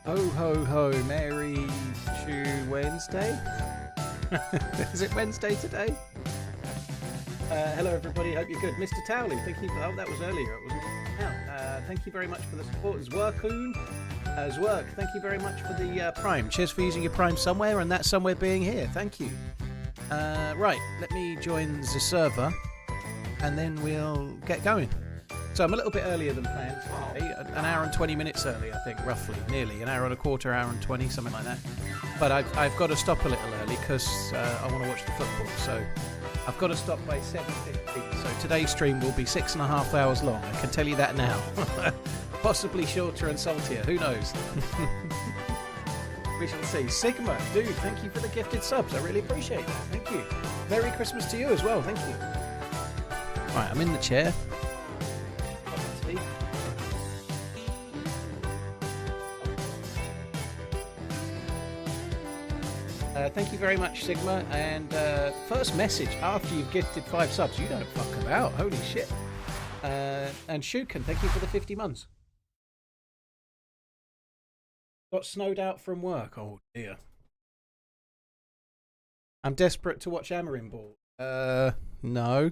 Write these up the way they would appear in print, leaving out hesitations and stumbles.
Ho ho ho, Merry Wednesday? Is it Wednesday today? Hello everybody, hope you're good. Mr. Towley, thank you for, that was earlier, it wasn't now. Thank you very much for the support. Zwerkoon, Zwerk, thank you very much for the Prime. Cheers for using your Prime somewhere, and that somewhere being here. Thank you. Right, let me join the server, and then we'll get going. So I'm a little bit earlier than planned today, an hour and 20 minutes early, I think, roughly, nearly, an hour and a quarter, hour and 20, something like that. But I've got to stop a little early because I want to watch the football, so I've got to stop by 7:50. So today's stream will be 6.5 hours long, I can tell you that now. Possibly shorter and saltier, who knows? We shall see. Sigma, dude, thank you for the gifted subs, I really appreciate that, thank you. Merry Christmas to you as well, thank you. Right, I'm in the chair. Thank you very much, Sigma. And first message after you've gifted 5 subs. You don't fuck about. Holy shit. And Shuken, thank you for the 50 months. Got snowed out from work. Oh dear. I'm desperate to watch Amarin Ball. No.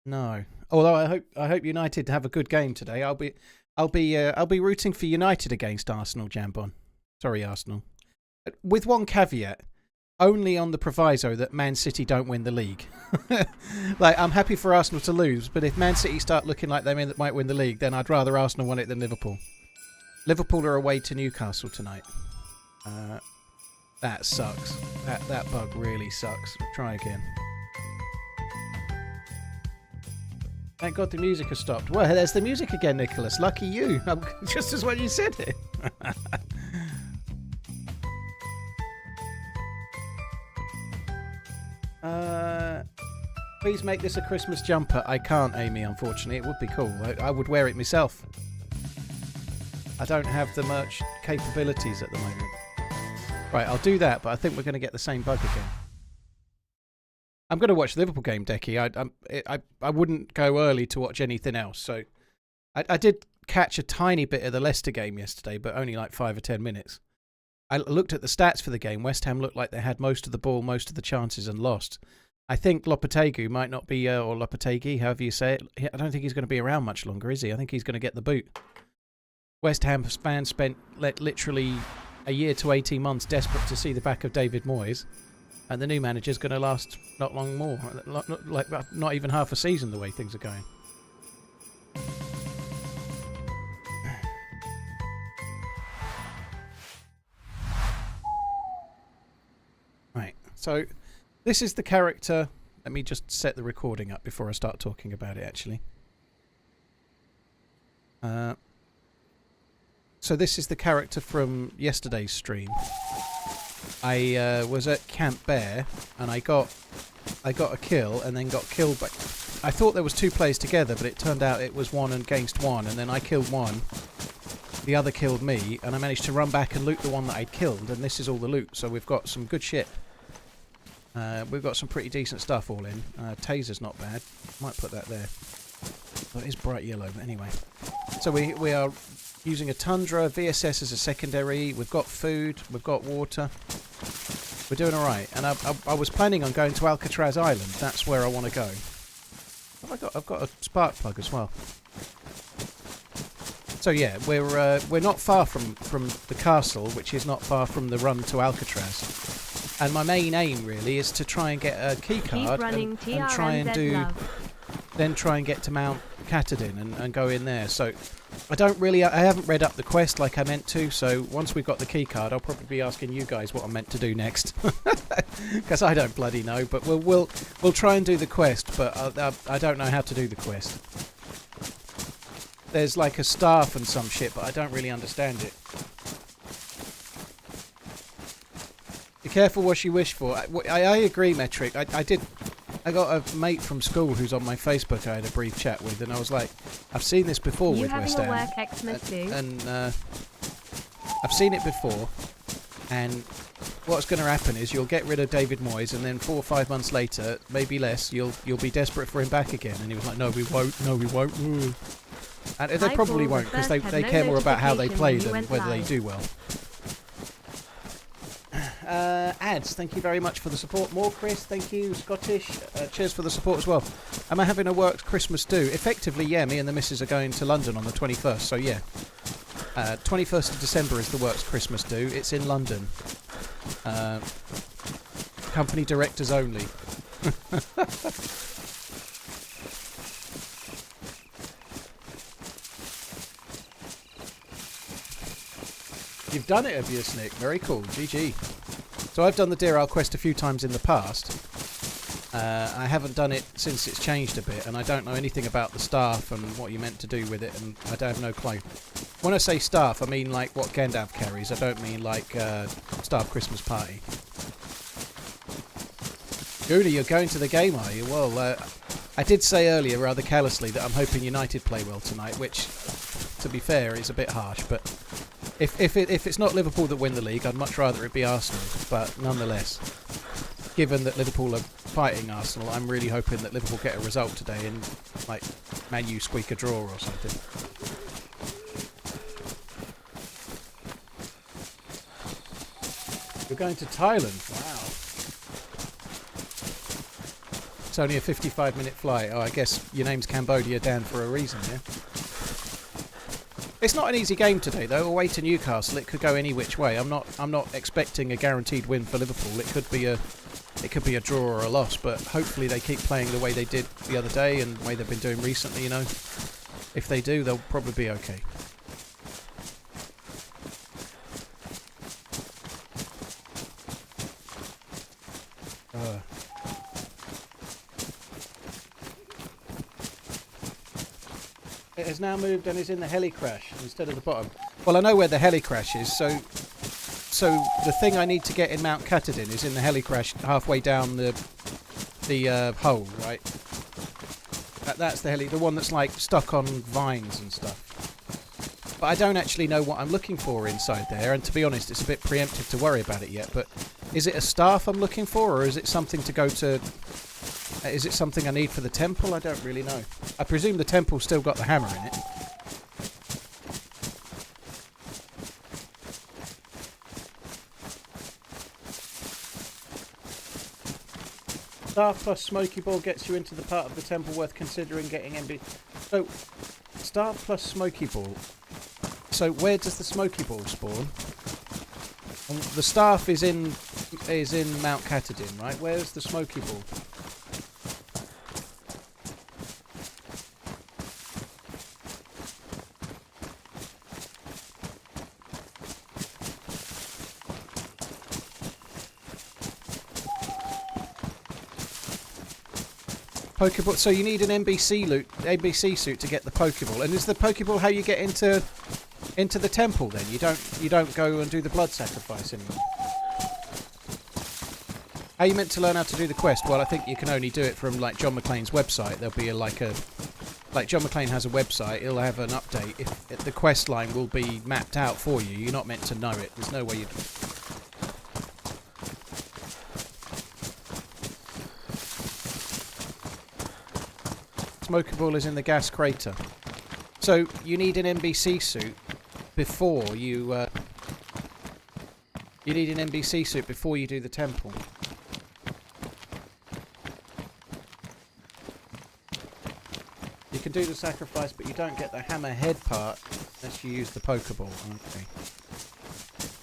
No. Although I hope United have a good game today. I'll be rooting for United against Arsenal, Jambon. Sorry, Arsenal. With one caveat, only on the proviso that Man City don't win the league. Like, I'm happy for Arsenal to lose, but if Man City start looking like they might win the league, then I'd rather Arsenal win it than Liverpool. Liverpool are away to Newcastle tonight. That sucks. That bug really sucks. Try again. Thank God the music has stopped. Well, there's the music again, Nicholas. Lucky you. Just as when you said it. Please make this a Christmas jumper. I can't, Amy, unfortunately. It would be cool. I would wear it myself. I don't have the merch capabilities at the moment. Right, I'll do that, but I think we're going to get the same bug again. I'm going to watch the Liverpool game, Decky. I wouldn't go early to watch anything else. So I did catch a tiny bit of the Leicester game yesterday, but only like 5 or 10 minutes. I looked at the stats for the game. West Ham looked like they had most of the ball, most of the chances, and lost. I think Lopetegui might not be, or Lopetegui, however you say it. I don't think he's going to be around much longer, is he? I think he's going to get the boot. West Ham fans spent literally a year to 18 months desperate to see the back of David Moyes, and the new manager's going to last not long more, not even half a season the way things are going. Right, so this is the character. Let me just set the recording up before I start talking about it, actually. So this is the character from yesterday's stream. I was at Camp Bear and I got a kill and then got killed by... I thought there was 2 players together, but it turned out it was 1 against 1, and then I killed 1. The other killed me, and I managed to run back and loot the one that I'd killed, and this is all the loot, so we've got some good shit. We've got some pretty decent stuff all in. Taser's not bad. Might put that there. Oh, it is bright yellow, but anyway. So we are using a Tundra, VSS as a secondary. We've got food, we've got water. We're doing alright. And I was planning on going to Alcatraz Island. That's where I want to go. I've got a spark plug as well. So yeah, we're not far from the castle, which is not far from the run to Alcatraz. And my main aim really is to try and get a key card and try and try and get to Mount Katahdin and go in there. So I haven't read up the quest like I meant to. So once we've got the key card, I'll probably be asking you guys what I'm meant to do next, because I don't bloody know. But we'll try and do the quest, but I don't know how to do the quest. There's like a staff and some shit, but I don't really understand it. Be careful what you wish for. I agree, Metric. I got a mate from school who's on my Facebook I had a brief chat with, and I was like, I've seen this before with West Ham. And I've seen it before, and what's going to happen is you'll get rid of David Moyes, and then 4 or 5 months later, maybe less, you'll be desperate for him back again. And he was like, no, we won't. No, we won't. And they probably won't, because they care more about how they play than whether they do well. Ads, thank you very much for the support. More Chris, thank you. Scottish, cheers for the support as well. Am I having a works Christmas do? Effectively, yeah, me and the missus are going to London on the 21st, so yeah. 21st of December is the works Christmas do. It's in London. Company directors only. You've done it, have you, Snick? Very cool. GG. So I've done the Deerisle quest a few times in the past. I haven't done it since it's changed a bit, and I don't know anything about the staff and what you're meant to do with it, and I don't have no clue. When I say staff, I mean like what Gandalf carries. I don't mean like staff Christmas party. Judy, you're going to the game, are you? Well, I did say earlier rather callously that I'm hoping United play well tonight, which, to be fair, is a bit harsh, but if it's not Liverpool that win the league, I'd much rather it be Arsenal, but nonetheless, given that Liverpool are fighting Arsenal, I'm really hoping that Liverpool get a result today and, like, Man U squeak a draw or something. You're going to Thailand? Wow. It's only a 55-minute flight. Oh, I guess your name's Cambodia Dan for a reason, yeah? It's not an easy game today, though. Away to Newcastle, it could go any which way. I'm not expecting a guaranteed win for Liverpool. It could be a draw or a loss, but hopefully they keep playing the way they did the other day and the way they've been doing recently. You know, if they do, they'll probably be okay. It has now moved and is in the heli crash instead of the bottom. Well, I know where the heli crash is, so the thing I need to get in Mount Katahdin is in the heli crash halfway down the hole, right? That's the heli, the one that's like stuck on vines and stuff. But I don't actually know what I'm looking for inside there, and to be honest, it's a bit preemptive to worry about it yet. But is it a staff I'm looking for, or is it something to go to? Is it something I need for the temple? I don't really know. I presume the temple's still got the hammer in it. Staff plus Smoky Ball gets you into the part of the temple worth considering getting MB. So, staff plus Smoky Ball. So, where does the Smoky Ball spawn? The staff is in Mount Katahdin, right? Where's the Smoky Ball? Pokeball. So you need an NBC suit to get the Pokeball. And is the Pokeball how you get into the temple? Then you don't go and do the blood sacrifice anymore. How are you meant to learn how to do the quest? Well, I think you can only do it from like John McClane's website. There'll be like John McClane has a website. He'll have an update. If the quest line will be mapped out for you. You're not meant to know it. There's no way you. Smoker Ball is in the gas crater. So you need an NBC suit before you. You need an NBC suit before you do the temple. You can do the sacrifice, but you don't get the hammerhead part unless you use the Pokeball. Okay.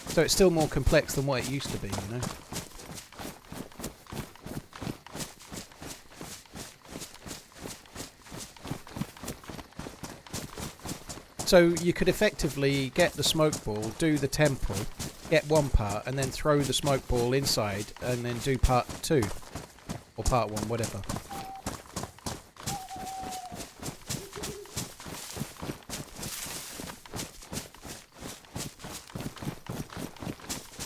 So it's still more complex than what it used to be, you know. So you could effectively get the smoke ball, do the temple, get one part, and then throw the smoke ball inside, and then do part 2. Or part 1, whatever.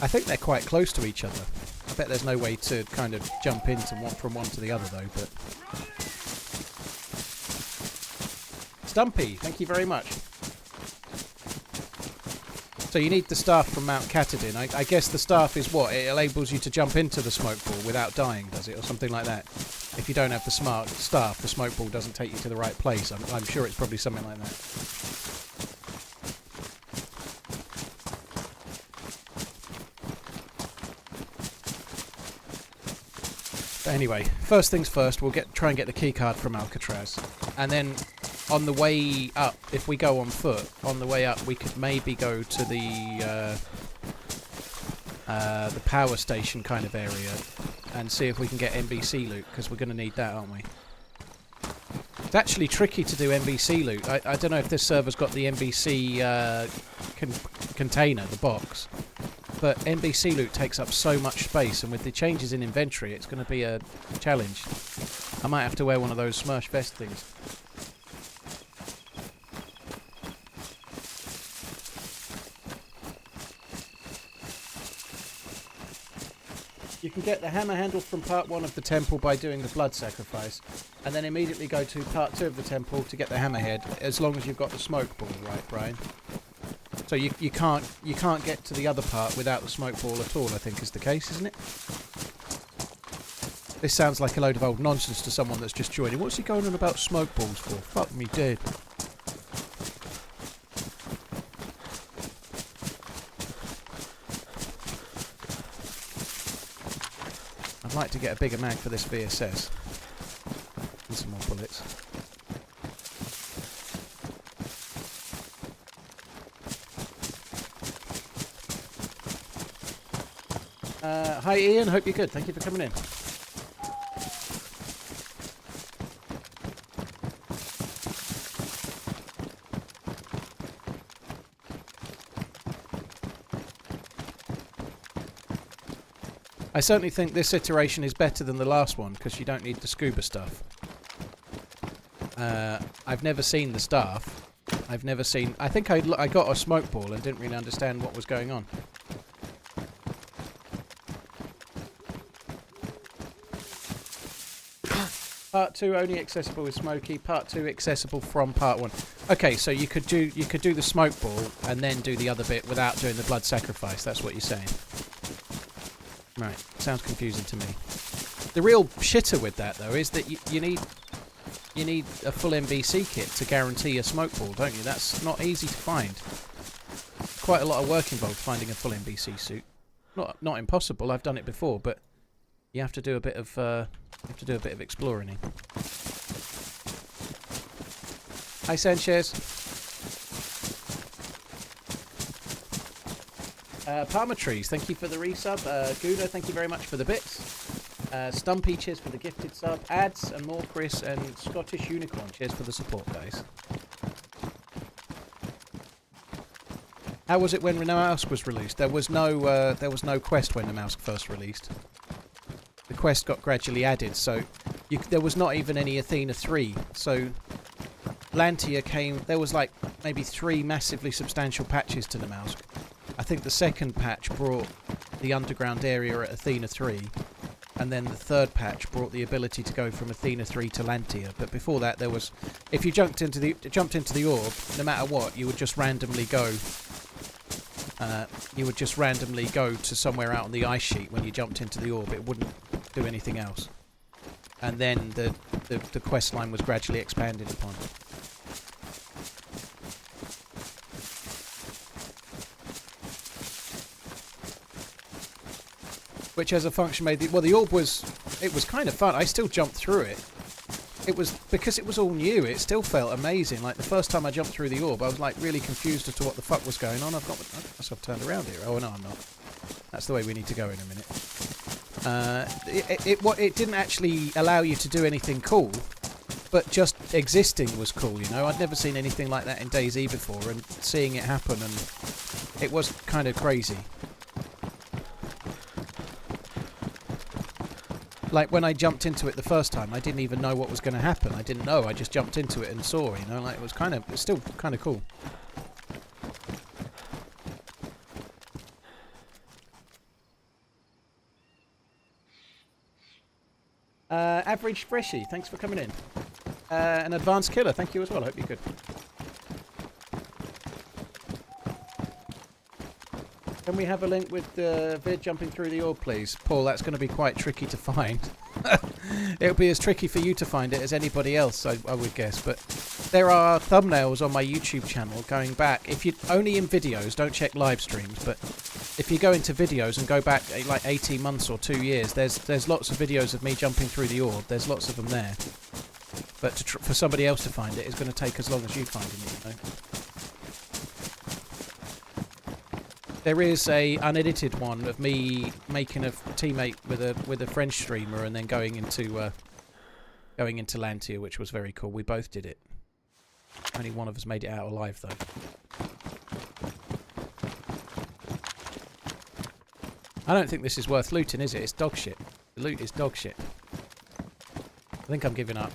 I think they're quite close to each other. I bet there's no way to kind of jump into one from one to the other though, but... Stumpy, thank you very much. So you need the staff from Mount Katahdin. I guess the staff is what? It enables you to jump into the smoke ball without dying, does it? Or something like that. if you don't have the smart staff, the smoke ball doesn't take you to the right place. I'm sure it's probably something like that. But anyway, first things first, we'll try and get the key card from Alcatraz, and then on the way up, if we go on foot, on the way up we could maybe go to the power station kind of area and see if we can get NBC loot, because we're going to need that, aren't we? It's actually tricky to do NBC loot. I don't know if this server's got the NBC container, the box, but NBC loot takes up so much space, and with the changes in inventory it's going to be a challenge. I might have to wear one of those Smurf vest things. You can get the hammer handle from part 1 of the temple by doing the blood sacrifice, and then immediately go to part 2 of the temple to get the hammerhead, as long as you've got the smoke ball, right, Brian? So you can't get to the other part without the smoke ball at all, I think is the case, isn't it? This sounds like a load of old nonsense to someone that's just joining. What's he going on about smoke balls for? Fuck me dead. I'd like to get a bigger mag for this VSS. And some more bullets. Hi Ian, hope you're good. Thank you for coming in. I certainly think this iteration is better than the last one, because you don't need the scuba stuff. I've never seen the staff. I've never seen... I think I got a smoke ball and didn't really understand what was going on. Part 2 only accessible with Smokey. Part 2 accessible from Part 1. Okay, so you could do the smoke ball and then do the other bit without doing the blood sacrifice. That's what you're saying. Right, sounds confusing to me. The real shitter with that, though, is that you need a full MBC kit to guarantee a smoke ball, don't you? That's not easy to find. Quite a lot of work involved finding a full MBC suit. Not impossible. I've done it before, but you have to do a bit of exploring. Hi, Sanchez. Palmer Trees, thank you for the resub. Gouda, thank you very much for the bits. Stumpy, cheers for the gifted sub. Ads and more Chris, and Scottish Unicorn, cheers for the support, guys. How was it when the mouse was released? There was no quest when the mouse first released. The quest got gradually added, so there was not even any Athena 3. So Lantia came. There was like maybe 3 massively substantial patches to the mouse. I think the second patch brought the underground area at Athena 3, and then the third patch brought the ability to go from Athena 3 to Lantia. But before that, there was, if you jumped into the orb, no matter what, you would just randomly go. You would just randomly go to somewhere out on the ice sheet when you jumped into the orb. It wouldn't do anything else. And then the quest line was gradually expanded upon. Which as a function made the orb was kind of fun. I still jumped through it. It was because it was all new. It still felt amazing. Like the first time I jumped through the orb, I was like really confused as to what the fuck was going on. I've got myself turned around here. Oh no, I'm not. That's the way we need to go in a minute. It didn't actually allow you to do anything cool, but just existing was cool. You know, I'd never seen anything like that in DayZ before, and seeing it happen, and it was kind of crazy. Like when I jumped into it the first time, I didn't even know what was going to happen. I didn't know. I just jumped into it and saw. You know, like it's still kind of cool. Average Freshie, thanks for coming in. An Advanced Killer, thank you as well. I hope you're good. Can we have a link with the vid jumping through the orb, please? Paul, that's going to be quite tricky to find. It'll be as tricky for you to find it as anybody else, I would guess. But there are thumbnails on my YouTube channel going back. If you only in videos, don't check live streams. But if you go into videos and go back like 18 months or 2 years, there's lots of videos of me jumping through the orb. There's lots of them there. But for somebody else to find it, it's going to take as long as you finding it, you know. There is a unedited one of me making a teammate with a French streamer and then going into Lantia, which was very cool. We both did it. Only one of us made it out alive though. I don't think this is worth looting, is it? It's dog shit. The loot is dog shit. I think I'm giving up.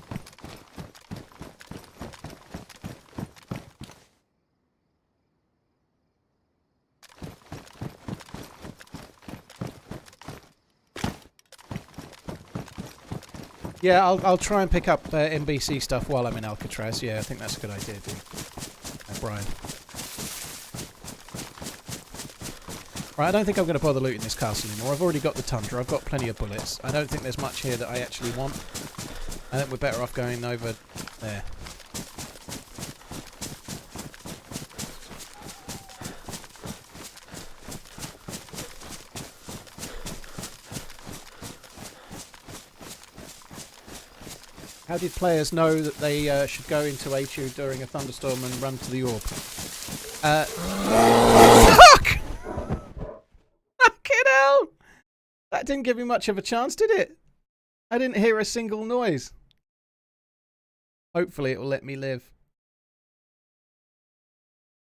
Yeah, I'll try and pick up NBC stuff while I'm in Alcatraz. Yeah, I think that's a good idea, dude. Brian. Right, I don't think I'm going to bother looting this castle anymore. I've already got the Tundra. I've got plenty of bullets. I don't think there's much here that I actually want. I think we're better off going over there. How did players know that they should go into HU during a thunderstorm and run to the orb? Fuck! Fucking hell! That didn't give me much of a chance, did it? I didn't hear a single noise. Hopefully it will let me live.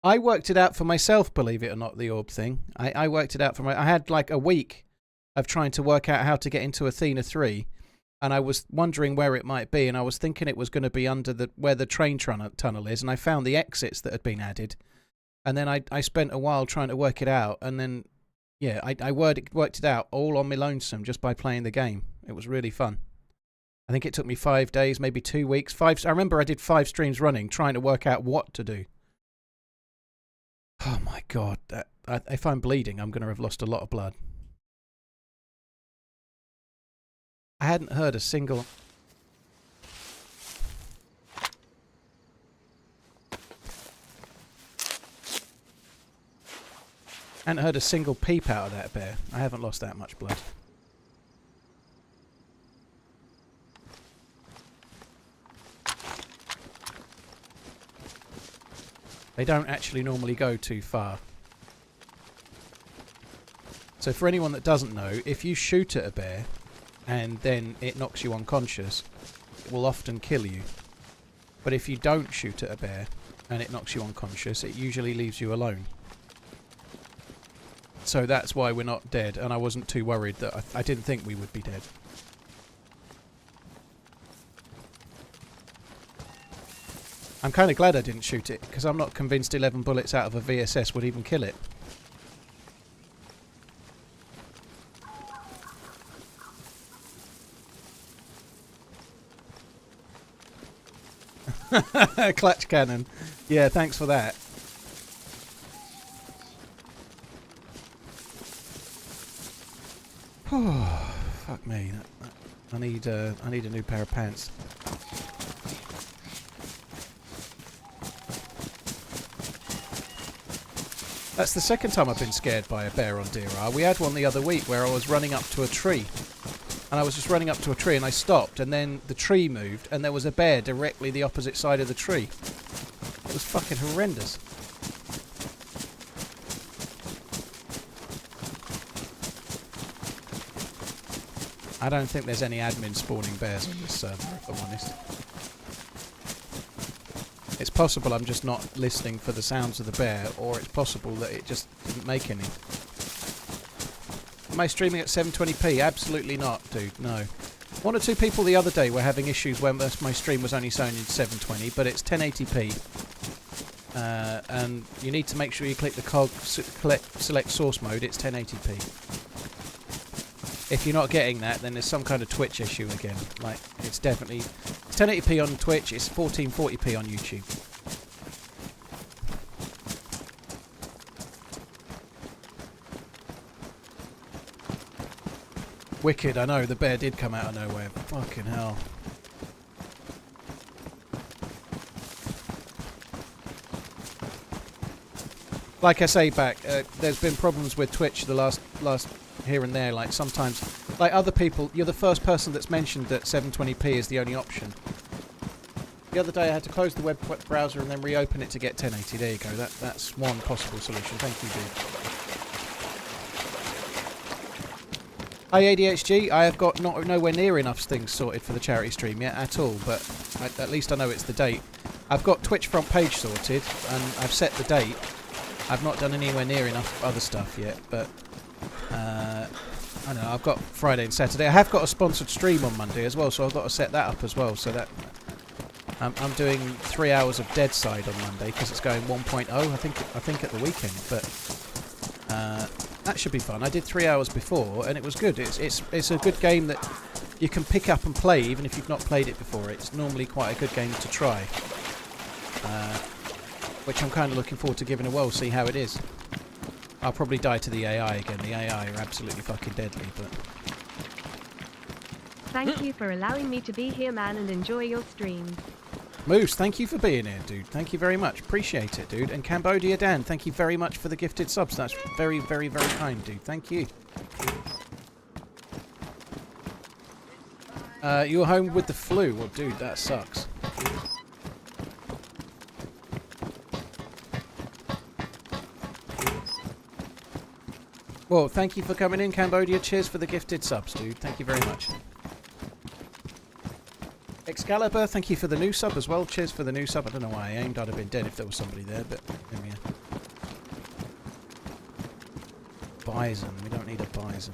I worked it out for myself, believe it or not, the orb thing. I worked it out for I had like a week of trying to work out how to get into Athena 3. And I was wondering where it might be, and I was thinking it was going to be under where the train tunnel is, and I found the exits that had been added. And then I spent a while trying to work it out, and then, yeah, I worked it out all on my lonesome just by playing the game. It was really fun. I think it took me 5 days, maybe 2 weeks. I remember I did 5 streams running trying to work out what to do. Oh my God. If I'm bleeding, I'm going to have lost a lot of blood. I hadn't heard a single... peep out of that bear. I haven't lost that much blood. They don't actually normally go too far. So for anyone that doesn't know, if you shoot at a bear and then it knocks you unconscious, it will often kill you. But if you don't shoot at a bear and it knocks you unconscious, it usually leaves you alone. So that's why we're not dead, and I wasn't too worried that I didn't think we would be dead. I'm kind of glad I didn't shoot it, because I'm not convinced 11 bullets out of a VSS would even kill it. Clutch cannon. Yeah, thanks for that. Fuck me. I need a new pair of pants. That's the second time I've been scared by a bear on Deerisle. We had one the other week where I was running up to a tree. And I was just running up to a tree and I stopped, and then the tree moved and there was a bear directly the opposite side of the tree. It was fucking horrendous. I don't think there's any admin spawning bears on this server, if I'm honest. It's possible I'm just not listening for the sounds of the bear, or it's possible that it just didn't make any. Am I streaming at 720p? Absolutely not, dude, no. One or two people the other day were having issues when my stream was only shown in 720, but it's 1080p. And you need to make sure you click the cog, select source mode, it's 1080p. If you're not getting that, then there's some kind of Twitch issue again. Like, it's definitely... It's 1080p on Twitch, it's 1440p on YouTube. Wicked, I know, the bear did come out of nowhere. Fucking hell. Like I say back, there's been problems with Twitch the last here and there. Like sometimes, like other people, you're the first person that's mentioned that 720p is the only option. The other day I had to close the web browser and then reopen it to get 1080. There you go. That's one possible solution. Thank you, dude. Hi ADHG, I have got nowhere near enough things sorted for the charity stream yet at all, but at least I know it's the date. I've got Twitch front page sorted and I've set the date. I've not done anywhere near enough other stuff yet, but I don't know, I've got Friday and Saturday. I have got a sponsored stream on Monday as well, so I've got to set that up as well. So that I'm doing 3 hours of Dead Side on Monday because it's going 1.0. I think at the weekend, but that should be fun. I did 3 hours before and it was good. It's a good game that you can pick up and play even if you've not played it before. It's normally quite a good game to try. Which I'm kind of looking forward to giving a whirl, see how it is. I'll probably die to the AI again. The AI are absolutely fucking deadly, but... Thank you for allowing me to be here, man, and enjoy your stream. Moose, thank you for being here, dude. Thank you very much. Appreciate it, dude. And Cambodia Dan, thank you very much for the gifted subs. That's very, very, very kind, dude. Thank you. You were home with the flu. Well, dude, that sucks. Well, thank you for coming in, Cambodia. Cheers for the gifted subs, dude. Thank you very much. Excalibur, thank you for the new sub as well. Cheers for the new sub. I don't know why I aimed. I'd have been dead if there was somebody there, but there we are. Bison. We don't need a bison.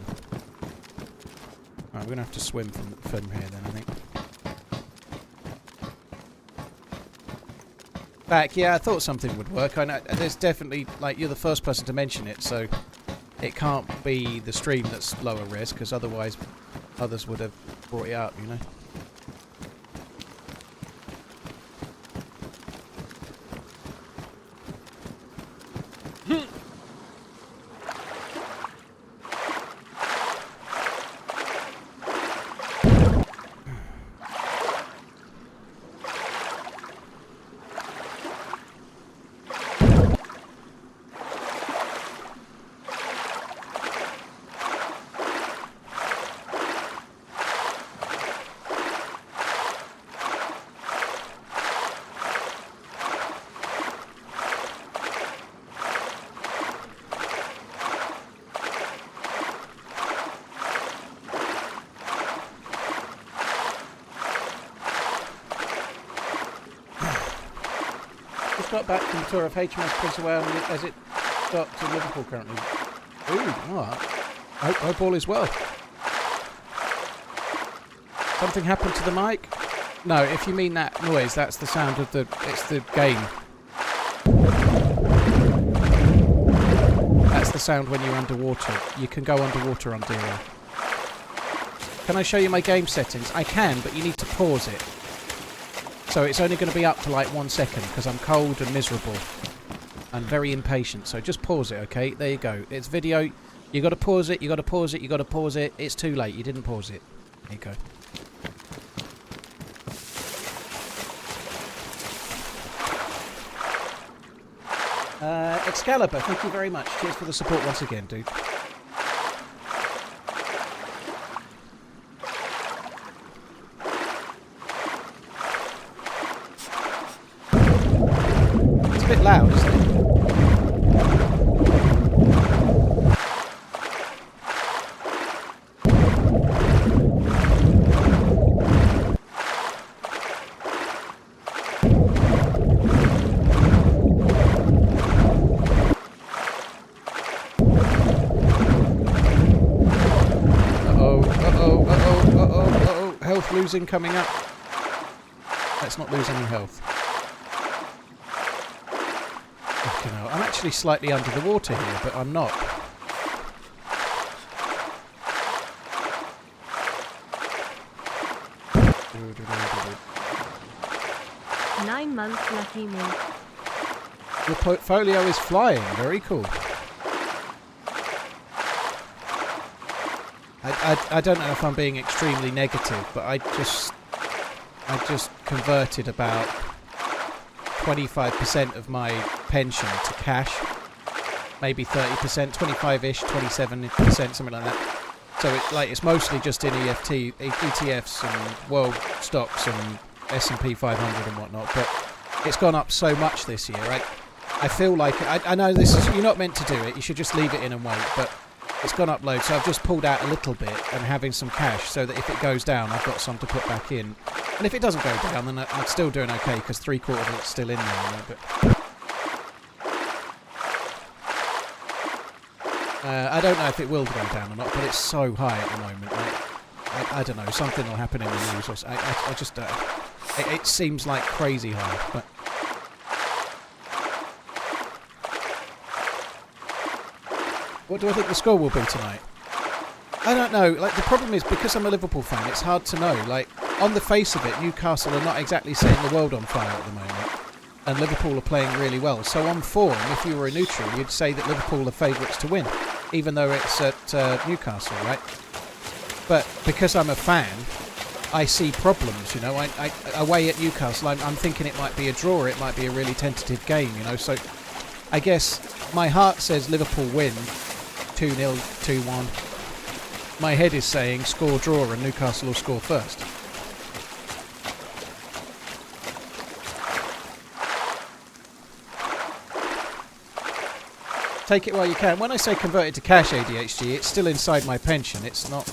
Alright, we're going to have to swim from here then, I think. Back, yeah, I thought something would work. I know there's definitely, like, you're the first person to mention it, so... It can't be the stream that's lower res, because otherwise others would have brought it up, you know. Got back from the tour of HMS Prince of Wales as it got to Liverpool currently. Ooh, alright. I hope all is well. Something happened to the mic? No, if you mean that noise, that's the sound of it's the game. That's the sound when you're underwater. You can go underwater on Deerisle. Can I show you my game settings? I can, but you need to pause it. So it's only going to be up for like 1 second because I'm cold and miserable. I'm very impatient, so just pause it, okay? There you go. It's video. You got to pause it, you got to pause it, you got to pause it. It's too late. You didn't pause it. There you go. Excalibur, thank you very much. Cheers for the support once again, dude. It's a bit loud, isn't it? Losing coming up. Let's not lose any health. Fucking hell. I'm actually slightly under the water here, but I'm not. Nine months, lucky me. Your portfolio is flying. Very cool. I don't know if I'm being extremely negative, but I just converted about 25% of my pension to cash. Maybe 30%, 25-ish, 27%, something like that. So it's mostly just in ETFs and world stocks and S&P 500 and whatnot. But it's gone up so much this year. I feel like I know this is, you're not meant to do it. You should just leave it in and wait. But it's gone up loads, so I've just pulled out a little bit and having some cash so that if it goes down, I've got some to put back in. And if it doesn't go down, then I'm still doing okay because 3/4 of it's still in there. You know, but I don't know if it will go down or not, but it's so high at the moment. I don't know, something will happen in the news. Or I just it seems like crazy high. But what do I think the score will be tonight? I don't know. Like, the problem is, because I'm a Liverpool fan, it's hard to know. Like, on the face of it, Newcastle are not exactly setting the world on fire at the moment. And Liverpool are playing really well. So on form, if you were a neutral, you'd say that Liverpool are favourites to win, even though it's at Newcastle, right? But because I'm a fan, I see problems, you know. I away at Newcastle, I'm thinking it might be a draw, it might be a really tentative game, you know. So I guess my heart says Liverpool win 2-0, 2-1. My head is saying score draw and Newcastle will score first. Take it while you can. When I say converted to cash, ADHD, it's still inside my pension. It's not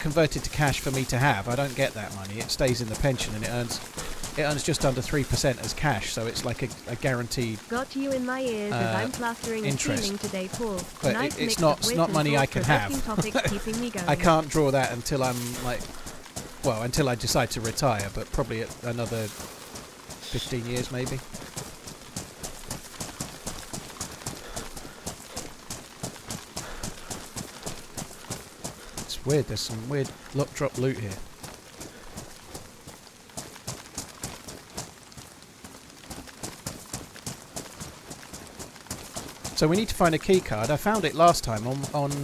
converted to cash for me to have. I don't get that money. It stays in the pension and it earns just under 3% as cash. So it's like a guaranteed Got you in my ears as I'm plastering and interest. ceiling today, Paul. But Nice it's mix not of wit not and money I can have. thought-provoking topics keeping me going. I can't draw that until I'm like, well, until I decide to retire, but probably at another 15 years maybe. It's weird, there's some weird lock drop loot here. So we need to find a key card. I found it last time on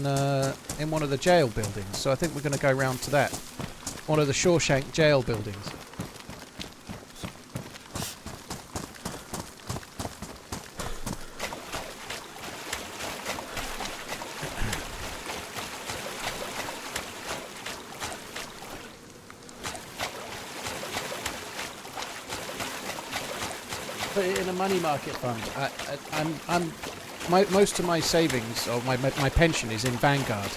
in one of the jail buildings. So I think we're going to go round to that. One of the Shawshank jail buildings. Put it in a money market fund. Most of my savings, or my pension, is in Vanguard.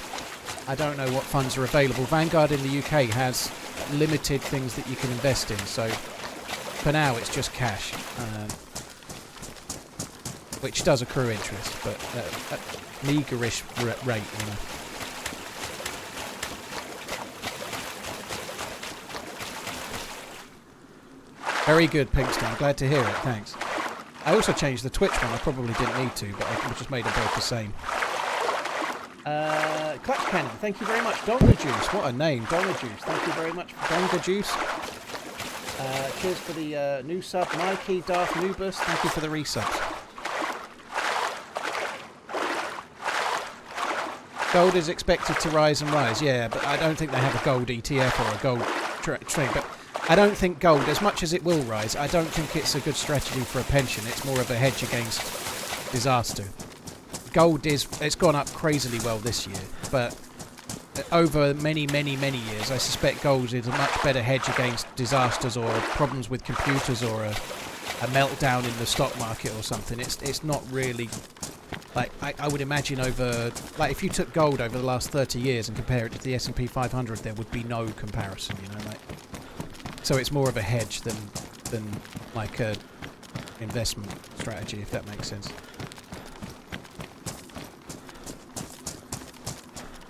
I don't know what funds are available. Vanguard in the UK has limited things that you can invest in, so for now it's just cash, which does accrue interest, but at meagre-ish rate, you know. Very good, Pinkstone. Glad to hear it. Thanks. I also changed the Twitch one. I probably didn't need to, but I just made them both the same. Clutch Cannon, thank you very much. Donga Juice, what a name. Donga Juice, thank you very much for Donga Juice. Cheers for the new sub. Mikey, Darth Nubus, thank you for the resubs. Gold is expected to rise and rise, yeah, but I don't think they have a gold ETF or a gold trade. But I don't think gold, as much as it will rise, I don't think it's a good strategy for a pension. It's more of a hedge against disaster. Gold it's gone up crazily well this year, but over many, many, many years, I suspect gold is a much better hedge against disasters or problems with computers or a meltdown in the stock market or something. It's not really, like, I would imagine over, like, if you took gold over the last 30 years and compare it to the S&P 500, there would be no comparison, you know, like. So it's more of a hedge than like a investment strategy, if that makes sense.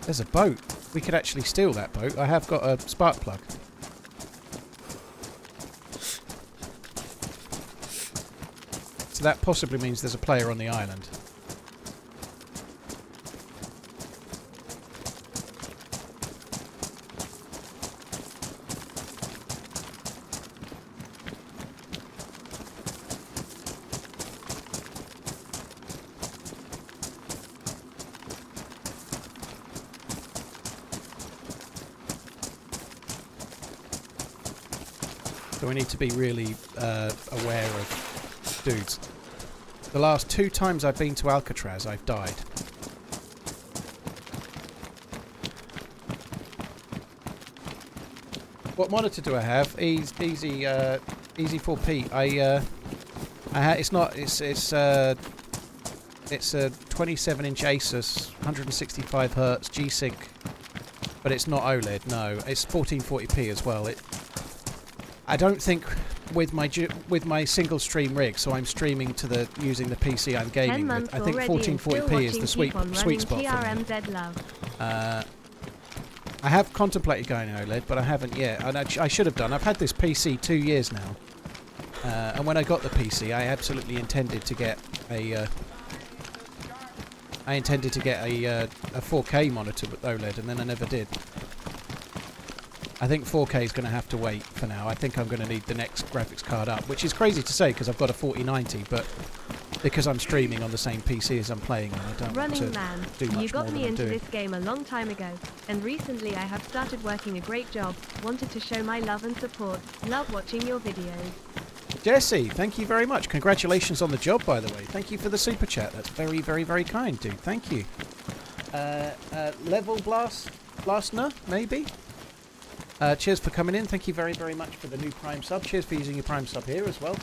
There's a boat. We could actually steal that boat. I have got a spark plug. So that possibly means there's a player on the island. So we need to be really aware of dudes. The last 2 times I've been to Alcatraz, I've died. What monitor do I have? Easy 4P. It's a 27-inch Asus, 165 Hz G-Sync, but it's not OLED. No, it's 1440p as well. I don't think with my single stream rig, so I'm streaming to using the PC I'm gaming with. I think 1440p is the sweet spot for me. TRMZ love. I have contemplated going OLED, but I haven't yet. And I should have done. I've had this PC 2 years now, and when I got the PC, I absolutely intended to get a 4K monitor with OLED, and then I never did. I think 4K is going to have to wait for now. I think I'm going to need the next graphics card up, which is crazy to say because I've got a 4090, but because I'm streaming on the same PC as I'm playing on, I don't want to do much you got more me than I'm into doing. this game a long time ago, and recently I have started working a great job. Wanted to show my love and support. Love watching your videos. Jesse, thank you very much. Congratulations on the job, by the way. Thank you for the super chat. That's very, very, very kind, dude. Thank you. Level Blastner, maybe? Cheers for coming in. Thank you very, very much for the new Prime sub. Cheers for using your Prime sub here as well.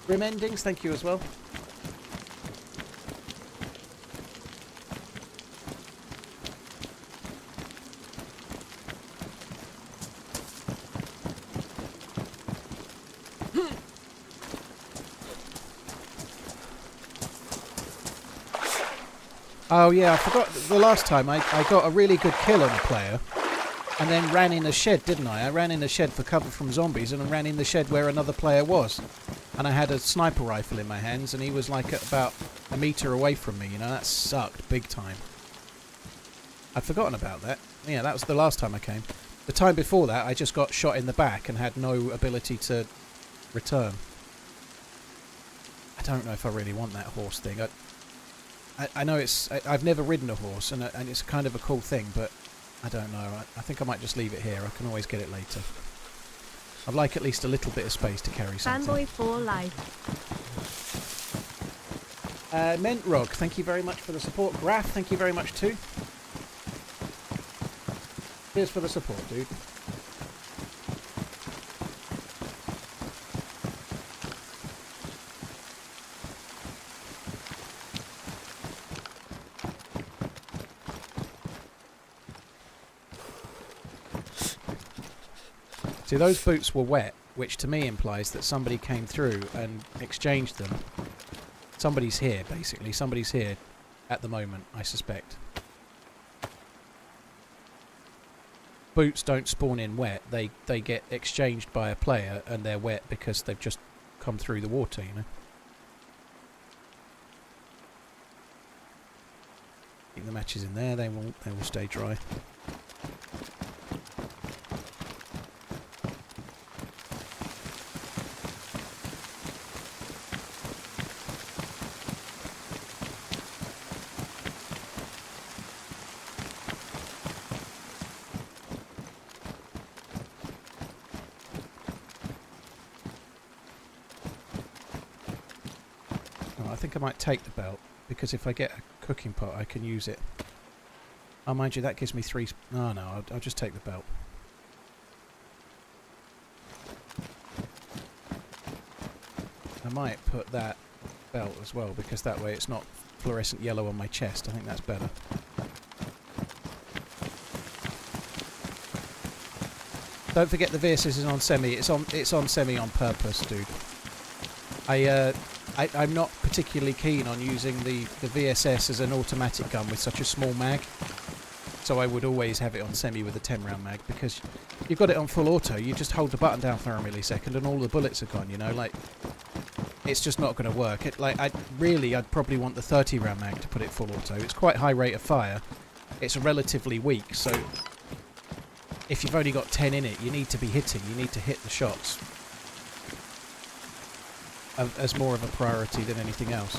Grim Endings, thank you as well. Oh yeah, I forgot the last time I got a really good kill on a player and then ran in a shed, didn't I? I ran in a shed for cover from zombies and I ran in the shed where another player was. And I had a sniper rifle in my hands and he was like at about a metre away from me, you know, that sucked big time. I'd forgotten about that. Yeah, that was the last time I came. The time before that I just got shot in the back and had no ability to return. I don't know if I really want that horse thing. I know I've never ridden a horse, and it's kind of a cool thing, but I don't know. I think I might just leave it here. I can always get it later. I'd like at least a little bit of space to carry something. Fanboy for life. Mentrog, thank you very much for the support. Graf, thank you very much too. Cheers for the support, dude. See, those boots were wet, which to me implies that somebody came through and exchanged them. Somebody's here, basically. Somebody's here at the moment, I suspect. Boots don't spawn in wet. They get exchanged by a player, and they're wet because they've just come through the water, you know. Keep the matches in there. They will stay dry. I think I might take the belt, because if I get a cooking pot I can use it. Oh, mind you, that gives me 3... Oh no, I'll just take the belt. I might put that belt as well, because that way it's not fluorescent yellow on my chest. I think that's better. Don't forget the VSS is on semi. It's on semi on purpose, dude. I'm not particularly keen on using the VSS as an automatic gun with such a small mag. So I would always have it on semi with a 10-round mag, because you've got it on full auto, you just hold the button down for a millisecond and all the bullets are gone, you know, like, it's just not going to work. I'd probably want the 30-round mag to put it full auto. It's quite high rate of fire. It's relatively weak, so if you've only got 10 in it, you need to be hitting, you need to hit the shots as more of a priority than anything else.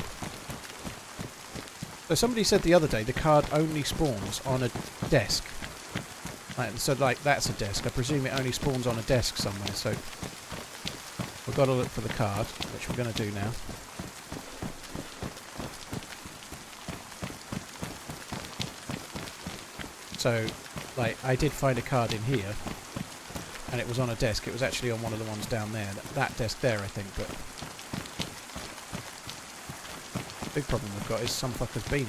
So somebody said the other day the card only spawns on a desk. So like that's a desk. I presume it only spawns on a desk somewhere. So We've got to look for the card, which we're going to do now. So, like, I did find a card in here, and it was on a desk. It was actually on one of the ones down there. That desk there, I think, but... big problem we've got is some fucker's been in.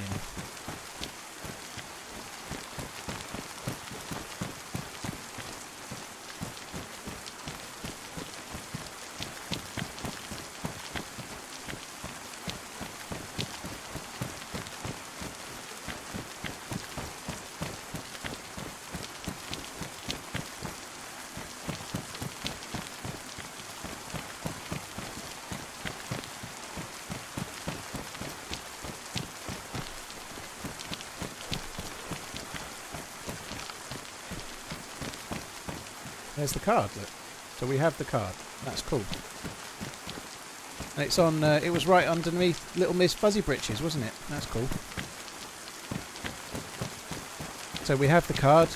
There's the card, look. So we have the card. That's cool. And it's on, it was right underneath Little Miss Fuzzy Britches, wasn't it? That's cool. So we have the card.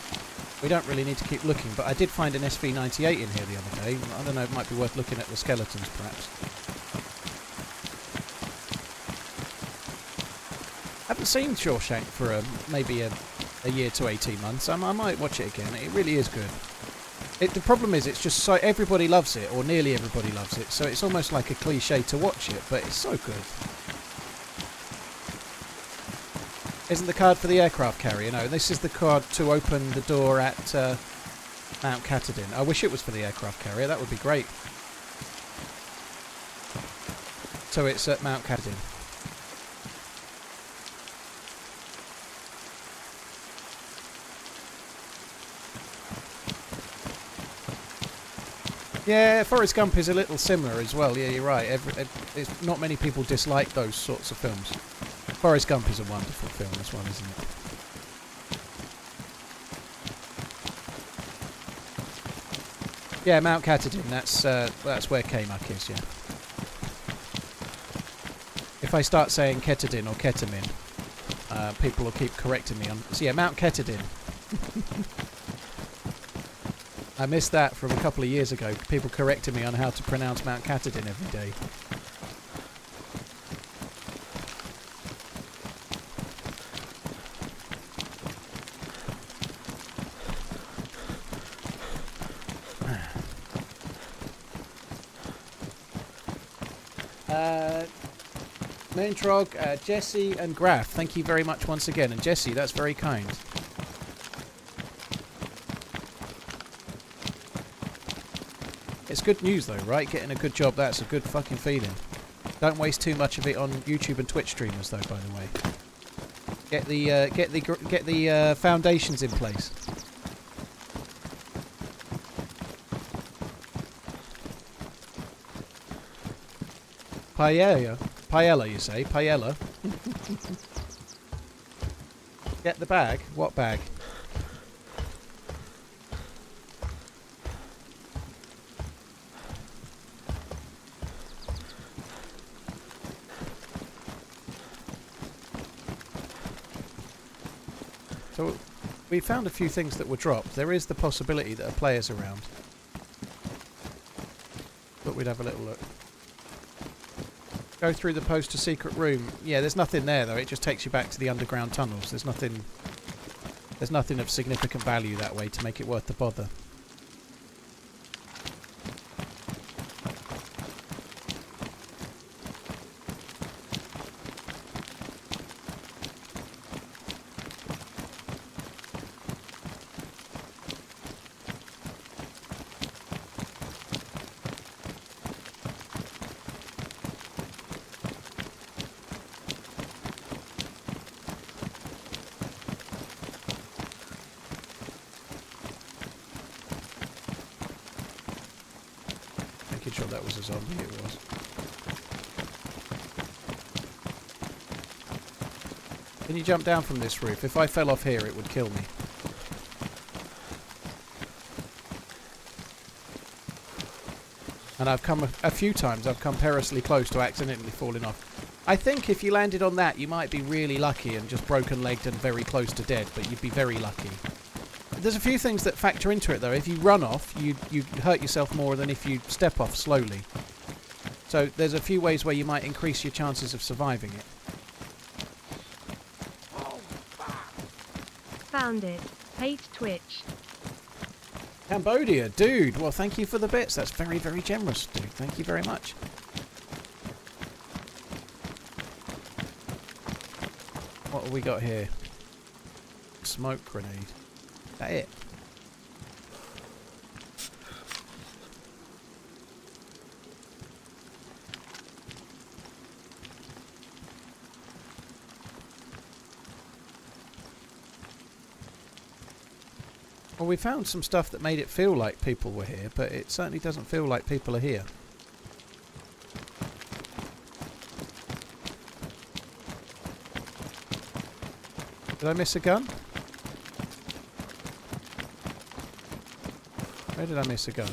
We don't really need to keep looking, but I did find an SV98 in here the other day. I don't know, it might be worth looking at the skeletons, perhaps. I haven't seen Shawshank for maybe a year to 18 months. I might watch it again. It really is good. The problem is, it's just so everybody loves it, or nearly everybody loves it, so it's almost like a cliche to watch it, but it's so good. Isn't the card for the aircraft carrier? No, this is the card to open the door at Mount Katahdin. I wish it was for the aircraft carrier, that would be great. So it's at Mount Katahdin. Yeah, Forrest Gump is a little similar as well. Yeah, you're right. Not many people dislike those sorts of films. Forrest Gump is a wonderful film as well, isn't it? Yeah, Mount Katahdin. That's where K-Muck is. Yeah. If I start saying Ketadin or ketamine, people will keep correcting me on. So yeah, Mount Katahdin. I missed that from a couple of years ago. People corrected me on how to pronounce Mount Katahdin every day. Maintrog, Jesse and Graf, thank you very much once again. And Jesse, that's very kind. It's good news though, right? Getting a good job, that's a good fucking feeling. Don't waste too much of it on YouTube and Twitch streamers though, by the way. Get the foundations in place. Paella, you say? Paella? Get the bag? What bag? So we found a few things that were dropped. There is the possibility that a player's around. But we'd have a little look. Go through the post to secret room. Yeah, there's nothing there though. It just takes you back to the underground tunnels. There's nothing of significant value that way to make it worth the bother. Sure that was a zombie. It was. Can you jump down from this roof? If I fell off here, it would kill me. And I've come a few times. I've come perilously close to accidentally falling off. I think if you landed on that, you might be really lucky and just broken-legged and very close to dead, but you'd be very lucky. There's a few things that factor into it though. If you run off, you hurt yourself more than if you step off slowly. So there's a few ways where you might increase your chances of surviving it. Found it. Hate Twitch. Cambodia, dude. Well, thank you for the bits. That's very, very generous, dude. Thank you very much. What have we got here? Smoke grenade. Is that it? Well, we found some stuff that made it feel like people were here, but it certainly doesn't feel like people are here. Did I miss a gun? Where did I miss a gun?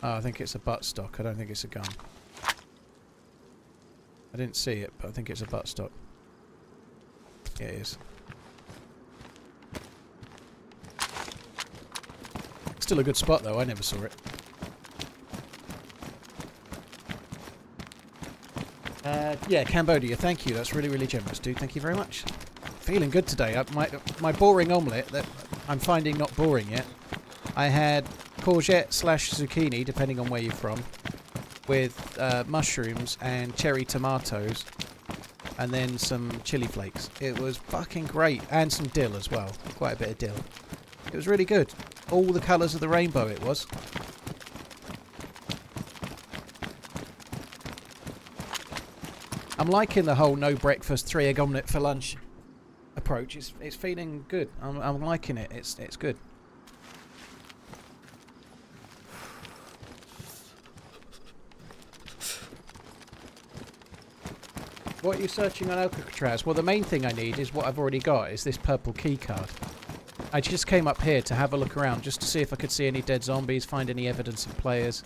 Oh, I think it's a buttstock. I don't think it's a gun. I didn't see it, but I think it's a buttstock. Yeah, it is. Still a good spot, though. I never saw it. Yeah, Cambodia. Thank you. That's really, really generous, dude. Thank you very much. Feeling good today. My boring omelette that I'm finding not boring yet. I had courgette / zucchini, depending on where you're from, with mushrooms and cherry tomatoes, and then some chili flakes. It was fucking great, and some dill as well. Quite a bit of dill. It was really good. All the colours of the rainbow it was. I'm liking the whole no breakfast, 3 egg omelette for lunch approach. It's feeling good. I'm liking it. It's good. What are you searching on Alcatraz? Well, the main thing I need is what I've already got, is this purple key card. I just came up here to have a look around, just to see if I could see any dead zombies, find any evidence of players.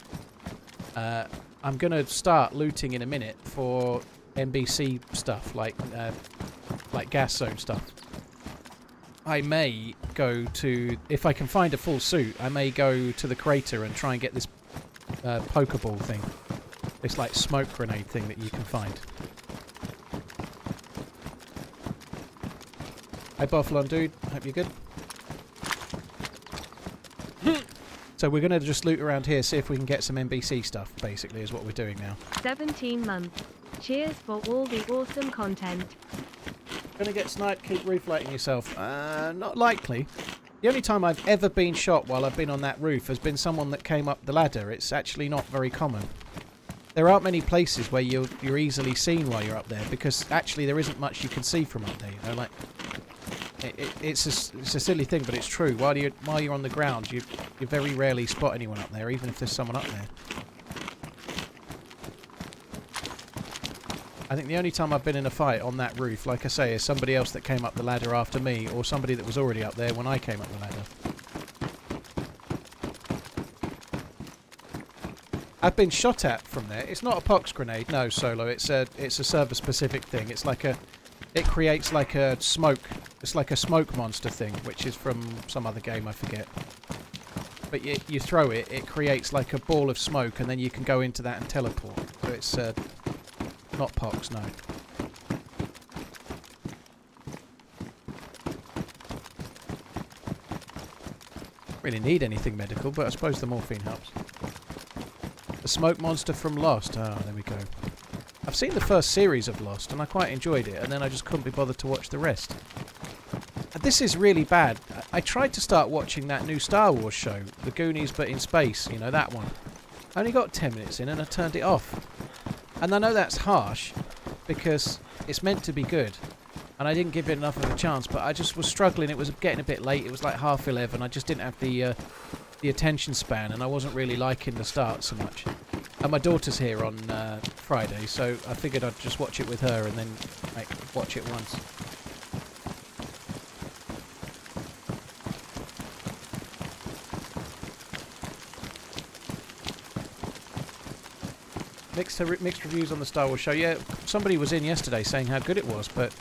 I'm going to start looting in a minute for NBC stuff, like gas zone stuff. I may go to, if I can find a full suit, I may go to the crater and try and get this Pokeball thing. This like smoke grenade thing that you can find. Hi Buffalon dude, hope you're good. So we're going to just loot around here, see if we can get some NBC stuff, basically, is what we're doing now. 17 months. Cheers for all the awesome content. Gonna get sniped, keep roof lighting yourself. Not likely. The only time I've ever been shot while I've been on that roof has been someone that came up the ladder. It's actually not very common. There aren't many places where you're easily seen while you're up there, because actually there isn't much you can see from up there, you know, like... It's a silly thing, but it's true. While you're on the ground, you very rarely spot anyone up there, even if there's someone up there. I think the only time I've been in a fight on that roof, like I say, is somebody else that came up the ladder after me, or somebody that was already up there when I came up the ladder. I've been shot at from there. It's not a pox grenade, no, Solo. It's a server-specific thing. It's like it creates like a smoke. It's like a smoke monster thing, which is from some other game, I forget. But you throw it, it creates like a ball of smoke, and then you can go into that and teleport. So it's not pox, no. Really need anything medical, but I suppose the morphine helps. The smoke monster from Lost. Ah, there we go. I've seen the first series of Lost, and I quite enjoyed it, and then I just couldn't be bothered to watch the rest. This is really bad. I tried to start watching that new Star Wars show, The Goonies but in space, you know, that one. I only got 10 minutes in and I turned it off. And I know that's harsh, because it's meant to be good. And I didn't give it enough of a chance, but I just was struggling. It was getting a bit late. It was like 11:30. I just didn't have the attention span, and I wasn't really liking the start so much. And my daughter's here on Friday, so I figured I'd just watch it with her and then watch it once. Mixed reviews on the Star Wars show. Yeah, somebody was in yesterday saying how good it was, but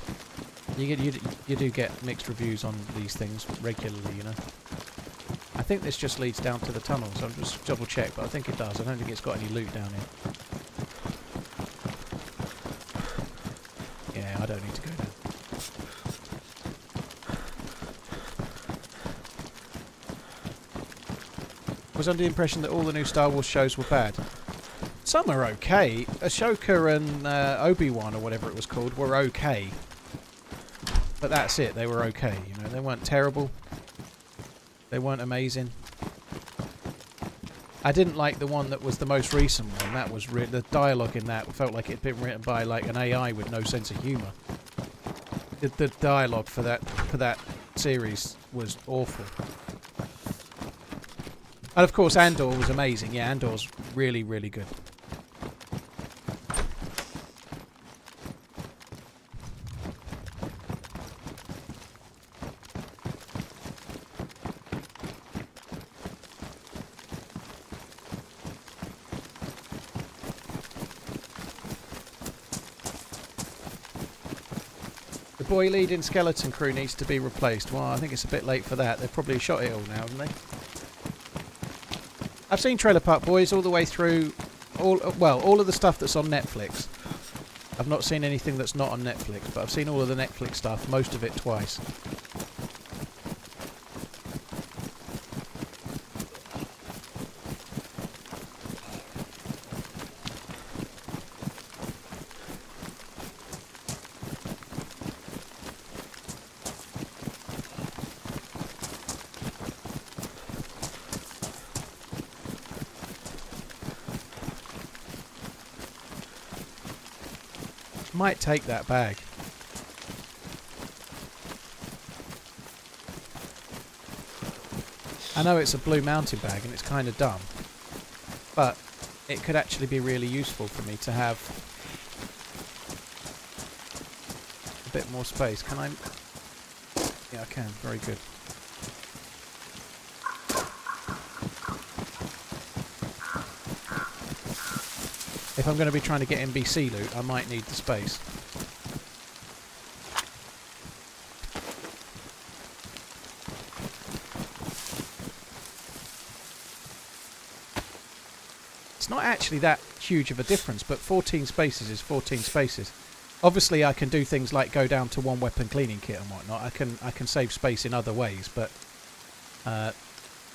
You do get mixed reviews on these things regularly, you know. I think this just leads down to the tunnel, so I'm just double check, but I think it does. I don't think it's got any loot down here. Yeah, I don't need to go down. Was under the impression that all the new Star Wars shows were bad. Some are okay. Ashoka and Obi-Wan, or whatever it was called, were okay. But that's it, they were okay, you know. They weren't terrible. They weren't amazing. I didn't like the one that was the most recent one. That was the dialogue in that felt like it had been written by like an AI with no sense of humour. The dialogue for that series was awful. And of course Andor was amazing. Yeah, Andor's really, really good. The boy leading skeleton crew needs to be replaced. Well, I think it's a bit late for that. They've probably shot it all now, haven't they? I've seen Trailer Park Boys all the way through, all of the stuff that's on Netflix. I've not seen anything that's not on Netflix, but I've seen all of the Netflix stuff, most of it twice. Might take that bag. I know it's a Blue Mountain bag and it's kind of dumb, but it could actually be really useful for me to have a bit more space. Can I? Yeah, I can. Very good. If I'm going to be trying to get NBC loot, I might need the space. It's not actually that huge of a difference, but 14 spaces is 14 spaces. Obviously, I can do things like go down to one weapon cleaning kit and whatnot. I can save space in other ways, but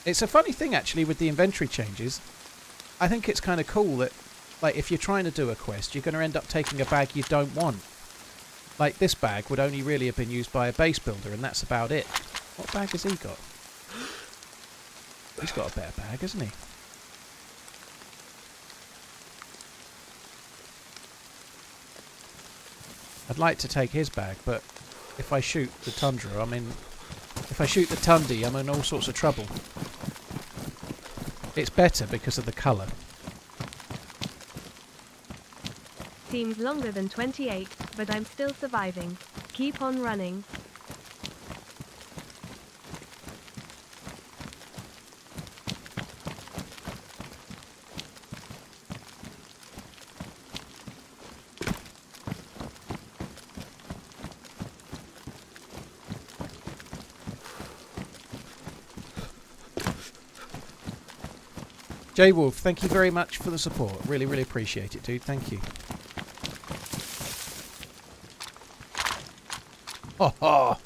it's a funny thing actually with the inventory changes. I think it's kind of cool that, like, if you're trying to do a quest, you're going to end up taking a bag you don't want. Like, this bag would only really have been used by a base builder, and that's about it. What bag has he got? He's got a better bag, hasn't he? I'd like to take his bag, but if I shoot the Tundra, if I shoot the Tundi, I'm in all sorts of trouble. It's better because of the colour. Seems longer than 28, but I'm still surviving. Keep on running. J Wolf, thank you very much for the support. Really, really appreciate it, dude. Thank you. Ho ho!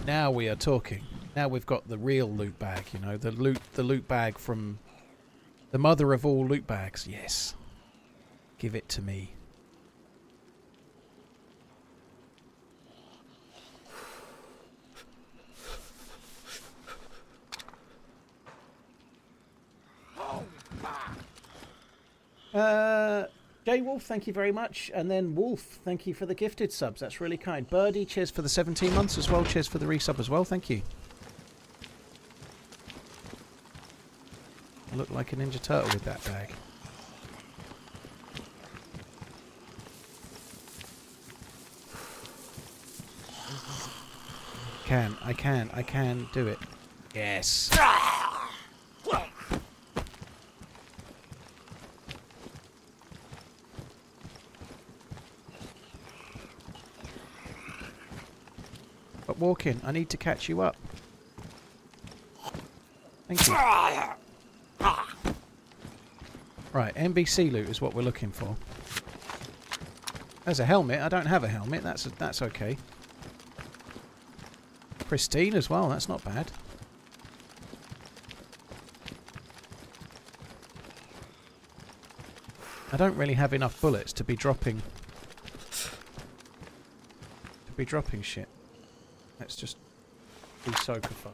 Now we are talking. Now we've got the real loot bag, you know, the loot bag from the mother of all loot bags. Yes. Give it to me. J Wolf, thank you very much. And then Wolf, thank you for the gifted subs. That's really kind. Birdie, cheers for the 17 months as well. Cheers for the resub as well. Thank you. I look like a Ninja Turtle with that bag. I can do it. Yes. Stop walking. I need to catch you up. Thank you. Right, NBC loot is what we're looking for. There's a helmet. I don't have a helmet. That's okay. Pristine as well. That's not bad. I don't really have enough bullets to be dropping. Shit. Let's just be soaker fun.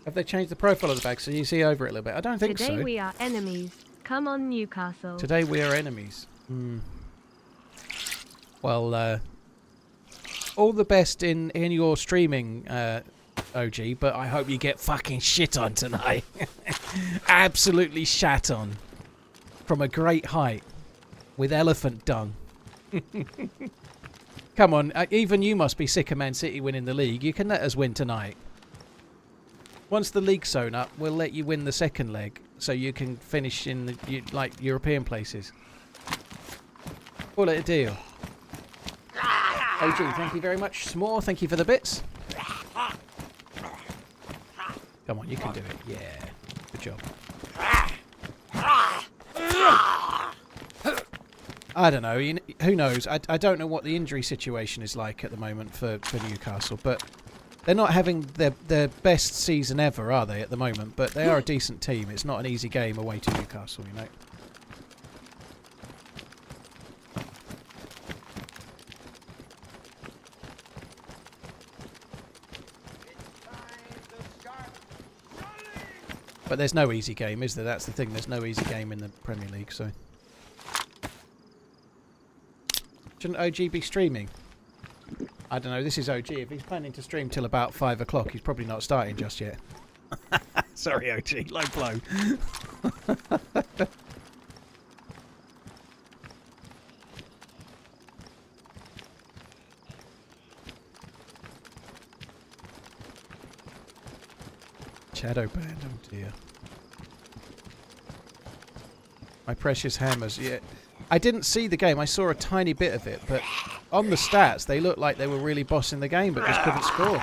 Have they changed the profile of the bag so you see over it a little bit? I don't think so. Today we are enemies. Come on, Newcastle. Today we are enemies. Well, all the best in your streaming, OG, but I hope you get fucking shit on tonight. Absolutely shat on. From a great height. With elephant dung. Come on, even you must be sick of Man City winning the league. You can let us win tonight. Once the league's sewn up, we'll let you win the second leg, so you can finish in the like European places. Call it a deal. OG, thank you very much. S'more, thank you for the bits. Come on, you can do it. Yeah, good job. I don't know. Who knows? I don't know what the injury situation is like at the moment for Newcastle, but they're not having their best season ever, are they, at the moment? But they are a decent team. It's not an easy game away to Newcastle, you know. But there's no easy game, is there? That's the thing. There's no easy game in the Premier League, so... Shouldn't OG be streaming? I don't know, this is OG. If he's planning to stream till about 5 o'clock, he's probably not starting just yet. Sorry, OG. Low blow. Shadow band, oh dear. My precious hammers, yeah. I didn't see the game. I saw a tiny bit of it, but on the stats, they looked like they were really bossing the game, but just couldn't score.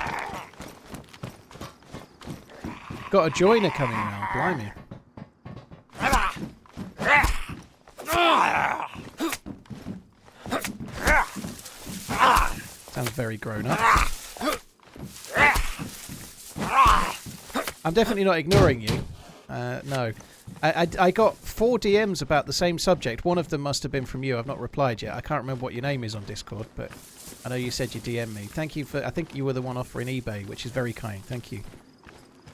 Got a joiner coming now, blimey. Sounds very grown up. I'm definitely not ignoring you. No. I got 4 DMs about the same subject. One of them must have been from you. I've not replied yet. I can't remember what your name is on Discord, but I know you said you DM'd me. Thank you for... I think you were the one offering eBay, which is very kind. Thank you.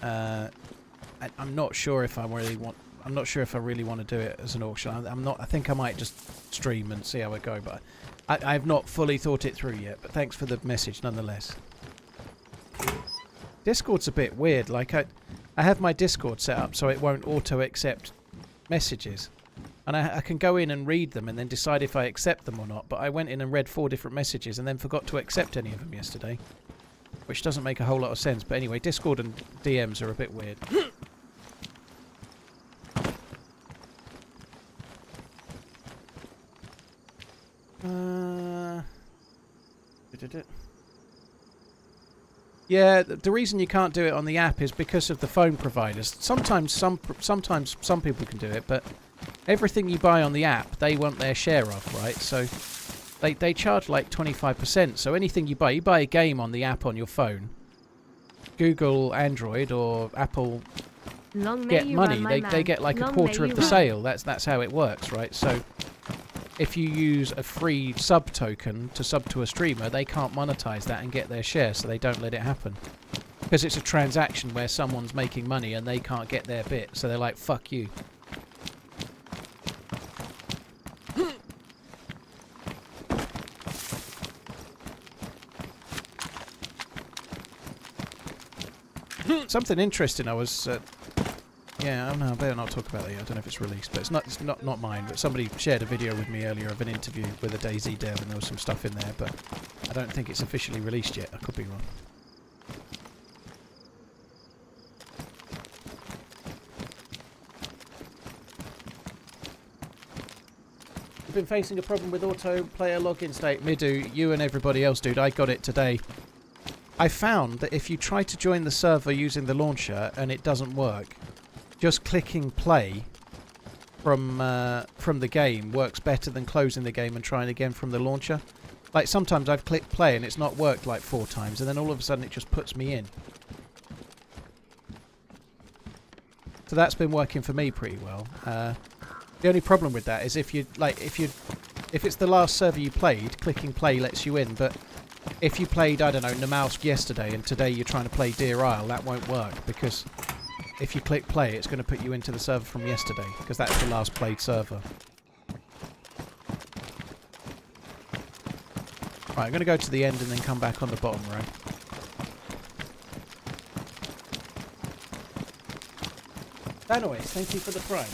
I'm not sure if I really want... I'm not sure if I really want to do it as an auction. I'm not... I think I might just stream and see how it go, but I've not fully thought it through yet. But thanks for the message nonetheless. Discord's a bit weird. Like, I have my Discord set up so it won't auto-accept messages. And I can go in and read them and then decide if I accept them or not. But I went in and read 4 different messages and then forgot to accept any of them yesterday. Which doesn't make a whole lot of sense. But anyway, Discord and DMs are a bit weird. Yeah, the reason you can't do it on the app is because of the phone providers. Sometimes some people can do it, but everything you buy on the app, they want their share of, right? So they charge like 25%. So anything you buy a game on the app on your phone, Google, Android, or Apple get money. They get like a quarter of the sale. That's how it works, right? So if you use a free sub token to sub to a streamer, they can't monetize that and get their share, so they don't let it happen. Because it's a transaction where someone's making money and they can't get their bit, so they're like, fuck you. Something interesting I was... yeah, no, I better not talk about that yet. I don't know if it's released, but it's not mine. But somebody shared a video with me earlier of an interview with a DayZ dev, and there was some stuff in there, but I don't think it's officially released yet. I could be wrong. I've been facing a problem with auto player login state. Midu, you and everybody else, dude. I got it today. I found that if you try to join the server using the launcher and it doesn't work, just clicking play from the game works better than closing the game and trying again from the launcher. Like sometimes I've clicked play and it's not worked like 4 times, and then all of a sudden it just puts me in. So that's been working for me pretty well. The only problem with that is if it's the last server you played, clicking play lets you in, but if you played, I don't know, Labisch yesterday and today you're trying to play Deerisle, that won't work, because if you click play it's going to put you into the server from yesterday, because that's the last played server. Right, I'm going to go to the end and then come back on the bottom row. Anyways, thank you for the prime.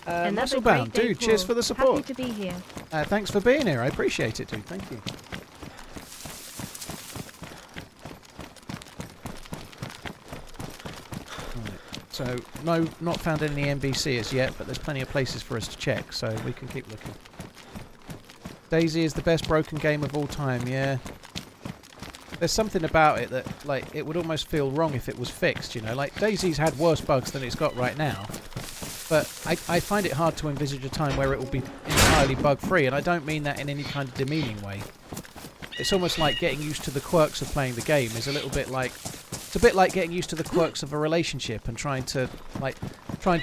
Another Musclebound, great day dude, cheers for the support. Happy to be here. Thanks for being here, I appreciate it, dude, thank you. Right. So, no, not found any NBC as yet, but there's plenty of places for us to check, so we can keep looking. DayZ is the best broken game of all time, yeah. There's something about it that, like, it would almost feel wrong if it was fixed, you know? Like, DayZ's had worse bugs than it's got right now. But I find it hard to envisage a time where it will be entirely bug-free, and I don't mean that in any kind of demeaning way. It's almost like getting used to the quirks of playing the game is a little bit like... It's a bit like getting used to the quirks of a relationship and trying to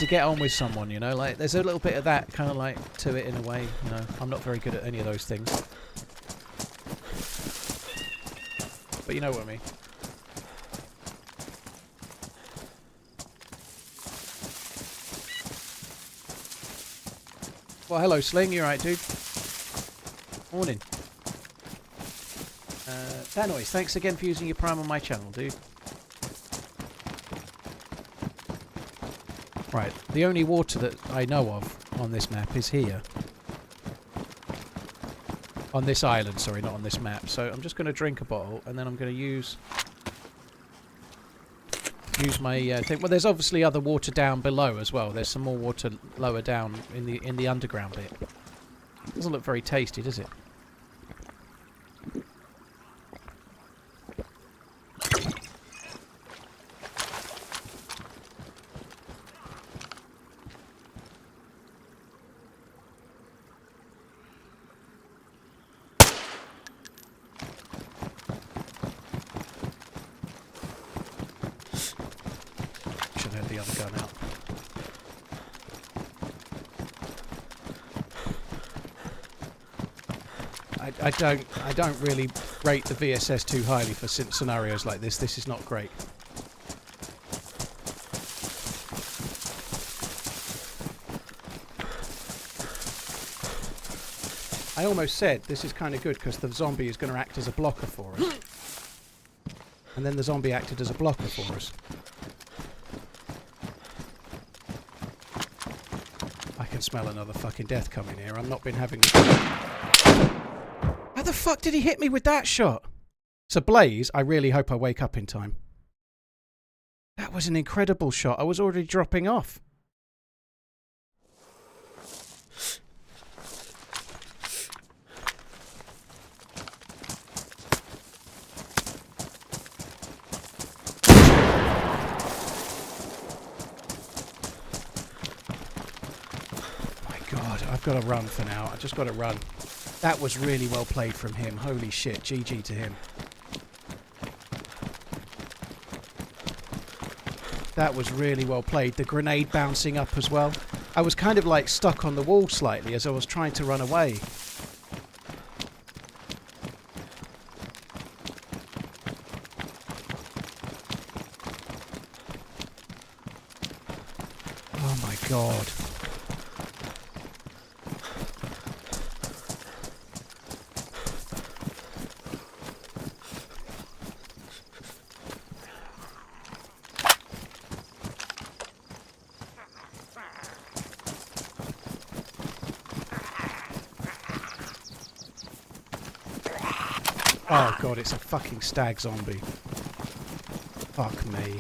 get on with someone, you know? Like, there's a little bit of that kind of, like, to it in a way, you know? I'm not very good at any of those things. But you know what I mean. Well, hello, Sling. You alright, dude? Morning. Danoise, thanks again for using your Prime on my channel, dude. Right, the only water that I know of on this map is here. On this island, sorry, not on this map. So I'm just going to drink a bottle, and then I'm going to use my thing. Well, there's obviously other water down below as well. There's some more water lower down in the underground bit. Doesn't look very tasty, does it? I don't really rate the VSS too highly for scenarios like this. This is not great. I almost said this is kind of good because the zombie is going to act as a blocker for us. And then the zombie acted as a blocker for us. I can smell another fucking death coming here. I've not been having... How the fuck did he hit me with that shot? So Blaze, I really hope I wake up in time. That was an incredible shot. I was already dropping off. My God, I've got to run for now. I just got to run. That was really well played from him. Holy shit, GG to him. That was really well played. The grenade bouncing up as well. I was kind of like stuck on the wall slightly as I was trying to run away. Oh my God. Oh God, it's a fucking stag zombie. Fuck me.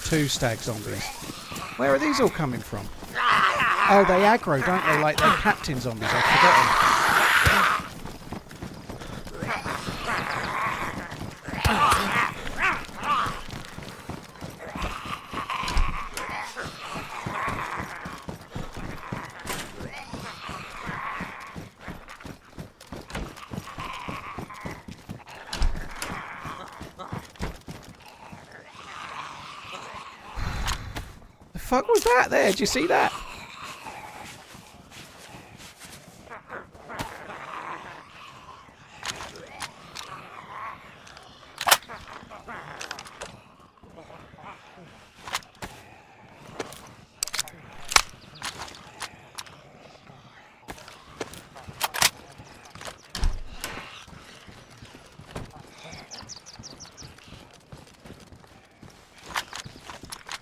2 stag zombies. Where are these all coming from? Oh, they aggro, don't they? Like they're captain zombies. I've forgotten. The fuck was that there? Did you see that?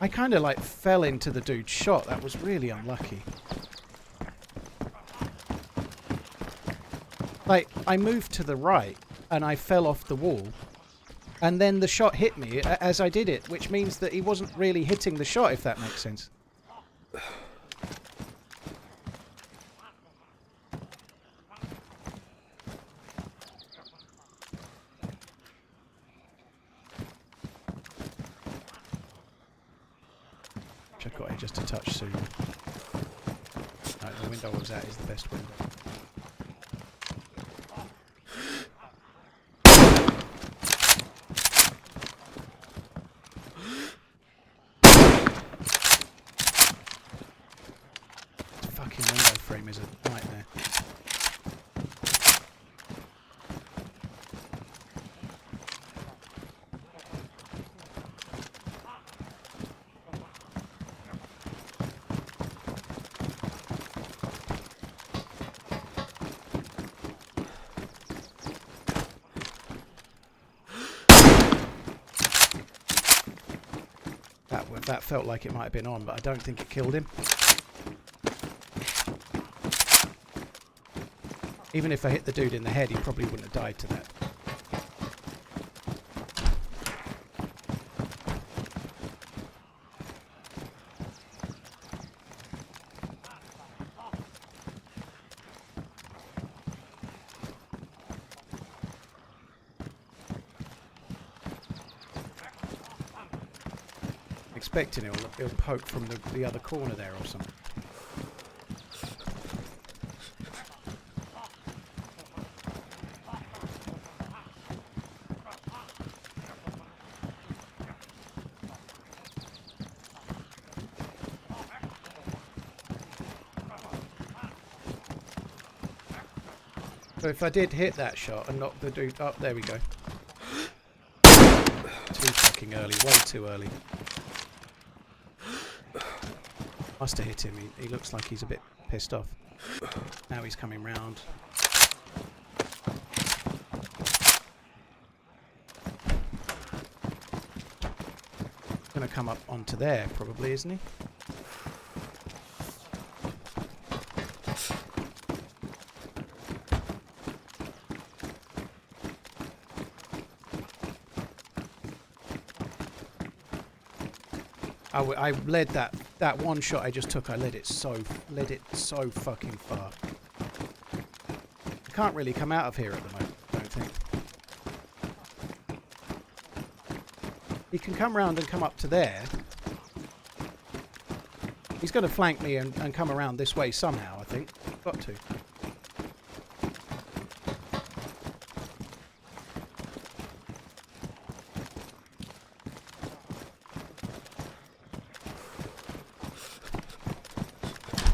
I kind of like fell into the dude's shot. That was really unlucky. Like, I moved to the right and I fell off the wall. And then the shot hit me as I did it, which means that he wasn't really hitting the shot, if that makes sense. I've got it just a touch soon. No, the window I was at is the best window. The fucking window frame is a nightmare. That felt like it might have been on, but I don't think it killed him. Even if I hit the dude in the head, he probably wouldn't have died to that. Expecting it'll poke from the other corner there or something. So if I did hit that shot and knock the dude up, there we go. Too fucking early, way too early. Must have hit him. He looks like he's a bit pissed off. Now he's coming round. Gonna come up onto there, probably, isn't he? I led that one shot I just took. I led it so fucking far. I can't really come out of here at the moment, I don't think. He can come round and come up to there. He's going to flank me and come around this way somehow, I think. Got to.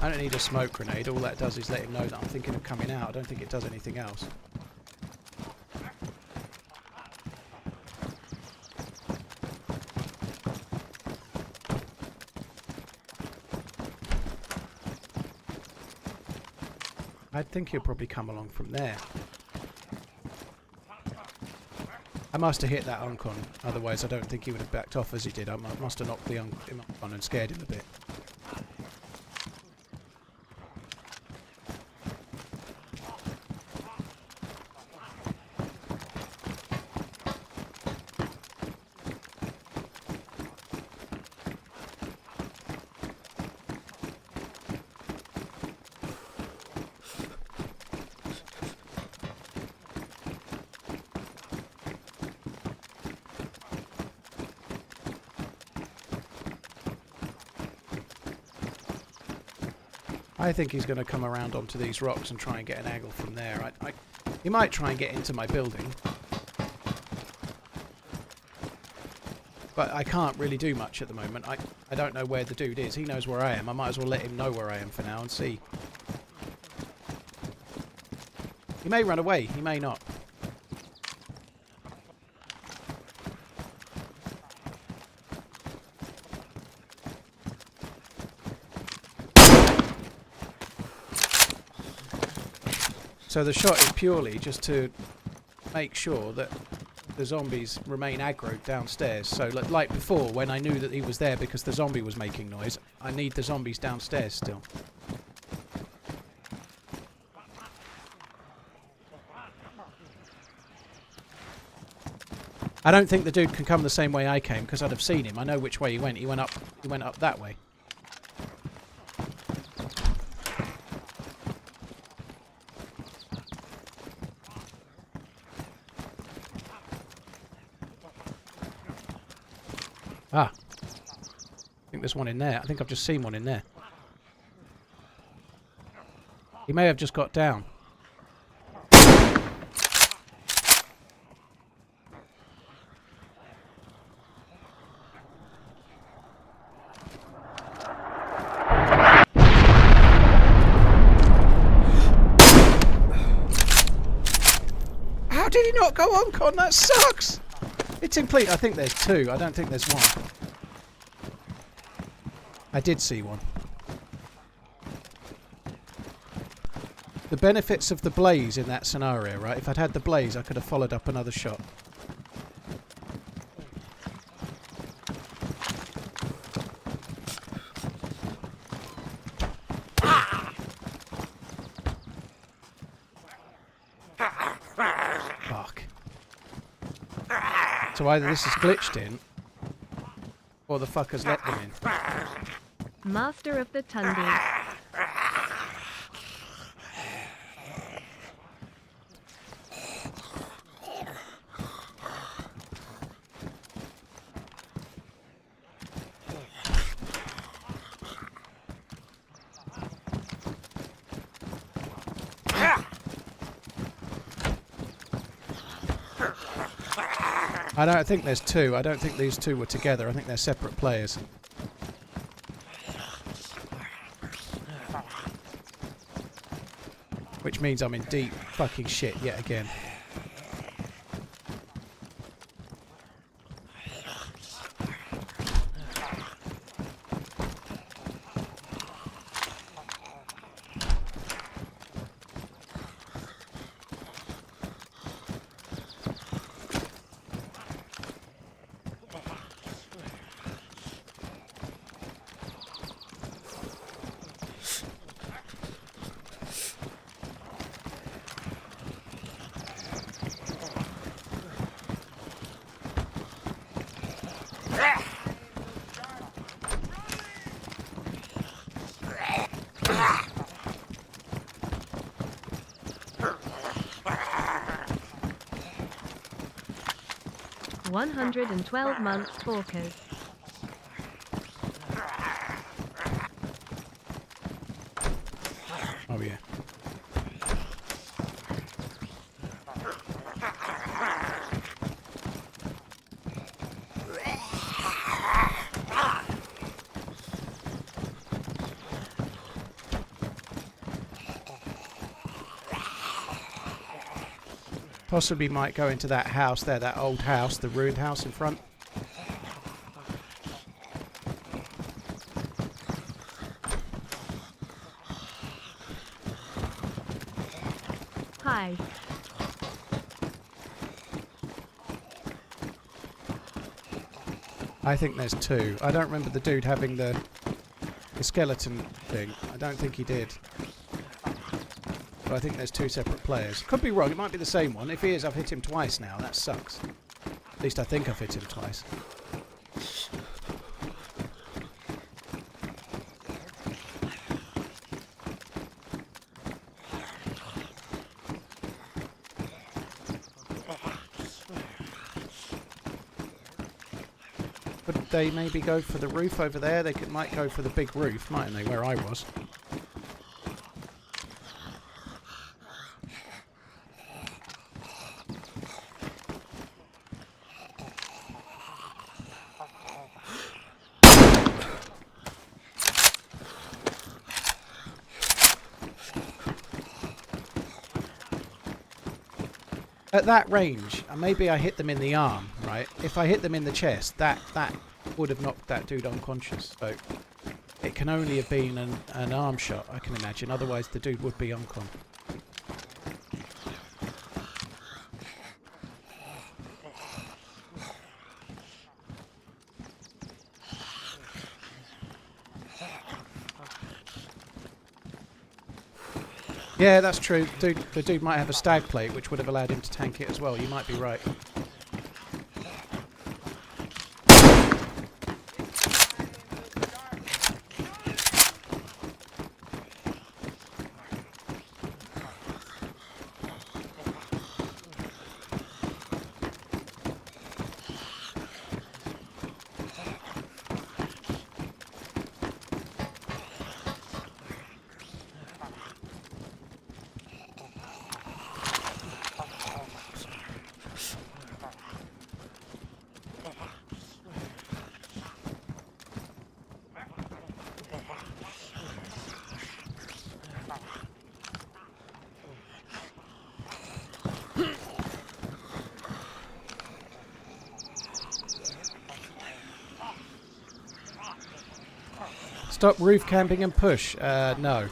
I don't need a smoke grenade. All that does is let him know that I'm thinking of coming out. I don't think it does anything else. I think he'll probably come along from there. I must have hit that Uncon, otherwise I don't think he would have backed off as he did. I must have knocked the Uncon and scared him a bit. I think he's going to come around onto these rocks and try and get an angle from there. He might try and get into my building. But I can't really do much at the moment. I don't know where the dude is. He knows where I am. I might as well let him know where I am for now and see. He may run away. He may not. So the shot is purely just to make sure that the zombies remain aggroed downstairs. So like before, when I knew that he was there because the zombie was making noise, I need the zombies downstairs still. I don't think the dude can come the same way I came because I'd have seen him. I know which way he went. He went up that way. Ah, I think there's one in there. I think I've just seen one in there. He may have just got down. How did he not go on, Con? That sucks! It's incomplete. I think there's two. I don't think there's one. I did see one. The benefits of the blaze in that scenario, right? If I'd had the blaze, I could have followed up another shot. Fuck. So either this is glitched in, or the fuckers let them in. Master of the Tundi. I don't think there's two. I don't think these two were together. I think they're separate players. Which means I'm in deep fucking shit yet again. "112 months Forkers." Oh yeah. Possibly might go into that house there, that old house, the ruined house in front. Hi. I think there's two. I don't remember the dude having the skeleton thing. I don't think he did. But I think there's two separate players. Could be wrong, it might be the same one. If he is, I've hit him twice now. That sucks. At least I think I've hit him twice. Could they maybe go for the roof over there? They might go for the big roof, mightn't they, where I was? At that range, maybe I hit them in the arm, right? If I hit them in the chest, that would have knocked that dude unconscious. So it can only have been an arm shot, I can imagine. Otherwise, the dude would be uncon. Yeah, that's true. The dude might have a stag plate, which would have allowed him to tank it as well. You might be right. Stop roof camping and push. No.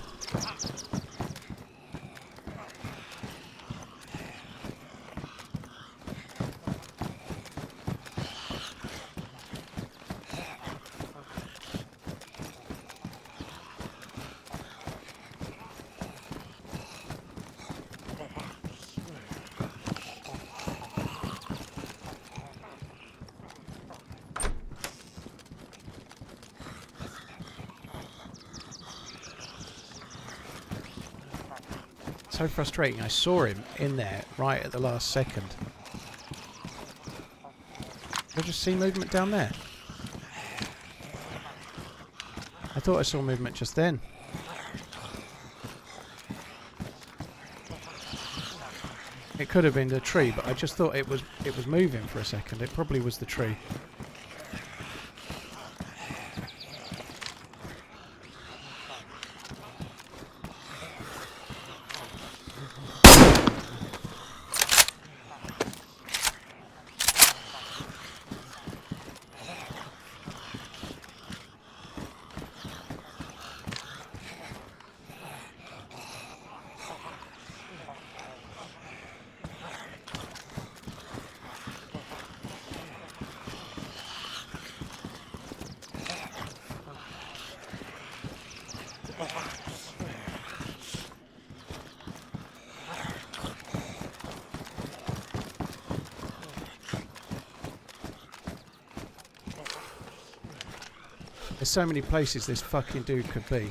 So frustrating. I saw him in there right at the last second. Did I just see movement down there? I thought I saw movement just then. It could have been the tree, but I just thought it was moving for a second. It probably was the tree. There's so many places this fucking dude could be.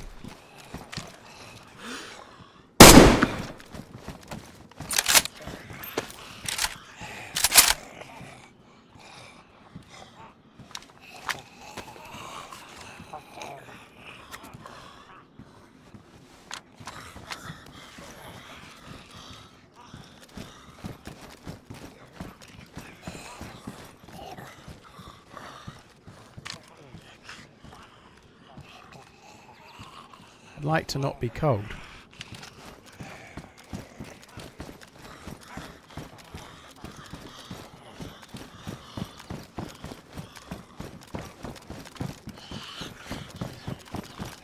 I'd like to not be cold.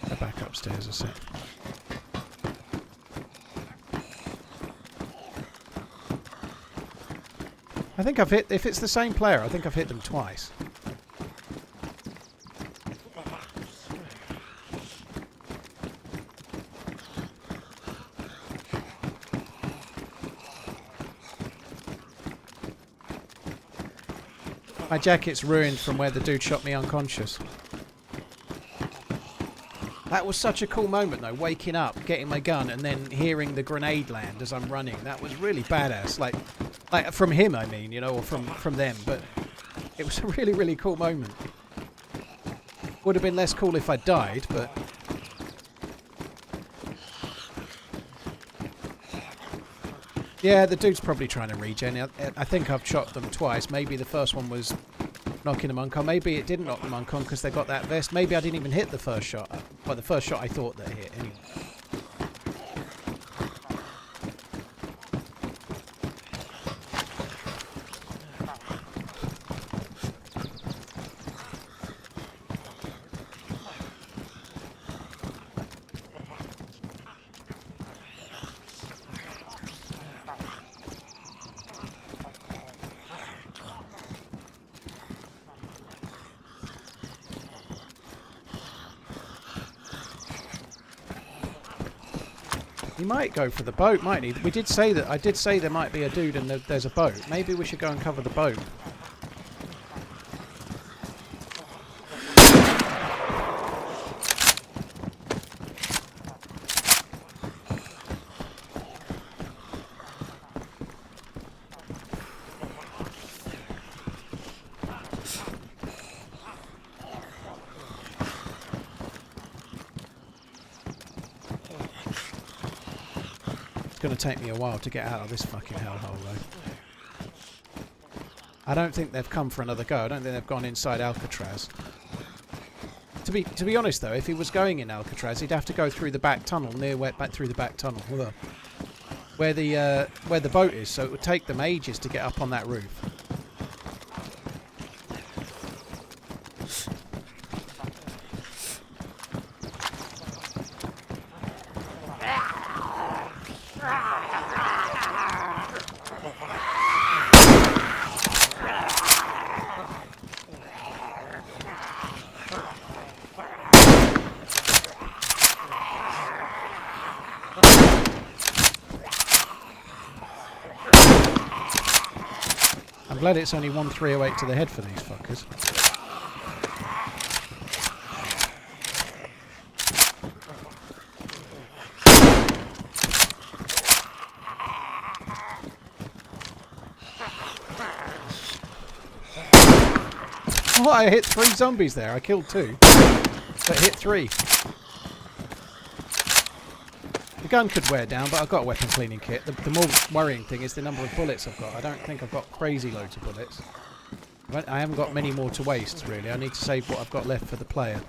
Go back upstairs a sec. I think I've hit, if it's the same player, I think I've hit them twice. My jacket's ruined from where the dude shot me unconscious. That was such a cool moment though, waking up, getting my gun and then hearing the grenade land as I'm running. That was really badass. Like from him I mean, you know, or from them, but it was a really, really cool moment. Would have been less cool if I died, but... Yeah, the dude's probably trying to regen. I think I've shot them twice. Maybe the first one was knocking them uncon. Maybe it didn't knock them uncon because they got that vest. Maybe I didn't even hit the first shot. Well, the first shot I thought they hit anyway. He might go for the boat, mightn't he? We did say that. I did say there might be a dude and there's a boat. Maybe we should go and cover the boat. It's going to take me a while to get out of this fucking hellhole, though. I don't think they've come for another go. I don't think they've gone inside Alcatraz. To be honest, though, if he was going in Alcatraz, he'd have to go through the back tunnel, back through the back tunnel, where the boat is. So it would take them ages to get up on that roof. I'm glad it's only 1308 to the head for these fuckers. Oh, I hit 3 zombies there. I killed 2, but hit 3. The gun could wear down, but I've got a weapon cleaning kit. The more worrying thing is the number of bullets I've got. I don't think I've got crazy loads of bullets. I haven't got many more to waste, really. I need to save what I've got left for the player.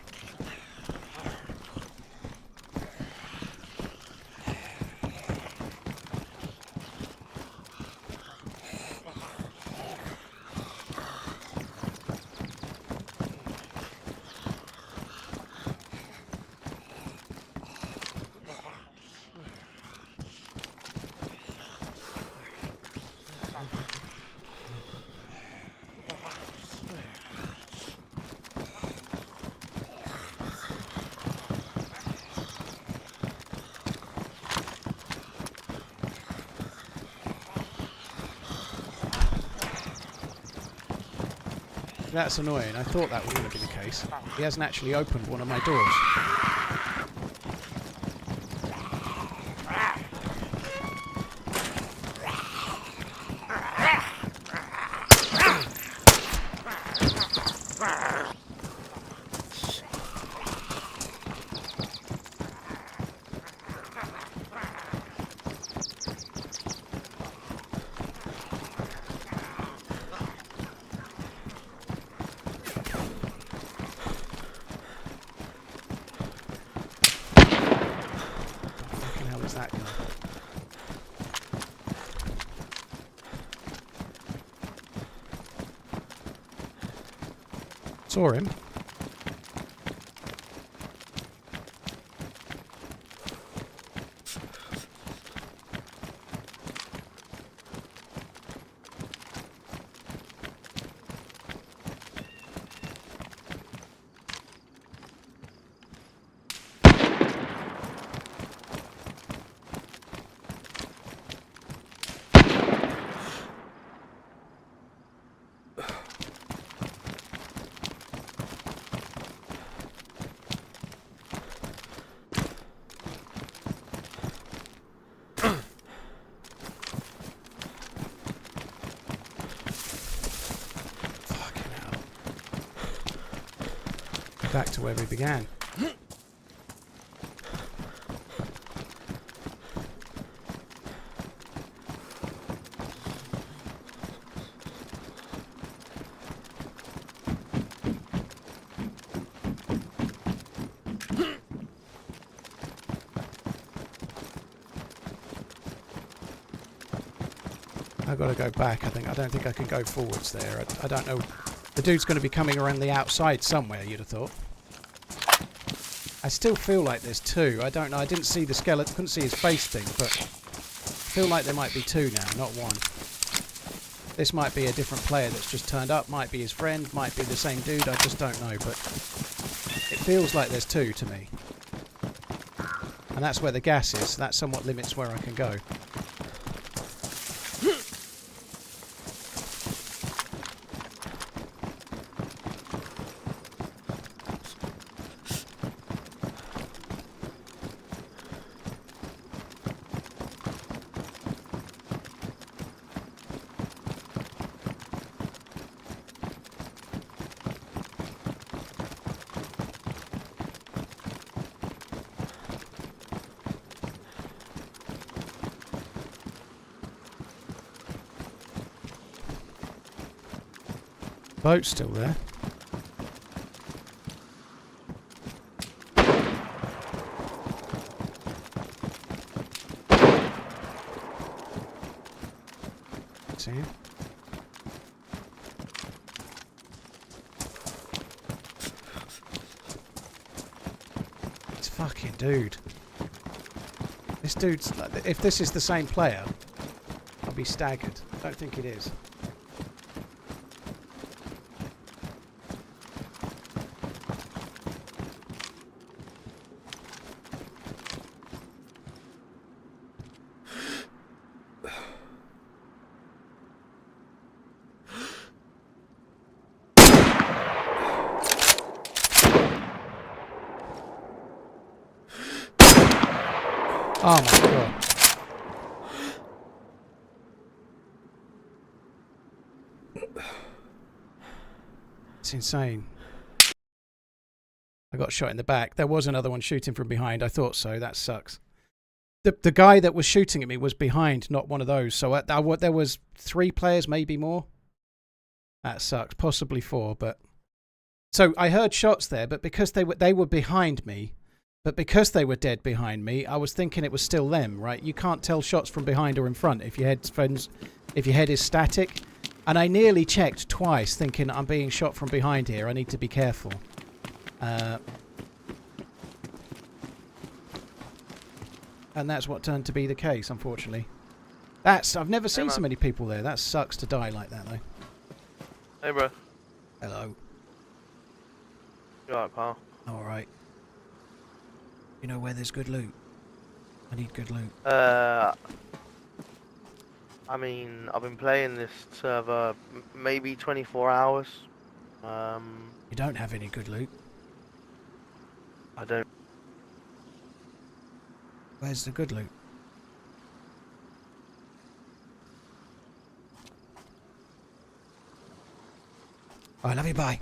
That's annoying. I thought that was going to be the case. He hasn't actually opened one of my doors. That guy. Saw him. Back to where we began. I've got to go back. I don't think I can go forwards there. I don't know. The dude's going to be coming around the outside somewhere, you'd have thought. I still feel like there's 2. I don't know. I didn't see the skeleton, couldn't see his face thing, but I feel like there might be 2 now, not 1. This might be a different player that's just turned up, might be his friend, might be the same dude, I just don't know, but it feels like there's 2 to me. And that's where the gas is. So that somewhat limits where I can go. Boat's still there. See him? It's fucking dude. This dude's like, if this is the same player, I'll be staggered. I don't think it is. Oh my god. It's insane. I got shot in the back. There was another one shooting from behind. I thought so. That sucks. The guy that was shooting at me was behind, not one of those. So there was 3 players, maybe more. That sucks. Possibly 4, but... So I heard shots there, but because they were behind me, but because they were dead behind me, I was thinking it was still them, right? You can't tell shots from behind or in front if your head is static. And I nearly checked twice, thinking I'm being shot from behind here. I need to be careful. And that's what turned to be the case, unfortunately. I've never seen so many people there. That sucks to die like that, though. Hey, bro. Hello. You alright, pal? Alright. You know where there's good loot? I need good loot. I mean, I've been playing this server maybe 24 hours. You don't have any good loot? I don't. Where's the good loot? I love you, bye.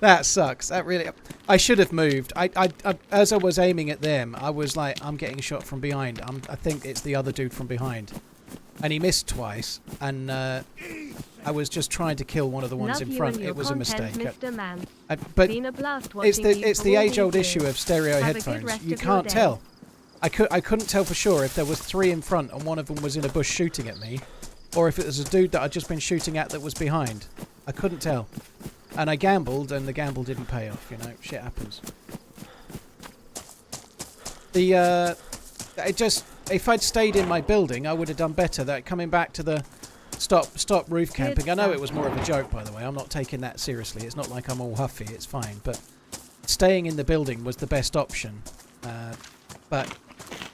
That sucks. That really... I should have moved. As I was aiming at them, I was like, I'm getting shot from behind. I think it's the other dude from behind. And he missed twice. And I was just trying to kill one of the ones in front. It was a mistake. Mr. Man. But Been a blast it's the age-old issue of stereo headphones. You can't tell. I couldn't tell for sure if there was 3 in front and one of them was in a bush shooting at me, or if it was a dude that I'd just been shooting at that was behind. I couldn't tell. And I gambled, and the gamble didn't pay off, you know. Shit happens. If I'd stayed in my building, I would have done better. That coming back to the stop roof camping. I know it was more of a joke, by the way. I'm not taking that seriously. It's not like I'm all huffy. It's fine. But staying in the building was the best option. But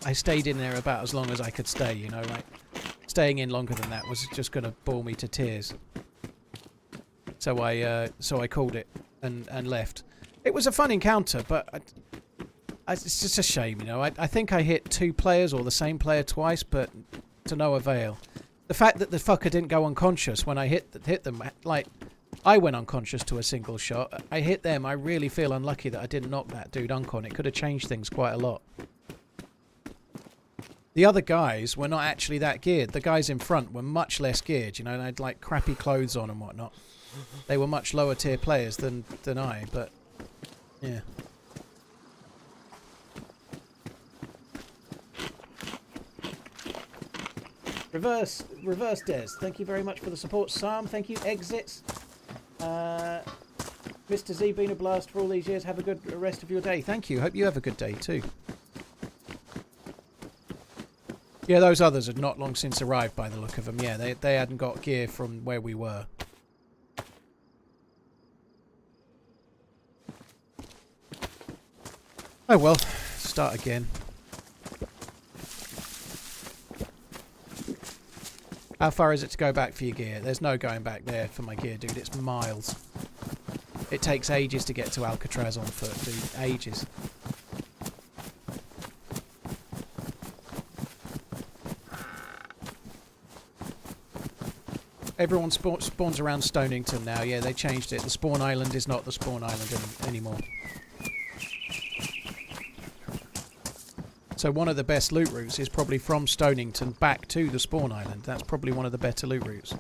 I stayed in there about as long as I could stay, you know. Like, staying in longer than that was just going to bore me to tears. So I called it and left. It was a fun encounter, but it's just a shame, you know. I think I hit 2 players or the same player twice, but to no avail. The fact that the fucker didn't go unconscious when I hit them, like, I went unconscious to a single shot. I hit them. I really feel unlucky that I didn't knock that dude uncon. It could have changed things quite a lot. The other guys were not actually that geared. The guys in front were much less geared, you know. They had like crappy clothes on and whatnot. They were much lower tier players than I, but yeah. Reverse Des, thank you very much for the support. Sam, thank you. Exits. Mr. Z, been a blast for all these years. Have a good rest of your day. Thank you. Hope you have a good day too. Yeah, those others had not long since arrived by the look of them. Yeah, they hadn't got gear from where we were. Oh well, start again. How far is it to go back for your gear? There's no going back there for my gear, dude. It's miles. It takes ages to get to Alcatraz on foot, dude. Ages. Everyone spawns around Stonington now. Yeah, they changed it. The spawn island is not the spawn island anymore. So one of the best loot routes is probably from Stonington back to the spawn island. That's probably one of the better loot routes.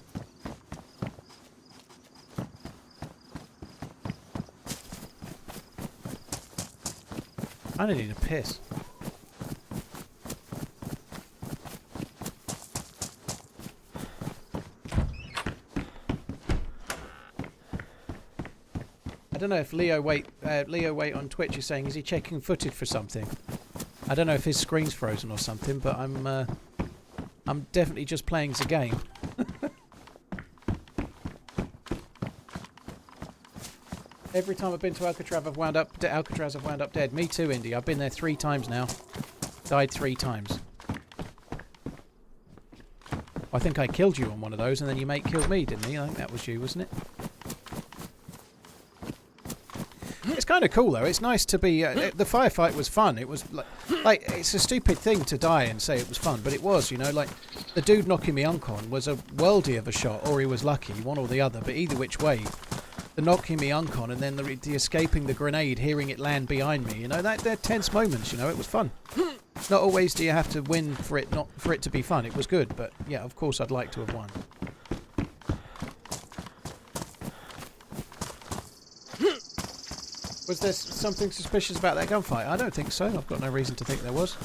I need a piss. I don't know if Leo Wait on Twitch is saying, is he checking footage for something? I don't know if his screen's frozen or something, but I'm definitely just playing the game. Every time I've been to Alcatraz, I've wound up dead. Me too, Indy. I've been there 3 times now. Died 3 times. I think I killed you on one of those, and then your mate killed me, didn't he? I think that was you, wasn't it? It's kind of cool though. It's nice to be. The firefight was fun. It was like it's a stupid thing to die and say it was fun, but it was. You know, like the dude knocking me uncon was a worldie of a shot, or he was lucky, one or the other. But either which way, the knocking me uncon and then the escaping the grenade, hearing it land behind me. You know, they're tense moments. You know, it was fun. Not always do you have to win for it to be fun. It was good, but yeah, of course I'd like to have won. Was there something suspicious about that gunfight? I don't think so. I've got no reason to think there was.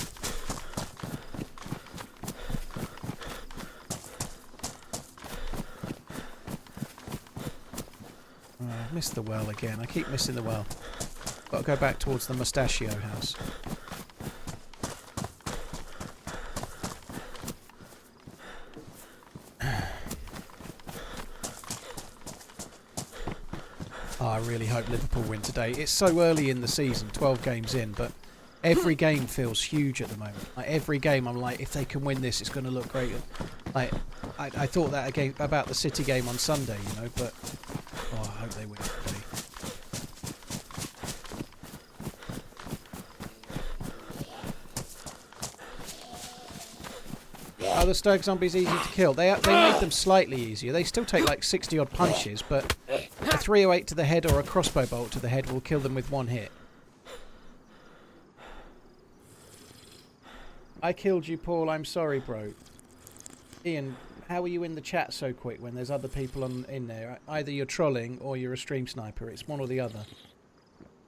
I missed the well again. I keep missing the well. Got to go back towards the Mustachio house. Oh, I really hope Liverpool win today. It's so early in the season, 12 games in, but every game feels huge at the moment. Like every game, I'm like, if they can win this, it's going to look great. Like I thought that again about the City game on Sunday, you know, but oh, I hope they win today. Are the Stoke zombies easy to kill? They made them slightly easier. They still take like 60 odd punches, but a 308 to the head or a crossbow bolt to the head will kill them with 1 hit. I killed you, Paul. I'm sorry, bro. Ian, how are you in the chat so quick when there's other people in there? Either you're trolling or you're a stream sniper. It's one or the other.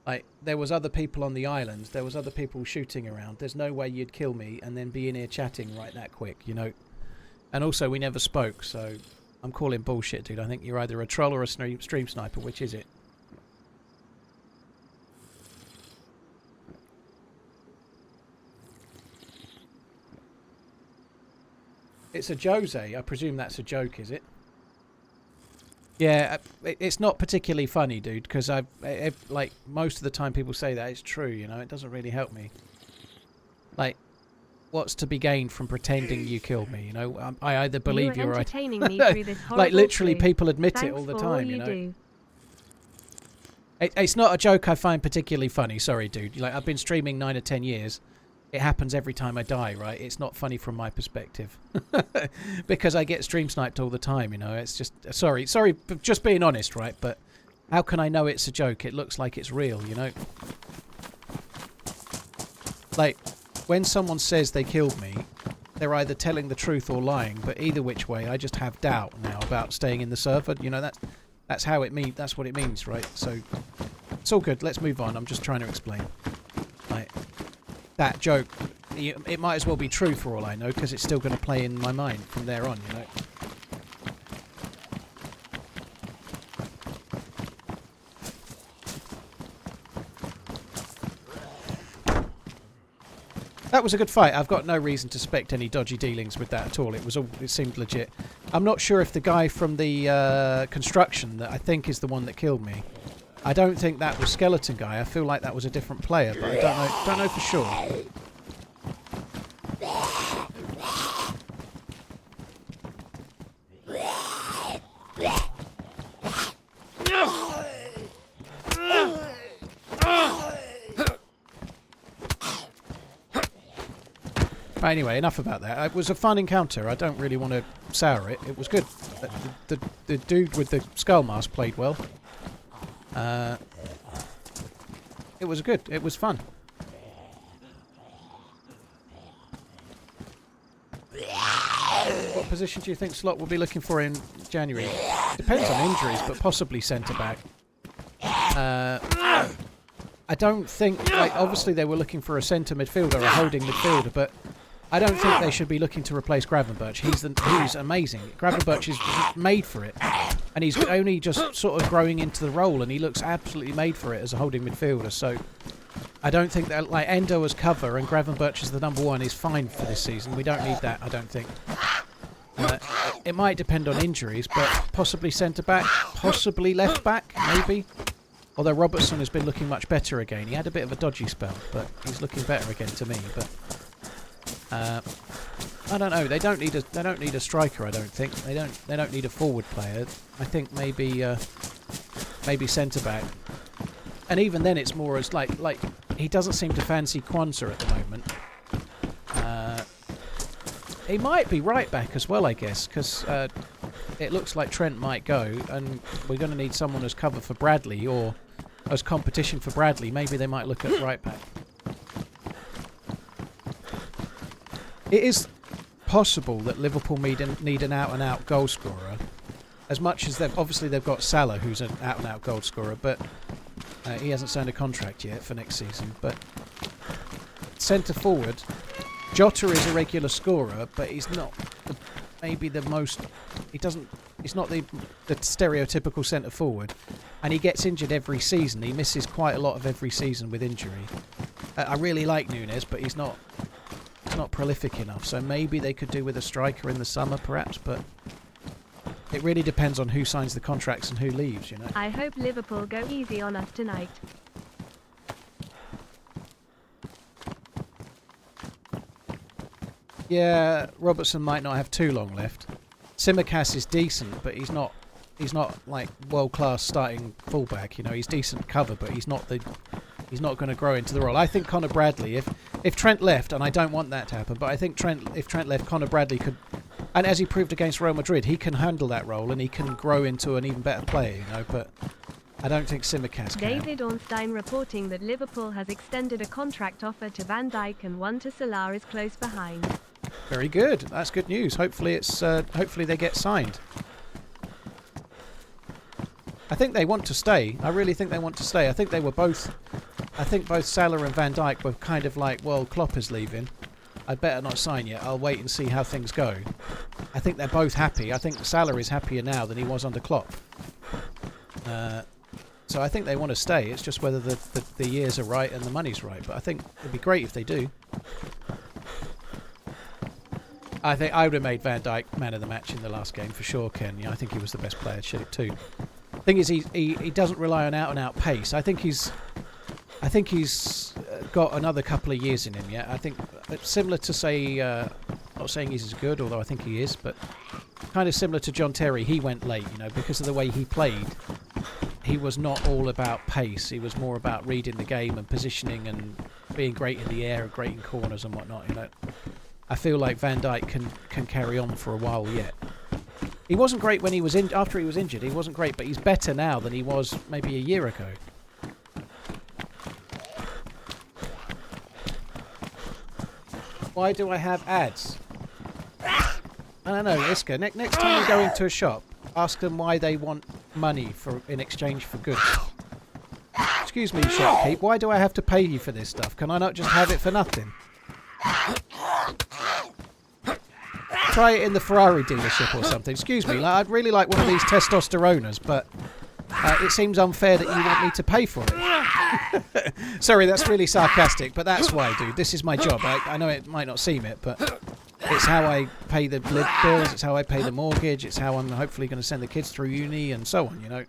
Like, there was other people on the island. There was other people shooting around. There's no way you'd kill me and then be in here chatting right that quick, you know. And also, we never spoke, so I'm calling bullshit, dude. I think you're either a troll or a stream sniper. Which is it? It's a Jose. I presume that's a joke, is it? Yeah, it's not particularly funny, dude, because like, most of the time people say that, it's true, you know, it doesn't really help me. Like, what's to be gained from pretending you killed me, you know? I either believe you or I... entertaining me through this horrible like, literally, truth. people admit Thanks it all the for time, all you know? do. It's not a joke I find particularly funny, sorry, dude. Like, I've been streaming 9 or 10 years. It happens every time I die, right? It's not funny from my perspective. Because I get stream sniped all the time, you know? It's just... Sorry, just being honest, right? But how can I know it's a joke? It looks like it's real, you know? Like, when someone says they killed me, they're either telling the truth or lying, but either which way, I just have doubt now about staying in the server. You know, that's how it means. That's what it means, right? So, it's all good. Let's move on. I'm just trying to explain. Like... That joke, it might as well be true for all I know, because it's still going to play in my mind from there on, you know. That was a good fight. I've got no reason to suspect any dodgy dealings with that at all. It seemed legit. I'm not sure if the guy from the construction that I think is the one that killed me, I don't think that was Skeleton Guy. I feel like that was a different player, but I don't know for sure. Anyway, enough about that. It was a fun encounter. I don't really want to sour it. It was good. The dude with the skull mask played well. It was good. It was fun. What position do you think Slot will be looking for in January? Depends on injuries, but possibly centre back. I don't think... Like, obviously they were looking for a centre midfielder, a holding midfielder, but I don't think they should be looking to replace Gravenberch. He's amazing. Gravenberch is made for it. And he's only just sort of growing into the role, and he looks absolutely made for it as a holding midfielder. So I don't think that, like, Endo as cover and Gravenberch as the number one is fine for this season. We don't need that, I don't think. It might depend on injuries, but possibly centre-back, possibly left-back, maybe. Although Robertson has been looking much better again. He had a bit of a dodgy spell, but he's looking better again to me. But I don't know. They don't need a striker. I don't think they don't need a forward player. I think maybe centre back. And even then, it's more as like he doesn't seem to fancy Kwanzaa at the moment. He might be right back as well, I guess, because it looks like Trent might go, and we're going to need someone as cover for Bradley or as competition for Bradley. Maybe they might look at right back. It is possible that Liverpool need an out-and-out goal scorer. As much as they've got Salah, who's an out-and-out goal scorer, but he hasn't signed a contract yet for next season. But centre forward, Jota is a regular scorer, but he's not maybe the most. He's not the stereotypical centre forward, and he gets injured every season. He misses quite a lot of every season with injury. I really like Nunes, but he's not prolific enough. So maybe they could do with a striker in the summer, perhaps. But it really depends on who signs the contracts and who leaves. You know. I hope Liverpool go easy on us tonight. Yeah, Robertson might not have too long left. Tsimikas is decent, but he's not like world-class starting fullback. You know, he's decent cover, but he's not going to grow into the role. I think Connor Bradley, if Trent left, and I don't want that to happen, but I think if Trent left, Connor Bradley could, and as he proved against Real Madrid, he can handle that role and he can grow into an even better player. You know, but I don't think Tsimikas can. David Ornstein reporting that Liverpool has extended a contract offer to Van Dijk and one to Salah is close behind. Very good. That's good news. Hopefully hopefully they get signed. I think they want to stay. I really think they want to stay. I think both Salah and Van Dijk were kind of like, well, Klopp is leaving. I'd better not sign yet. I'll wait and see how things go. I think they're both happy. I think Salah is happier now than he was under Klopp. So I think they want to stay. It's just whether the years are right and the money's right. But I think it'd be great if they do. I think I would have made Van Dijk man of the match in the last game for sure, Ken. Yeah, I think he was the best player too. Thing is, he doesn't rely on out-and-out pace. I think he's got another couple of years in him yet. I think similar to say, not saying he's as good, although I think he is, but kind of similar to John Terry. He went late, you know, because of the way he played. He was not all about pace. He was more about reading the game and positioning and being great in the air and great in corners and whatnot. You know, I feel like Van Dijk can carry on for a while yet. He wasn't great when he was after he was injured. He wasn't great, but he's better now than he was maybe a year ago. Why do I have ads? I don't know, Iska. Next time you go into a shop, ask them why they want money in exchange for goods. Excuse me, shopkeep. Why do I have to pay you for this stuff? Can I not just have it for nothing? Try it in the Ferrari dealership or something. Excuse me, I'd really like one of these testosteronas, but it seems unfair that you want me to pay for it. Sorry, that's really sarcastic, but that's why, dude. This is my job. I know it might not seem it, but it's how I pay the bills, it's how I pay the mortgage, it's how I'm hopefully going to send the kids through uni and so on, you know.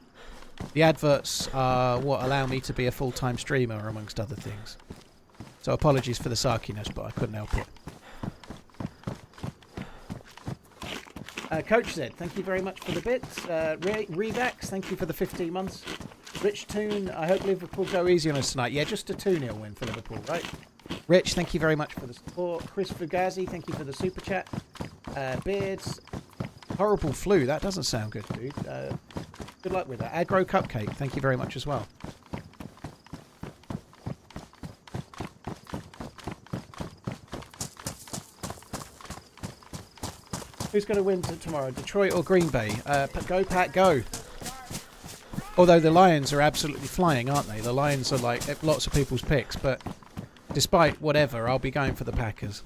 The adverts are what allow me to be a full-time streamer, amongst other things. So apologies for the sarkiness, but I couldn't help it. Coach Z, thank you very much for the bits. Revax, thank you for the 15 months. Rich Toon, I hope Liverpool go easy on us tonight. Yeah, just a 2-0 win for Liverpool, right? Rich, thank you very much for the support. Chris Fugazi, thank you for the super chat. Beards, horrible flu, that doesn't sound good, dude. Good luck with that. Aggro Cupcake, thank you very much as well. Who's going to win tomorrow, Detroit or Green Bay? Go, Pat, go. Although the Lions are absolutely flying, aren't they? The Lions are like lots of people's picks, but despite whatever, I'll be going for the Packers.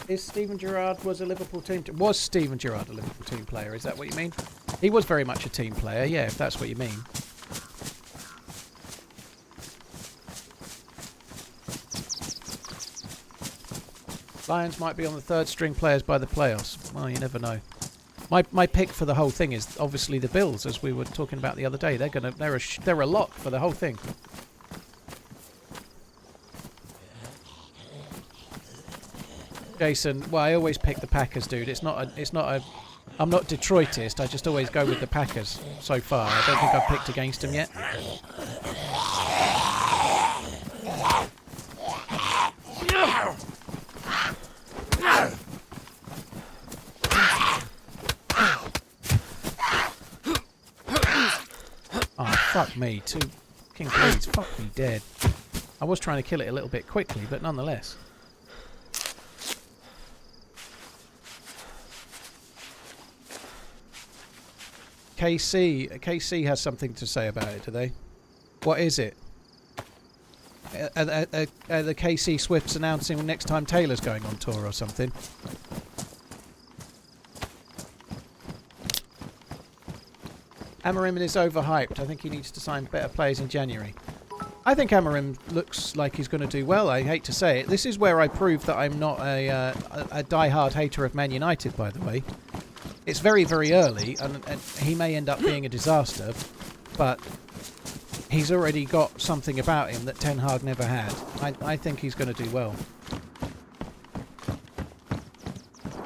Is Steven Gerrard was a Liverpool team? Was Steven Gerrard a Liverpool team player? Is that what you mean? He was very much a team player, yeah, if that's what you mean. Lions might be on the third string players by the playoffs. Well, you never know. My pick for the whole thing is obviously the Bills, as we were talking about the other day. They're a lock for the whole thing. Jason, well, I always pick the Packers, dude. I'm not Detroitist. I just always go with the Packers so far. I don't think I've picked against them yet. Oh, fuck me. 2 King Bleeds. Fuck me dead. I was trying to kill it a little bit quickly, but nonetheless. KC has something to say about it, do they? What is it? Are the KC Swifts announcing next time Taylor's going on tour or something? Amorim is overhyped. I think he needs to sign better players in January. I think Amorim looks like he's going to do well. I hate to say it. This is where I prove that I'm not a die-hard hater of Man United, by the way. It's very, very early, and he may end up being a disaster, but he's already got something about him that Ten Hag never had. I think he's going to do well.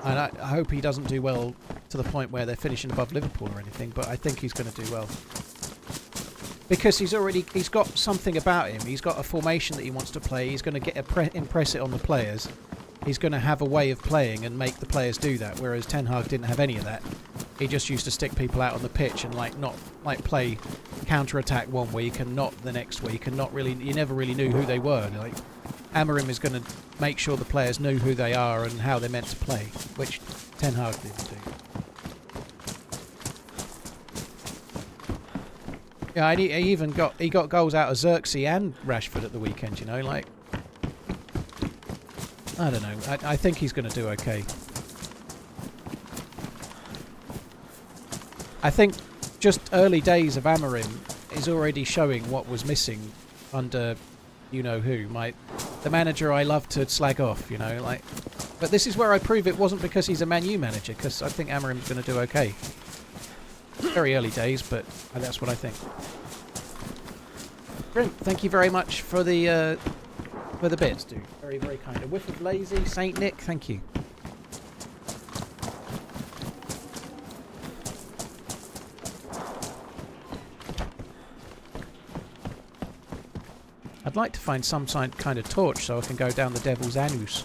And I hope he doesn't do well to the point where they're finishing above Liverpool or anything, but I think he's going to do well. Because he's got something about him. He's got a formation that he wants to play. He's going to impress it on the players. He's going to have a way of playing and make the players do that, whereas Ten Hag didn't have any of that. He just used to stick people out on the pitch and not play counter-attack one week and not the next week, and you never really knew who they were. Like, Amorim is going to make sure the players knew who they are and how they're meant to play, which Ten Hag didn't do. Yeah, and he got goals out of Xerxes and Rashford at the weekend. You know, like. I don't know. I think he's going to do okay. I think just early days of Amorim is already showing what was missing under you-know-who. The manager I love to slag off, you know. Like, but this is where I prove it wasn't because he's a Man U manager, because I think Amorim's going to do okay. Very early days, but that's what I think. Brent, thank you very much for the bits, dude. Very, very kind. A whiff of lazy, Saint Nick, thank you. I'd like to find some kind of torch so I can go down the Devil's Anus.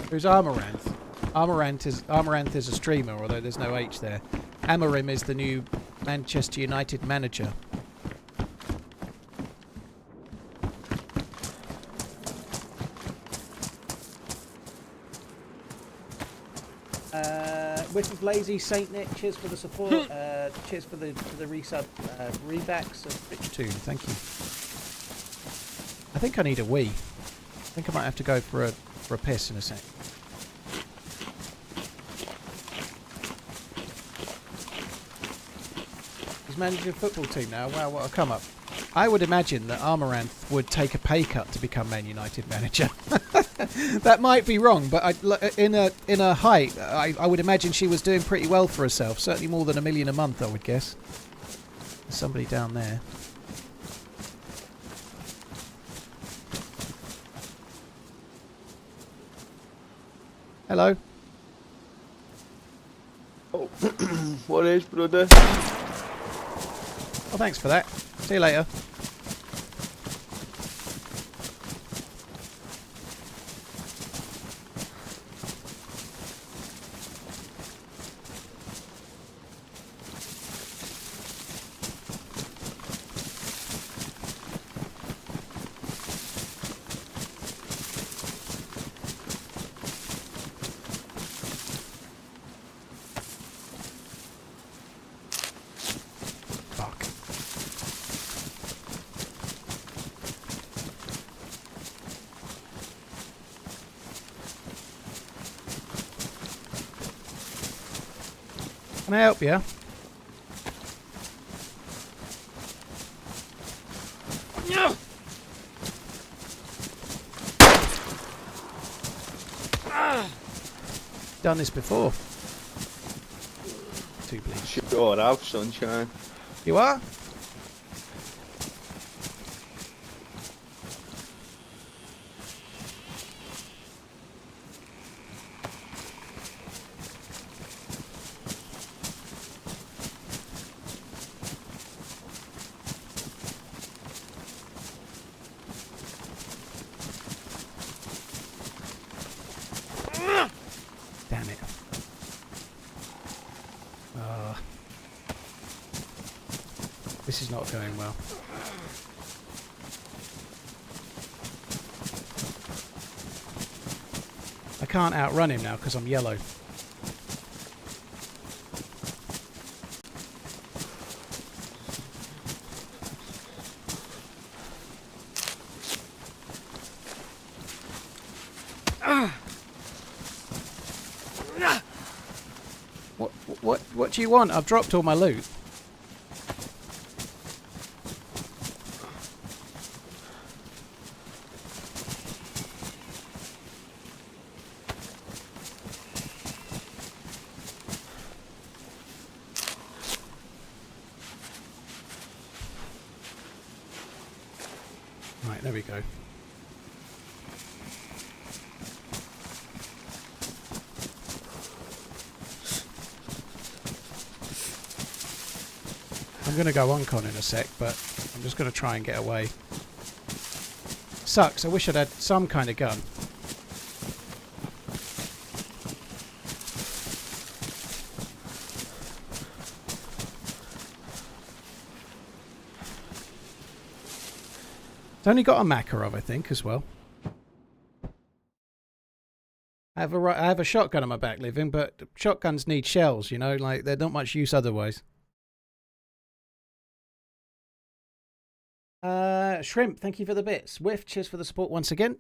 Who's Amaranth? Amaranth is a streamer, although there's no H there. Amorim is the new Manchester United manager. Wicked Lazy, Saint Nick, cheers for the support. Cheers for the resub. Rebacks of Bitch2, thank you. I think I need a wee. I think I might have to go for a piss in a sec. He's managing a football team now. Wow, what a come up. I would imagine that Amaranth would take a pay cut to become Man United manager. That might be wrong, but in a height, I would imagine she was doing pretty well for herself. Certainly more than $1 million a month, I would guess. There's somebody down there. Hello. Oh, what is, brother? Oh, thanks for that. See you later. Can I help you? No. Done this before. Too bleak. Sure, I've sunshine. You are? Damn it. This is not going well. I can't outrun him now because I'm yellow. What do you want? I've dropped all my loot. Right, there we go. I'm going to go on-con in a sec, but I'm just going to try and get away. Sucks, I wish I'd had some kind of gun. It's only got a Makarov, I think, as well. I have a shotgun on my back, Living, but shotguns need shells, you know, like they're not much use otherwise. Shrimp, thank you for the bits. Whiff, cheers for the support once again.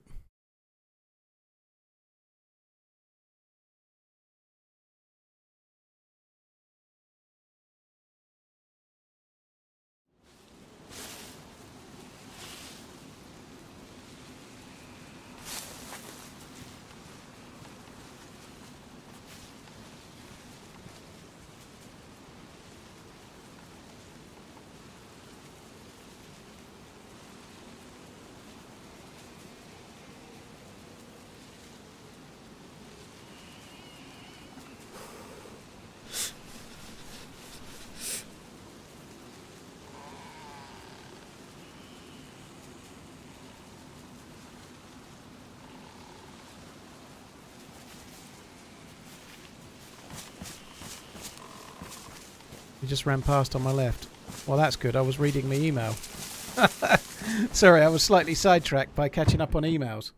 You just ran past on my left. Well, that's good. I was reading my email. Sorry, I was slightly sidetracked by catching up on emails.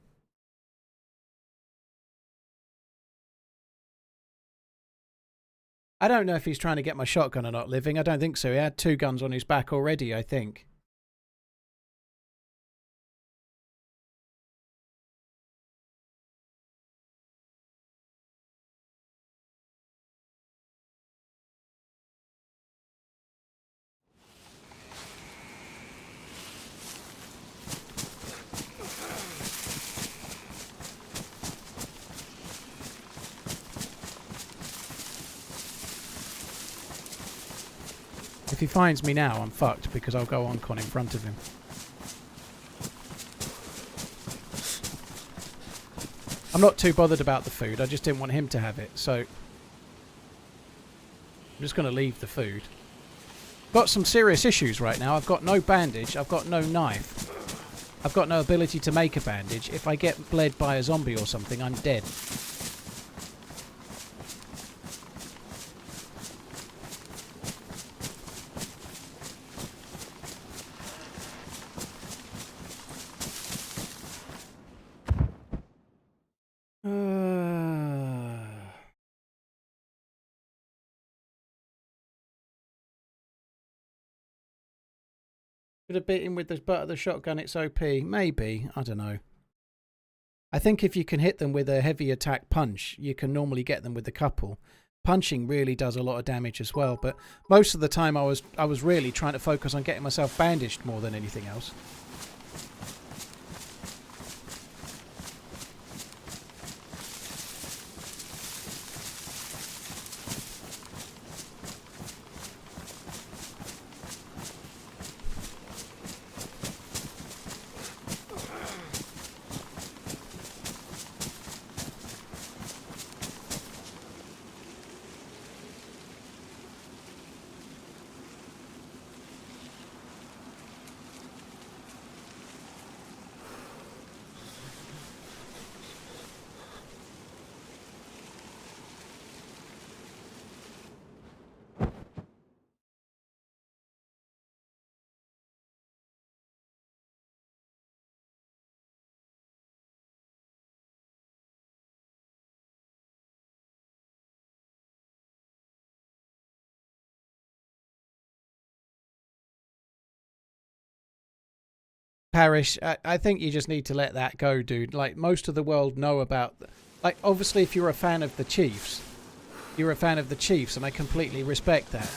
I don't know if he's trying to get my shotgun or not, Living. I don't think so. He had 2 guns on his back already, I think. If he finds me now, I'm fucked because I'll go on con in front of him. I'm not too bothered about the food. I just didn't want him to have it, so I'm just going to leave the food. Got some serious issues right now. I've got no bandage. I've got no knife. I've got no ability to make a bandage. If I get bled by a zombie or something, I'm dead. Could have beat him with the butt of the shotgun, it's OP. Maybe. I don't know. I think if you can hit them with a heavy attack punch, you can normally get them with the couple. Punching really does a lot of damage as well, but most of the time I was really trying to focus on getting myself bandaged more than anything else. Parish, I think you just need to let that go, dude. Like, most of the world know about... Like, obviously, if you're a fan of the Chiefs, you're a fan of the Chiefs, and I completely respect that.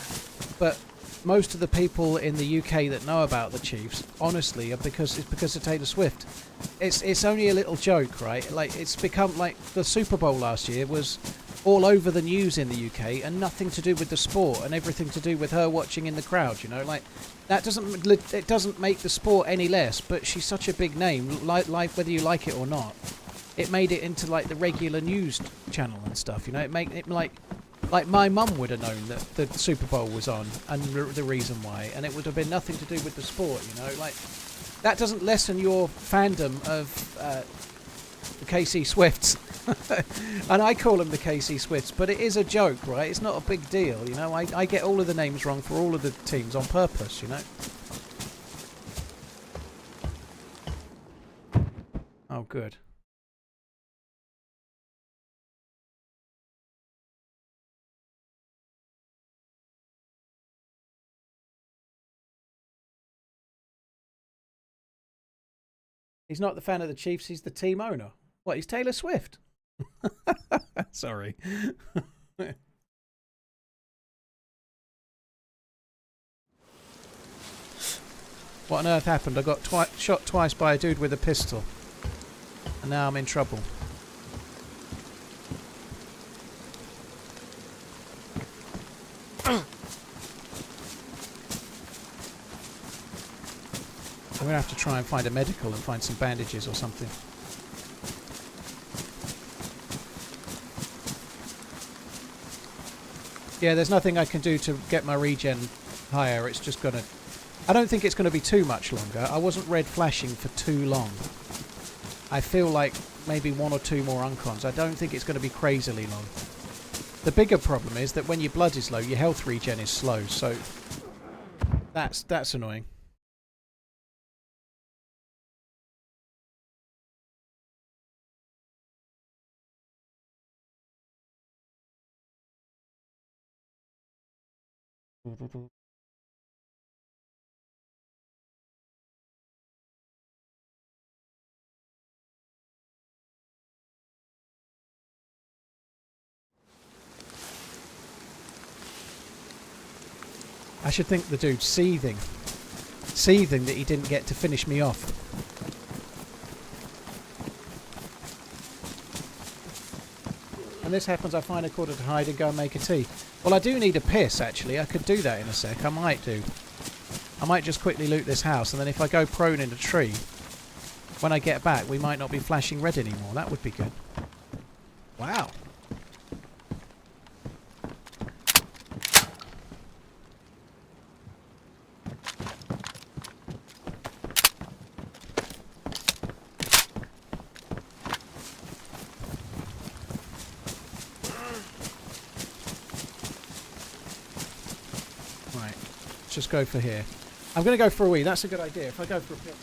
But most of the people in the UK that know about the Chiefs, honestly, are because of Taylor Swift. It's only a little joke, right? Like, it's become... Like, the Super Bowl last year was all over the news in the UK, and nothing to do with the sport, and everything to do with her watching in the crowd, you know? Like... That doesn't make the sport any less, but she's such a big name, like whether you like it or not. It made it into like the regular news channel and stuff, you know. It made it like my mum would have known that the Super Bowl was on and the reason why, and it would have been nothing to do with the sport, you know. Like that doesn't lessen your fandom of the KC Swifts. And I call them the KC Swifts, but it is a joke, right? It's not a big deal, you know. I get all of the names wrong for all of the teams on purpose, you know. Oh, good. He's not the fan of the Chiefs, he's the team owner. What, he's Taylor Swift? Sorry. What on earth happened? I got shot twice by a dude with a pistol. And now I'm in trouble. I'm going to have to try and find a medical and find some bandages or something. Yeah, there's nothing I can do to get my regen higher. It's just going to... I don't think it's going to be too much longer. I wasn't red flashing for too long. I feel like maybe 1 or 2 more uncons. I don't think it's going to be crazily long. The bigger problem is that when your blood is low, your health regen is slow. So that's annoying. I should think the dude's seething. Seething that he didn't get to finish me off. When this happens, I find a corner to hide and go and make a tea. Well, I do need a piss, actually. I could do that in a sec. I might do. I might just quickly loot this house, and then if I go prone in a tree, when I get back, we might not be flashing red anymore. That would be good. Wow. Just go for here. I'm going to go for a wee. That's a good idea. If I go for a piss.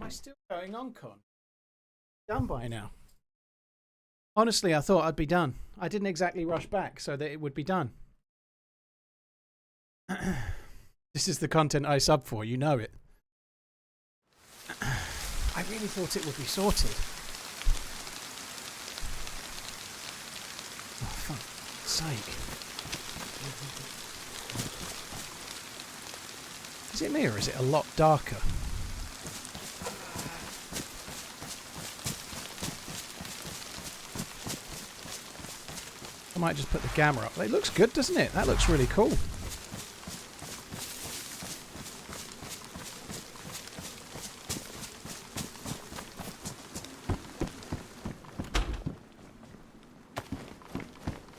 I still going on, Con? Done by now. Honestly, I thought I'd be done. I didn't exactly rush back so that it would be done. This is the content I sub for, you know it. I really thought it would be sorted. Oh, fuck's sake. Is it me or is it a lot darker? I might just put the gamma up. It looks good, doesn't it? That looks really cool.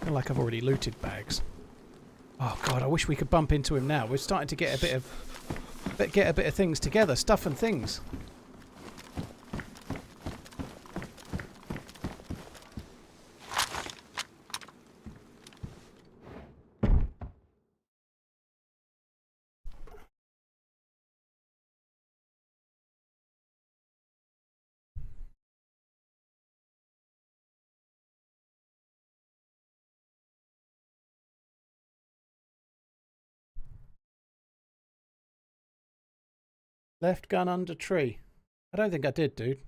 I feel like I've already looted bags. Oh god, I wish we could bump into him now. We're starting to get a bit of things together, stuff and things. Left gun under tree. I don't think I did, dude.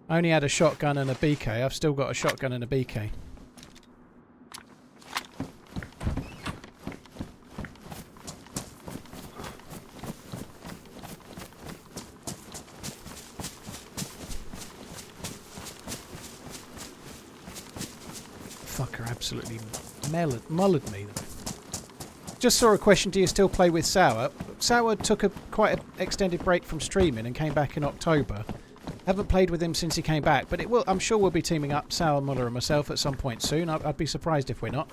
I only had a shotgun and a BK. I've still got a shotgun and a BK. Fucker absolutely mullered me. Just saw a question, do you still play with Sour? Sour took quite an extended break from streaming and came back in October. Haven't played with him since he came back, but I'm sure we'll be teaming up, Sour, Muller and myself at some point soon. I'd be surprised if we're not.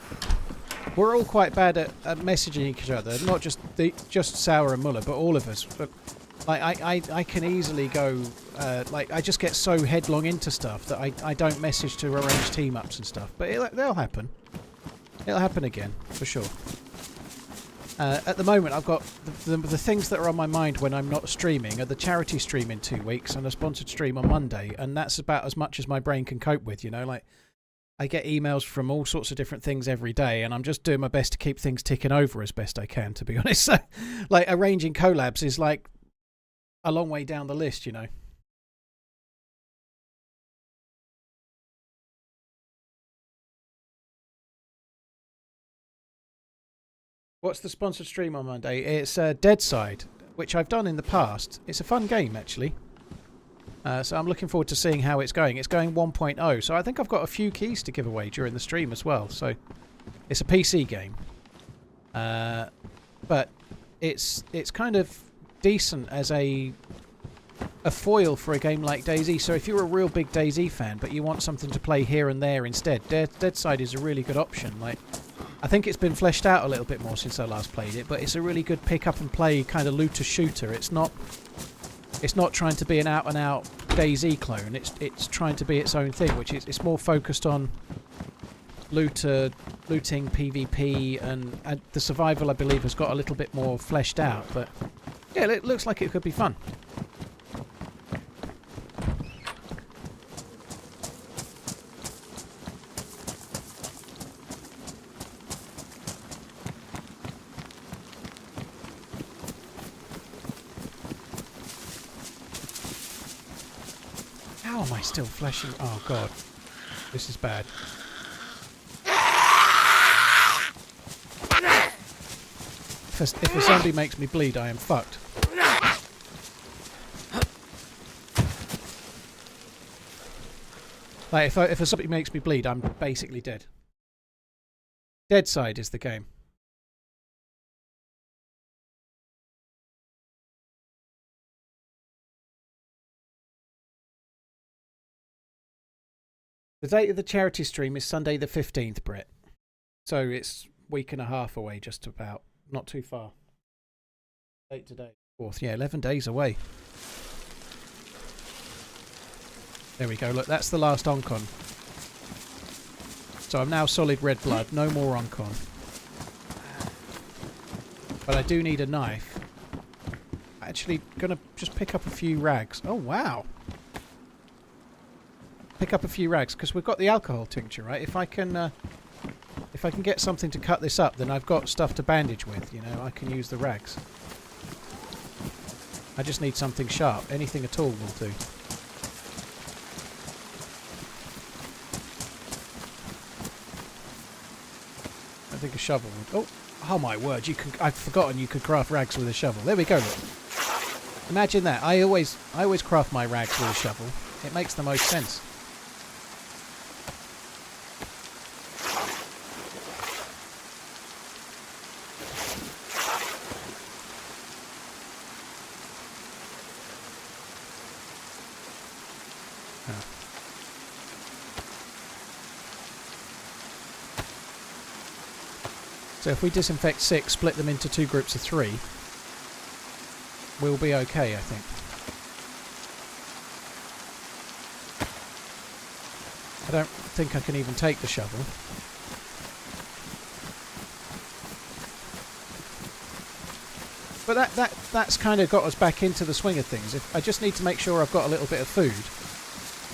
We're all quite bad at messaging each other, not just Sour and Muller, but all of us. But like I can easily go, like I just get so headlong into stuff that I don't message to arrange team ups and stuff. But they'll happen. It'll happen again, for sure. At the moment, I've got the things that are on my mind when I'm not streaming are the charity stream in 2 weeks and a sponsored stream on Monday, and that's about as much as my brain can cope with, you know. Like, I get emails from all sorts of different things every day, and I'm just doing my best to keep things ticking over as best I can, to be honest. So, like, arranging collabs is like a long way down the list, you know. What's the sponsored stream on Monday? It's DayZ, which I've done in the past. It's a fun game, actually. So I'm looking forward to seeing how it's going. It's going 1.0, so I think I've got a few keys to give away during the stream as well. So it's a PC game. But it's kind of decent as a foil for a game like DayZ. So if you're a real big DayZ fan, but you want something to play here and there instead, DayZ is a really good option. Like, I think it's been fleshed out a little bit more since I last played it, but it's a really good pick up and play kind of looter shooter. It's not trying to be an out and out DayZ clone. It's trying to be its own thing, which is it's more focused on looting, PvP, and the survival, I believe, has got a little bit more fleshed out. But yeah, it looks like it could be fun. How am I still flashing? Oh god, this is bad. If a zombie makes me bleed, I am fucked. Like, if a zombie makes me bleed, I'm basically dead. DayZ is the game. The date of the charity stream is Sunday the 15th, Brett. So it's a week and a half away, just about. Not too far. Date today. 4th. Yeah, 11 days away. There we go. Look, that's the last Oncon. So I'm now solid red blood. No more Oncon. But I do need a knife. Actually, gonna just pick up a few rags. Oh, wow. Pick up a few rags, because we've got the alcohol tincture, right? If I can get something to cut this up, then I've got stuff to bandage with, you know. I can use the rags. I just need something sharp. Anything at all will do. I think a shovel would... Oh my word, you can... I've forgotten you could craft rags with a shovel. There we go, look. Imagine that. I always craft my rags with a shovel. It makes the most sense. So if we disinfect 6, split them into 2 groups of 3, we'll be okay, I think. I don't think I can even take the shovel. But that's kind of got us back into the swing of things. If I just need to make sure I've got a little bit of food,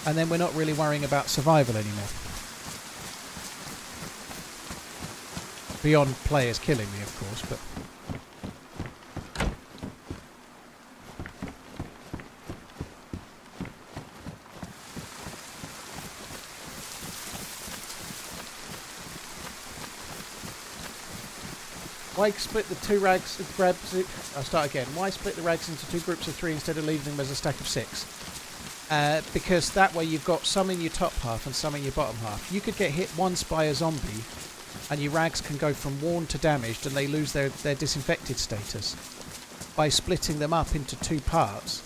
and then we're not really worrying about survival anymore. Beyond players killing me, of course, but... Why split the 2 rags and grab... I'll start again. Why split the rags into 2 groups of 3 instead of leaving them as a stack of 6? Because that way you've got some in your top half and some in your bottom half. You could get hit once by a zombie, and your rags can go from worn to damaged, and they lose their disinfected status. By splitting them up into 2 parts,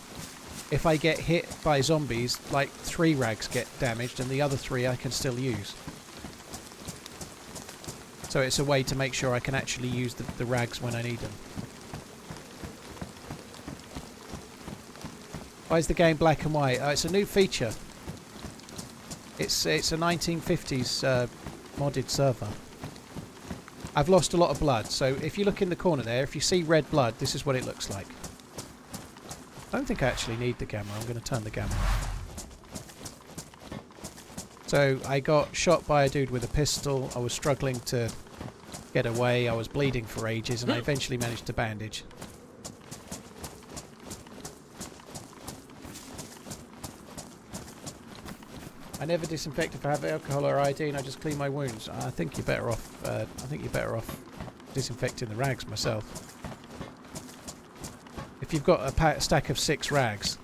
if I get hit by zombies, like 3 rags get damaged, and the other 3 I can still use. So it's a way to make sure I can actually use the rags when I need them. Why is the game black and white? It's a new feature. It's a 1950s modded server. I've lost a lot of blood, so if you look in the corner there, if you see red blood, this is what it looks like. I don't think I actually need the gamma. I'm going to turn the gamma off. So I got shot by a dude with a pistol. I was struggling to get away. I was bleeding for ages, and I eventually managed to bandage. I never disinfect if I have alcohol or iodine. I just clean my wounds. I think you're better off. I think you're better off disinfecting the rags myself. If you've got a stack of 6 rags,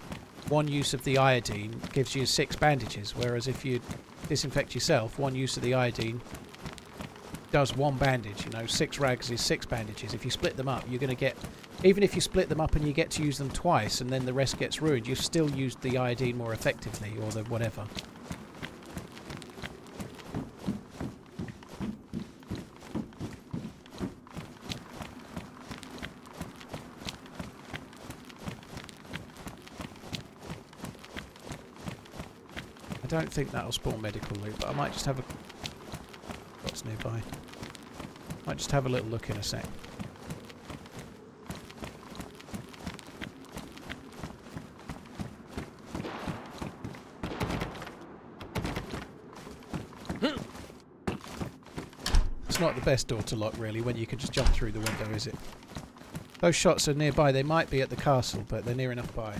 one use of the iodine gives you 6 bandages. Whereas if you disinfect yourself, one use of the iodine does 1 bandage. You know, 6 rags is 6 bandages. If you split them up, you're going to get... Even if you split them up and you get to use them twice, and then the rest gets ruined, you've still used the iodine more effectively, or the whatever. I don't think that'll spawn medical loot, but I might just have a... What's nearby? Might just have a little look in a sec. It's not the best door to lock, really, when you can just jump through the window, is it? Those shots are nearby. They might be at the castle, but they're near enough by.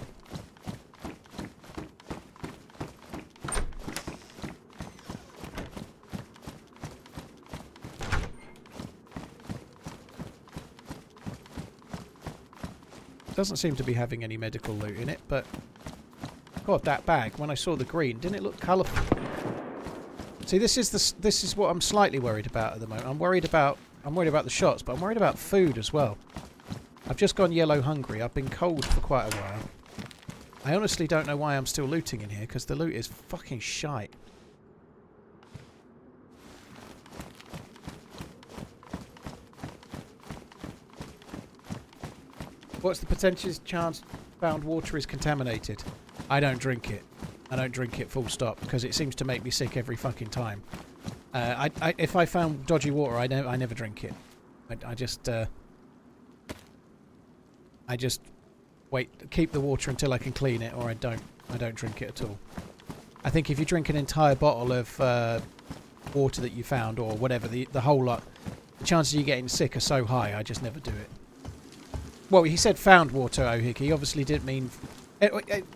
Doesn't seem to be having any medical loot in it, but God, that bag, when I saw the green, didn't it look colourful? See, this is what I'm slightly worried about at the moment. I'm worried about the shots, but I'm worried about food as well. I've just gone yellow hungry. I've been cold for quite a while. I honestly don't know why I'm still looting in here, because the loot is fucking shite. What's the percentage chance found water is contaminated? I don't drink it. I don't drink it full stop, because it seems to make me sick every fucking time. If I found dodgy water, I never drink it. I just wait, keep the water until I can clean it, or I don't drink it at all. I think if you drink an entire bottle of water that you found, or whatever, the whole lot, the chances of you getting sick are so high, I just never do it. Well, he said found water, Ohiki. He obviously didn't mean...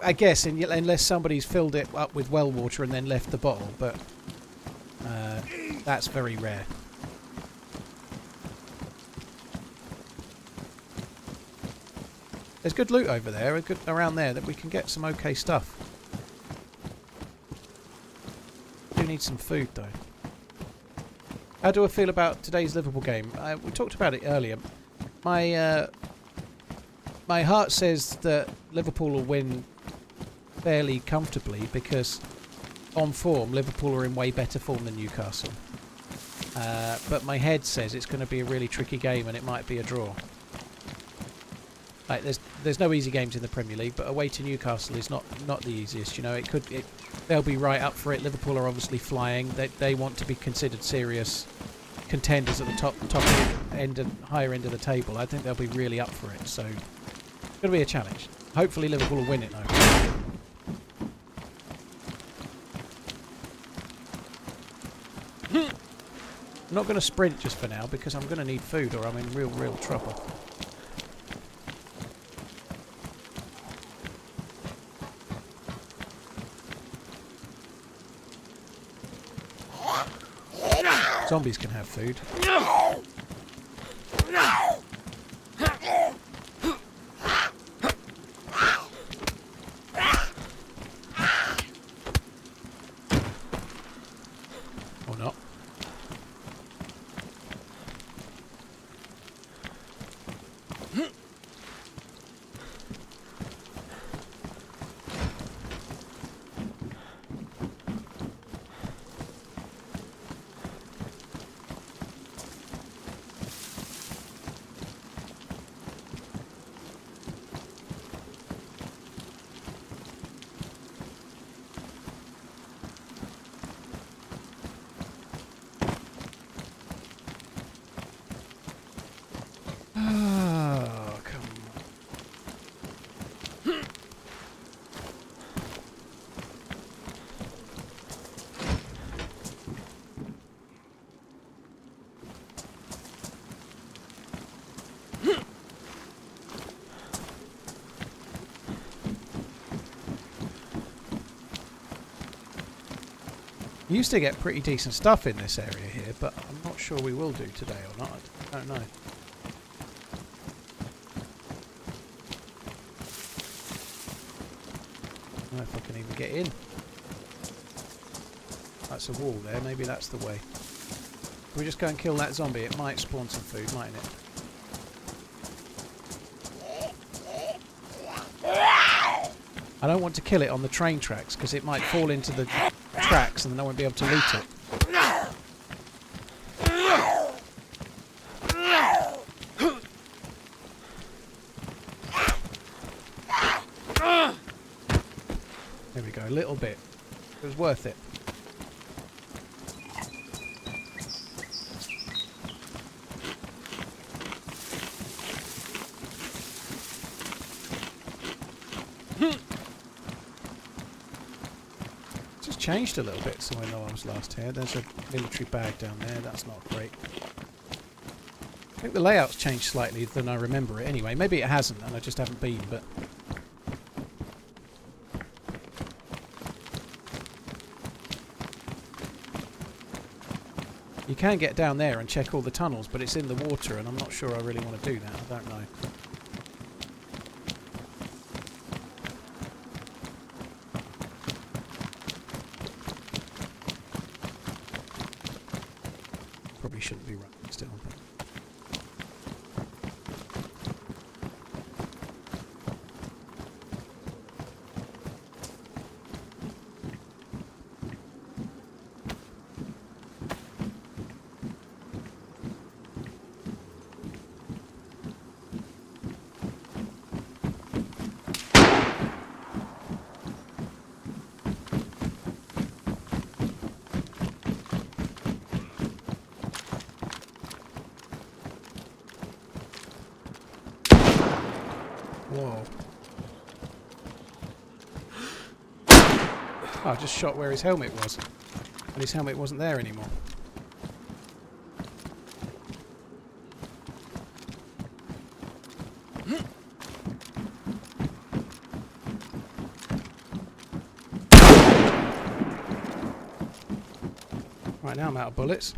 I guess, unless somebody's filled it up with well water and then left the bottle, but that's very rare. There's good loot over there, around there, that we can get some okay stuff. Do need some food though. How do I feel about today's Liverpool game? We talked about it earlier. My heart says that Liverpool will win fairly comfortably because on form Liverpool are in way better form than Newcastle. But my head says it's going to be a really tricky game and it might be a draw. Like there's no easy games in the Premier League, but away to Newcastle is not the easiest. You know, they'll be right up for it. Liverpool are obviously flying. They want to be considered serious contenders at the top end and higher end of the table. I think they'll be really up for it. So it's going to be a challenge. Hopefully Liverpool will win it though. I'm not going to sprint just for now because I'm going to need food or I'm in real trouble. Zombies can have food. Or not. We used to get pretty decent stuff in this area here, but I'm not sure we will do today or not. I don't know. I don't know if I can even get in. That's a wall there, maybe that's the way. Can we just go and kill that zombie? It might spawn some food, mightn't it? I don't want to kill it on the train tracks because it might fall into the tracks and then I won't be able to loot it. There we go, a little bit. It was worth it. Changed a little bit so I know I was last here. There's a military bag down there. That's not great. I think the layout's changed slightly than I remember it anyway. Maybe it hasn't and I just haven't been, but... You can get down there and check all the tunnels, but it's in the water and I'm not sure I really want to do that. I don't know. Shouldn't be running still. Whoa. I just shot where his helmet was. And his helmet wasn't there anymore. Right, now I'm out of bullets.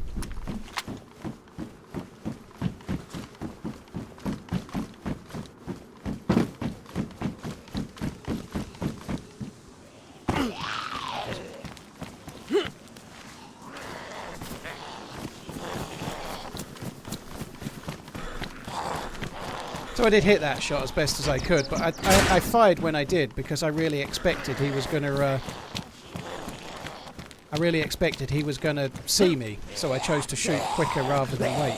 So I did hit that shot as best as I could, but I fired when I did because I really expected he was going to. I really expected he was going to see me, so I chose to shoot quicker rather than wait.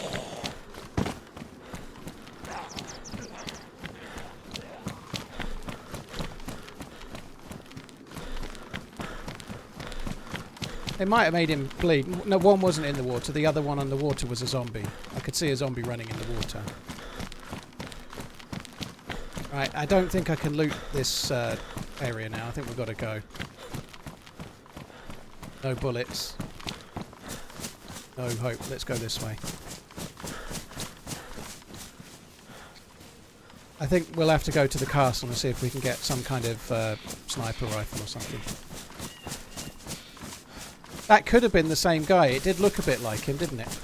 It might have made him bleed. No, one wasn't in the water. The other one on the water was a zombie. I could see a zombie running in the water. Right, I don't think I can loot this area now. I think we've got to go. No bullets. No hope. Let's go this way. I think we'll have to go to the castle and see if we can get some kind of sniper rifle or something. That could have been the same guy. It did look a bit like him, didn't it?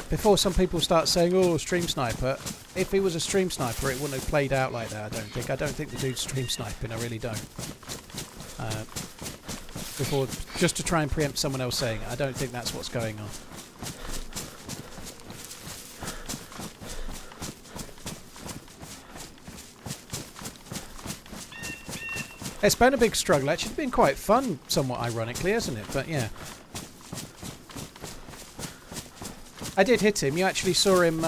Before some people start saying, oh, stream sniper, if he was a stream sniper it wouldn't have played out like that, I don't think. I don't think the dude's stream sniping, I really don't. Before, just to try and preempt someone else saying it, I don't think that's what's going on. It's been a big struggle. Actually, it's been quite fun, somewhat ironically, hasn't it? But yeah. I did hit him. You actually saw him.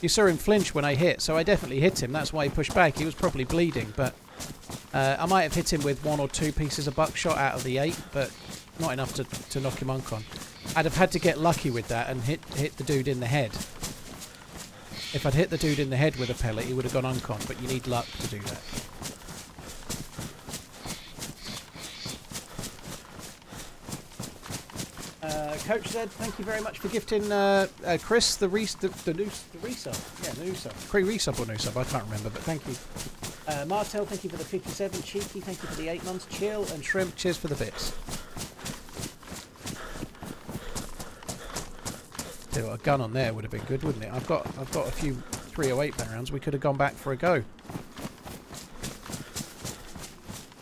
You saw him flinch when I hit, so I definitely hit him. That's why he pushed back. He was probably bleeding, but I might have hit him with 1 or 2 pieces of buckshot out of the 8, but not enough to knock him uncon. I'd have had to get lucky with that and hit the dude in the head. If I'd hit the dude in the head with a pellet, he would have gone uncon, but you need luck to do that. Coach said, thank you very much for gifting Chris the resub. Yeah, new sub. Resub or new sub, I can't remember, but thank you. Martel, thank you for the 57. Cheeky, thank you for the 8 months. Chill and Shrimp, cheers for the bits. Tell you what, a gun on there would have been good, wouldn't it? I've got a few 308 rounds. We could have gone back for a go.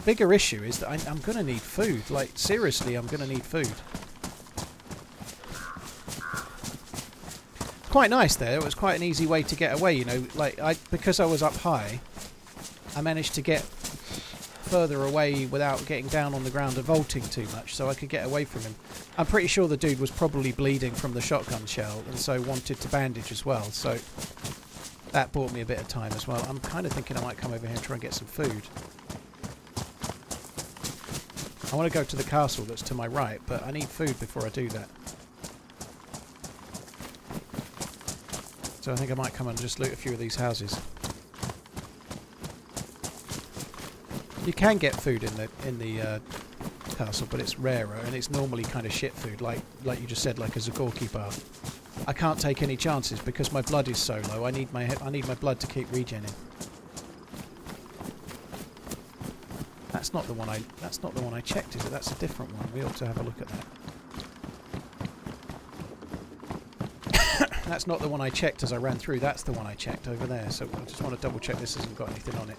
Bigger issue is that I'm going to need food. Like, seriously, I'm going to need food. Quite nice there. It was quite an easy way to get away, you know. Like, because I was up high, I managed to get further away without getting down on the ground and vaulting too much, so I could get away from him. I'm pretty sure the dude was probably bleeding from the shotgun shell and so wanted to bandage as well, so that bought me a bit of time as well. I'm kind of thinking I might come over here and try and get some food. I want to go to the castle that's to my right, but I need food before I do that. So I think I might come and just loot a few of these houses. You can get food in the castle, but it's rarer, and it's normally kind of shit food, like you just said, like a Zagorki bar. I can't take any chances because my blood is so low. I need my blood to keep regenning. That's not the one I checked, is it? That's a different one. We ought to have a look at that. That's not the one I checked as I ran through. That's the one I checked over there. So I just want to double check this hasn't got anything on it.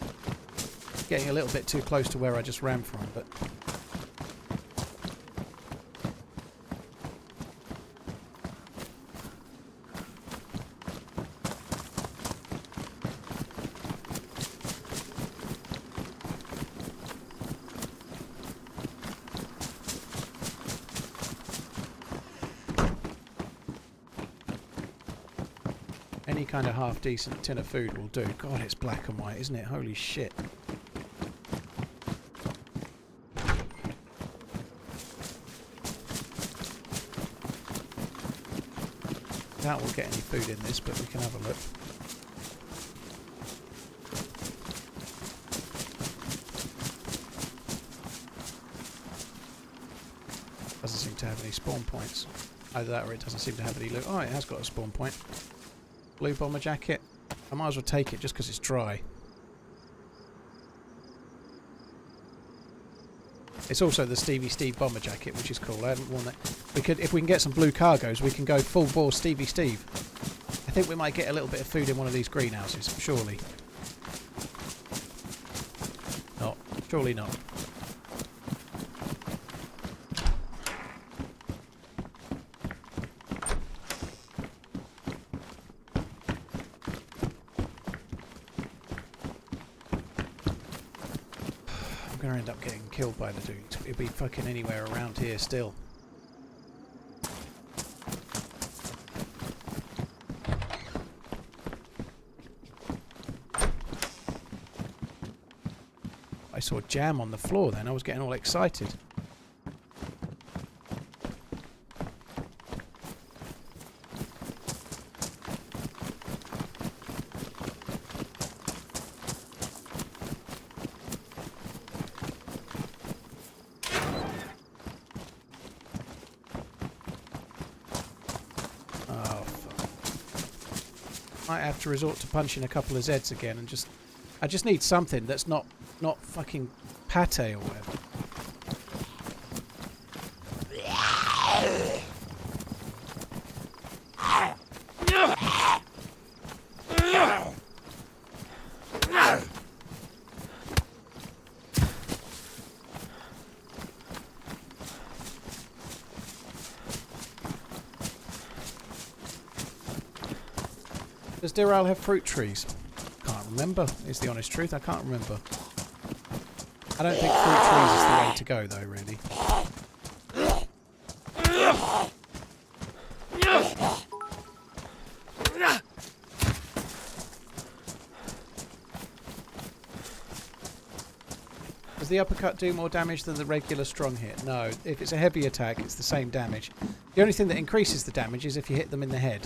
Getting a little bit too close to where I just ran from, but any kind of half-decent tin of food will do. God, it's black and white, isn't it? Holy shit. Doubt we'll get any food in this, but we can have a look. Doesn't seem to have any spawn points. Either that or it doesn't seem to have any loot. Oh, it has got a spawn point. Blue bomber jacket. I might as well take it just because it's dry. It's also the Stevie Steve bomber jacket, which is cool. I haven't worn that. We could, if we can get some blue cargoes, we can go full bore Stevie Steve. I think we might get a little bit of food in one of these greenhouses, surely. Not. Surely not. I'm gonna end up getting killed by the dude. It'll be fucking anywhere around here still. I saw jam on the floor then, I was getting all excited. Might have to resort to punching a couple of Zeds again and just... I just need something that's not fucking pate or whatever. Does Deerisle have fruit trees? Can't remember, is the honest truth. I can't remember. I don't think fruit trees is the way to go though, really. Does the uppercut do more damage than the regular strong hit? No. If it's a heavy attack, it's the same damage. The only thing that increases the damage is if you hit them in the head.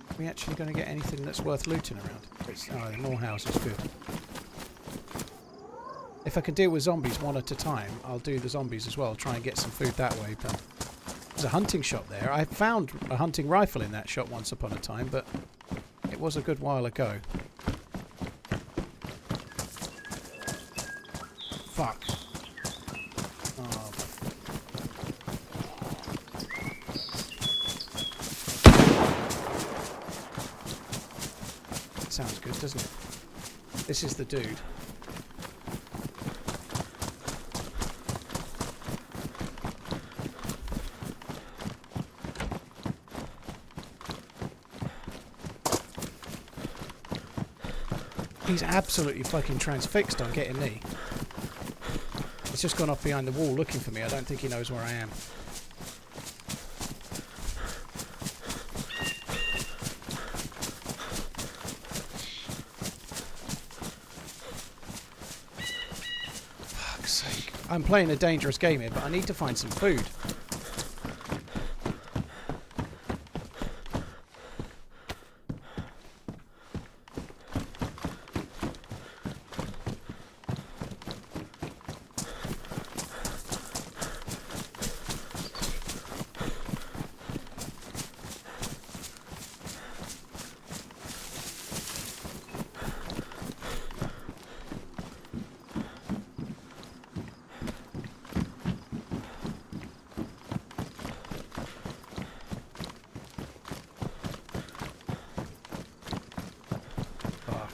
Are we actually going to get anything that's worth looting around? Oh, more houses, good. If I can deal with zombies one at a time, I'll do the zombies as well, try and get some food that way. But there's a hunting shop there. I found a hunting rifle in that shop once upon a time, but it was a good while ago. Fuck. Oh. Sounds good, doesn't it? This is the dude. He's absolutely fucking transfixed on getting me. He's just gone off behind the wall looking for me. I don't think he knows where I am. Fuck's sake. I'm playing a dangerous game here, but I need to find some food.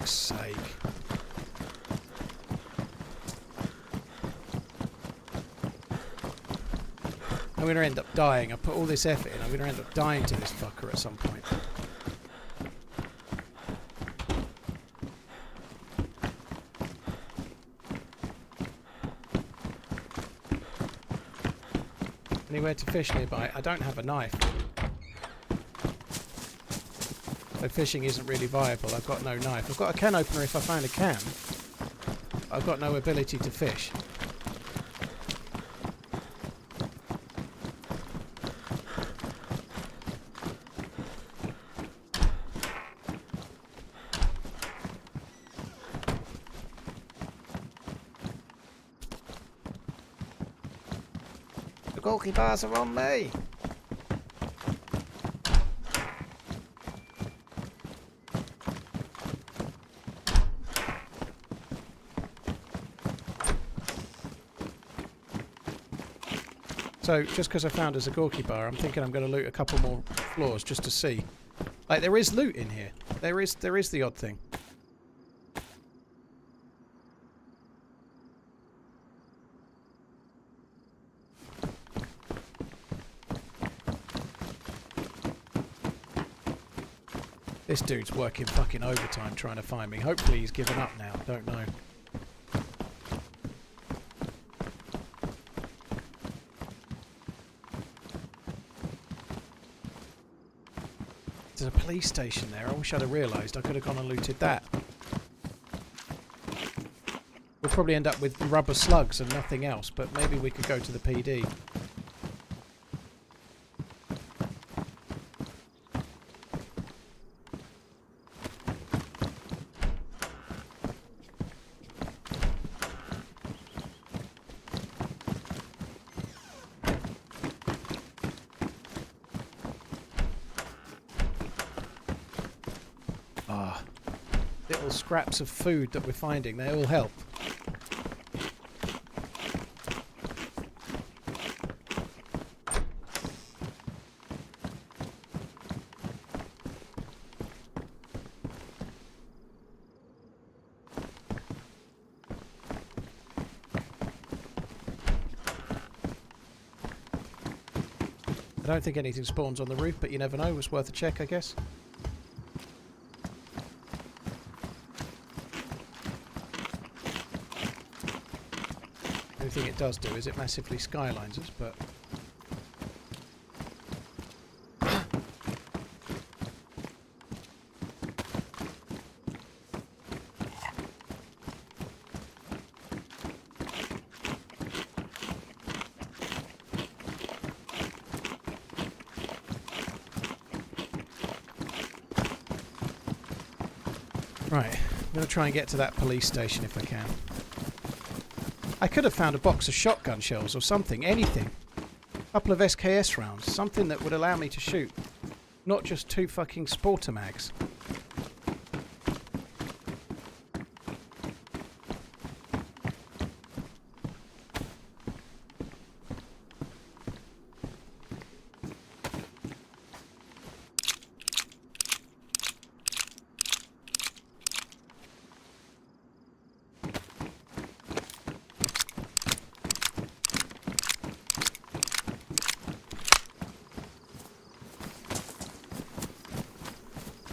Sake. I'm going to end up dying. I put all this effort in. I'm going to end up dying to this fucker at some point. Anywhere to fish nearby? I don't have a knife. So fishing isn't really viable. I've got no knife. I've got a can opener if I find a can. I've got no ability to fish. The Gorky bars are on me! So, just because I found a Zagorki bar, I'm thinking I'm going to loot a couple more floors just to see. Like, there is loot in here. There is the odd thing. This dude's working fucking overtime trying to find me. Hopefully he's given up now. Don't know. There's a police station there. I wish I'd have realised. I could have gone and looted that. We'll probably end up with rubber slugs and nothing else, but maybe we could go to the PD. Little scraps of food that we're finding, they all help. I don't think anything spawns on the roof, but you never know. It's worth a check, I guess. The only thing it does do is it massively skylines us, but... Right, I'm going to try and get to that police station if I can. I could have found a box of shotgun shells or something, anything. A couple of SKS rounds, something that would allow me to shoot. Not just 2 fucking sporter mags.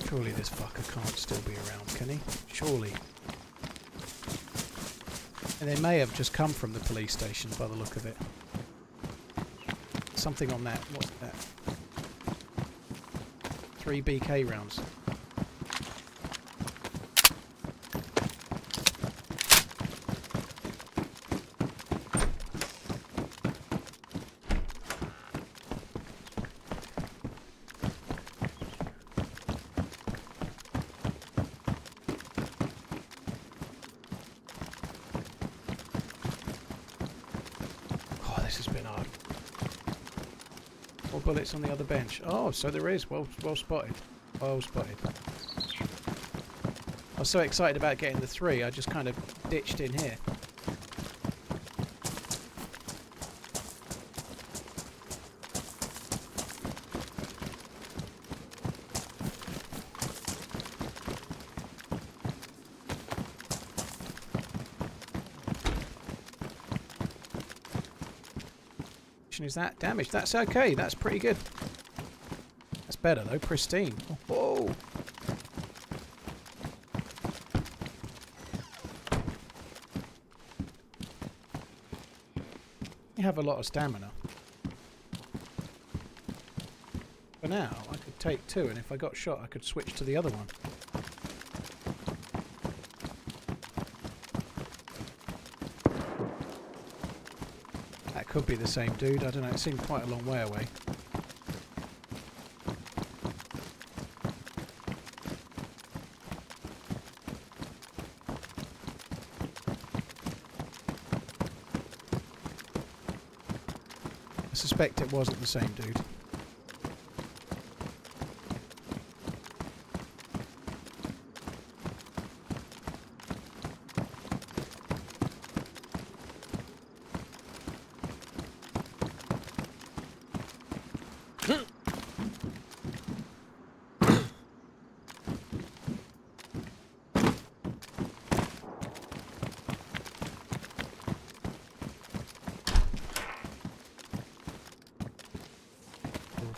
Surely this fucker can't still be around, can he? Surely. And they may have just come from the police station by the look of it. Something on that. What's that? 3 BK rounds. Bullets on the other bench. Oh, so there is. Well spotted. Well spotted. I was so excited about getting the 3, I just kind of ditched in here. Is that damage? That's okay. That's pretty good. That's better though. Pristine. Whoa. You have a lot of stamina. For now, I could take 2, and if I got shot, I could switch to the other one. That could be the same dude. I don't know. It seemed quite a long way away. I suspect it wasn't the same dude.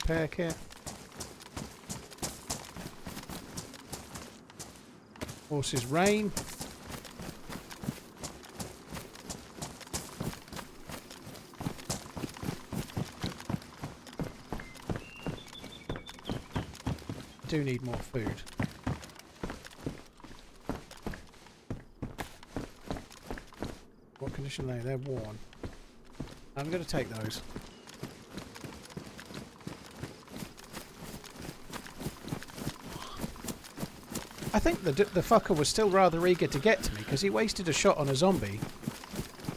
Repair kit. Horse's rein. I do need more food. What condition are they? They're worn. I'm going to take those. I think the fucker was still rather eager to get to me because he wasted a shot on a zombie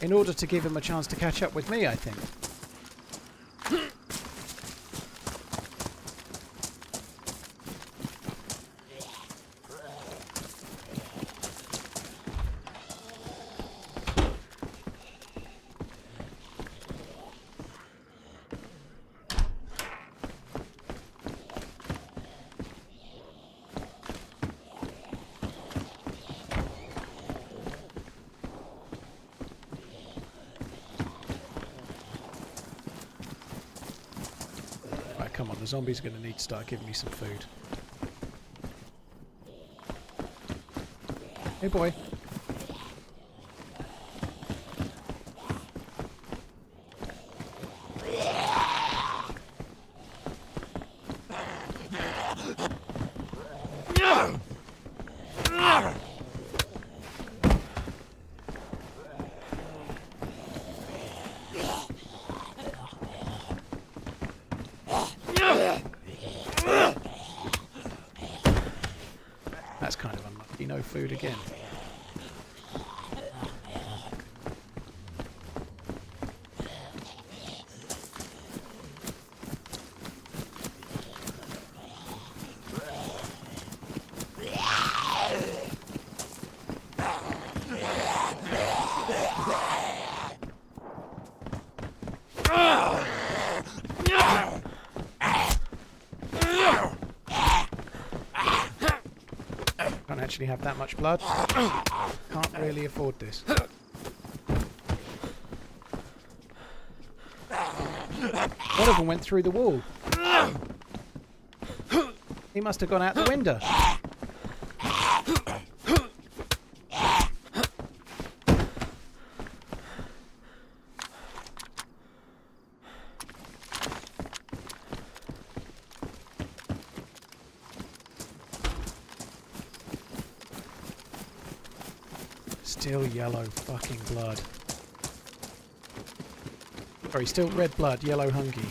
in order to give him a chance to catch up with me, I think. Come on, the zombies are going to need to start giving me some food. Hey boy. That's kind of unlucky. No food again. Actually have that much blood. Can't really afford this. One of them went through the wall. He must have gone out the window. Still yellow fucking blood. Sorry, still red blood, yellow hungy.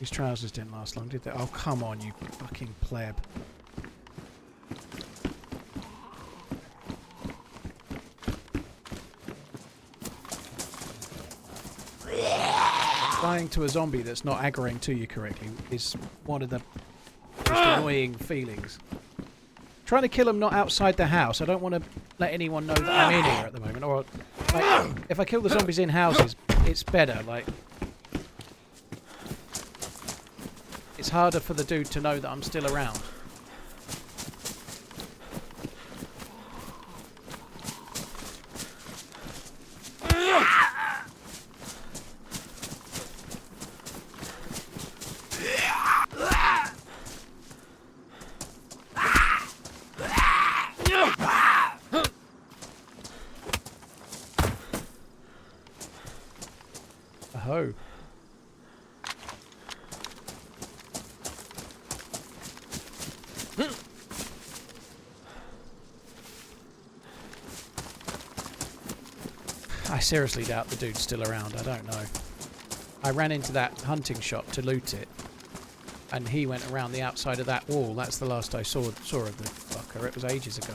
These trousers didn't last long, did they? Oh, come on, you fucking pleb. Dying to a zombie that's not aggroing to you correctly is one of the most annoying feelings. Trying to kill them not outside the house. I don't want to let anyone know that I'm in here at the moment. Or, like, if I kill the zombies in houses, it's better. Like, it's harder for the dude to know that I'm still around. I seriously doubt the dude's still around. I don't know. I ran into that hunting shop to loot it, and he went around the outside of that wall. That's the last I saw of the fucker. It was ages ago.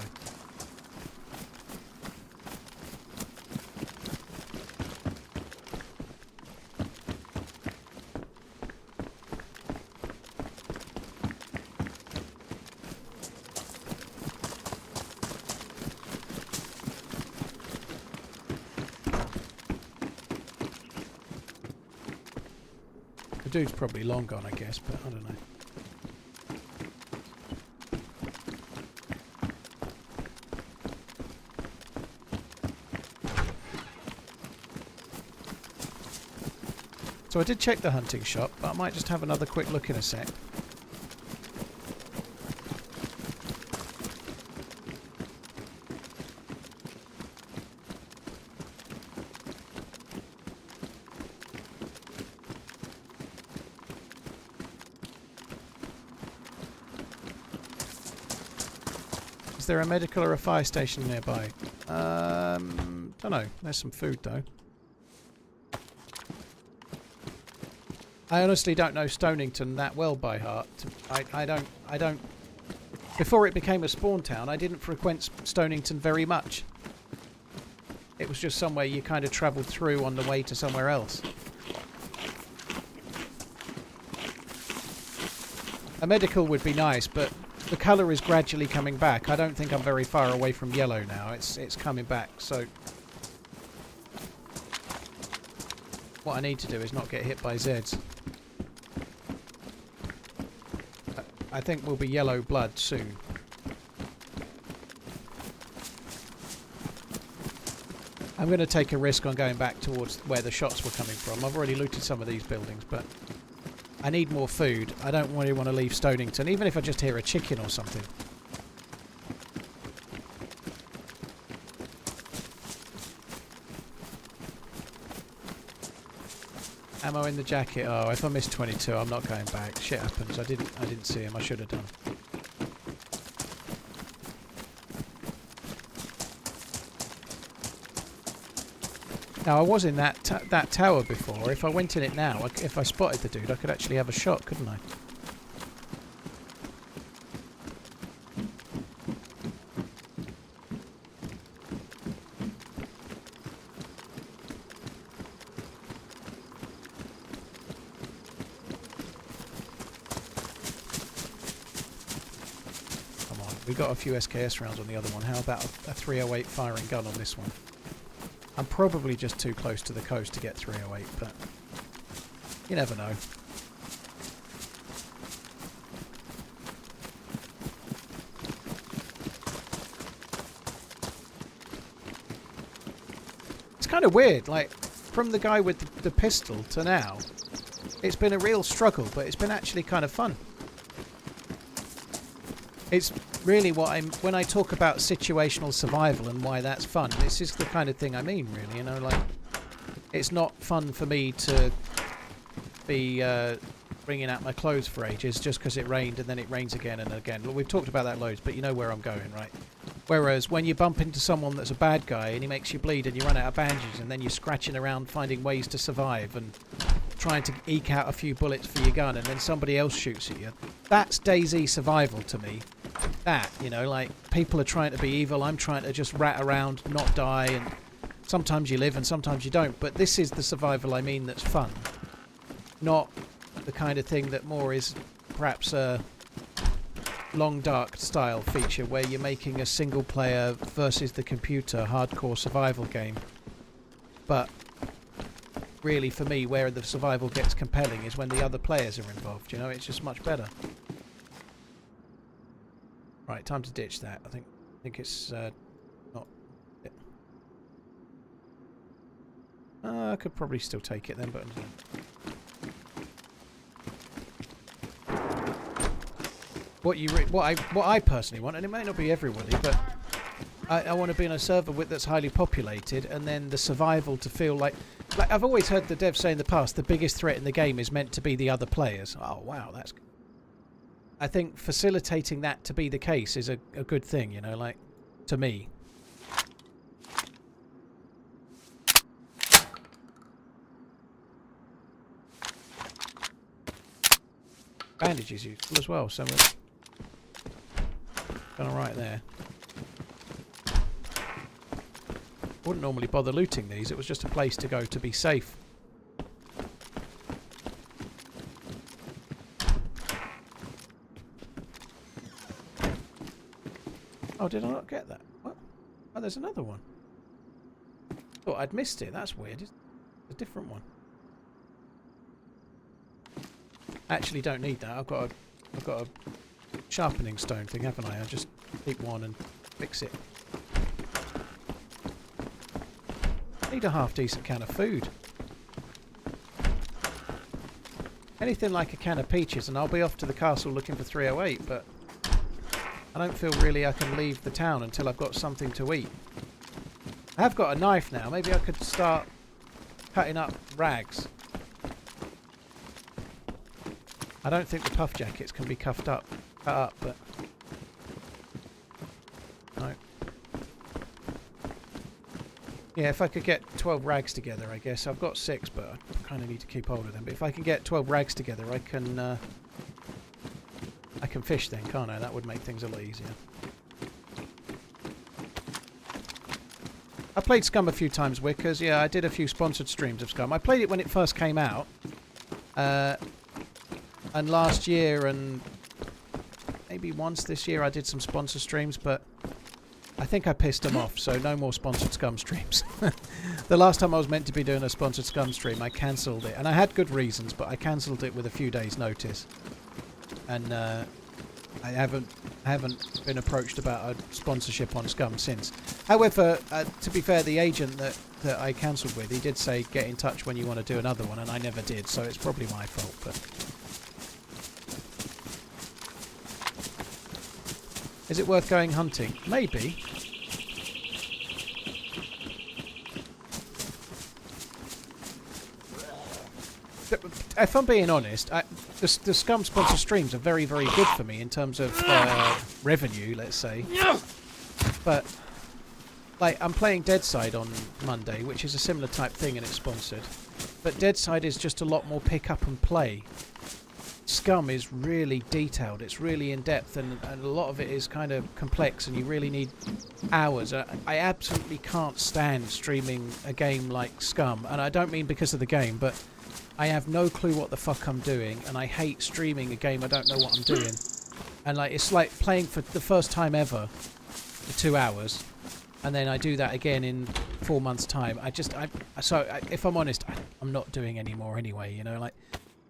The dude's probably long gone, I guess, but I don't know. So I did check the hunting shop, but I might just have another quick look in a sec. Is there a medical or a fire station nearby? Don't know. There's some food though. I honestly don't know Stonington that well by heart. I don't. Before it became a spawn town, I didn't frequent Stonington very much. It was just somewhere you kind of travelled through on the way to somewhere else. A medical would be nice, but the colour is gradually coming back. I don't think I'm very far away from yellow now. It's coming back, so what I need to do is not get hit by Zeds. I think we'll be yellow blood soon. I'm going to take a risk on going back towards where the shots were coming from. I've already looted some of these buildings, but I need more food. I don't really want to leave Stonington, even if I just hear a chicken or something. Ammo in the jacket. Oh, if I miss 22, I'm not going back. Shit happens. I didn't see him. I should have done. Now, I was in that tower before. If I went in it now, if I spotted the dude, I could actually have a shot, couldn't I? Come on, we got a few SKS rounds on the other one. How about a 308 firing gun on this one? I'm probably just too close to the coast to get 308, but you never know. It's kind of weird, like, from the guy with the pistol to now, it's been a real struggle, but it's been actually kind of fun. It's really what when I talk about situational survival and why that's fun, this is the kind of thing I mean, really, you know, like, it's not fun for me to be bringing out my clothes for ages just because it rained and then it rains again and again. Well, we've talked about that loads, but you know where I'm going, right? Whereas when you bump into someone that's a bad guy and he makes you bleed and you run out of bandages and then you're scratching around finding ways to survive and trying to eke out a few bullets for your gun and then somebody else shoots at you, that's DayZ survival to me. That, you know, like, people are trying to be evil, I'm trying to just rat around, not die, and sometimes you live and sometimes you don't, but this is the survival I mean that's fun. Not the kind of thing that more is perhaps a Long Dark style feature where you're making a single player versus the computer hardcore survival game. But really for me where the survival gets compelling is when the other players are involved, you know, it's just much better. Right, time to ditch that. I think it's not. I could probably still take it then, but what I personally want, and it may not be everybody, but I want to be in a server that's highly populated, and then the survival to feel like I've always heard the devs say in the past, the biggest threat in the game is meant to be the other players. Oh wow, that's. I think facilitating that to be the case is a good thing, you know, like, to me. Bandage is useful as well, so we're done alright there. Wouldn't normally bother looting these, it was just a place to go to be safe. Oh, did I not get that? What? Oh, there's another one. Thought I'd missed it, that's weird. It's a different one. Actually don't need that, I've got a sharpening stone thing, haven't I? I'll just keep one and fix it. Need a half decent can of food. Anything like a can of peaches and I'll be off to the castle looking for 308, but I don't feel really I can leave the town until I've got something to eat. I have got a knife now, maybe I could start cutting up rags. I don't think the puff jackets can be cut up, but no. Yeah, if I could get 12 rags together, I guess. I've got 6, but I kind of need to keep hold of them. But if I can get 12 rags together, I can fish then, can't I? That would make things a lot easier. I played Scum a few times, Wickers. Yeah, I did a few sponsored streams of Scum. I played it when it first came out. And last year and maybe once this year I did some sponsor streams, but I think I pissed them off, so no more sponsored Scum streams. The last time I was meant to be doing a sponsored Scum stream, I cancelled it. And I had good reasons, but I cancelled it with a few days' notice. And I haven't been approached about a sponsorship on Scum since. However, to be fair, the agent that I cancelled with, he did say get in touch when you want to do another one, and I never did, so it's probably my fault. But is it worth going hunting? Maybe. If I'm being honest, the Scum sponsor streams are very, very good for me in terms of revenue, let's say. But like, I'm playing DayZ on Monday, which is a similar type thing, and it's sponsored. But DayZ is just a lot more pick up and play. Scum is really detailed, it's really in depth, and a lot of it is kind of complex, and you really need hours. I absolutely can't stand streaming a game like Scum, and I don't mean because of the game, but I have no clue what the fuck I'm doing, and I hate streaming a game I don't know what I'm doing. And like, it's like playing for the first time ever for 2 hours, and then I do that again in 4 months' time. If I'm honest, I'm not doing any more anyway, you know, like,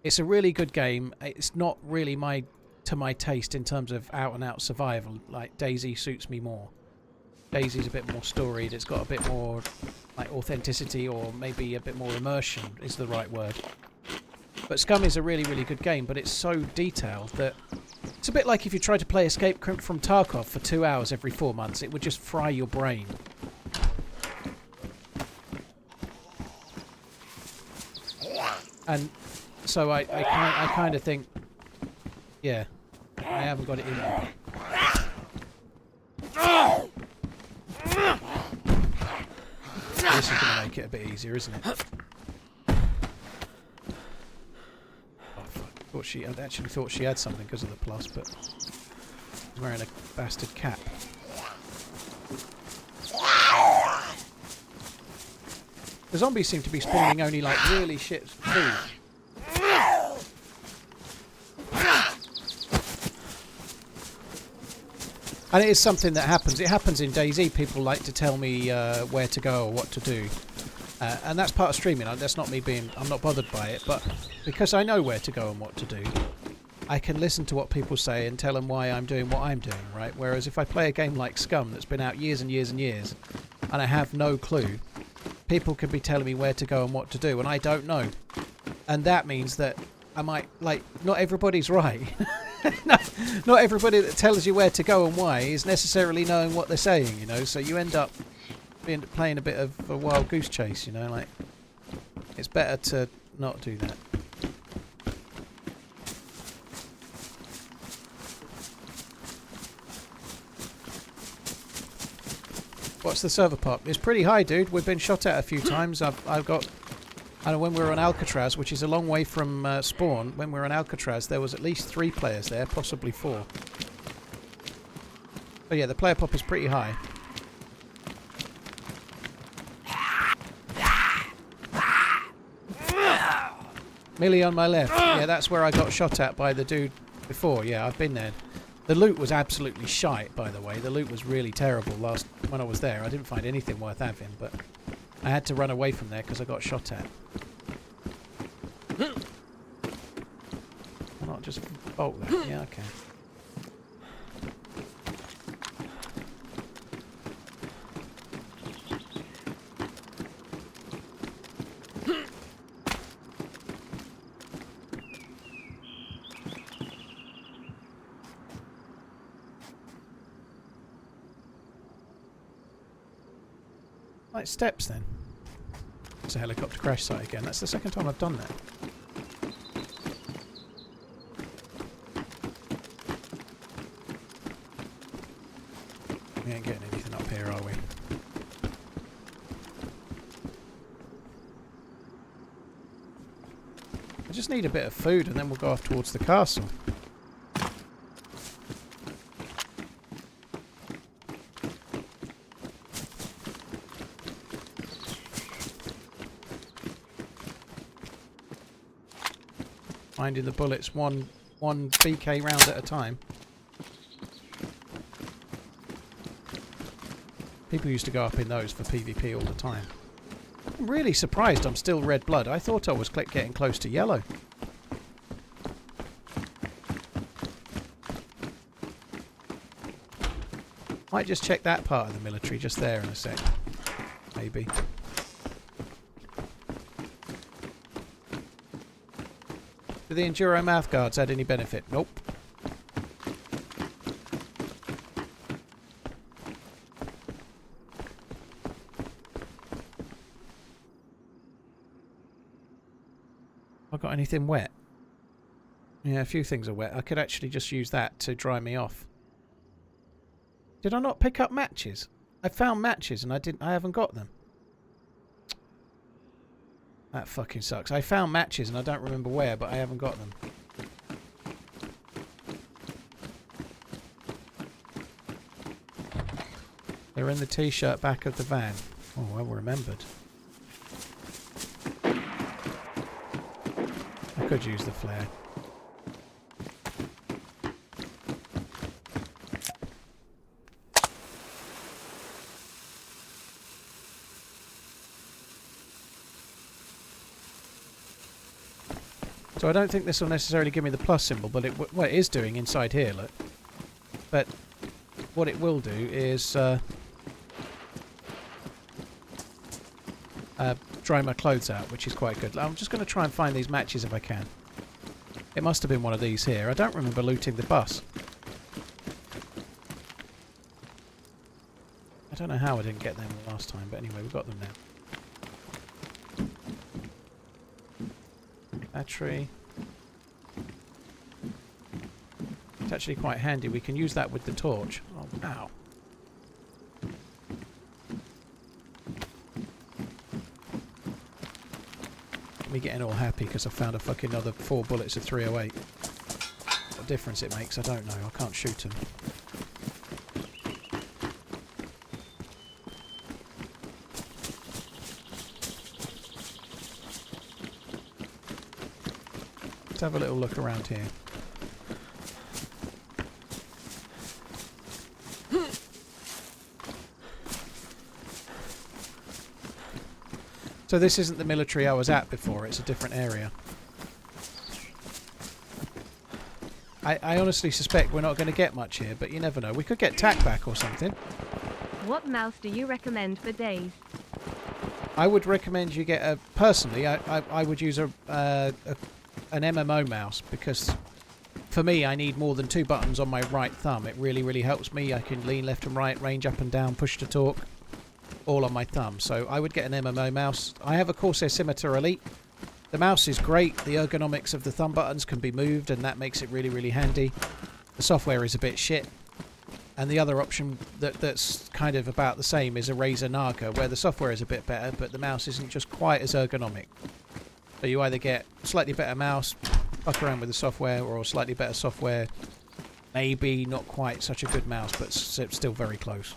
it's a really good game. It's not really to my taste in terms of out-and-out survival. Like, DayZ suits me more. DayZ's a bit more storied. It's got a bit more like authenticity, or maybe a bit more immersion is the right word. But Scum is a really, really good game, but it's so detailed that it's a bit like if you tried to play Escape from Tarkov for 2 hours every 4 months. It would just fry your brain. And so I kind of think, yeah, I haven't got it in there. This is going to make it a bit easier, isn't it? Oh, fuck. I actually thought she had something because of the plus, but she's wearing a bastard cap. The zombies seem to be spawning only like really shit food. And it is something that happens. It happens in DayZ. People like to tell me where to go or what to do. And that's part of streaming. That's not me being... I'm not bothered by it. But because I know where to go and what to do, I can listen to what people say and tell them why I'm doing what I'm doing, right? Whereas if I play a game like Scum that's been out years and years and years, and I have no clue, people can be telling me where to go and what to do, and I don't know. And that means that I might... Like, not everybody's right. No, not everybody that tells you where to go and why is necessarily knowing what they're saying, you know, so you end up playing a bit of a wild goose chase, you know, like, it's better to not do that. What's the server pop? It's pretty high, dude. We've been shot at a few times. I've got... I know when we were on Alcatraz, which is a long way from spawn, when we were on Alcatraz, there was at least 3 players there, possibly 4. But yeah, the player pop is pretty high. Millie on my left. Yeah, that's where I got shot at by the dude before. Yeah, I've been there. The loot was absolutely shite, by the way. The loot was really terrible when I was there. I didn't find anything worth having, but I had to run away from there because I got shot at. Why not just bolt that? Yeah, okay. Like steps then. It's a helicopter crash site again. That's the second time I've done that. We ain't getting anything up here, are we? I just need a bit of food and then we'll go off towards the castle. Finding the bullets one BK round at a time. People used to go up in those for PvP all the time. I'm really surprised I'm still red blood. I thought I was getting close to yellow. Might just check that part of the military just there in a sec. Maybe. Do the Enduro mouth guards add any benefit? Nope. Have I got anything wet? Yeah, a few things are wet. I could actually just use that to dry me off. Did I not pick up matches? I found matches and I haven't got them. That fucking sucks. I found matches and I don't remember where, but I haven't got them. They're in the t-shirt back of the van. Oh, well remembered. I could use the flare. So I don't think this will necessarily give me the plus symbol, but what it is doing inside here, look. But what it will do is dry my clothes out, which is quite good. I'm just going to try and find these matches if I can. It must have been one of these here. I don't remember looting the bus. I don't know how I didn't get them last time, but anyway, we've got them now. Battery. It's actually quite handy. We can use that with the torch. Oh, wow. Me getting all happy because I found a fucking another 4 bullets of 308. What difference it makes, I don't know. I can't shoot them. Let's have a little look around here. So this isn't the military I was at before, it's a different area. I honestly suspect we're not going to get much here, but you never know. We could get TAC back or something. What mouse do you recommend for DayZ? I would recommend you get a... Personally, I would use an MMO mouse, because for me I need more than 2 buttons on my right thumb. It really, really helps me. I can lean left and right, range up and down, push to talk. All on my thumb, so I would get an MMO mouse. I have a Corsair Scimitar Elite. The mouse is great. The ergonomics of the thumb buttons can be moved, and that makes it really, really handy. The software is a bit shit. And the other option that's kind of about the same is a Razer Naga, where the software is a bit better, but the mouse isn't just quite as ergonomic. So you either get slightly better mouse, fuck around with the software, or slightly better software, maybe not quite such a good mouse, but still very close.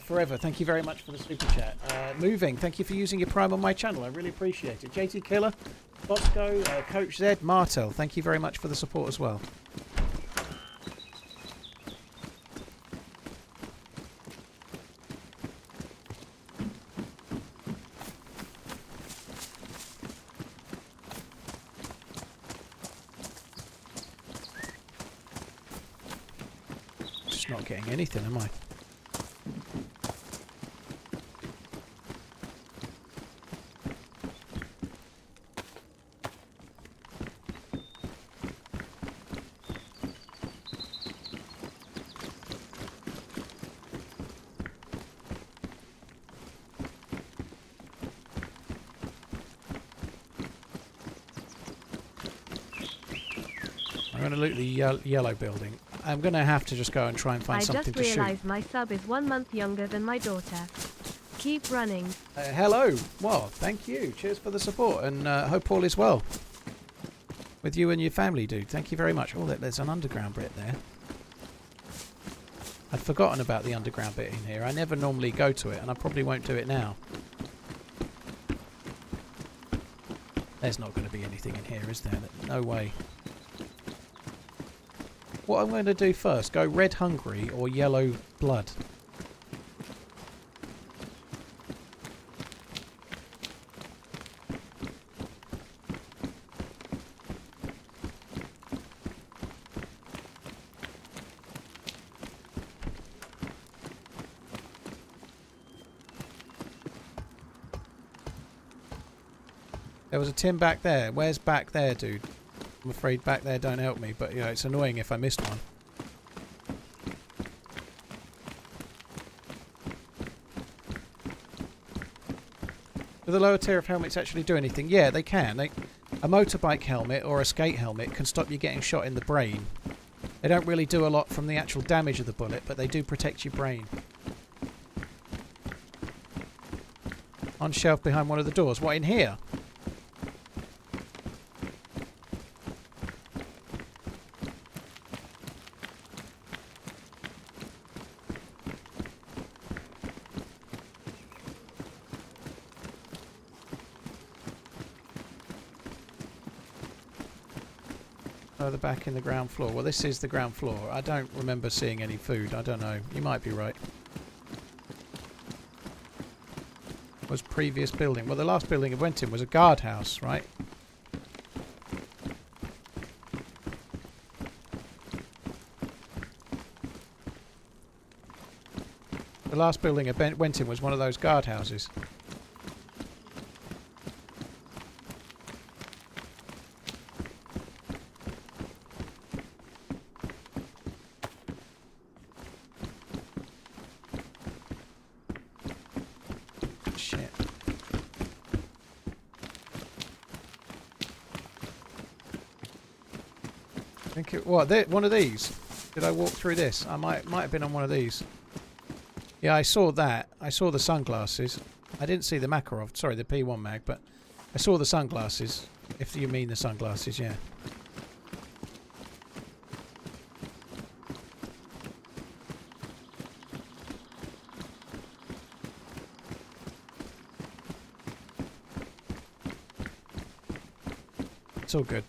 Forever, thank you very much for the super chat. Moving, thank you for using your Prime on my channel. I really appreciate it. JT Killer, Bosco, Coach Z, Martel, thank you very much for the support as well. Just not getting anything, am I? I'm going to loot the yellow building. I'm going to have to just go and try and find something to shoot. I just realised my sub is 1 month younger than my daughter. Keep running. Hello. Well, thank you. Cheers for the support, and hope all is well with you and your family, dude. Thank you very much. Oh, there's an underground bit there. I'd forgotten about the underground bit in here. I never normally go to it, and I probably won't do it now. There's not going to be anything in here, is there? No way. What I'm going to do first, go red hungry or yellow blood. There was a tin back there. Where's back there, dude? I'm afraid back there don't help me, but you know, it's annoying if I missed one. Do the lower tier of helmets actually do anything? Yeah, they can. A motorbike helmet or a skate helmet can stop you getting shot in the brain. They don't really do a lot from the actual damage of the bullet, but they do protect your brain. On shelf behind one of the doors. What, in here? Further back in the ground floor. Well, this is the ground floor. I don't remember seeing any food. I don't know. You might be right. Was previous building. Well, the last building it went in was a guardhouse, right? The last building it went in was one of those guardhouses. What? One of these? Did I walk through this? I might have been on one of these. Yeah, I saw that. I saw the sunglasses. I didn't see the Makarov. Sorry, the P1 mag, but I saw the sunglasses. If you mean the sunglasses, yeah. It's all good.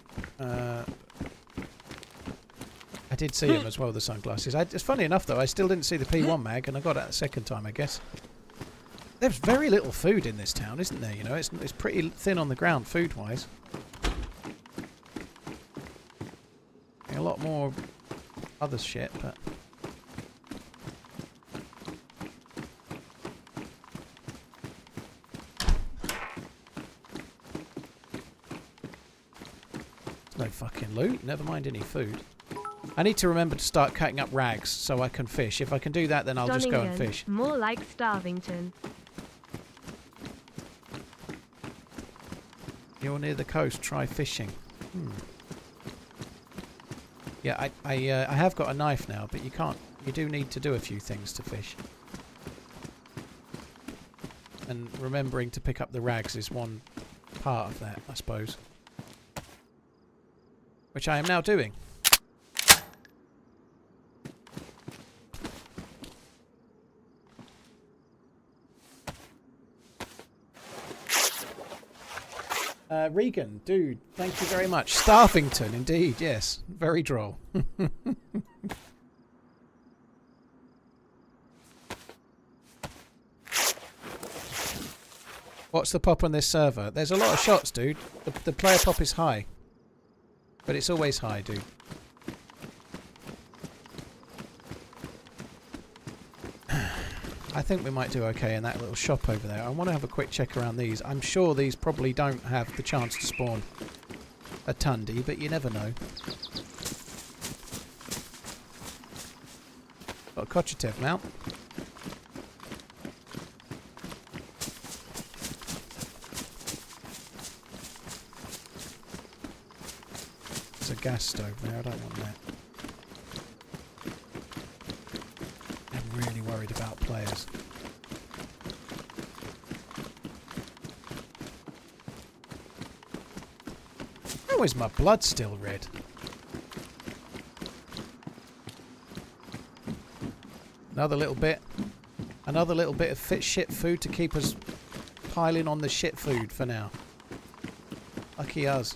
I did see him as well, the sunglasses. It's funny enough, though, I still didn't see the P1 mag, and I got it the second time, I guess. There's very little food in this town, isn't there? You know, it's pretty thin on the ground, food-wise. A lot more other shit, but... no fucking loot, never mind any food. I need to remember to start cutting up rags so I can fish. If I can do that, then I'll just go and fish. More like Starvington. You're near the coast. Try fishing. Yeah, I have got a knife now, but you can't. You do need to do a few things to fish. And remembering to pick up the rags is one part of that, I suppose. Which I am now doing. Regan, dude, thank you very much. Starvington, indeed, yes. Very droll. What's the pop on this server? There's a lot of shots, dude. The player pop is high. But it's always high, dude. I think we might do okay in that little shop over there. I want to have a quick check around these. I'm sure these probably don't have the chance to spawn a Tundi, but you never know. Got a Kochetev mount. There's a gas stove there. I don't want that. I'm really worried about players. How is my blood still red? Another little bit. Another little bit of shit food to keep us piling on the shit food for now. Lucky us.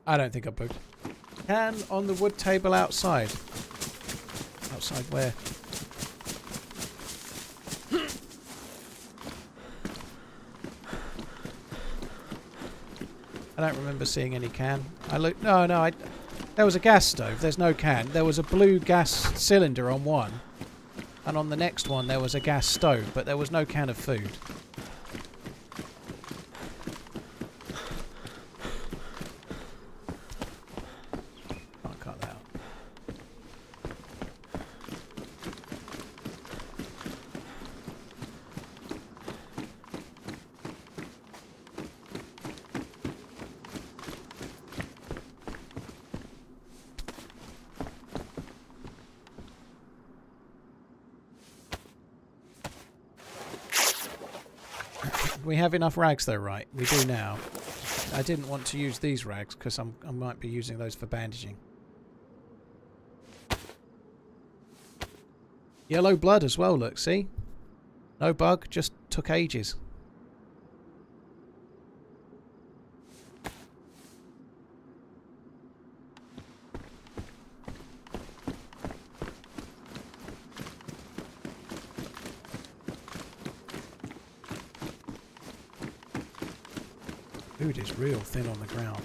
I don't think I bugged. Can on the wood table outside. Outside where? I don't remember seeing any can. I looked. No, there was a gas stove. There's no can. There was a blue gas cylinder on one, and on the next one there was a gas stove, but there was no can of food. We have enough rags though, right? We do now. I didn't want to use these rags because I might be using those for bandaging. Yellow blood as well, look, see? No bug, just took ages. Food is real thin on the ground.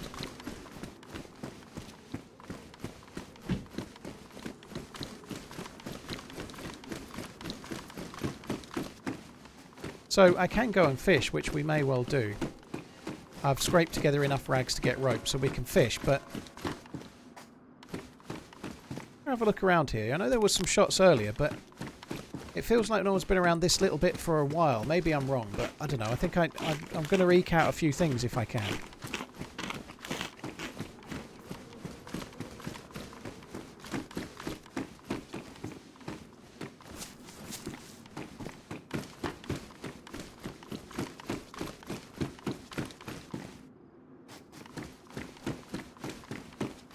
So I can go and fish, which we may well do. I've scraped together enough rags to get rope so we can fish, but have a look around here. I know there was some shots earlier, but it feels like no one's been around this little bit for a while. Maybe I'm wrong, but I don't know. I think I'm going to eke out a few things if I can.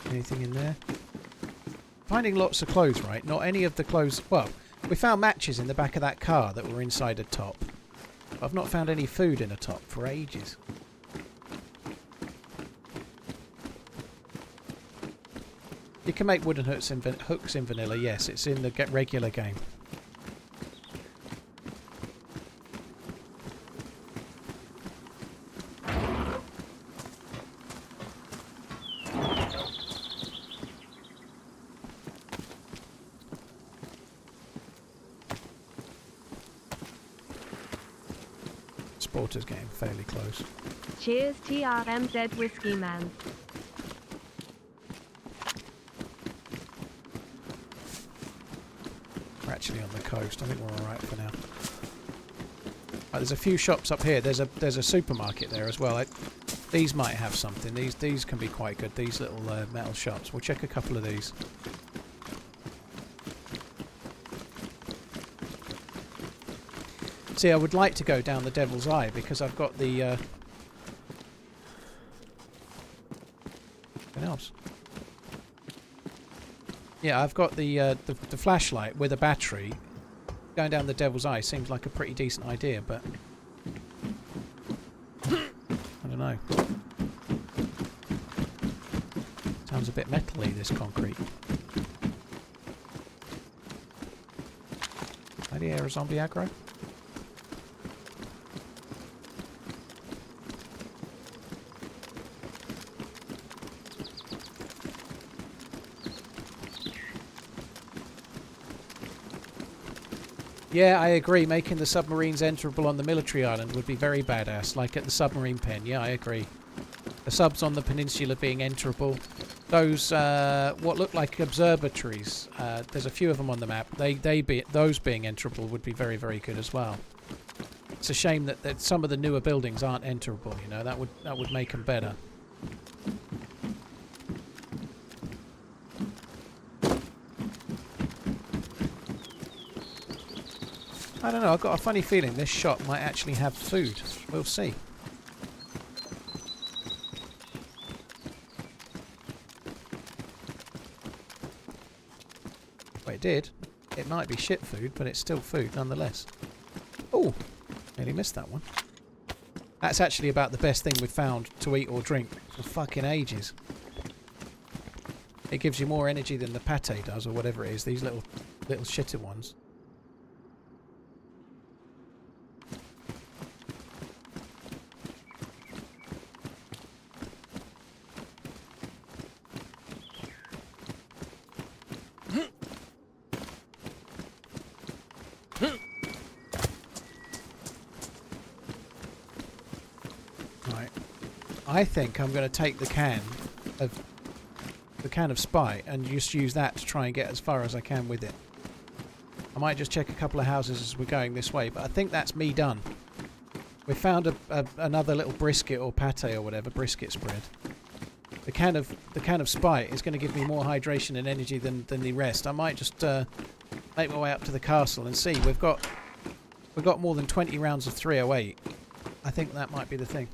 Anything in there? Finding lots of clothes, right? Not any of the clothes... Well, we found matches in the back of that car that were inside a top. I've not found any food in a top for ages. You can make wooden hooks in vanilla, yes, it's in the regular game. transporter's getting fairly close. Cheers, TRMZ Whiskey Man. We're actually on the coast. I think we're alright for now. There's a few shops up here. There's a supermarket there as well. These might have something. These can be quite good. These little metal shops. We'll check a couple of these. See, I would like to go down the Devil's Eye because I've got the... What else? Yeah, I've got the flashlight with a battery. Going down the Devil's Eye seems like a pretty decent idea, but... I don't know. Sounds a bit metally, this concrete. Maybe air a zombie aggro? Yeah, I agree. Making the submarines enterable on the military island would be very badass, like at the submarine pen. Yeah, I agree. The subs on the peninsula being enterable. Those, what look like observatories, there's a few of them on the map. Those being enterable would be very, very good as well. It's a shame that some of the newer buildings aren't enterable, you know. That would make them better. I don't know, I've got a funny feeling this shop might actually have food. We'll see. Well, it did. It might be shit food, but it's still food nonetheless. Oh, nearly missed that one. That's actually about the best thing we've found to eat or drink for fucking ages. It gives you more energy than the pate does, or whatever it is, these little shitter ones. I think I'm going to take the can of Spite and just use that to try and get as far as I can with it. I might just check a couple of houses as we're going this way, but I think that's me done. We found another little brisket or pate or whatever, brisket spread. The can of Spite is going to give me more hydration and energy than the rest. I might just make my way up to the castle and see. We've got more than 20 rounds of 308. I think that might be the thing.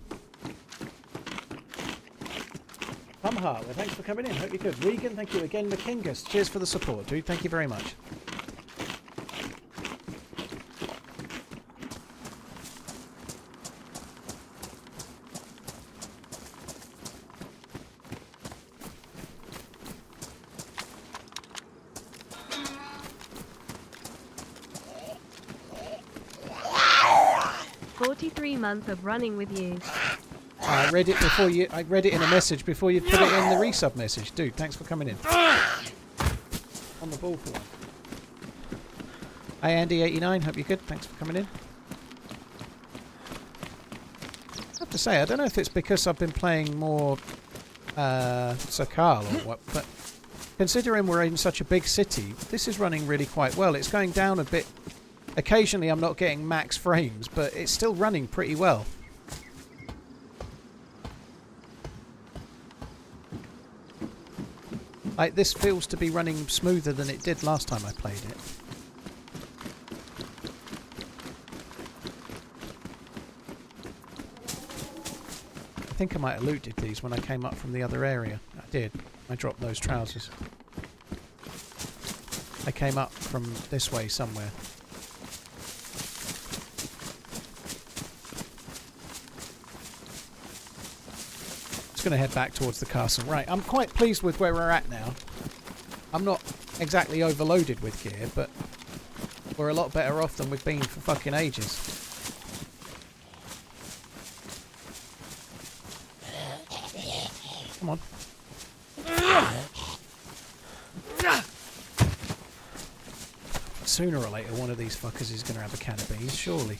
Plumheart, well, thanks for coming in. Hope you're good. Regan, thank you again. McKingus, cheers for the support, dude. Thank you very much. Month of running with you. I read it before you. I read it in a message before you put it in the resub message, dude. Thanks for coming in. On the ball for one. Hi Andy89, hope you're good. Thanks for coming in. I have to say, I don't know if it's because I've been playing more Sakal or what, but considering we're in such a big city, this is running really quite well. It's going down a bit. Occasionally I'm not getting max frames, but it's still running pretty well. Like, this feels to be running smoother than it did last time I played it. I think I might have looted these when I came up from the other area. I did. I dropped those trousers. I came up from this way somewhere. Going to head back towards the castle. Right, I'm quite pleased with where we're at now. I'm not exactly overloaded with gear, but we're a lot better off than we've been for fucking ages. Come on. Sooner or later one of these fuckers is going to have a can of beans, surely.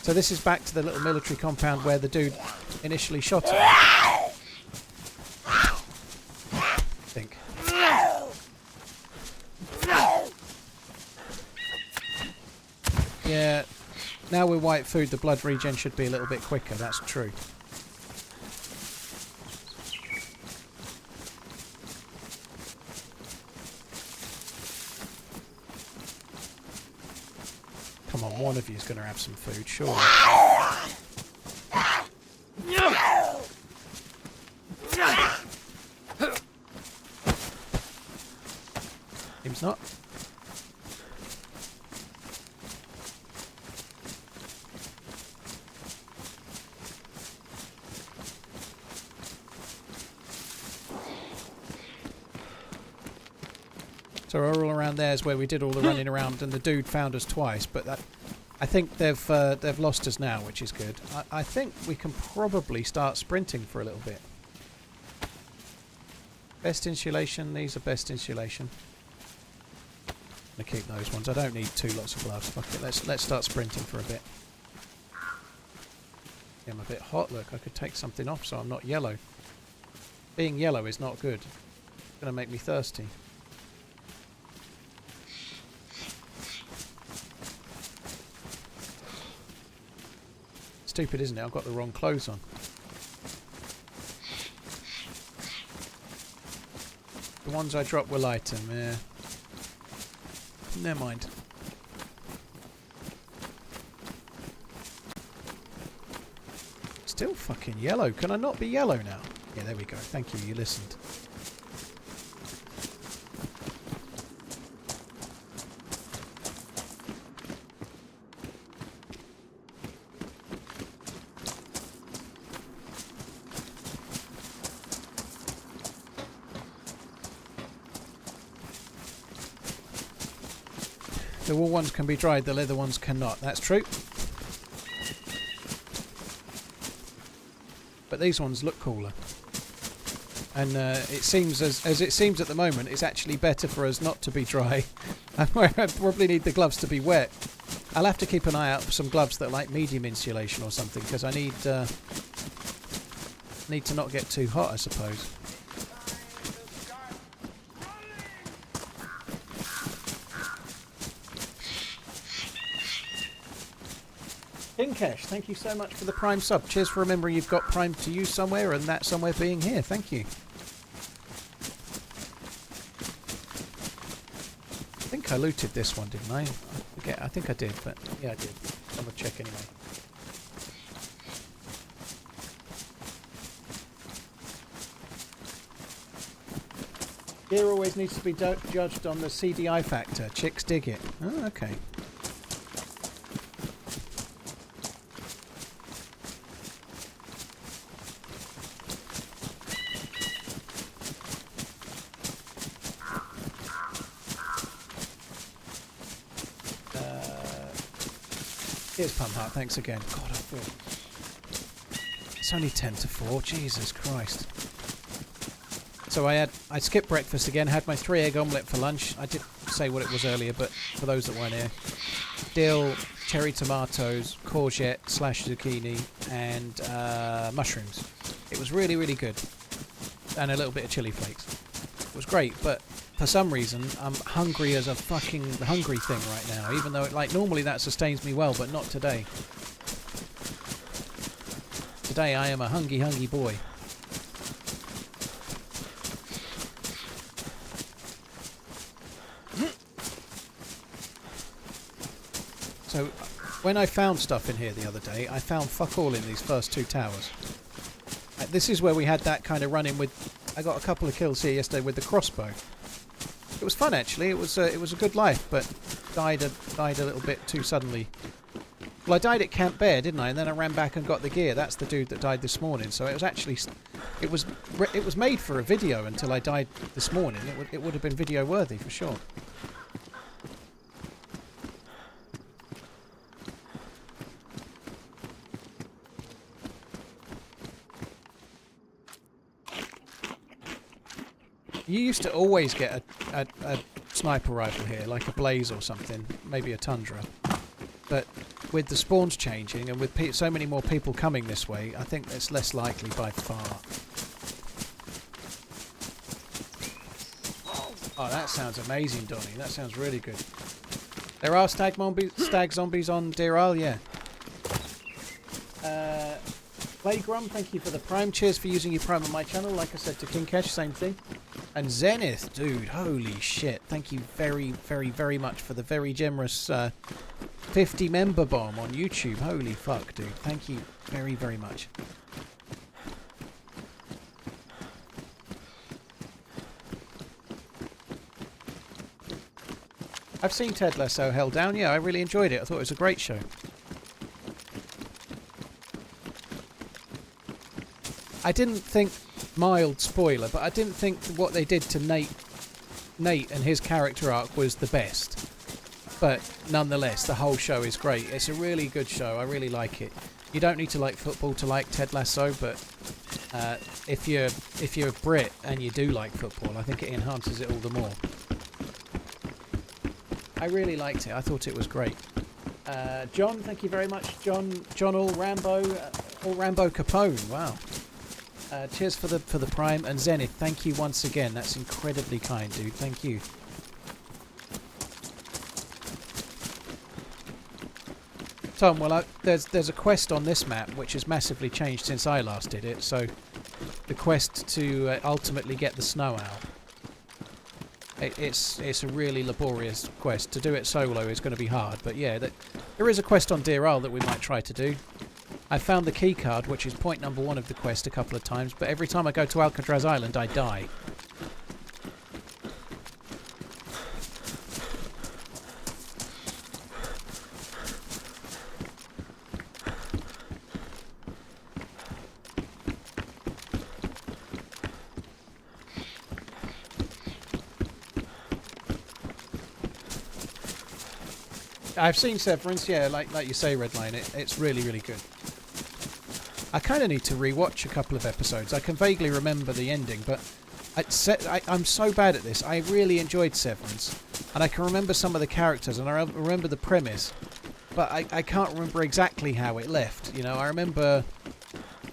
So this is back to the little military compound where the dude initially shot him. I think. Yeah, now with white food the blood regen should be a little bit quicker, that's true. Come on, one of you is going to have some food, surely. Seems not. So all around there is where we did all the running around, and the dude found us twice. But that, I think they've lost us now, which is good. I think we can probably start sprinting for a little bit. Best insulation. These are best insulation. I'm gonna keep those ones. I don't need lots of gloves. Fuck it. Let's start sprinting for a bit. Yeah, I'm a bit hot. Look, I could take something off so I'm not yellow. Being yellow is not good. It's gonna make me thirsty. Stupid, isn't it? I've got the wrong clothes on. The ones I dropped were lighter. Yeah. Never mind. Still fucking yellow. Can I not be yellow now? Yeah, there we go. Thank you. You listened. The wool ones can be dried, the leather ones cannot. That's true. But these ones look cooler. And it seems, as it seems at the moment, it's actually better for us not to be dry. I probably need the gloves to be wet. I'll have to keep an eye out for some gloves that are like medium insulation or something, because I need to not get too hot, I suppose. Inkesh, thank you so much for the Prime sub. Cheers for remembering you've got Prime to use somewhere and that somewhere being here. Thank you. I think I looted this one, didn't I? I think I did, but yeah, I did. I'm gonna check anyway. Gear always needs to be judged on the CDI factor. Chicks dig it. Oh, okay. Here's Pump Heart, thanks again. God, I feel... It's only 10 to 4, Jesus Christ. So I skipped breakfast again, had my 3-egg omelette for lunch. I did say what it was earlier, but for those that weren't here. Dill, cherry tomatoes, courgette / zucchini, and mushrooms. It was really, really good. And a little bit of chili flakes. It was great, but for some reason, I'm hungry as a fucking hungry thing right now, even though, like, normally that sustains me well, but not today. Today I am a hungry boy. So, when I found stuff in here the other day, I found fuck all in these first 2 towers. This is where we had that kind of run-in with... I got a couple of kills here yesterday with the crossbow. It was fun, actually. It was a good life, but died a little bit too suddenly. Well, I died at Camp Bear, didn't I? And then I ran back and got the gear. That's the dude that died this morning. So it was actually... It was made for a video until I died this morning. It would have been video worthy for sure. You used to always get a sniper rifle here, like a Blaze or something, maybe a Tundra. But with the spawns changing and with so many more people coming this way, I think it's less likely by far. Oh, that sounds amazing, Donny. That sounds really good. There are stag zombies on Deerisle, yeah. Playgrum, thank you for the Prime. Cheers for using your Prime on my channel. Like I said to Kinkesh, same thing. And Zenith, dude, holy shit. Thank you very, very, very much for the very generous 50 member bomb on YouTube. Holy fuck, dude. Thank you very, very much. I've seen Ted Lasso Held Down. Yeah, I really enjoyed it. I thought it was a great show. I didn't think, mild spoiler, but I didn't think what they did to Nate and his character arc was the best. But nonetheless, the whole show is great. It's a really good show. I really like it. You don't need to like football to like Ted Lasso, but if you're a Brit and you do like football, I think it enhances it all the more. I really liked it. I thought it was great. John, thank you very much. John All Rambo Capone. Wow. Cheers for the Prime. And Zenith, thank you once again. That's incredibly kind, dude. Thank you. Tom, well, there's a quest on this map which has massively changed since I last did it. So, the quest to ultimately get the snow owl. It's a really laborious quest. To do it solo is going to be hard, but yeah, there is a quest on Deerisle that we might try to do. I found the key card, which is point number 1 of the quest, a couple of times, but every time I go to Alcatraz Island, I die. I've seen Severance, yeah, like you say, Redline, it's really, really good. I kind of need to rewatch a couple of episodes. I can vaguely remember the ending, but I'm so bad at this. I really enjoyed Severance, and I can remember some of the characters, and I remember the premise, but I can't remember exactly how it left. You know, I remember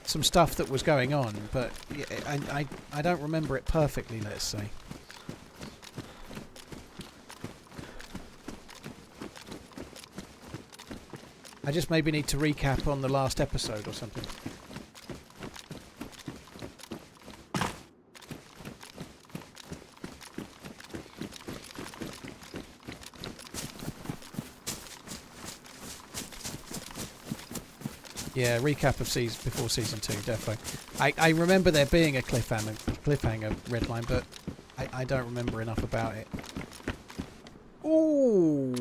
some stuff that was going on, but I don't remember it perfectly, let's say. I just maybe need to recap on the last episode or something. Yeah, recap of before season 2, definitely. I remember there being a cliffhanger Redline, but I don't remember enough about it. Ooh.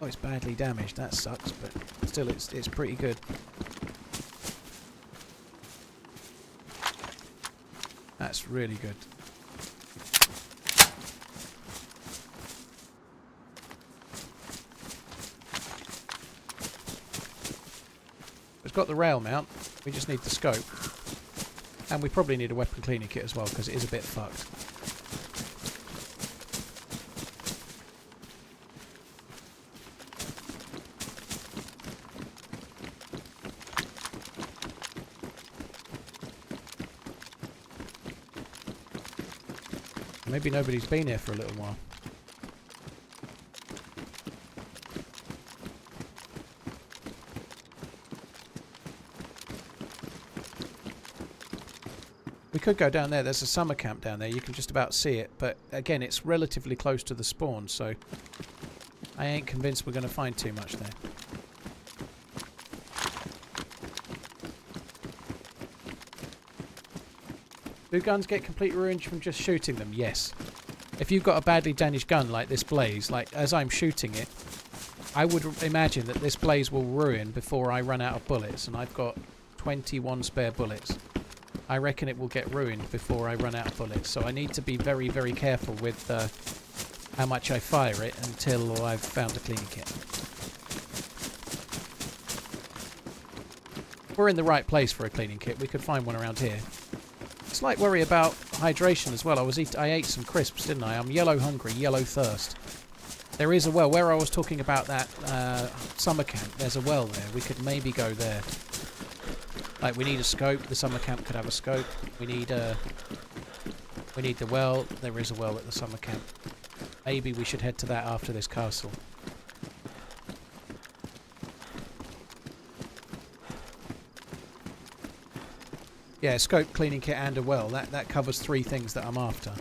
Oh, it's badly damaged. That sucks, but still, it's pretty good. That's really good. It's got the rail mount. We just need the scope, and we probably need a weapon cleaning kit as well because it is a bit fucked. Maybe nobody's been here for a little while. We could go down there. There's a summer camp down there. You can just about see it. But again, it's relatively close to the spawn, so I ain't convinced we're going to find too much there. Do guns get completely ruined from just shooting them? Yes. If you've got a badly damaged gun like this blaze, like as I'm shooting it, I would imagine that this blaze will ruin before I run out of bullets, and I've got 21 spare bullets. I reckon it will get ruined before I run out of bullets, so I need to be very, very careful with how much I fire it until I've found a cleaning kit. We're in the right place for a cleaning kit. We could find one around here. Slight worry about hydration as well. I ate some crisps, didn't I? I'm yellow hungry, yellow thirst. There is a well. Where I was talking about that summer camp, there's a well there. We could maybe go there. Like, we need a scope. The summer camp could have a scope. We need the well. There is a well at the summer camp. Maybe we should head to that after this castle. Yeah, scope, cleaning kit and a well. That covers 3 things that I'm after.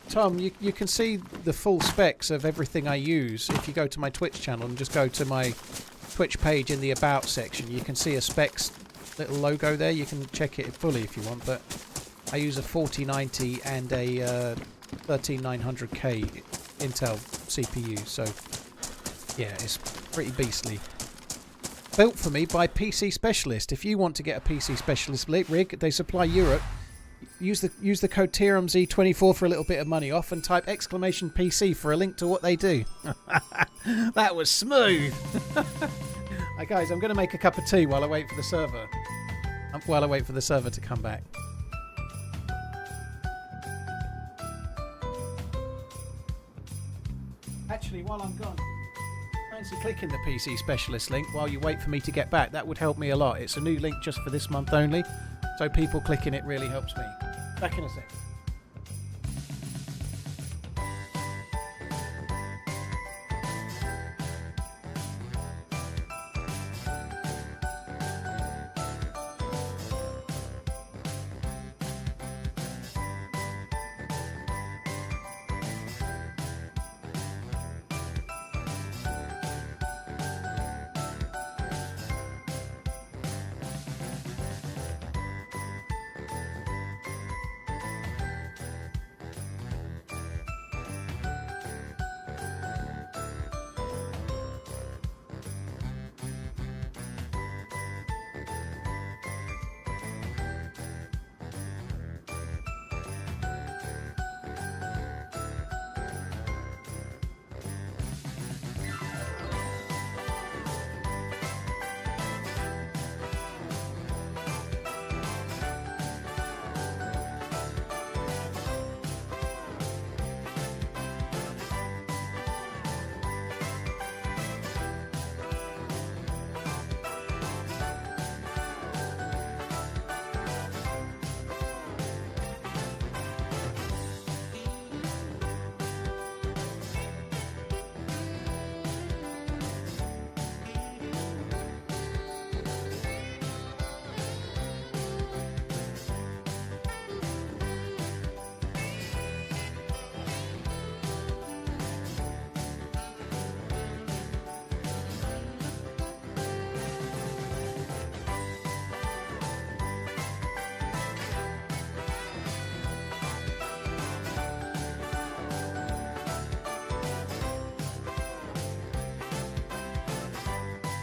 Tom, you can see the full specs of everything I use if you go to my Twitch channel and just go to my Twitch page in the About section. You can see a specs little logo there. You can check it fully if you want, but I use a 4090 and a 13900K Intel CPU, so yeah, it's pretty beastly. Built for me by PC Specialist. If you want to get a PC Specialist rig, they supply Europe. Use the code TRMZ24 for a little bit of money off and type !PC for a link to what they do. That was smooth. Right, guys, I'm going to make a cup of tea while I wait for the server. While I wait for the server to come back. Actually, while I'm gone, fancy clicking the PC Specialist link while you wait for me to get back. That would help me a lot. It's a new link just for this month only, so people clicking it really helps me. Back in a sec.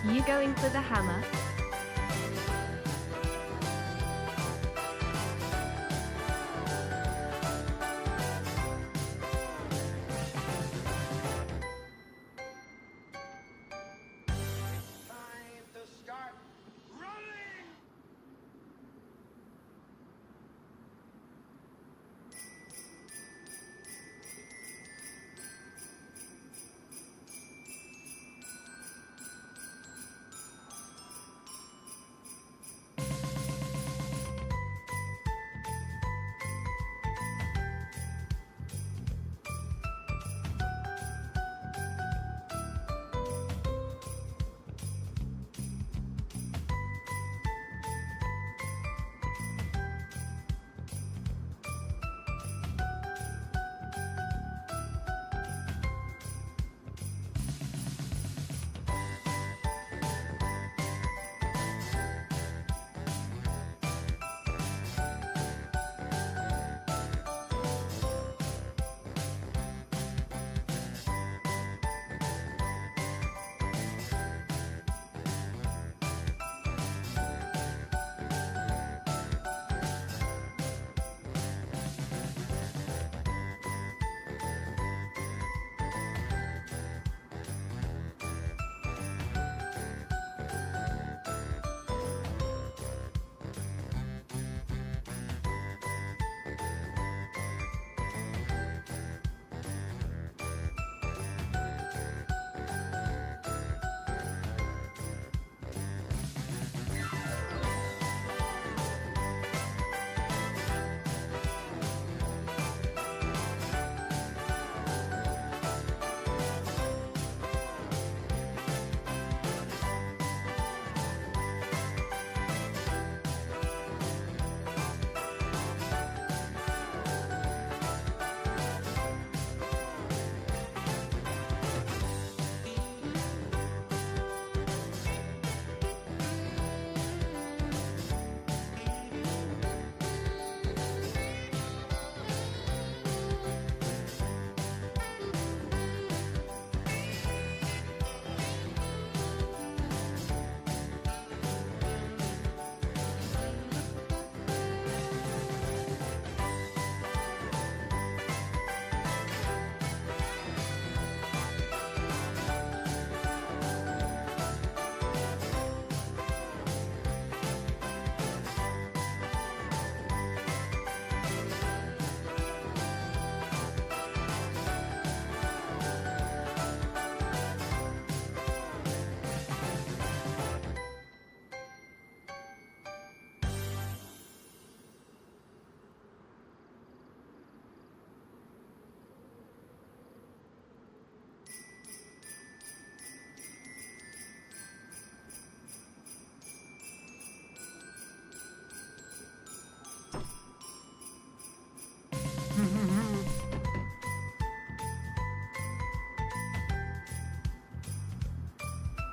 You going for the hammer?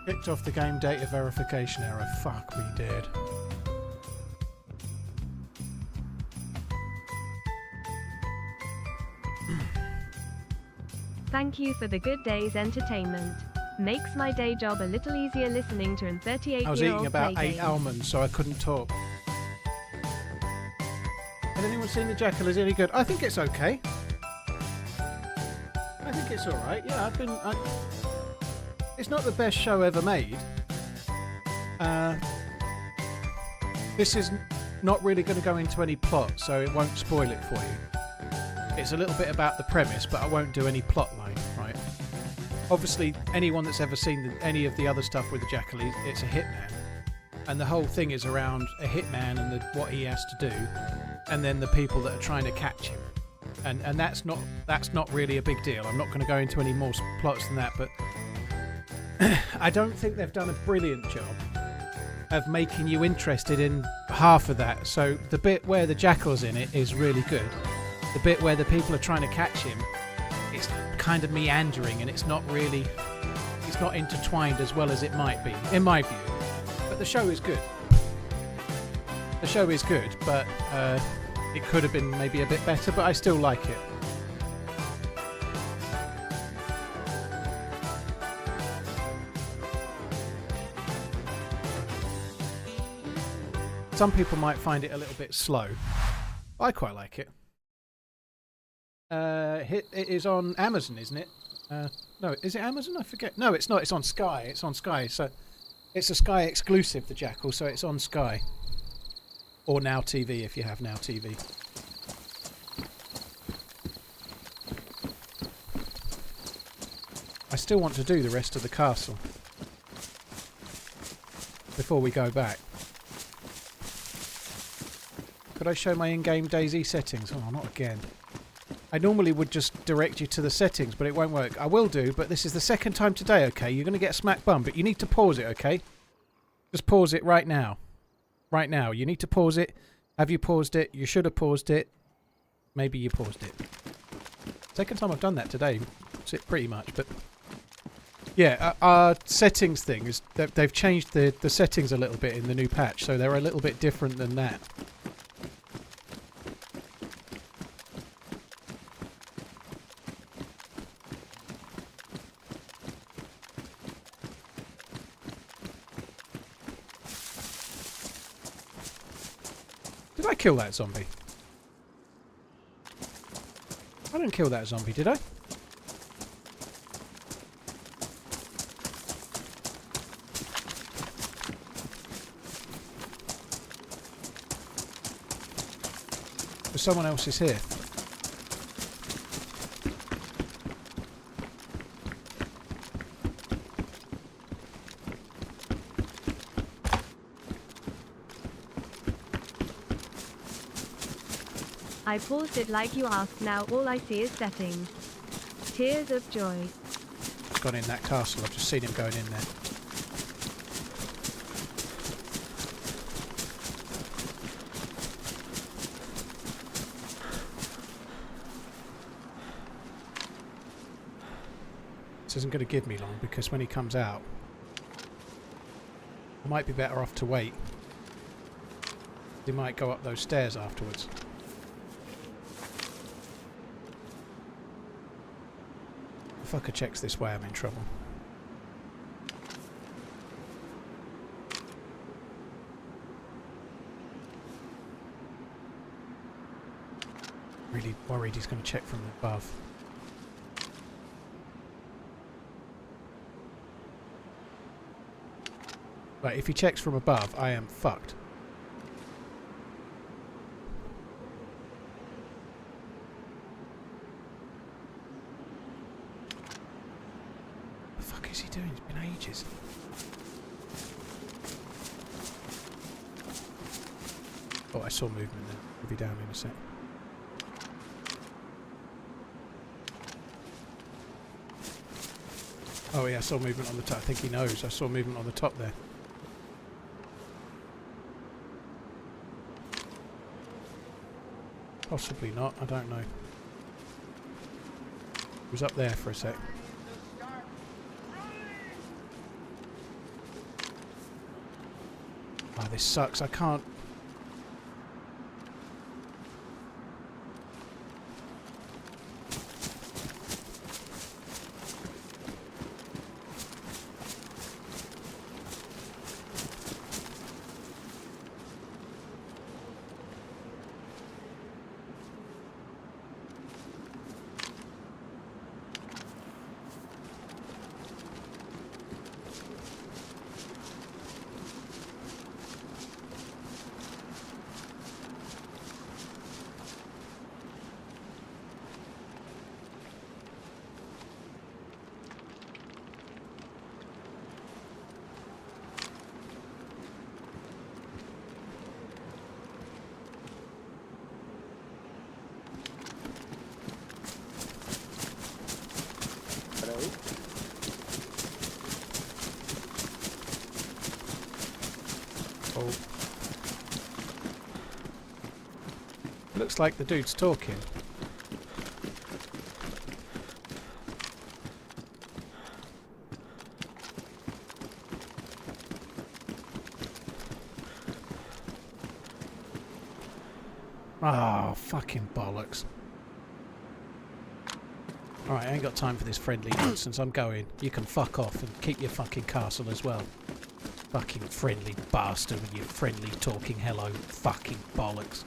Kicked off the game, data verification error. Fuck, we did. Thank you for the good day's entertainment. Makes my day job a little easier listening to an 38-year-old I was eating about play 8 games. almonds, so I couldn't talk. Has anyone seen The Jackal? Is it any good? I think it's okay. I think it's alright. Yeah, it's not the best show ever made. This is not really going to go into any plot, so it won't spoil it for you. It's a little bit about the premise, but I won't do any plot line, right? Obviously, anyone that's ever seen any of the other stuff with the Jackal, it's a hitman. And the whole thing is around a hitman and what he has to do, and then the people that are trying to catch him. And that's not really a big deal. I'm not going to go into any more plots than that, but I don't think they've done a brilliant job of making you interested in half of that. So the bit where the Jackal's in it is really good. The bit where the people are trying to catch him, it's kind of meandering and it's not intertwined as well as it might be, in my view. But the show is good. The show is good, but it could have been maybe a bit better, but I still like it. Some people might find it a little bit slow. I quite like it. It is on Amazon, isn't it? No, is it Amazon? I forget. No, it's not. It's on Sky. It's on Sky. So it's a Sky exclusive, The Jackal. So it's on Sky or Now TV if you have Now TV. I still want to do the rest of the castle before we go back. Could I show my in-game DayZ settings? Oh, not again. I normally would just direct you to the settings, but it won't work. I will do, but this is the second time today, okay? You're going to get a smack bum, but you need to pause it, okay? Just pause it right now. Right now. You need to pause it. Have you paused it? You should have paused it. Maybe you paused it. Second time I've done that today. That's it pretty much, but... Yeah, our settings thing is... They've changed the settings a little bit in the new patch, so they're a little bit different than that. Did I kill that zombie? I didn't kill that zombie, did I? But someone else is here. I paused it like you asked, now all I see is settings. Tears of joy. He's gone in that castle, I've just seen him going in there. This isn't going to give me long because when he comes out, I might be better off to wait. He might go up those stairs afterwards. If fucker checks this way, I'm in trouble. Really worried he's going to check from above. Right, if he checks from above, I am fucked. What the fuck is he doing? It's been ages. Oh, I saw movement there. He'll be down in a sec. Oh yeah, I saw movement on the top. I think he knows. I saw movement on the top there. Possibly not, I don't know. He was up there for a sec. Oh, this sucks. I can't... Oh. Looks like the dude's talking. Oh, fucking bollocks. Alright, I ain't got time for this friendly nonsense. I'm going. You can fuck off and keep your fucking castle as well. Fucking friendly bastard with your friendly talking hello. Fucking bollocks.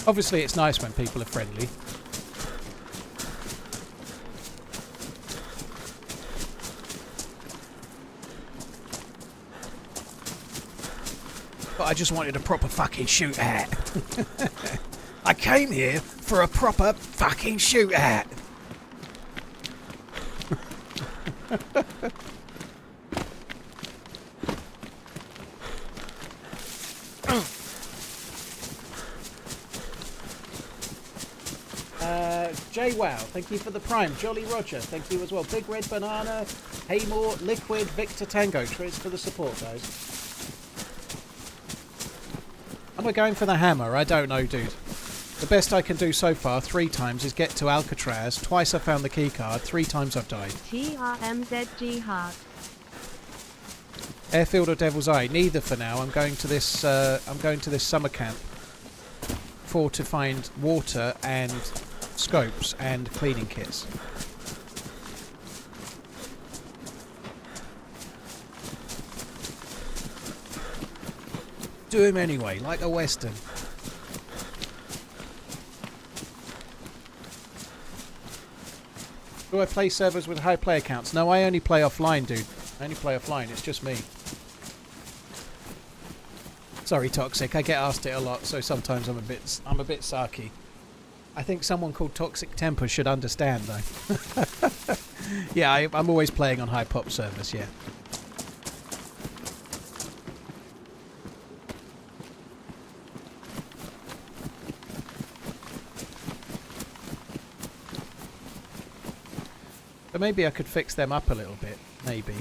Obviously it's nice when people are friendly. But I just wanted a proper fucking shoot at. I came here for a proper fucking shoot at. J Wow, thank you for the prime. Jolly Roger, thank you as well. Big Red Banana, Haymore, Liquid, Victor Tango. Cheers for the support, guys. Am I going for the hammer? I don't know, dude. The best I can do so far 3 times is get to Alcatraz. Twice I found the keycard. 3 times I've died. TRMZ heart. Airfield or Devil's Eye? Neither for now. I'm going to this. I'm going to this summer camp to find water and scopes and cleaning kits. Do him anyway, like a western. Do I play servers with high player counts? No, I only play offline, dude. I only play offline. It's just me. Sorry, Toxic. I get asked it a lot, so sometimes I'm a bit sarky. I think someone called Toxic Temper should understand, though. Yeah, I'm always playing on high pop servers. Yeah. But maybe I could fix them up a little bit. Maybe.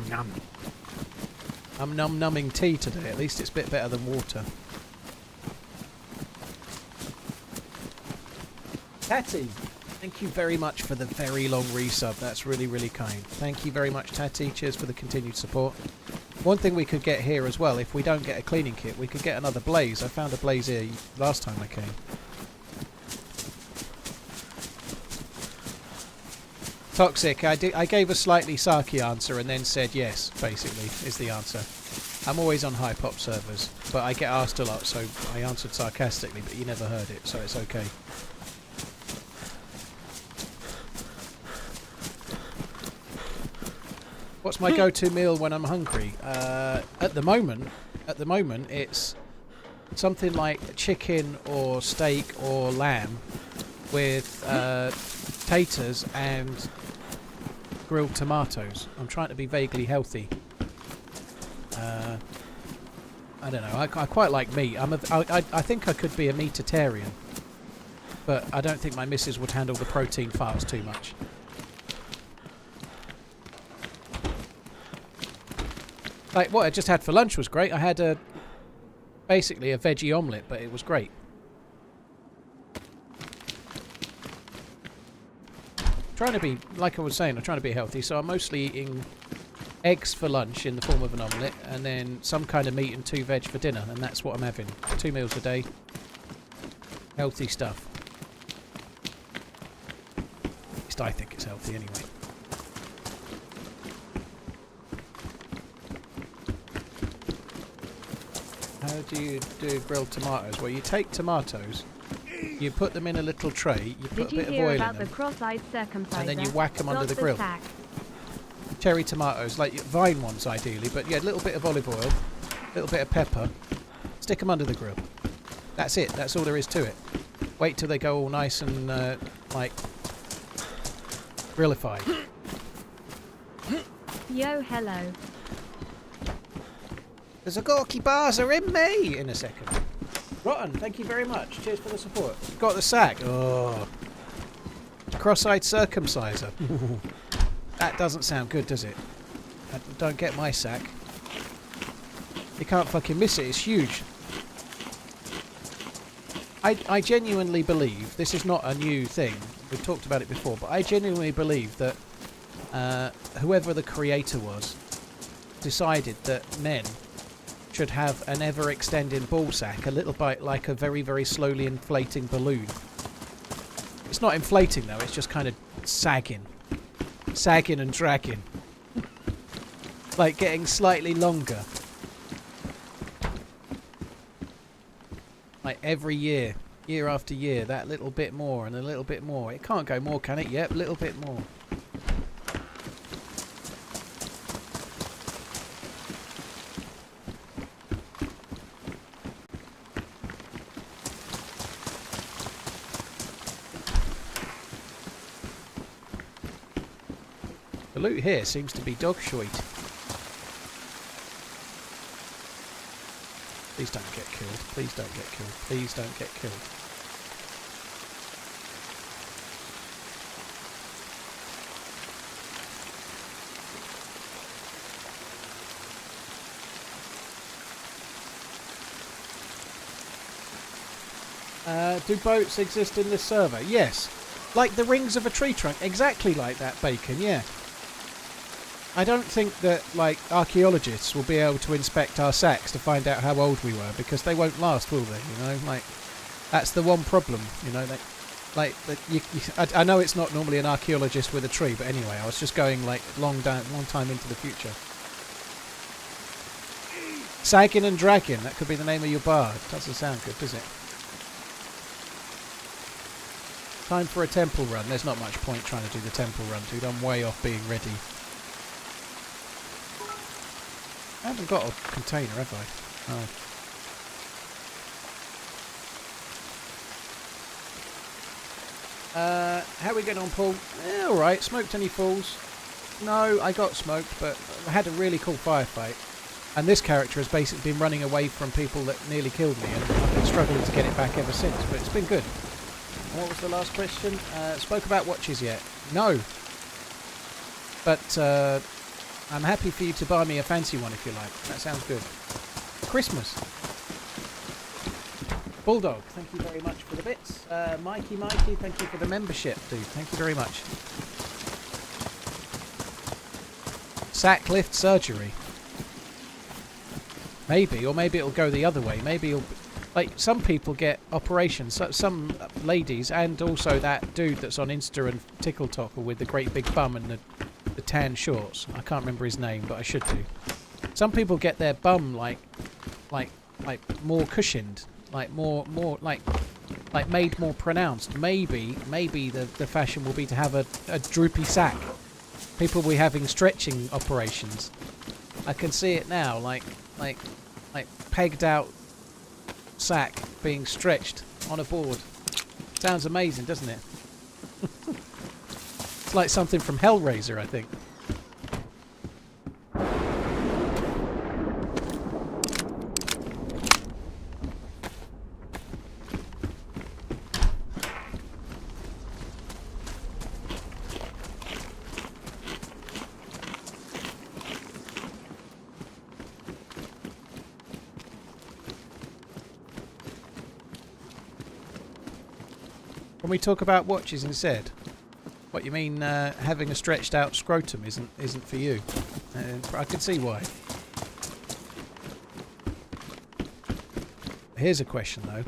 Nom. I'm num-numbing tea today. At least it's a bit better than water. Tatty, thank you very much for the very long resub. That's really, really kind. Thank you very much, Tatty. Cheers for the continued support. One thing we could get here as well, if we don't get a cleaning kit, we could get another blaze. I found a blaze here last time I came. Toxic, I gave a slightly sarky answer and then said yes, basically, is the answer. I'm always on high pop servers, but I get asked a lot, so I answered sarcastically, but you never heard it, so it's okay. What's my go-to meal when I'm hungry? At the moment, it's something like chicken or steak or lamb with taters and grilled tomatoes. I'm trying to be vaguely healthy. I don't know. I quite like meat. I think I could be a meatitarian. But I don't think my missus would handle the protein farts too much. Like, what I just had for lunch was great. I had basically a veggie omelette, but it was great. Trying to be, like I was saying, I'm trying to be healthy, so I'm mostly eating eggs for lunch in the form of an omelette, and then some kind of meat and 2 veg for dinner, and that's what I'm having. 2 meals a day. Healthy stuff. At least I think it's healthy anyway. How do you do grilled tomatoes? Well, you take tomatoes, you put them in a little tray, you put a bit of oil in them, the cross-eyed circumciser? and then you whack them under the grill. Sack. Cherry tomatoes, like vine ones ideally, but yeah, a little bit of olive oil, a little bit of pepper, stick them under the grill. That's it, that's all there is to it. Wait till they go all nice and like grillified. Yo, hello. There's a Gorky Barza in me in a second. Rotten, thank you very much. Cheers for the support. Got the sack. Oh. Cross-eyed circumciser. That doesn't sound good, does it? I don't get my sack. You can't fucking miss it. It's huge. I genuinely believe, this is not a new thing. We've talked about it before, but I genuinely believe that whoever the creator was decided that men should have an ever-extending ball sack, a little bit like a very, very slowly inflating balloon. It's not inflating though, it's just kind of sagging. Sagging and dragging. Like getting slightly longer. Like every year, year after year, that little bit more and a little bit more. It can't go more, can it? Yep, a little bit more. The loot here seems to be dog shite. Please don't get killed. Please don't get killed. Please don't get killed. Do boats exist in this server? Yes. Like the rings of a tree trunk. Exactly like that, Bacon, yeah. I don't think that, like, archaeologists will be able to inspect our sacks to find out how old we were, because they won't last, will they? You know, like, that's the one problem. You know, I know it's not normally an archaeologist with a tree, but anyway, I was just going like long time into the future. Sagging and dragging. That could be the name of your bar. Doesn't sound good, does it? Time for a temple run. There's not much point trying to do the temple run, dude. I'm way off being ready. I haven't got a container, have I? Oh. How are we getting on, Paul? Alright. Smoked any fools? No, I got smoked, but I had a really cool firefight. And this character has basically been running away from people that nearly killed me, and I've been struggling to get it back ever since, but it's been good. And what was the last question? Spoke about watches yet? No. But, I'm happy for you to buy me a fancy one if you like. That sounds good. Christmas. Bulldog, thank you very much for the bits. Mikey, thank you for the membership, dude. Thank you very much. Sack lift surgery. Maybe, or maybe it'll go the other way. Maybe you'll... Like, some people get operations. Some ladies, and also that dude that's on Insta and TikTok with the great big bum and the tan shorts. I can't remember his name, but I should do. Some people get their bum like more cushioned, like more like made more pronounced. Maybe the fashion will be to have a droopy sack. People will be having stretching operations. I can see it now, like pegged out sack being stretched on a board. Sounds amazing, doesn't it? It's like something from Hellraiser, I think. Can we talk about watches instead? What you mean having a stretched out scrotum isn't for you? I can see why. Here's a question though.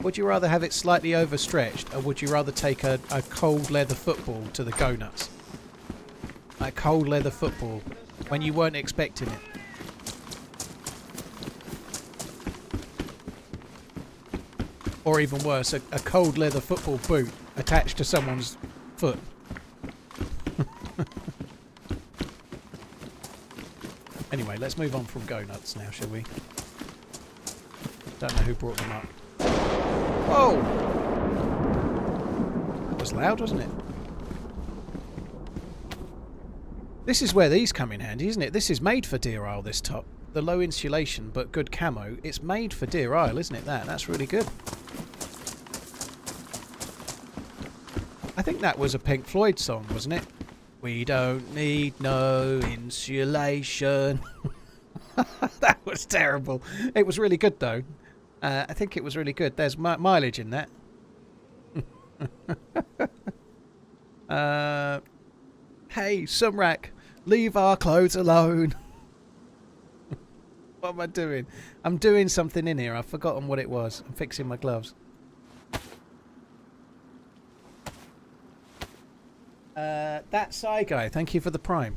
Would you rather have it slightly overstretched, or would you rather take a cold leather football to the go nuts? A cold leather football when you weren't expecting it. Or even worse, a cold leather football boot attached to someone's foot. Anyway, let's move on from go nuts now, shall we? Don't know who brought them up. Whoa! That was loud, wasn't it? This is where these come in handy, isn't it? This is made for Deerisle, this top. The low insulation but good camo. It's made for Deerisle, isn't it? That's really good. I think that was a Pink Floyd song, wasn't it? We don't need no insulation. That was terrible. It was really good though. I think it was really good. There's mileage in that. Hey, Sumrak, leave our clothes alone. What am I doing? I'm doing something in here. I've forgotten what it was. I'm fixing my gloves. That Psy guy, thank you for the prime.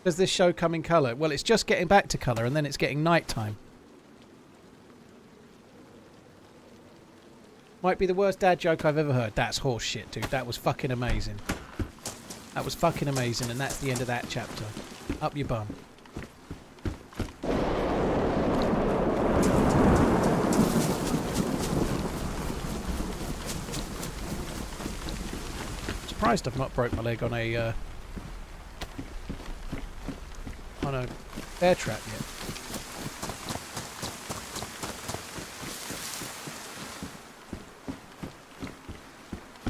Does this show come in colour? Well, it's just getting back to colour and then it's getting night time. Might be the worst dad joke I've ever heard. That's horse shit, dude. That was fucking amazing. That was fucking amazing, and that's the end of that chapter. Up your bum. Surprised I've not broke my leg on a bear trap yet.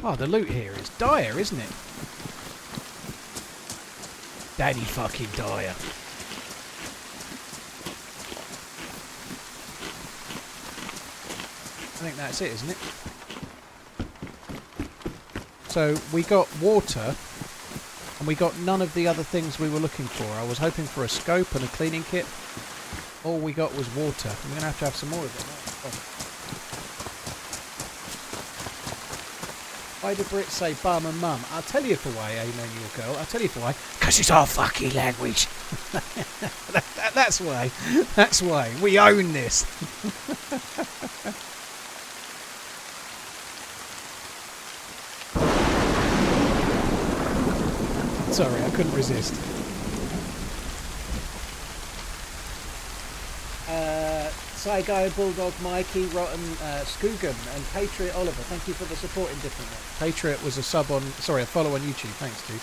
Oh, the loot here is dire, isn't it? Daddy fucking dire. I think that's it, isn't it? So we got water, and we got none of the other things we were looking for. I was hoping for a scope and a cleaning kit. All we got was water. I'm going to have some more of it. Why do Brits say bum and mum? I'll tell you for why, Emmanuel girl. I'll tell you for why. Because it's our fucking language. That's why. That's why. We own this. Sorry, I couldn't resist. Psy Guy, Bulldog, Mikey, Rotten, Skoogum, and Patriot Oliver. Thank you for the support in different ways. Patriot was a sub on, sorry, a follow on YouTube. Thanks, dude.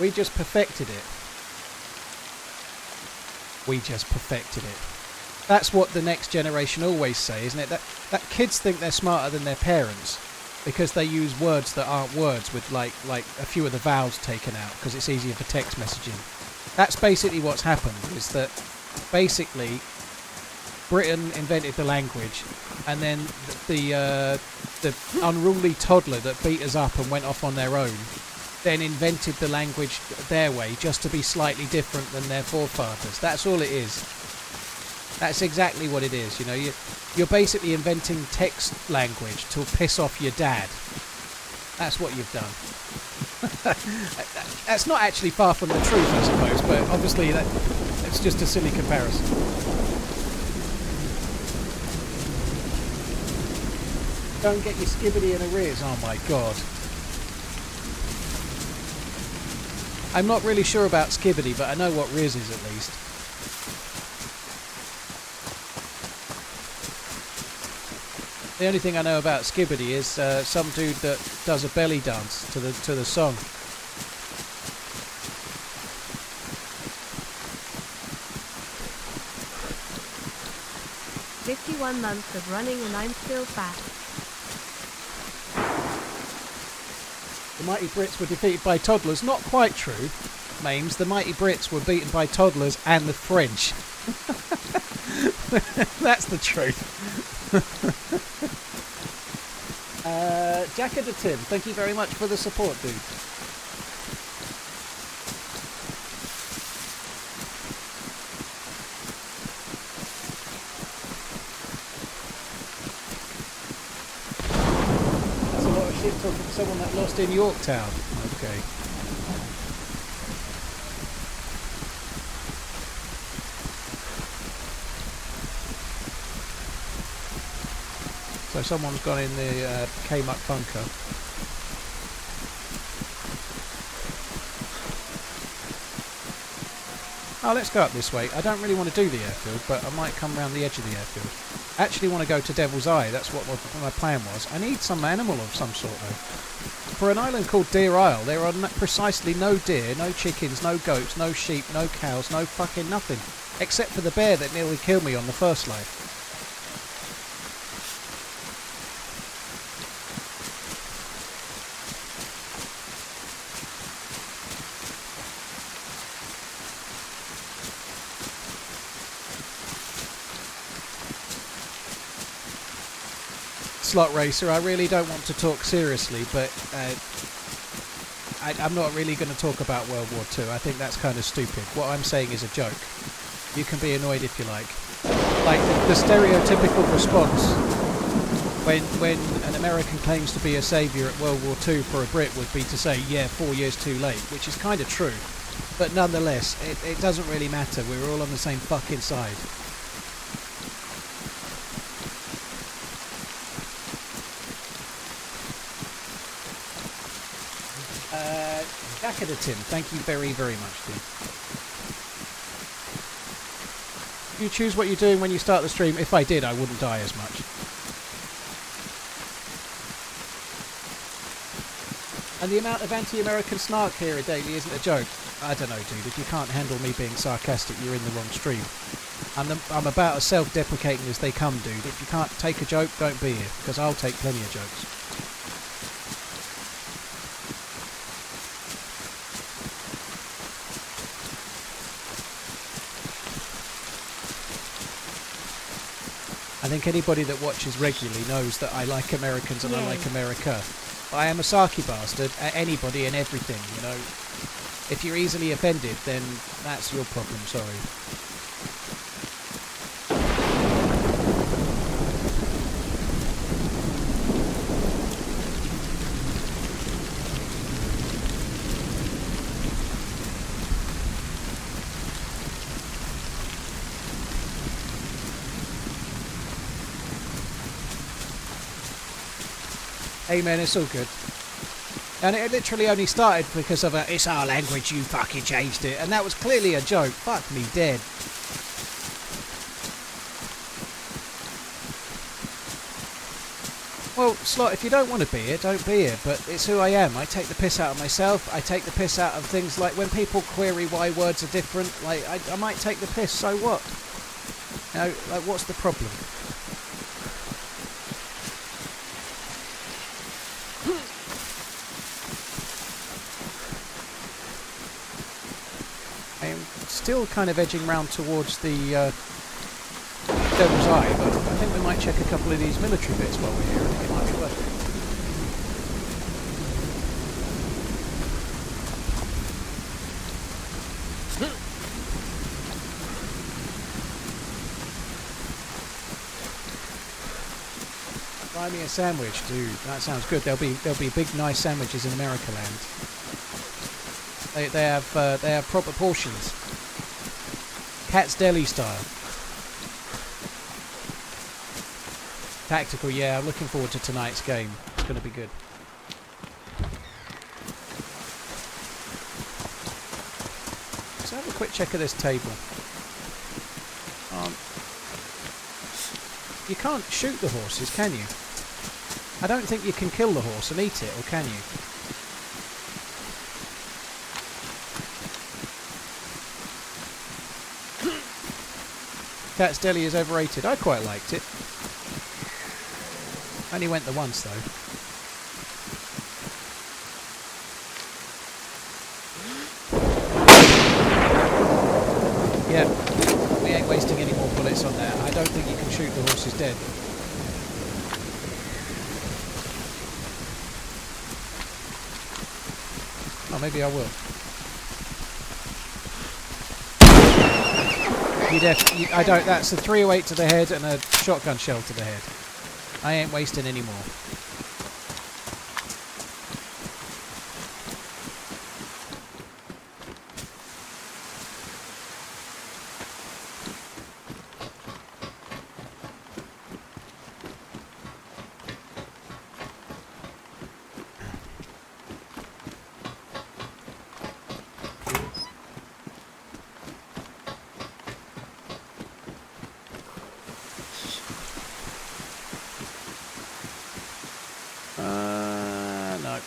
We just perfected it. We just perfected it. That's what the next generation always say, isn't it? That kids think they're smarter than their parents because they use words that aren't words with like a few of the vowels taken out because it's easier for text messaging. That's basically what's happened, is that basically Britain invented the language, and then the unruly toddler that beat us up and went off on their own then invented the language their way just to be slightly different than their forefathers. That's all it is. That's exactly what it is, you know. You're basically inventing text language to piss off your dad. That's what you've done. That's not actually far from the truth, I suppose, but obviously that's just a silly comparison. Don't get your skibbity in arrears, oh my god. I'm not really sure about skibbity, but I know what Riz is at least. The only thing I know about skibbity is some dude that does a belly dance to the song. "51 months of running and I'm still fat." The mighty Brits were defeated by toddlers. Not quite true. memes, the mighty Brits were beaten by toddlers and the French. That's the truth. Jack and Tim, thank you very much for the support, dude. That's a lot of shit talking to someone that lost in Yorktown. Okay. So someone's gone in the K-Muck bunker. Oh, let's go up this way. I don't really want to do the airfield, but I might come round the edge of the airfield. I actually want to go to Devil's Eye. That's what my plan was. I need some animal of some sort, though. For an island called Deerisle, there are precisely no deer, no chickens, no goats, no sheep, no cows, no fucking nothing. Except for the bear that nearly killed me on the first life. Slot Racer, I really don't want to talk seriously, but I'm not really going to talk about World War II. I think that's kind of stupid. What I'm saying is a joke. You can be annoyed if you like. Like the stereotypical response when an American claims to be a saviour at World War II for a Brit would be to say, yeah, 4 years too late, which is kind of true. But nonetheless, it doesn't really matter. We're all on the same fucking side. Back at the Tim, thank you very, very much, dude. You choose what you're doing when you start the stream. If I did, I wouldn't die as much. And the amount of anti-American snark here at Daily isn't a joke. I don't know, dude. If you can't handle me being sarcastic, you're in the wrong stream. I'm about as self-deprecating as they come, dude. If you can't take a joke, don't be here, because I'll take plenty of jokes. I think anybody that watches regularly knows that I like Americans and I like America. I am a sarky bastard at anybody and everything, you know. If you're easily offended, then that's your problem, sorry. Hey man, it's all good. And it literally only started because of a, it's our language, you fucking changed it. And that was clearly a joke. Fuck me dead. Well, Slot, if you don't want to be here, don't be here. But it's who I am. I take the piss out of myself. I take the piss out of things like when people query why words are different. Like, I might take the piss, so what? You know, like, what's the problem? Still kind of edging round towards the Devil's Eye, but I think we might check a couple of these military bits while we're here. I think it might be worth it. Buy me a sandwich, dude. That sounds good. There'll be big, nice sandwiches in America land. They have proper portions. Cat's Deli style. Tactical, yeah, I'm looking forward to tonight's game. It's going to be good. Let's have a quick check of this table. You can't shoot the horses, can you? I don't think you can kill the horse and eat it, or can you? Cat's Deli is overrated. I quite liked it. Only went the once though. Yeah, we ain't wasting any more bullets on that. I don't think you can shoot the horses dead. Oh, maybe I will. I don't. That's a 308 to the head and a shotgun shell to the head. I ain't wasting any more. No.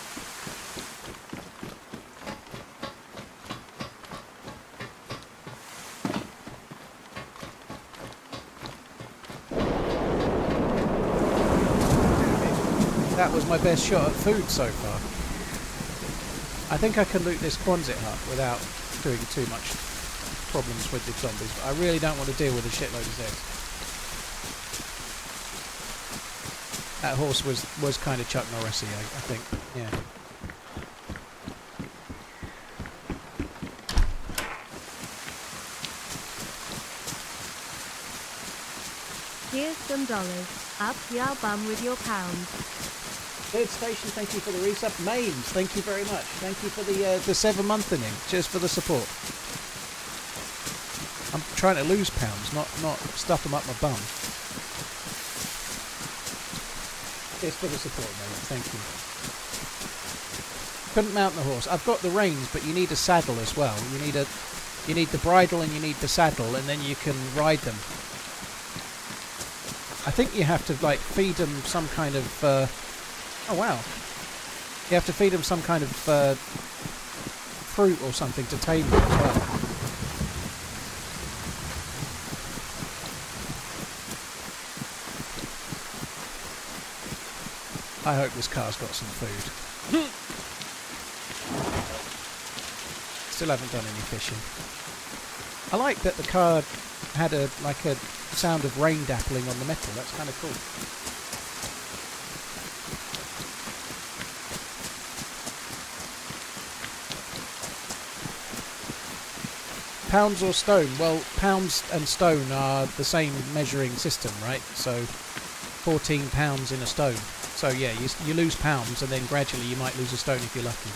That was my best shot at food so far. I think I can loot this Quonset hut without doing too much problems with the zombies, but I really don't want to deal with a shitload of Zeds. That horse was kind of Chuck Norris-y, I think. Yeah. Here's some dollars. Up y'all bum with your pounds. Third Station, thank you for the resub. Mains, thank you very much. Thank you for the 7-month inning. Cheers for the support. I'm trying to lose pounds, not stuff them up my bum. Cheers for the support, mate. Thank you. Couldn't mount the horse. I've got the reins, but you need a saddle as well. You need the bridle and you need the saddle, and then you can ride them. I think you have to like feed them some kind of. Oh wow! You have to feed them some kind of fruit or something to tame them as well. I hope this car's got some food. Still haven't done any fishing. I like that the car had a sound of rain dappling on the metal. That's kind of cool. Pounds or stone? Well, pounds and stone are the same measuring system, right? So 14 pounds in a stone. So yeah, you lose pounds, and then gradually you might lose a stone if you're lucky.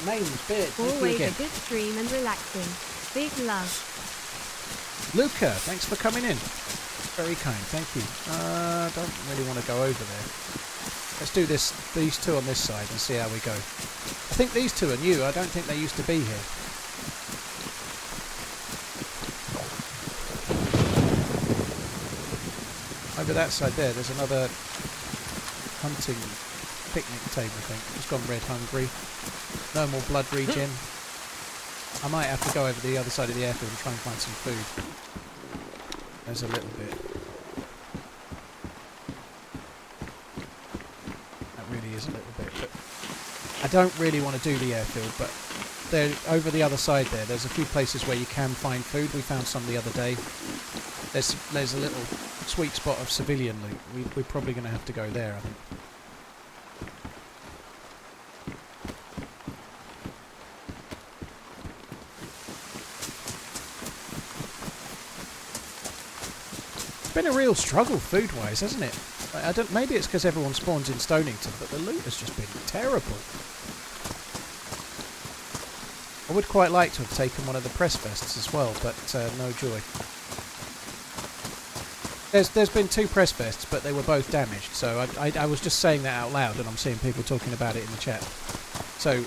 Mains, beard, thank you Always again. a good stream and relaxing. Big love. Luca, thanks for coming in. Very kind, thank you. Don't really want to go over there. Let's do these two on this side and see how we go. I think these two are new. I don't think they used to be here. Over that side there's another hunting picnic table thing. It's gone red hungry. No more blood regen. I might have to go over the other side of the airfield and try and find some food. There's a little bit. That really is a little bit. But I don't really want to do the airfield, but there, over the other side there's a few places where you can find food. We found some the other day. There's a little sweet spot of civilian loot. We're probably going to have to go there, I think. It's been a real struggle food-wise, hasn't it? Maybe it's because everyone spawns in Stonington, but the loot has just been terrible. I would quite like to have taken one of the press vests as well, but no joy. There's been 2 press vests, but they were both damaged, so I was just saying that out loud, and I'm seeing people talking about it in the chat. So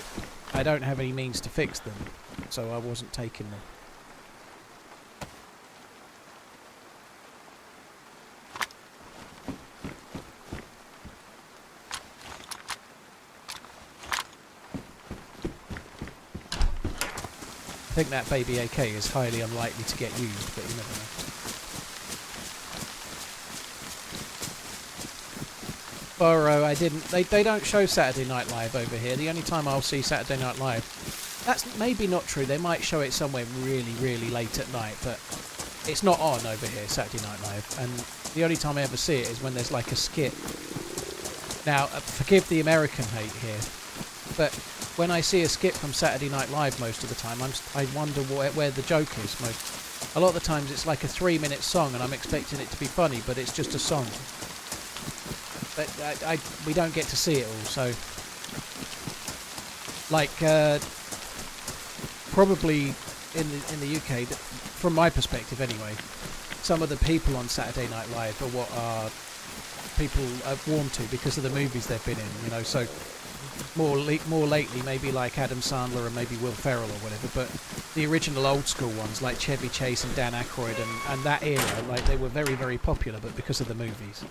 I don't have any means to fix them, so I wasn't taking them. I think that baby AK is highly unlikely to get used, but you never know. Borrow, I didn't. They don't show Saturday Night Live over here. The only time I'll see Saturday Night Live, that's maybe not true. They might show it somewhere really, really late at night, but it's not on over here, Saturday Night Live. And the only time I ever see it is when there's like a skit. Now, forgive the American hate here, but when I see a skit from Saturday Night Live most of the time, I wonder where the joke is. A lot of the times it's like a 3-minute song and I'm expecting it to be funny, but it's just a song. But we don't get to see it all, so... Like, probably in the UK, from my perspective anyway, some of the people on Saturday Night Live are what are people are warm to because of the movies they've been in, you know, so more lately maybe like Adam Sandler and maybe Will Ferrell or whatever, but the original old school ones like Chevy Chase and Dan Aykroyd and that era, like they were very, very popular, but because of the movies.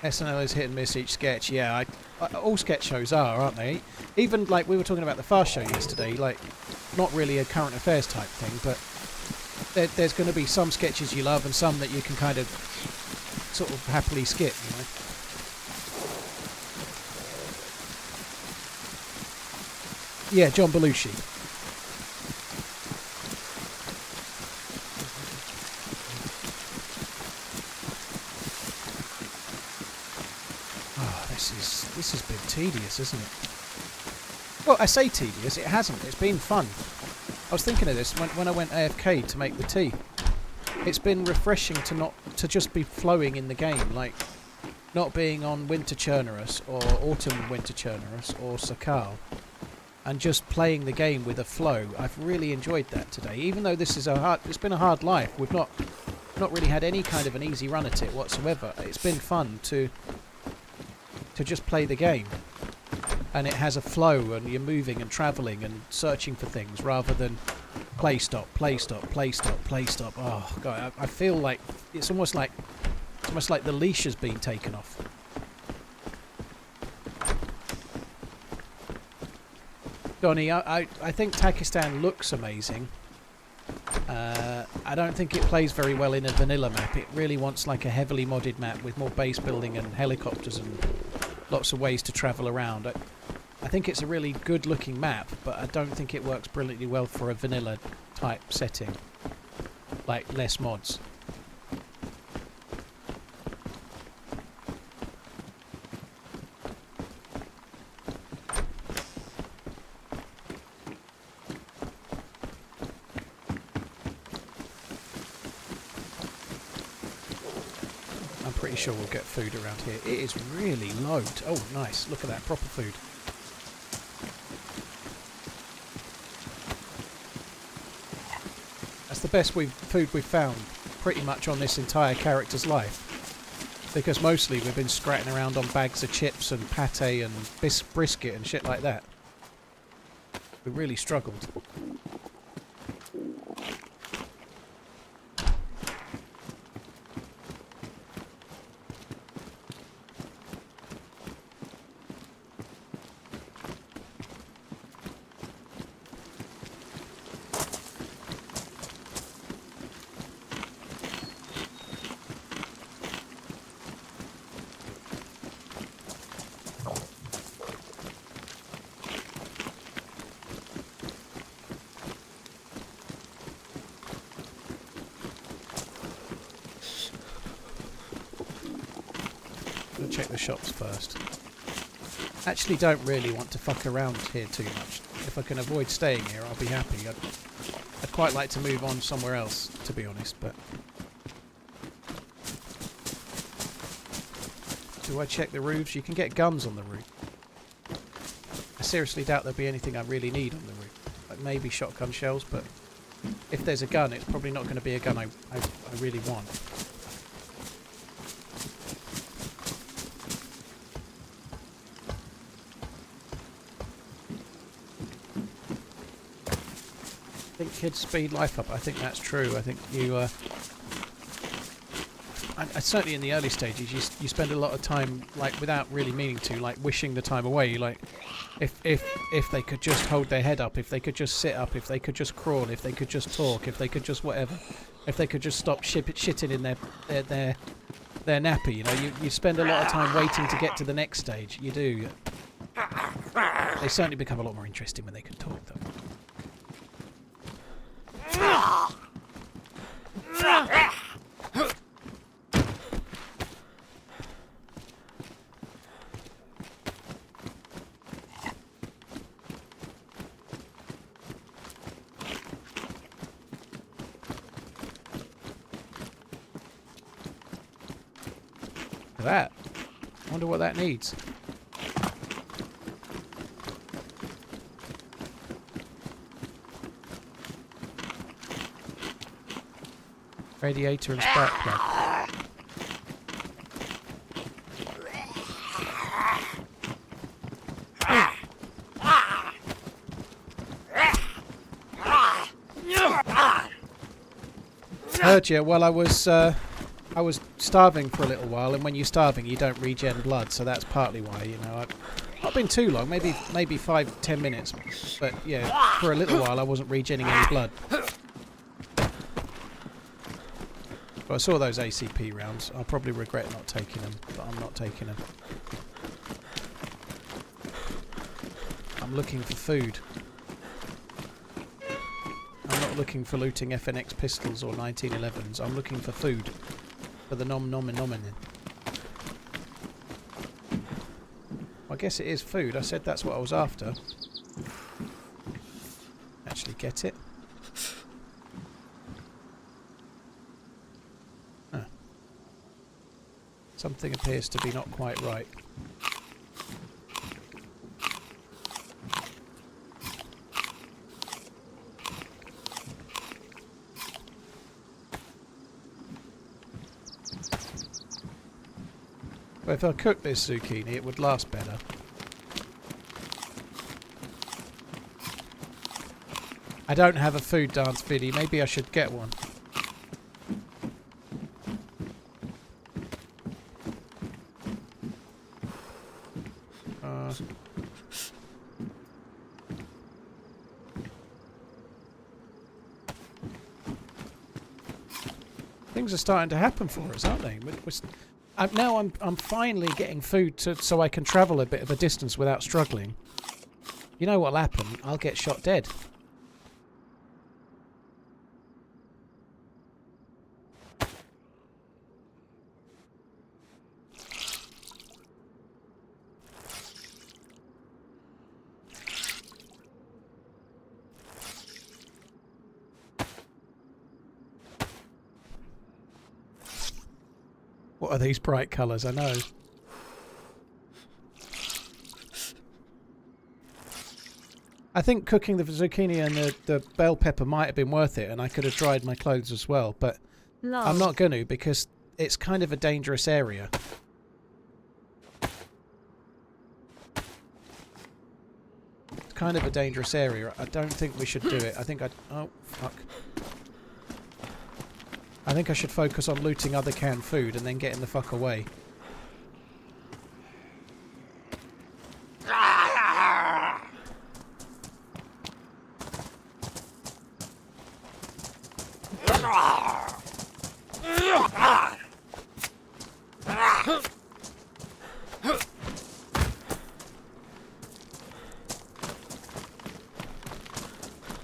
SNL is hit and miss each sketch. Yeah, all sketch shows are, aren't they? Even like we were talking about the Fast Show yesterday, like not really a current affairs type thing, but there's going to be some sketches you love and some that you can kind of sort of happily skip, you know. Yeah, John Belushi. This has been tedious, isn't it? Well, I say tedious, it hasn't. It's been fun. I was thinking of this when I went AFK to make the tea. It's been refreshing to just be flowing in the game, like not being on Winter Chernarus or Autumn Winter Chernarus or Sakal, and just playing the game with a flow. I've really enjoyed that today, even though this is it's been a hard life. We've not really had any kind of an easy run at it whatsoever. It's been fun to just play the game, and it has a flow and you're moving and travelling and searching for things rather than play stop, play stop, play stop, play stop. Oh god, I feel like it's almost like the leash has been taken off. Donnie, I think Pakistan looks amazing. I don't think it plays very well in a vanilla map. It really wants like a heavily modded map with more base building and helicopters and lots of ways to travel around. I think it's a really good looking map, but I don't think it works brilliantly well for a vanilla type setting, like less mods. Pretty sure we'll get food around here. It is really low. Oh, nice. Look at that. Proper food. That's the best food we've found pretty much on this entire character's life. Because mostly we've been scratching around on bags of chips and pate and brisket and shit like that. We really struggled. Check the shops first. Actually don't really want to fuck around here too much. If I can avoid staying here, I'll be happy. I'd quite like to move on somewhere else, to be honest, but... Do I check the roofs? You can get guns on the roof. I seriously doubt there'll be anything I really need on the roof. Like maybe shotgun shells, but if there's a gun, it's probably not going to be a gun I really want. Kids speed life up. I think that's true. I think you certainly in the early stages you spend a lot of time like without really meaning to, like wishing the time away. Like if they could just hold their head up, if they could just sit up, if they could just crawl, if they could just talk, if they could just whatever. If they could just stop shitting in their nappy, you know, you spend a lot of time waiting to get to the next stage. You do. They certainly become a lot more interesting when they can talk, though. That. I wonder what that needs. Radiator and spark plug. Heard you. Well, I was starving for a little while, and when you're starving, you don't regen blood, so that's partly why. You know, I've not been too long, maybe 5-10 minutes, but yeah, for a little while I wasn't regenning any blood. But I saw those ACP rounds. I'll probably regret not taking them, but I'm not taking them. I'm looking for food. I'm not looking for looting FNX pistols or 1911s. I'm looking for food. For the nom-nom-nominin. I guess it is food. I said that's what I was after. Actually get it. Huh. Something appears to be not quite right. But if I cooked this zucchini, it would last better. I don't have a food dance video. Maybe I should get one. Things are starting to happen for us, aren't they? Now I'm finally getting food so I can travel a bit of a distance without struggling. You know what'll happen? I'll get shot dead. What are these bright colours? I know. I think cooking the zucchini and the bell pepper might have been worth it, and I could have dried my clothes as well, but Lol. I'm not going to because it's kind of a dangerous area. It's kind of a dangerous area. I don't think we should do it. I think oh, fuck. I think I should focus on looting other canned food and then getting the fuck away.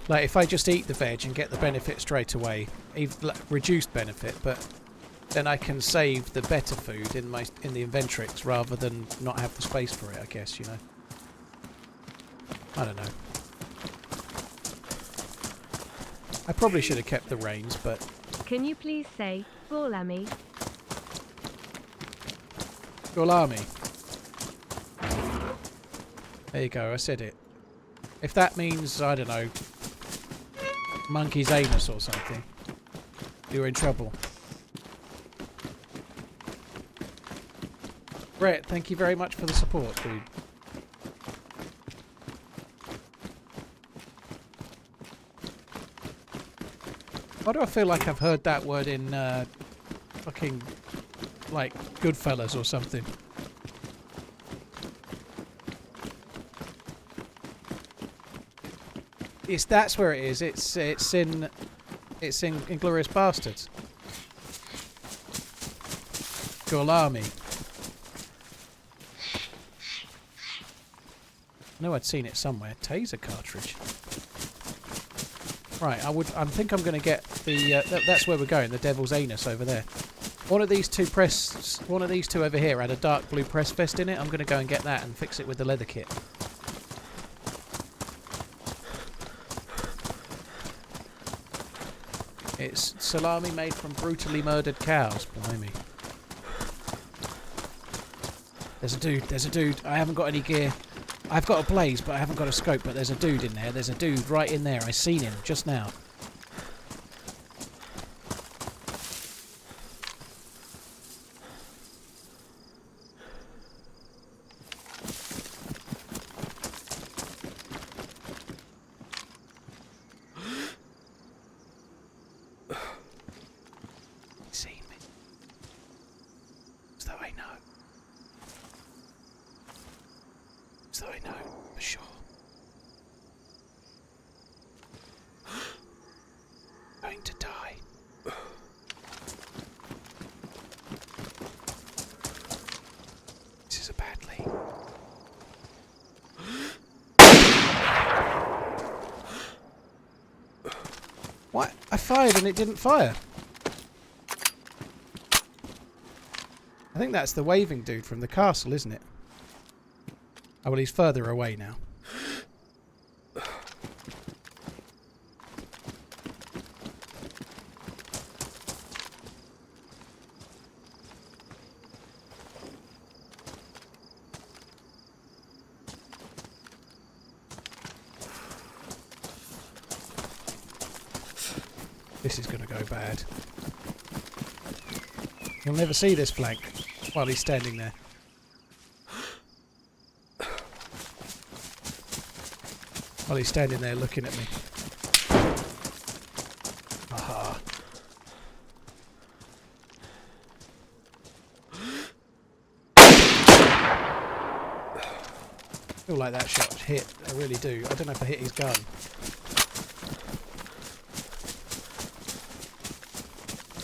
Like, if I just eat the veg and get the benefit straight away, even reduced benefit, but then I can save the better food in the inventrix rather than not have the space for it, I guess, you know. I don't know. I probably should have kept the reins, but... Can you please say, Golami? Golami. There you go, I said it. If that means, I don't know, monkey's anus or something, you're in trouble. Brett, thank you very much for the support, dude. Why do I feel like I've heard that word in fucking, like, Goodfellas or something? That's where it is. It's in It's in Inglourious Bastards. Golami. I know I'd seen it somewhere. Taser cartridge. Right, I think I'm going to get the... that's where we're going, the Devil's Anus over there. One of these two over here had a dark blue press vest in it. I'm going to go and get that and fix it with the leather kit. It's salami made from brutally murdered cows. Blimey. There's a dude. I haven't got any gear. I've got a blaze, but I haven't got a scope, but there's a dude in there. There's a dude right in there. I seen him just now. He's seen me. As though I know. So I know for sure. Going to die. This is a bad lead. What? I fired and it didn't fire. I think that's the waving dude from the castle, isn't it? Oh, well, he's further away now. This is going to go bad. You'll never see this flank while he's standing there. While he's standing there looking at me. Aha. I feel like that shot hit. I really do. I don't know if I hit his gun.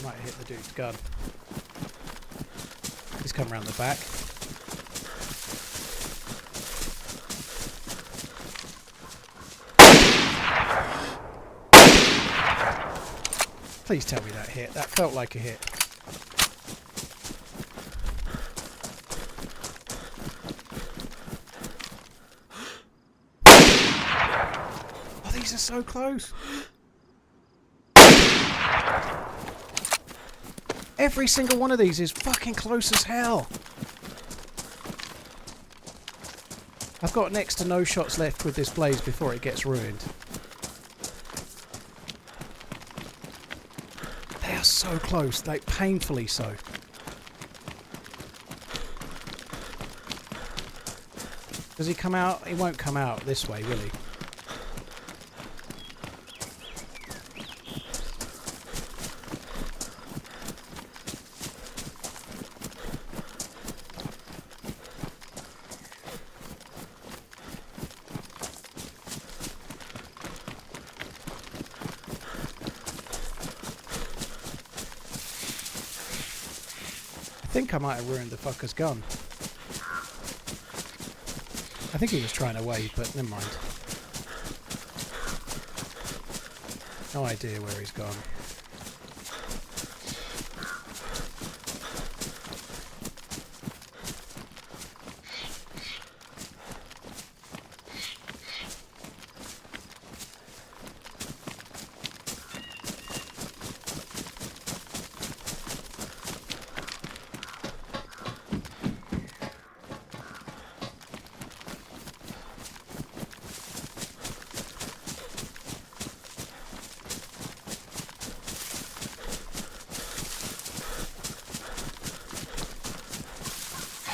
Might have hit the dude's gun. He's come around the back. Please tell me that hit. That felt like a hit. Oh, these are so close. Every single one of these is fucking close as hell. I've got next to no shots left with this blaze before it gets ruined. So close, like painfully so. Does he come out? He won't come out this way, will he? I think I might have ruined the fucker's gun. I think he was trying to wave, but never mind. No idea where he's gone.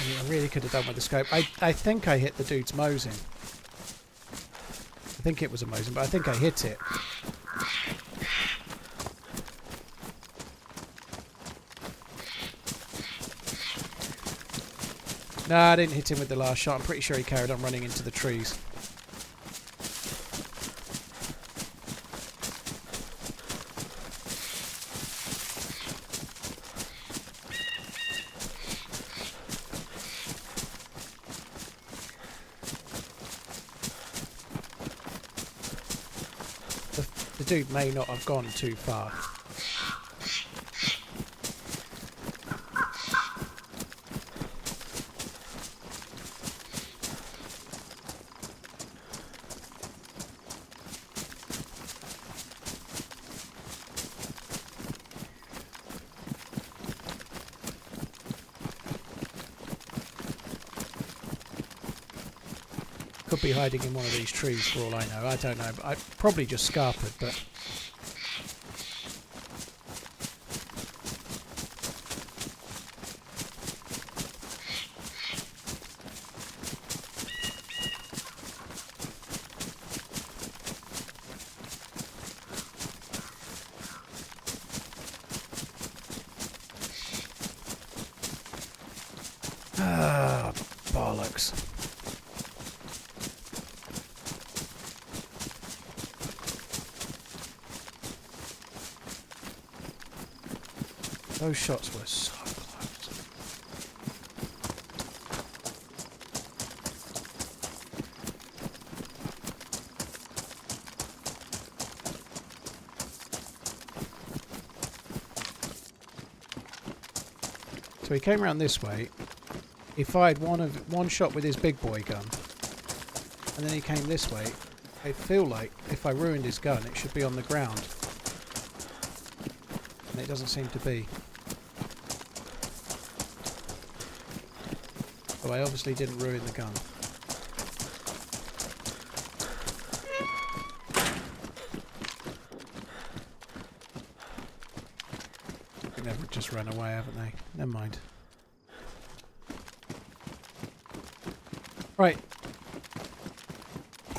I really could have done with the scope. I think I hit the dude's Mosin. I think it was a Mosin, but I think I hit it. No, I didn't hit him with the last shot. I'm pretty sure he carried on running into the trees. dude may not have gone too far. Could be hiding in one of these trees for all I know. I don't know. But I probably just scarpered, but... Ah, bollocks. Those shots were so close. So he came around this way. He fired one shot with his big boy gun, and then he came this way. I feel like if I ruined his gun, it should be on the ground, and it doesn't seem to be. So I obviously didn't ruin the gun. I think they've just run away, haven't they? Never mind. Right.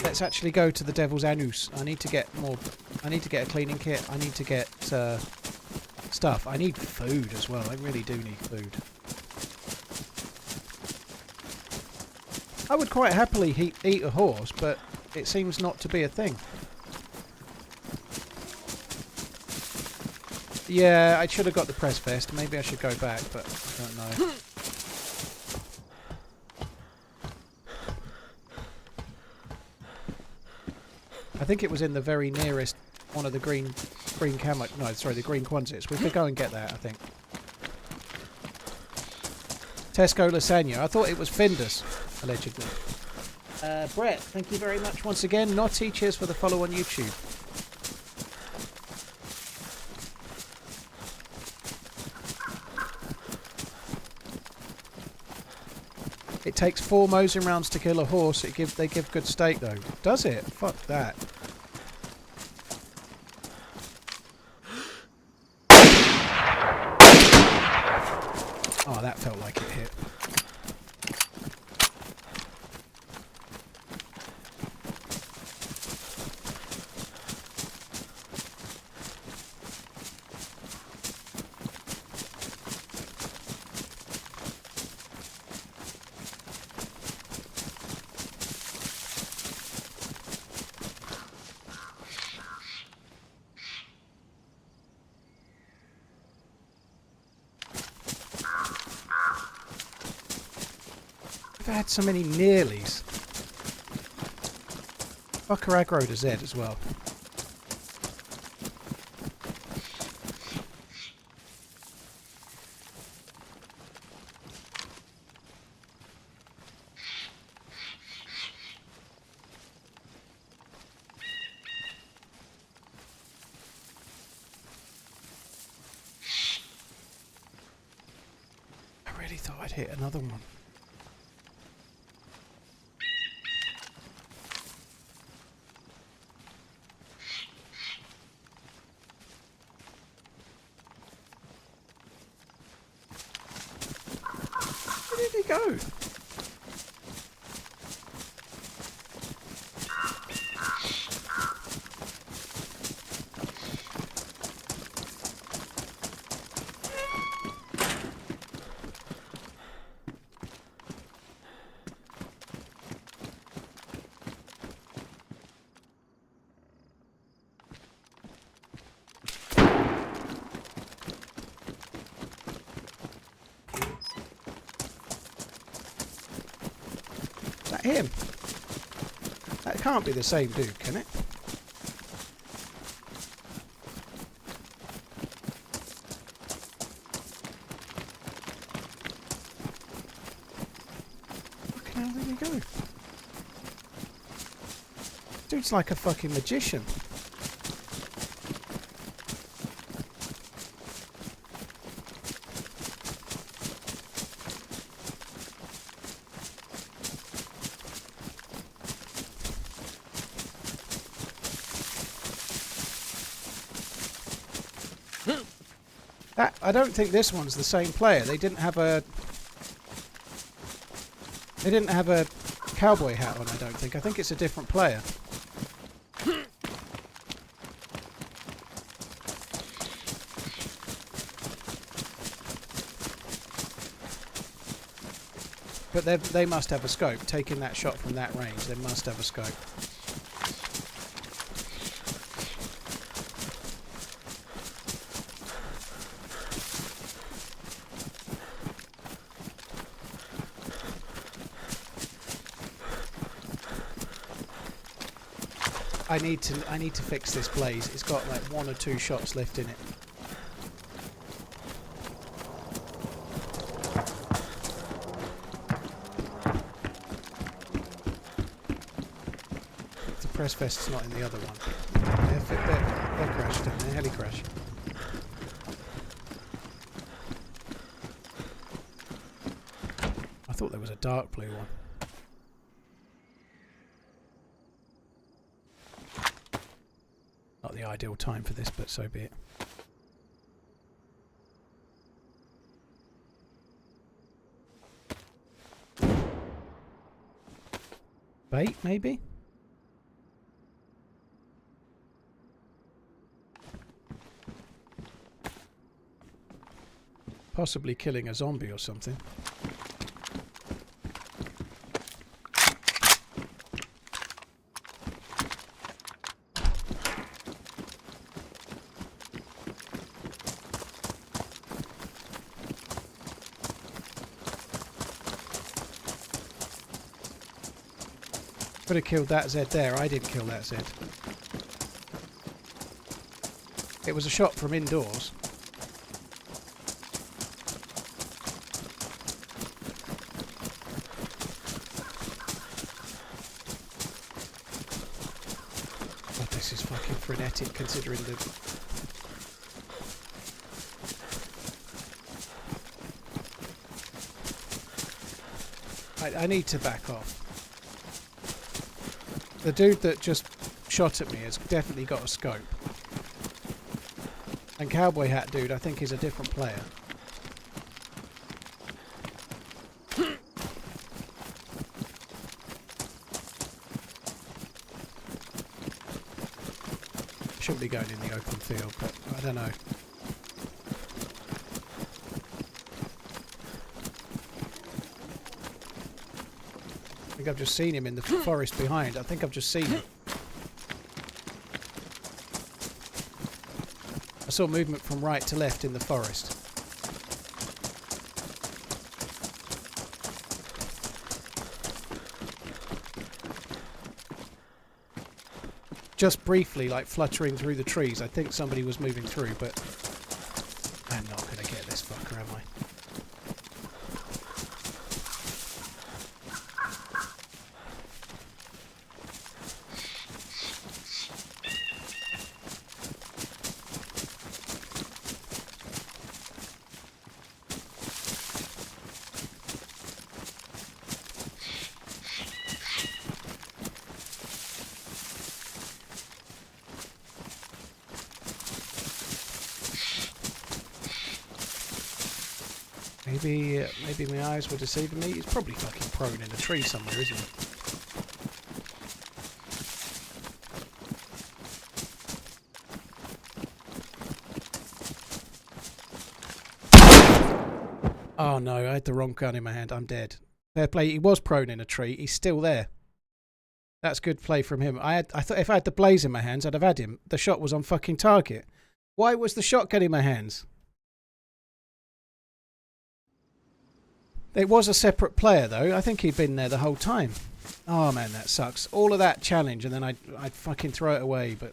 Let's actually go to the Devil's Anus. I need to get more... I need to get a cleaning kit. I need to get stuff. I need food as well. I really do need food. I would quite happily eat a horse, but it seems not to be a thing. Yeah, I should have got the press vest. Maybe I should go back, but I don't know. I think it was in the very nearest one of the green camo. No, sorry, the green Quonsets. We could go and get that, I think. Tesco lasagna. I thought it was Findus, allegedly. Brett, thank you very much once again. Naughty, cheers for the follow on YouTube. It takes 4 Mosin rounds to kill a horse. They give good steak though. Does it? Fuck that. Oh, that felt like it hit. I've had so many nearlies. Fucker aggro to Z as well. I really thought I'd hit another one. Go. Him. That can't be the same dude, can it? Where the hell did he go? Dude's like a fucking magician. I don't think this one's the same player. They didn't have a cowboy hat on, I don't think. I think it's a different player. But they must have a scope. Taking that shot from that range, they must have a scope. I need to fix this blaze. It's got like 1 or 2 shots left in it. The press vest's not in the other one. They're crashed, and they're heli crash. I thought there was a dark blue one. Not the ideal time for this, but so be it. Bait, maybe? Possibly killing a zombie or something. Could have killed that Z there. I did kill that Z. It was a shot from indoors. God, this is fucking frenetic considering the... I need to back off. The dude that just shot at me has definitely got a scope. And Cowboy Hat dude, I think, is a different player. Shouldn't be going in the open field, but I don't know. I think I've just seen him in the forest behind. I think I've just seen him. I saw movement from right to left in the forest. Just briefly, like fluttering through the trees. I think somebody was moving through, but I'm not going to get this fucker, am I? Maybe my eyes were deceiving me. He's probably fucking prone in a tree somewhere, isn't he? Oh no, I had the wrong gun in my hand. I'm dead. Fair play. He was prone in a tree. He's still there. That's good play from him. I thought if I had the blaze in my hands, I'd have had him. The shot was on fucking target. Why was the shotgun in my hands? It was a separate player, though. I think he'd been there the whole time. Oh, man, that sucks. All of that challenge, and then I'd fucking throw it away, but...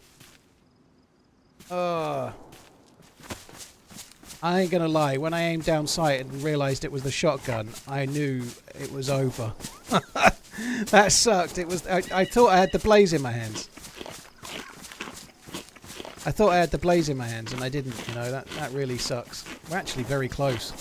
I ain't gonna lie. When I aimed down sight and realised it was the shotgun, I knew it was over. That sucked. It was. I thought I had the blaze in my hands. I thought I had the blaze in my hands, and I didn't. You know, that really sucks. We're actually very close.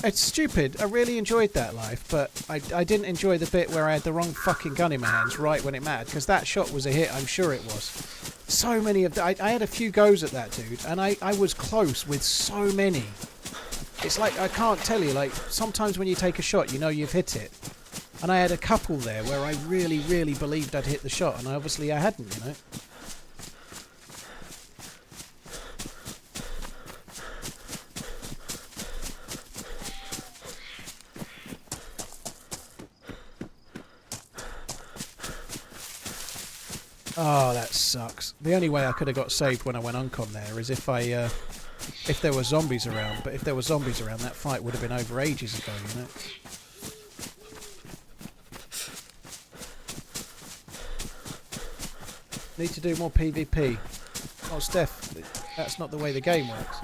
It's stupid. I really enjoyed that life, but I didn't enjoy the bit where I had the wrong fucking gun in my hands right when it mattered, because that shot was a hit, I'm sure it was. So many of I had a few goes at that dude, and I was close with so many. It's like, I can't tell you, like, sometimes when you take a shot, you know you've hit it. And I had a couple there where I really, really believed I'd hit the shot, and obviously I hadn't, you know. Oh, that sucks. The only way I could have got saved when I went uncom there is if there were zombies around. But if there were zombies around, that fight would have been over ages ago, you know. Need to do more PvP. Oh, Steph, that's not the way the game works.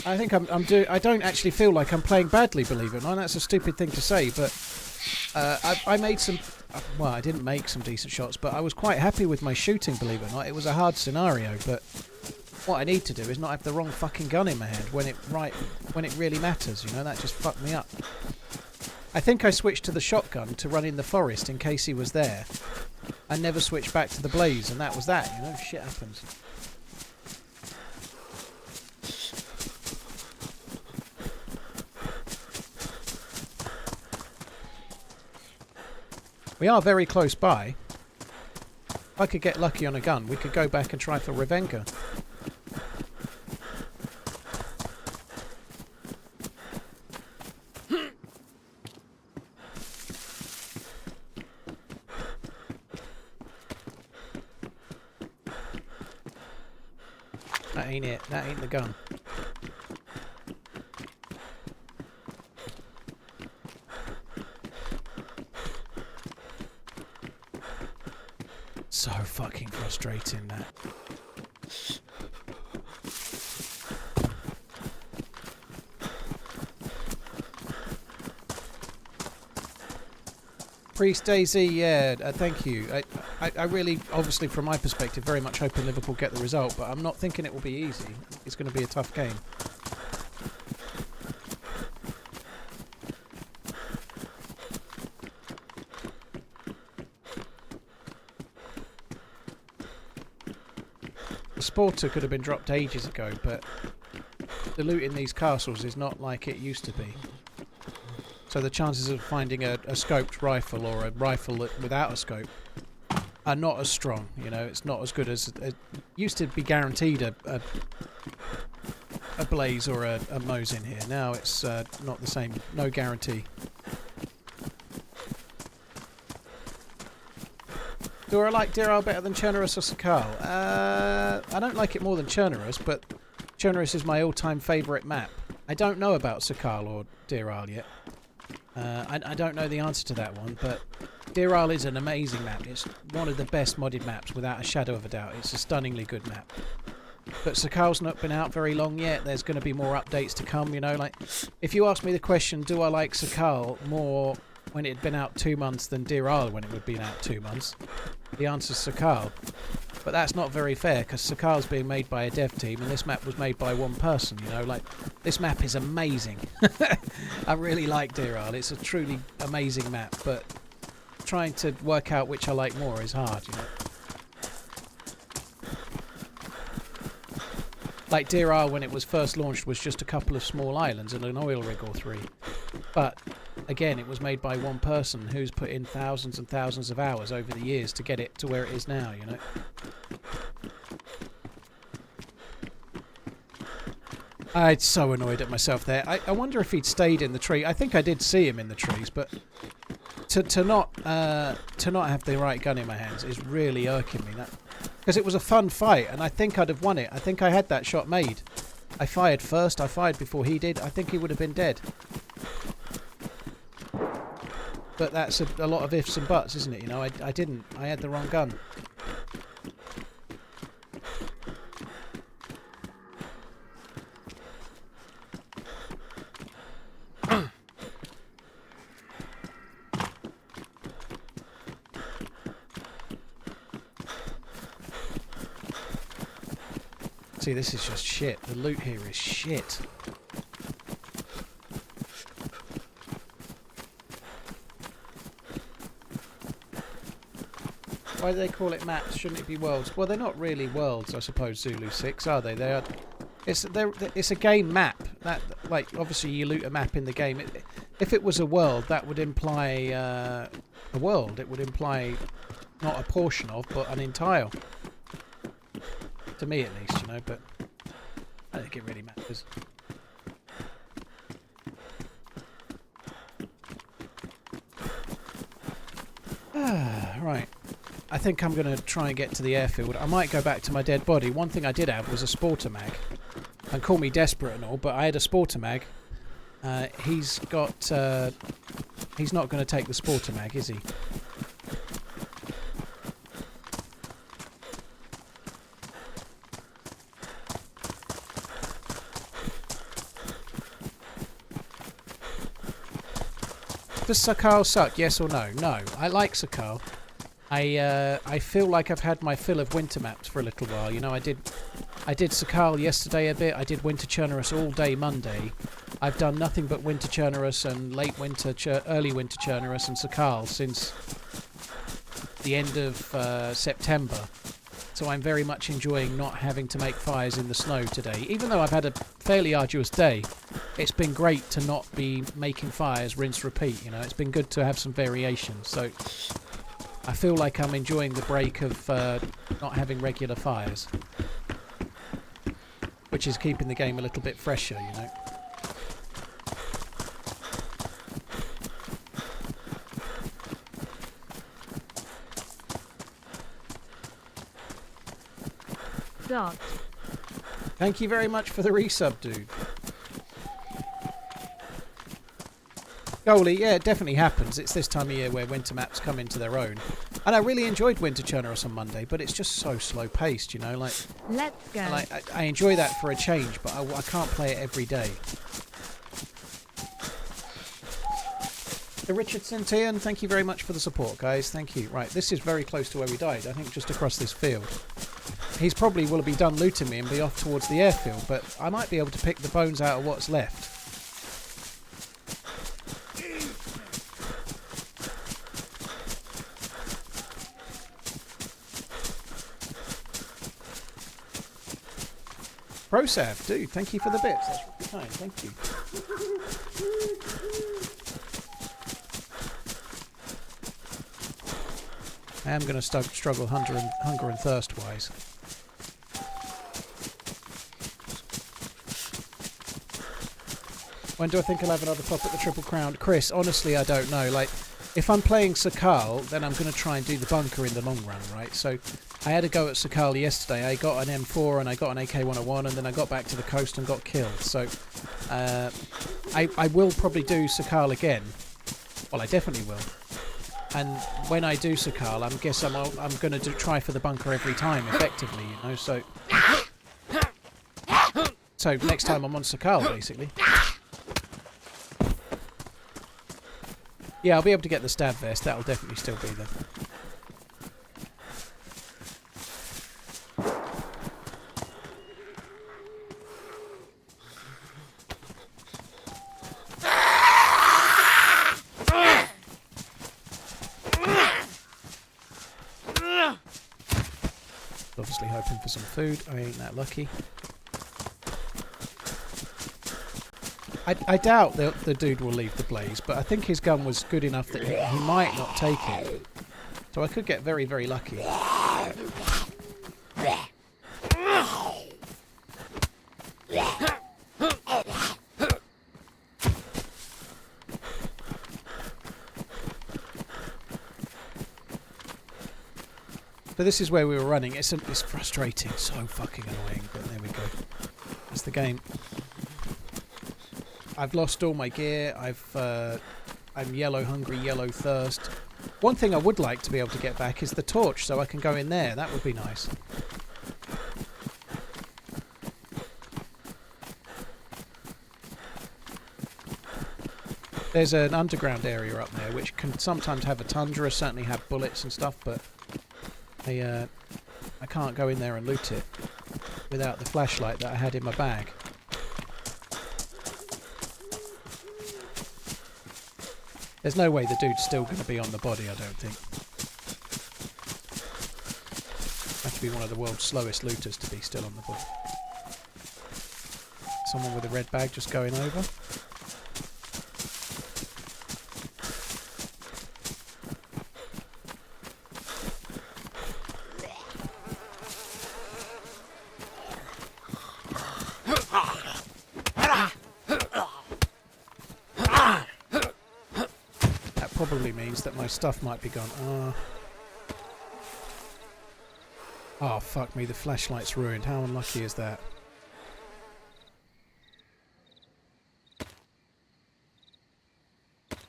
I think I don't actually feel like I'm playing badly, believe it or not. That's a stupid thing to say, but I made some. Well, I didn't make some decent shots, but I was quite happy with my shooting, believe it or not. It was a hard scenario, but what I need to do is not have the wrong fucking gun in my hand when it really matters, you know. That just fucked me up. I think I switched to the shotgun to run in the forest in case he was there. I never switched back to the blaze, and that was that, you know. Shit happens. We are very close by. If I could get lucky on a gun, we could go back and try for Revenka. That ain't it. That ain't the gun. So fucking frustrating, that. Priest DayZ, yeah, thank you. I really, obviously from my perspective, very much hoping Liverpool get the result, but I'm not thinking it will be easy. It's going to be a tough game. The Sporter could have been dropped ages ago, but the loot in these castles is not like it used to be. So the chances of finding a scoped rifle or a rifle without a scope are not as strong, you know. It's not as good as it used to be. Guaranteed a blaze or a Mosin here. Now it's not the same. No guarantee. Do I like Deerisle better than Chernerus or Sakal? I don't like it more than Chernerus, but Chernerus is my all-time favourite map. I don't know about Sakal or Deerisle yet. I don't know the answer to that one, but Deerisle is an amazing map. It's one of the best modded maps, without a shadow of a doubt. It's a stunningly good map. But Sakal's not been out very long yet. There's going to be more updates to come, you know. Like, if you ask me the question, do I like Sakal more when it had been out 2 months than Deerisle when it would have been out 2 months, the answer's Sakal. But that's not very fair, because Sakal's being made by a dev team, and this map was made by one person, you know. Like, this map is amazing. I really like Deerisle. It's a truly amazing map, but trying to work out which I like more is hard, you know. Like, Deerisle, when it was first launched, was just a couple of small islands and an oil rig or 3. But again, it was made by one person who's put in thousands and thousands of hours over the years to get it to where it is now, you know. I'm so annoyed at myself there. I wonder if he'd stayed in the tree. I think I did see him in the trees, but to not have the right gun in my hands is really irking me. That, because it was a fun fight, and I think I'd have won it. I think I had that shot made. I fired first. I fired before he did. I think he would have been dead. But that's a lot of ifs and buts, isn't it? You know, I didn't. I had the wrong gun. See, this is just shit. The loot here is shit. Why do they call it maps? Shouldn't it be worlds? Well, they're not really worlds, I suppose, Zulu 6, are they? They are. It's a game map. That, like, obviously you loot a map in the game. If it was a world, that would imply a world. It would imply not a portion of, but an entire. To me, at least, you know. But I don't think it really matters. Right. I think I'm going to try and get to the airfield. I might go back to my dead body. One thing I did have was a sporter mag. And call me desperate and all, but I had a sporter mag. He's got... he's not going to take the sporter mag, is he? Does Sakal suck? Yes or no? No. I like Sakal. I feel like I've had my fill of winter maps for a little while. You know, I did Sakal yesterday a bit. I did Winter Chernarus all day Monday. I've done nothing but Winter Chernarus and late winter, early Winter Chernarus and Sakal since the end of September. So I'm very much enjoying not having to make fires in the snow today. Even though I've had a fairly arduous day, it's been great to not be making fires, rinse, repeat. You know, it's been good to have some variation. So I feel like I'm enjoying the break of not having regular fires, which is keeping the game a little bit fresher, you know. Dot. Thank you very much for the resub, dude. Goalie, yeah, it definitely happens. It's this time of year where winter maps come into their own. And I really enjoyed Winter Chernarus on Monday, but it's just so slow paced, you know, like... Let's go. Like, I enjoy that for a change, but I can't play it every day. The Richardson Tian, thank you very much for the support, guys. Thank you. Right, this is very close to where we died. I think just across this field. He's probably will be done looting me and be off towards the airfield, but I might be able to pick the bones out of what's left. ProSav, dude, thank you for the bits. That's really kind, thank you. I am going to struggle hunger and thirst wise. When do I think I'll have another pop at the Triple Crown? Chris, honestly, I don't know. Like, if I'm playing Sakal, then I'm going to try and do the bunker in the long run, right? So I had a go at Sakal yesterday. I got an M4 and I got an AK-101, and then I got back to the coast and got killed. So I will probably do Sakal again. Well, I definitely will. And when I do Sakal, I guess I'm going to try for the bunker every time, effectively, you know. So next time I'm on Sakal, basically. Yeah, I'll be able to get the stab vest. That'll definitely still be there. Obviously hoping for some food. I ain't that lucky. I doubt the dude will leave the blaze, but I think his gun was good enough that he might not take it. So I could get very, very lucky. But this is where we were running. It's frustrating, so fucking annoying, but there we go. That's the game. I've lost all my gear. I'm yellow hungry, yellow thirst. One thing I would like to be able to get back is the torch, so I can go in there. That would be nice. There's an underground area up there which can sometimes have a tundra, certainly have bullets and stuff, but I can't go in there and loot it. without the flashlight that I had in my bag. There's no way the dude's still going to be on the body, I don't think. Have to be one of the world's slowest looters to be still on the body. Someone with a red bag just going over. That probably means that my stuff might be gone. Oh, fuck me, the flashlight's ruined. How unlucky is that?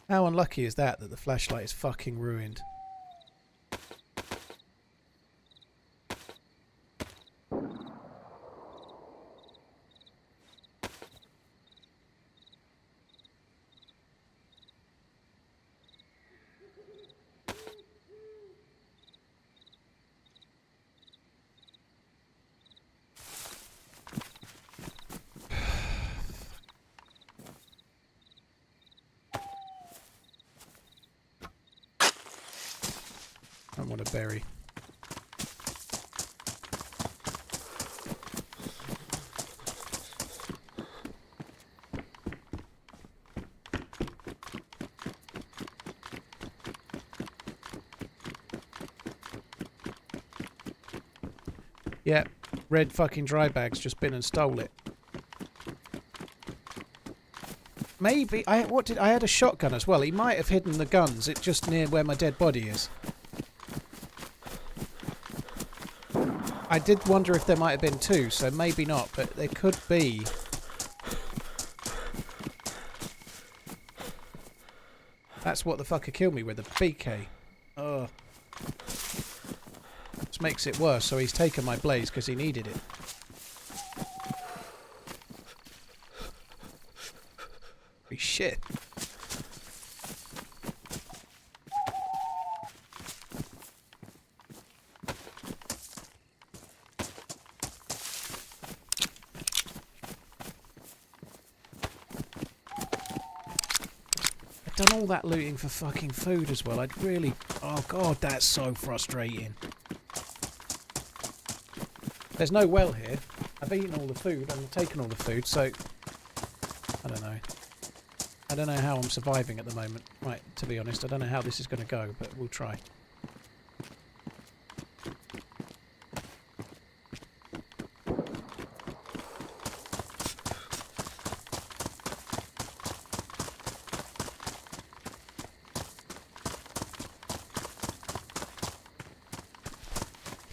How unlucky is that the flashlight is fucking ruined? I want to berry. Yeah, red fucking dry bag's just been and stole it. Maybe I had a shotgun as well. He might have hidden the guns. It's just near where my dead body is. I did wonder if there might have been two, so maybe not, but there could be. That's what the fucker killed me with, a BK. Ugh. This makes it worse, so he's taken my blaze because he needed it. Holy shit. Done all that looting for fucking food as well. I'd really... Oh god, that's so frustrating. There's no well here. I've eaten all the food and taken all the food, so... I don't know. I don't know how I'm surviving at the moment. Right, to be honest, I don't know how this is going to go, but we'll try.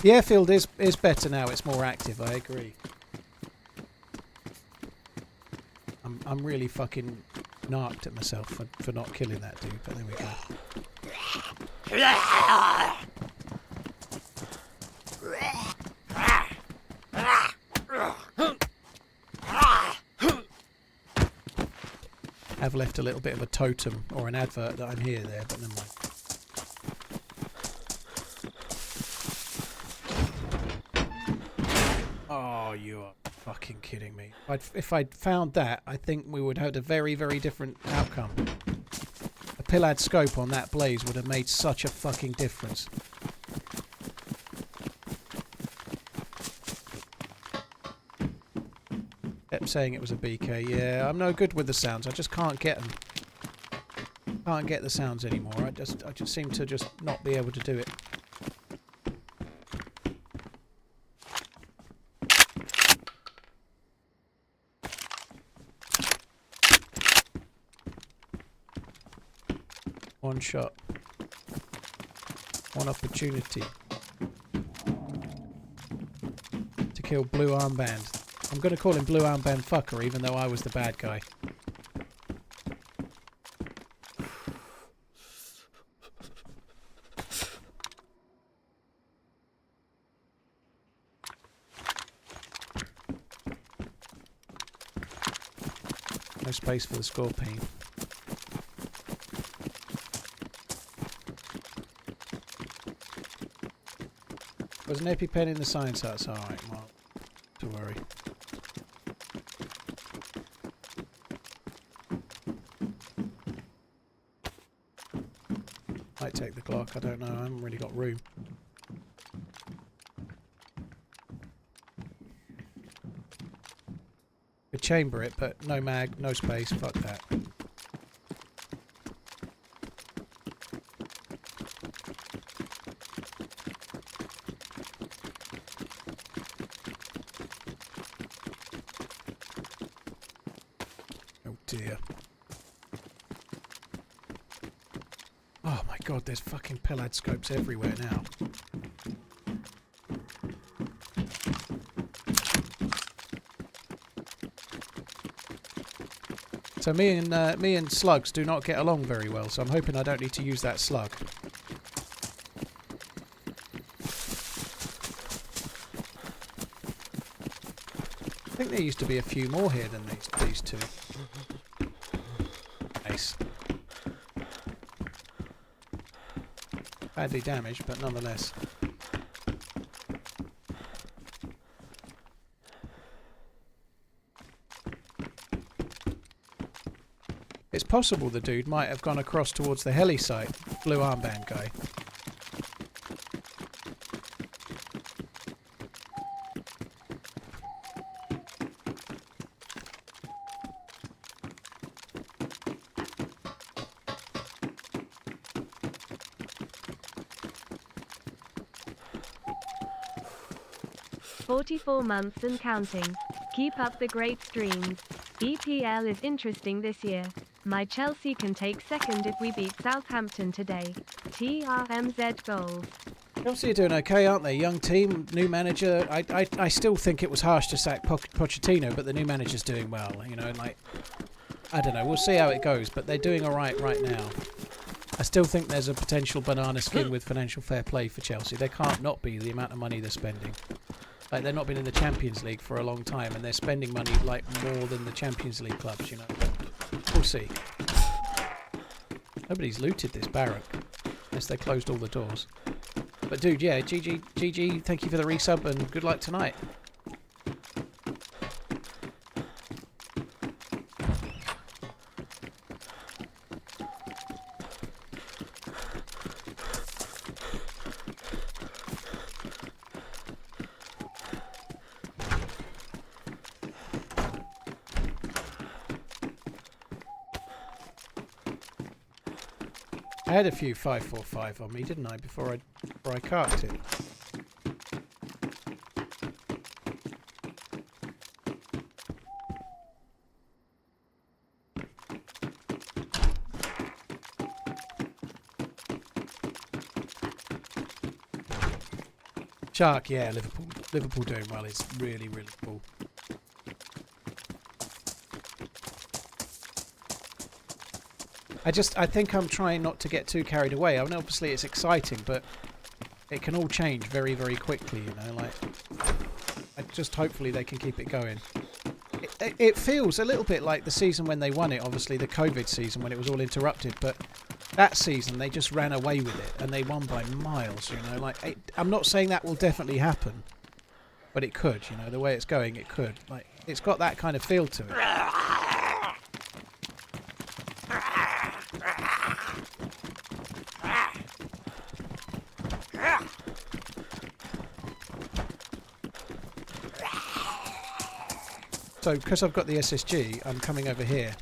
The airfield is better now, it's more active, I agree. I'm really fucking narked at myself for not killing that dude, but there we go. I've left a little bit of a totem or an advert that I'm here there, but never mind. Oh, you are fucking kidding me. If I'd found that, I think we would have had a very, very different outcome. A pillad scope on that blaze would have made such a fucking difference. Kept saying it was a BK. Yeah, I'm no good with the sounds. I just can't get them. Can't get the sounds anymore. I just seem to just not be able to do it. One shot. One opportunity. To kill Blue Armband. I'm going to call him Blue Armband Fucker even though I was the bad guy. No space for the scorpion. There's an EpiPen in the science house. Alright, well, to worry. Might take the Glock, I don't know, I haven't really got room. Could chamber it, but no mag, no space, fuck that. Oh dear. Oh my god, there's fucking Pelad scopes everywhere now. So me and slugs do not get along very well, so I'm hoping I don't need to use that slug. I think there used to be a few more here than these two. Nice. Badly damaged, but nonetheless. It's possible the dude might have gone across towards the heli site. Blue armband guy. "44 months and counting. Keep up the great streams. EPL is interesting this year. My Chelsea can take second if we beat Southampton today. TRMZ goals." Chelsea are doing okay, aren't they? Young team, new manager. I still think it was harsh to sack Pochettino, but the new manager's doing well. You know, like, I don't know. We'll see how it goes, but they're doing all right now. I still think there's a potential banana skin with financial fair play for Chelsea. There can't not be the amount of money they're spending. Like, they've not been in the Champions League for a long time, and they're spending money like more than the Champions League clubs, you know. We'll see. Nobody's looted this barrack, unless they closed all the doors. But dude, yeah, GG, thank you for the resub, and good luck tonight. I had a few 545 on me, didn't I, before I carked it. Shark, yeah, Liverpool doing well. It's really, really cool. I think I'm trying not to get too carried away. I mean, obviously it's exciting, but it can all change very, very quickly, you know, like, hopefully they can keep it going. It feels a little bit like the season when they won it, obviously the COVID season when it was all interrupted, but that season they just ran away with it and they won by miles, you know, like, I'm not saying that will definitely happen, but it could, you know, the way it's going, it could. Like, it's got that kind of feel to it. So, because I've got the SSG, I'm coming over here.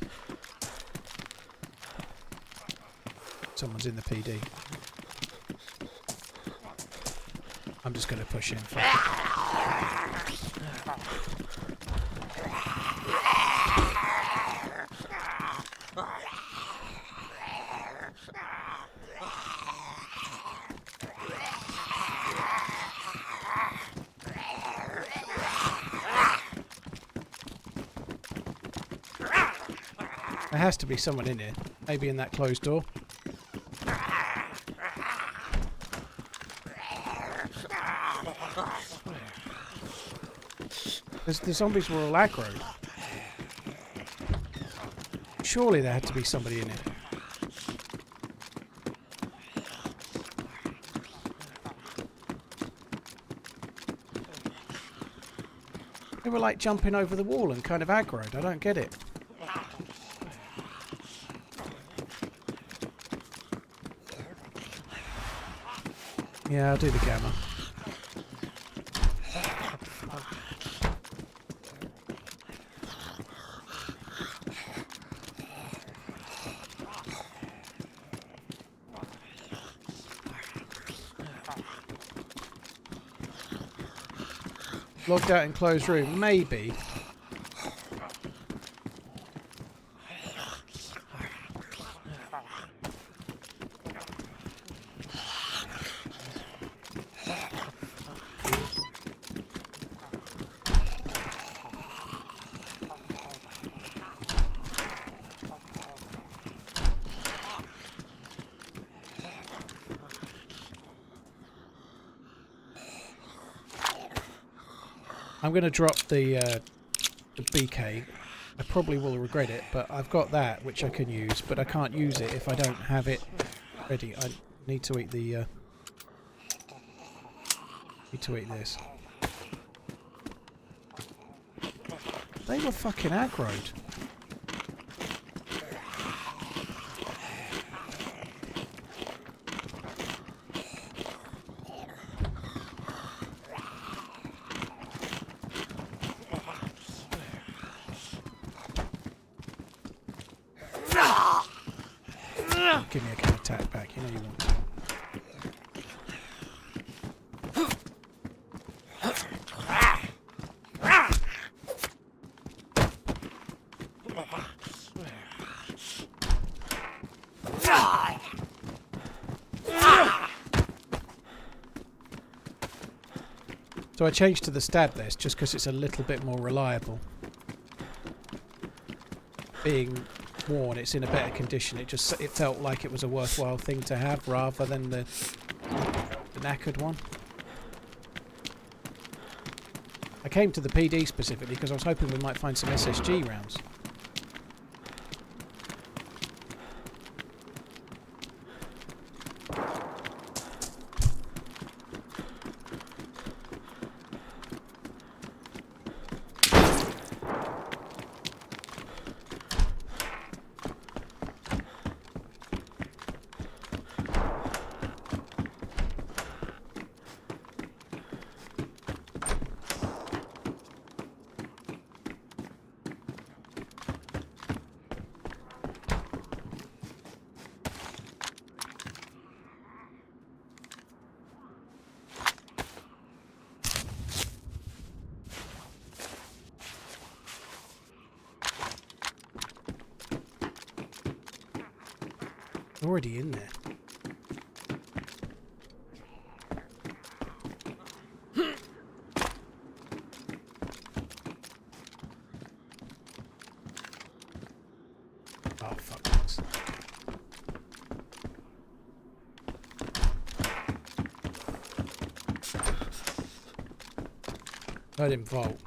Someone's in the PD. I'm just going to push in. There has to be someone in here. Maybe in that closed door. The zombies were all aggro. Surely there had to be somebody in it. They were like jumping over the wall and kind of aggroed. I don't get it. Yeah, I'll do the gamma. Logged out in closed room, maybe. I'm going to drop the BK. I probably will regret it, but I've got that which I can use, but I can't use it if I don't have it ready. I need to eat the need to eat this. They were fucking aggroed. Give me a can attack back, you know you want to. So I changed to the stab list just because it's a little bit more reliable. Being worn, it's in a better condition. It felt like it was a worthwhile thing to have rather than the knackered one. I came to the PD specifically because I was hoping we might find some SSG rounds. Already in there. Oh, fuck this. I didn't vault.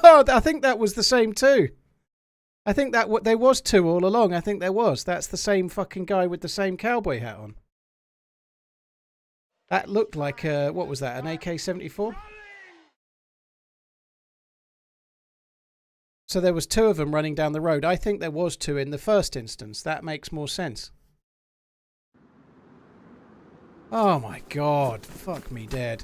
Oh, I think that was the same too. I think that there was two all along. I think there was. That's the same fucking guy with the same cowboy hat on. That looked like what was that? An AK-74? So there was two of them running down the road. I think there was two in the first instance. That makes more sense. Oh my god. Fuck me dead.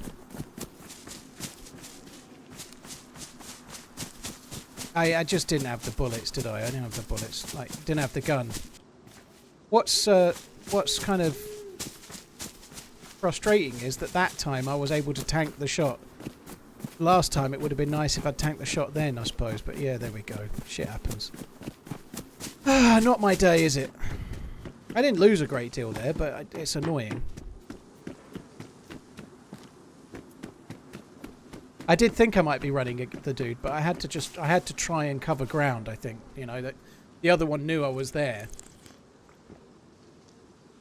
I just didn't have the bullets, did I? I didn't have the bullets. Like, didn't have the gun. What's kind of frustrating is that time I was able to tank the shot. Last time it would have been nice if I'd tanked the shot then, I suppose. But yeah, there we go. Shit happens. Not my day, is it? I didn't lose a great deal there, but it's annoying. I did think I might be running the dude, but I had to try and cover ground, I think. You know, that the other one knew I was there.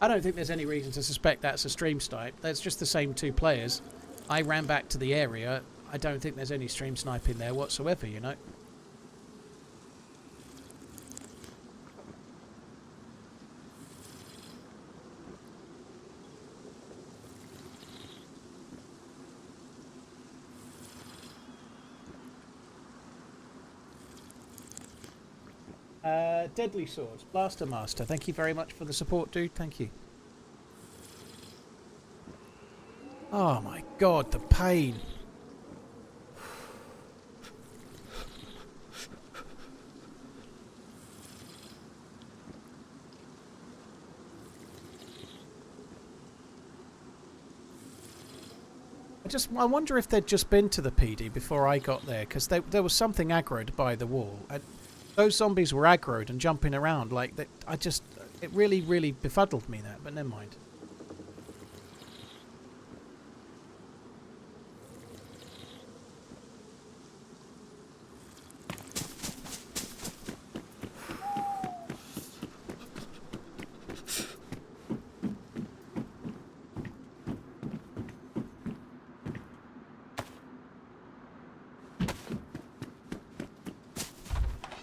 I don't think there's any reason to suspect that's a stream snipe. That's just the same two players. I ran back to the area. I don't think there's any stream sniping there whatsoever, you know. Deadly Swords, Blaster Master, thank you very much for the support, dude. Thank you. Oh my god, the pain. I wonder if they'd just been to the PD before I got there, because there was something aggroed by the wall. Those zombies were aggroed and jumping around like that. It really, really befuddled me, that, but never mind.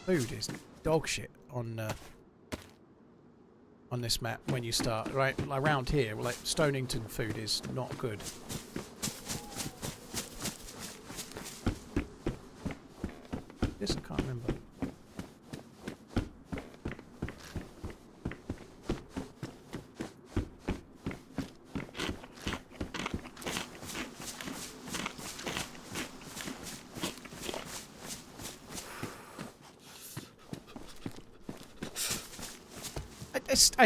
Food is dog shit on this map when you start. Right around here, like Stonington food is not good. This I can't remember. I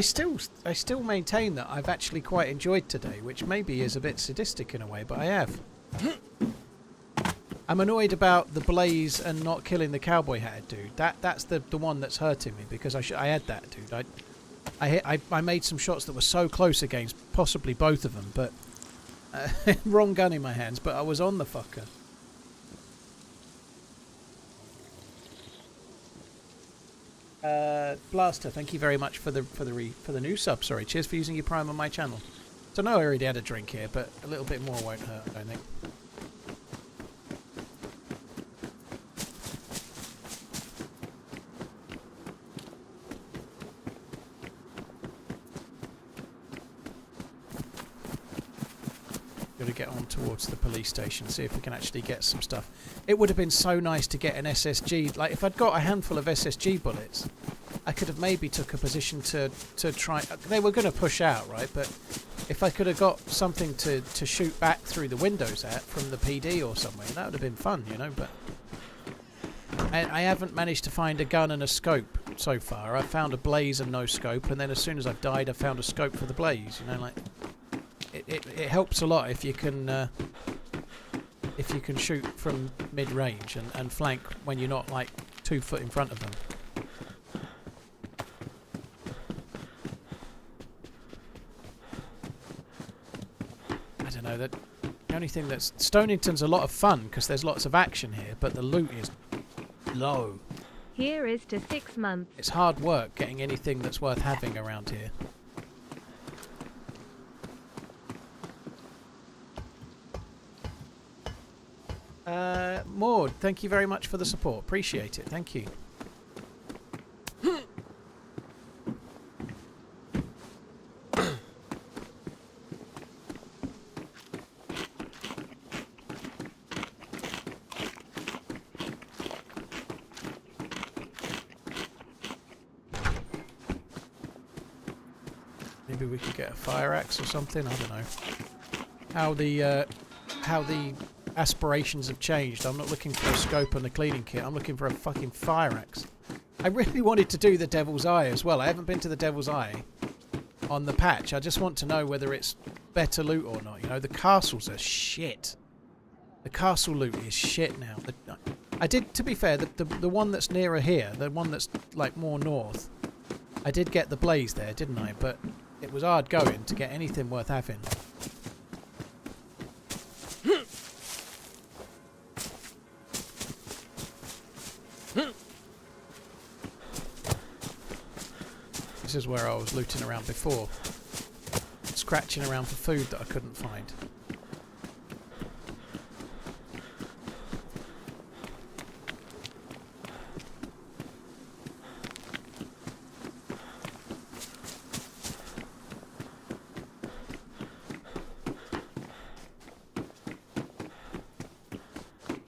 still maintain that I've actually quite enjoyed today, which maybe is a bit sadistic in a way, but I have. I'm annoyed about the blaze and not killing the cowboy hat dude. That's the one that's hurting me, because I had that dude. I made some shots that were so close against possibly both of them, but wrong gun in my hands. But I was on the fucker. Blaster, thank you very much for the new sub. Sorry, cheers for using your Prime on my channel. So no, I already had a drink here, but a little bit more won't hurt, I don't think. Got to get on towards the police station, see if we can actually get some stuff. It would have been so nice to get an SSG. Like, if I'd got a handful of SSG bullets, I could have maybe took a position to try. They were going to push out, right? But if I could have got something to shoot back through the windows at from the PD or somewhere, that would have been fun, you know. But I haven't managed to find a gun and a scope so far. I found a blaze and no scope, and then as soon as I've died, I found a scope for the blaze. You know, like it helps a lot if you can shoot from mid range and flank when you're not like 2 foot in front of them. That the only thing that's Stonington's a lot of fun because there's lots of action here, but the loot is low. Here is to 6 months. It's hard work getting anything that's worth having around here. Maud, thank you very much for the support. Appreciate it. Thank you. Maybe we could get a fire axe or something. I don't know how the aspirations have changed. I'm not looking for a scope and a cleaning kit. I'm looking for a fucking fire axe. I really wanted to do the Devil's Eye as well. I haven't been to the Devil's Eye on the patch. I just want to know whether it's better loot or not. You know, the castles are shit. The castle loot is shit now. I did, to be fair, the one that's nearer here, the one that's like more north, I did get the blaze there, didn't I? But it was hard going to get anything worth having. This is where I was looting around before. scratching around for food that I couldn't find.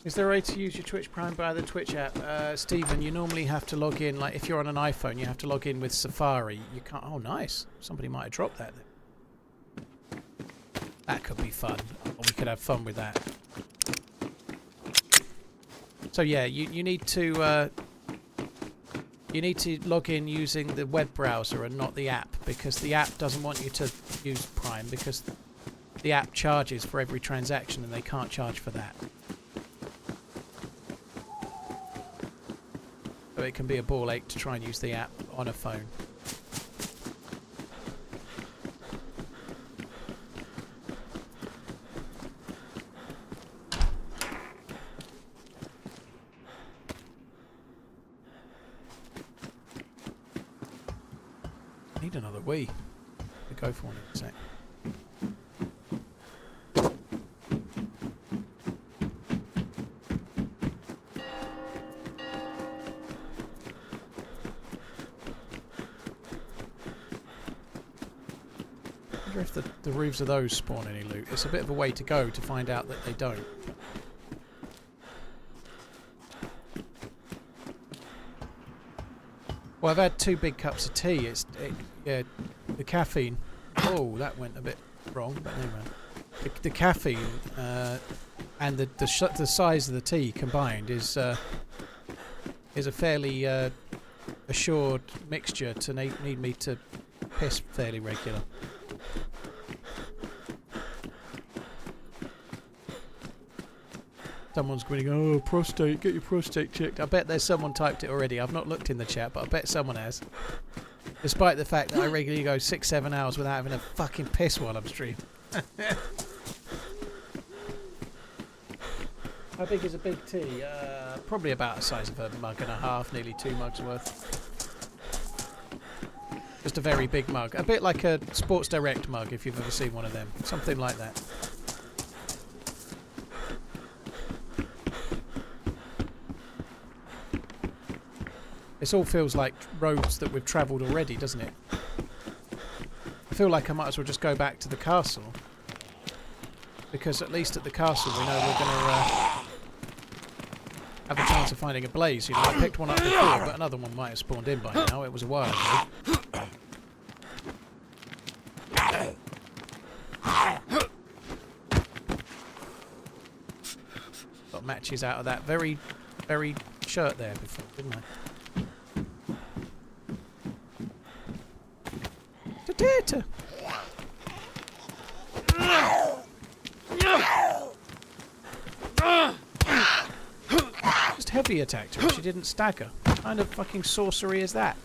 Is there a way to use your Twitch Prime via the Twitch app? Stephen, you normally have to log in, like if you're on an iPhone, you have to log in with Safari. You can't... Oh, nice. Somebody might have dropped that then. That could be fun. We could have fun with that. So yeah, you need to log in using the web browser and not the app, because the app doesn't want you to use Prime because the app charges for every transaction and they can't charge for that. So it can be a ball ache to try and use the app on a phone. Need another wee. We'll go for one in a sec. I wonder if the roofs of those spawn any loot. It's a bit of a way to go to find out that they don't. Well, I've had 2 big cups of tea. Yeah, the caffeine. Oh, that went a bit wrong, but never mind. The caffeine and the size of the tea combined is a fairly assured mixture to need me to piss fairly regular. Someone's going, oh, prostate, get your prostate checked. I bet there's someone typed it already. I've not looked in the chat, but I bet someone has. Despite the fact that I regularly go 6-7 hours without having a fucking piss while I'm streaming. How big is a big tea? Probably about the size of a mug and a half, nearly 2 mugs worth. Just a very big mug. A bit like a Sports Direct mug, if you've ever seen one of them. Something like that. This all feels like roads that we've travelled already, doesn't it? I feel like I might as well just go back to the castle. Because at least at the castle we know we're going to have a chance of finding a blaze. You know, I picked one up before, but another one might have spawned in by now. It was a while ago. Got matches out of that very, very shirt there before, didn't I? Potato. Just heavy attacked her. She didn't stagger. What kind of fucking sorcery is that?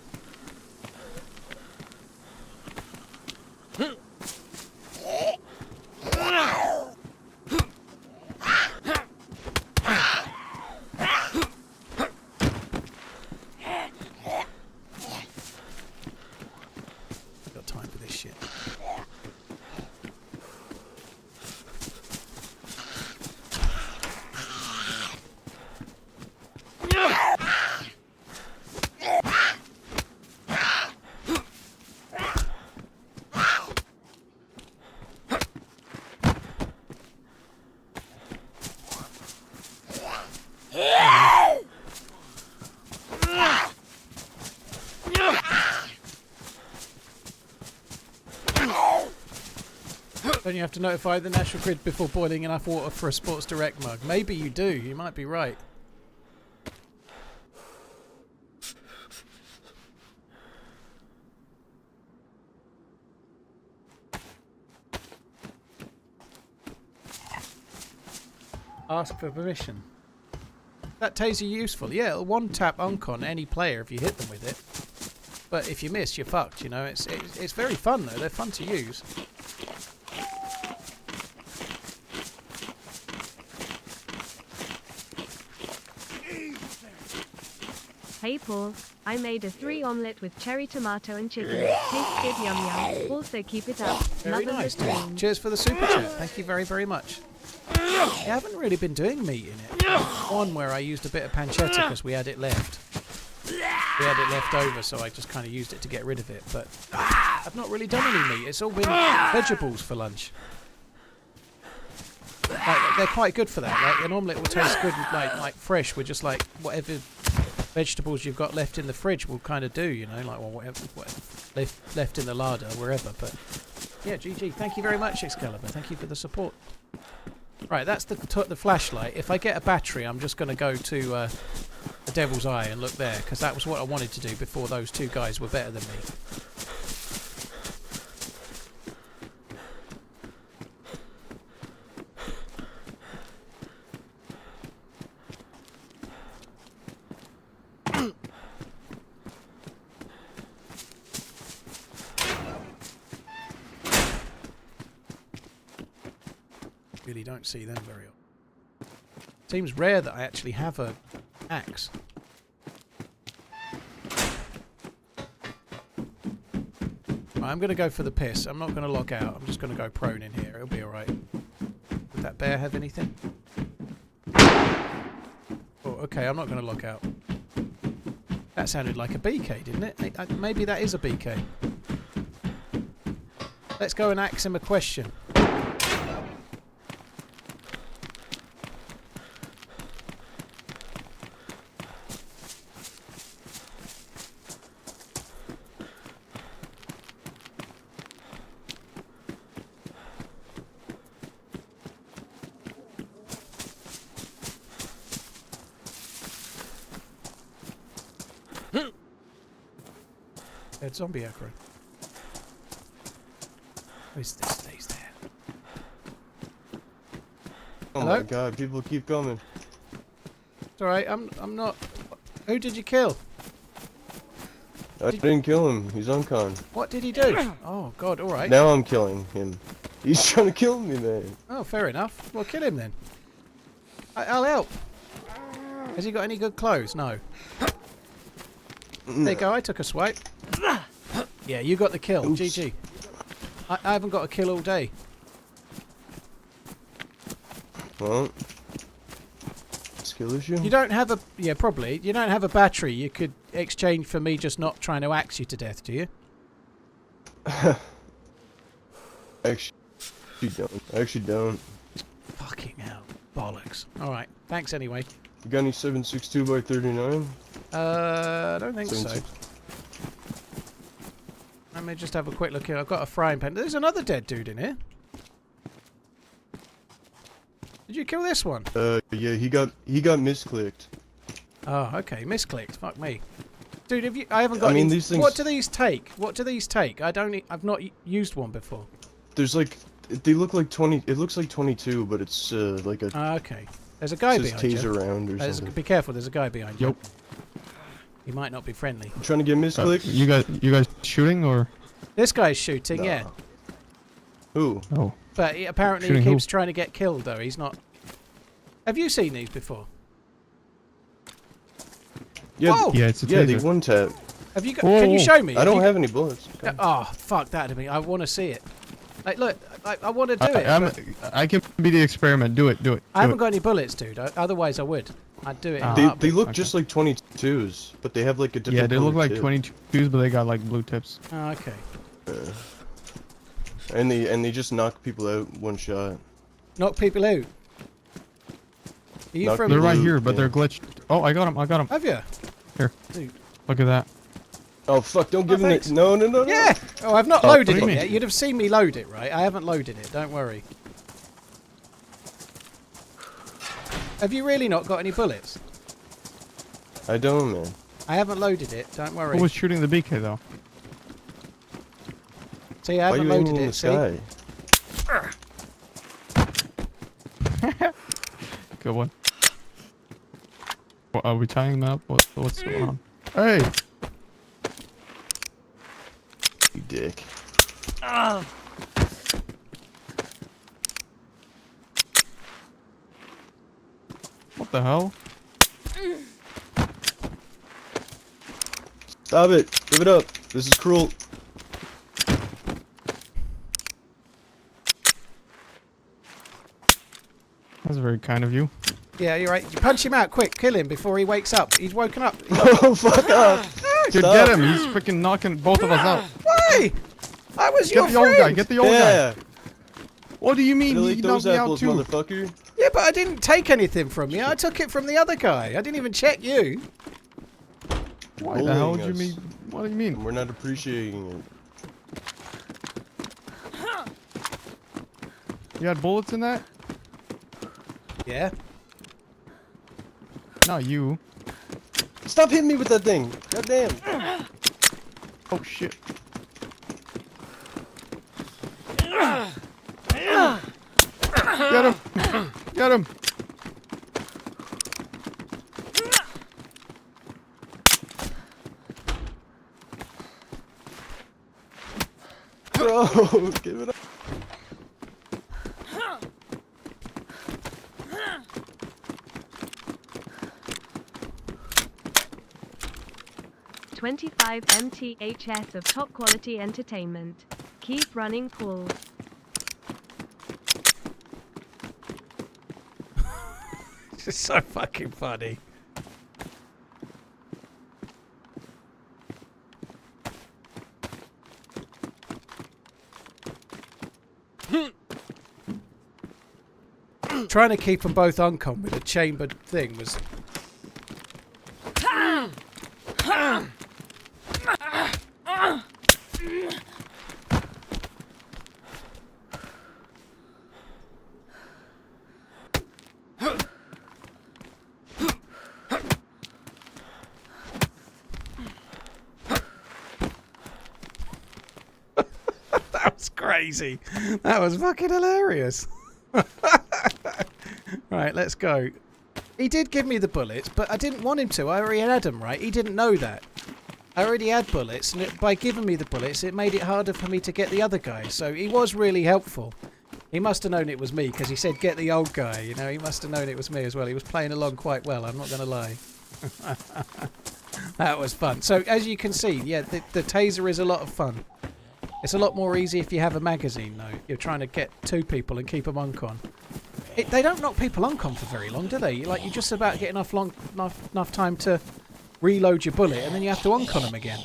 Don't you have to notify the National Grid before boiling enough water for a Sports Direct mug? Maybe you do. You might be right. Ask for permission. That taser useful? Yeah, it'll one-tap Uncon any player if you hit them with it. But if you miss, you're fucked, you know. It's very fun, though. They're fun to use. Hey Paul, I made a 3 omelette with cherry tomato and chicken. Tastes good, yum yum. Also keep it up. Very Loving nice, the dude. stream. Cheers for the super chat. Thank you very, very much. I haven't really been doing meat in it. One where I used a bit of pancetta because we had it left. We had it left over, so I just kind of used it to get rid of it. But I've not really done any meat. It's all been vegetables for lunch. Like, they're quite good for that. Like an omelette will taste good, like fresh with just like whatever vegetables you've got left in the fridge will kind of do. You know, like well, whatever left in the larder, wherever. But yeah, GG. Thank you very much, Excalibur. Thank you for the support. Right, that's the flashlight. If I get a battery, I'm just going to go to the Devil's Eye and look there, because that was what I wanted to do before those two guys were better than me. Really don't see them very often. Seems rare that I actually have a axe. Right, I'm going to go for the piss. I'm not going to log out. I'm just going to go prone in here. It'll be alright. Would that bear have anything? Oh, okay. I'm not going to log out. That sounded like a BK, didn't it? Maybe that is a BK. Let's go and ask him a question. Zombie aggro. Where's this? Stays there. Oh Hello? my god, people keep coming. It's alright, I'm not. Who did you kill? I didn't kill him, he's uncon. What did he do? Oh god, alright. Now I'm killing him. He's trying to kill me, man. Oh, fair enough. Well, kill him then. I'll help. Has he got any good clothes? No. There you go, I took a swipe. Yeah, you got the kill. Oops. GG. I haven't got a kill all day. Well, skill issue? You don't have a... Yeah, probably. You don't have a battery you could exchange for me just not trying to axe you to death, do you? Actually don't. Fucking hell. Bollocks. Alright. Thanks anyway. You got any 762 by 39? I don't think so. 76. Let me just have a quick look here. I've got a frying pan. There's another dead dude in here. Did you kill this one? Yeah, he got misclicked. Oh, okay. Misclicked. Fuck me. Dude, have you... I haven't got I mean, any... these things... What do these take? What do these take? I've not used one before. There's like... They look like 20... It looks like 22, but it's like a... Okay. There's a guy says behind you. taser round or something. Be careful, there's a guy behind you. Yep. He might not be friendly. You trying to get misclicked? You guys shooting or? This guy's shooting, Nah. yeah. Who? Oh. But apparently Shooting he keeps who? trying to get killed, though. He's not... Have you seen these before? Yeah, Whoa! Yeah, it's a yeah, they taser. one tap. Have you got... Whoa, Can you whoa. show me? I don't have any bullets. Oh, fuck that to me. I want to see it. Like, look, I want to do it. but I can be the experiment. Do it. I haven't got any bullets, dude. Otherwise, I would. I'd do it. In a Ah. They heartbeat. look Okay. just like 22s, but they have like a different. Yeah, they look color like tip. 22s, but they got like blue tips. Oh, okay. And they just knock people out one shot. Knock people out. Are you Knock from... They're right blue, here, but yeah. they're glitched. Oh, I got him. Have you? Here. Dude. Look at that. Oh fuck! Don't give him thanks. it. No. Yeah! Oh, I've not Oh, loaded what do it you mean? yet. You'd have seen me load it, right? I haven't loaded it. Don't worry. Have you really not got any bullets? I don't, man. I haven't loaded it. Don't worry. Who was shooting the BK though? See, I Why are haven't you aiming loaded in the it. See? sky? Good one. What, are we tying them up? What's going on? Hey! You dick. What the hell? Stop it. Give it up. This is cruel. That's very kind of you. Yeah, you're right. You punch him out quick. Kill him before he wakes up. He's woken up. Oh, fuck up. Dude, Stop. get him. He's freaking knocking both of us out. Why? I was your Get the old friend. guy. Get the old guy. Yeah. What do you mean? Gotta He eat knocked those me out apples, too. motherfucker. Yeah, but I didn't take anything from you. I took it from the other guy. I didn't even check you. Why the hell would Bullying you us. mean? What do you mean? And we're not appreciating it. You had bullets in that? Yeah. Not you. Stop hitting me with that thing. God damn. Oh shit. Get him! Get him! Bro, give it up. $25 MTHS of top quality entertainment. Keep running pools. It's so fucking funny. Trying to keep them both uncon with a chambered thing was... That was crazy. That was fucking hilarious. Right, let's go. He did give me the bullets, but I didn't want him to. I already had them, right? He didn't know that. I already had bullets, and by giving me the bullets, it made it harder for me to get the other guy. So he was really helpful. He must have known it was me, because he said, get the old guy. You know, he must have known it was me as well. He was playing along quite well, I'm not going to lie. That was fun. So, as you can see, yeah, the taser is a lot of fun. It's a lot more easy if you have a magazine, though. You're trying to get two people and keep them uncon. They don't knock people uncon for very long, do they? Like, you just about get enough time to reload your bullet, and then you have to uncon them again.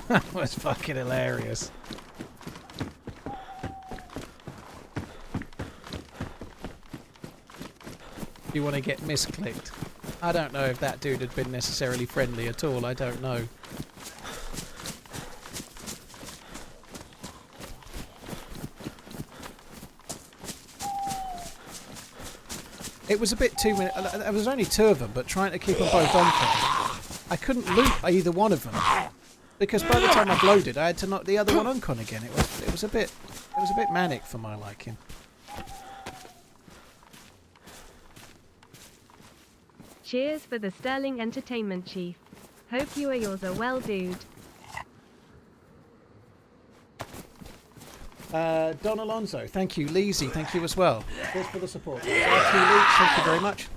That was fucking hilarious. You want to get misclicked? I don't know if that dude had been necessarily friendly at all. I don't know. It was a bit too many. There was only two of them, but trying to keep them both on, I couldn't loot either one of them because by the time I'd loaded, I had to knock the other one uncon again. It was a bit manic for my liking. Cheers for the sterling entertainment, Chief. Hope you or yours are well, dude. Don Alonso, thank you. Leezy, thank you as well. Cheers for the support. RT Leach, thank you very much.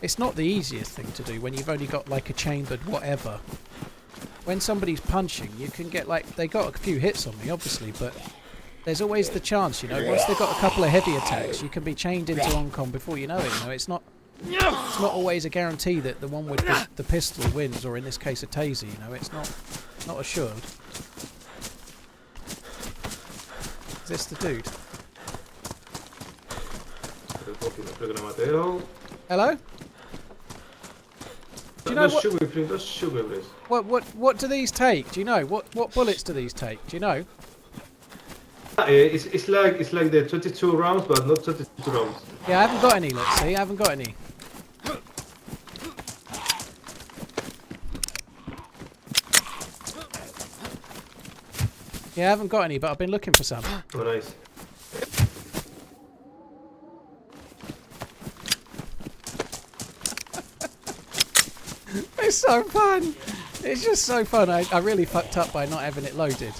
It's not the easiest thing to do when you've only got like a chambered whatever. When somebody's punching, you can get like, they got a few hits on me obviously, but there's always the chance, you know, once they've got a couple of heavy attacks, you can be chained into oncon before you know it, you know, it's not always a guarantee that the one with the pistol wins, or in this case a taser, you know, it's not assured. Is this the dude? Hello? Do you know what do these take? Do you know what bullets do these take? Do you know? It's like the 22 rounds, but not 22 rounds. Yeah, I haven't got any. Let's see, I haven't got any. Yeah, I haven't got any, but I've been looking for some. Oh, nice. just so fun. It's just so fun. I really fucked up by not having it loaded.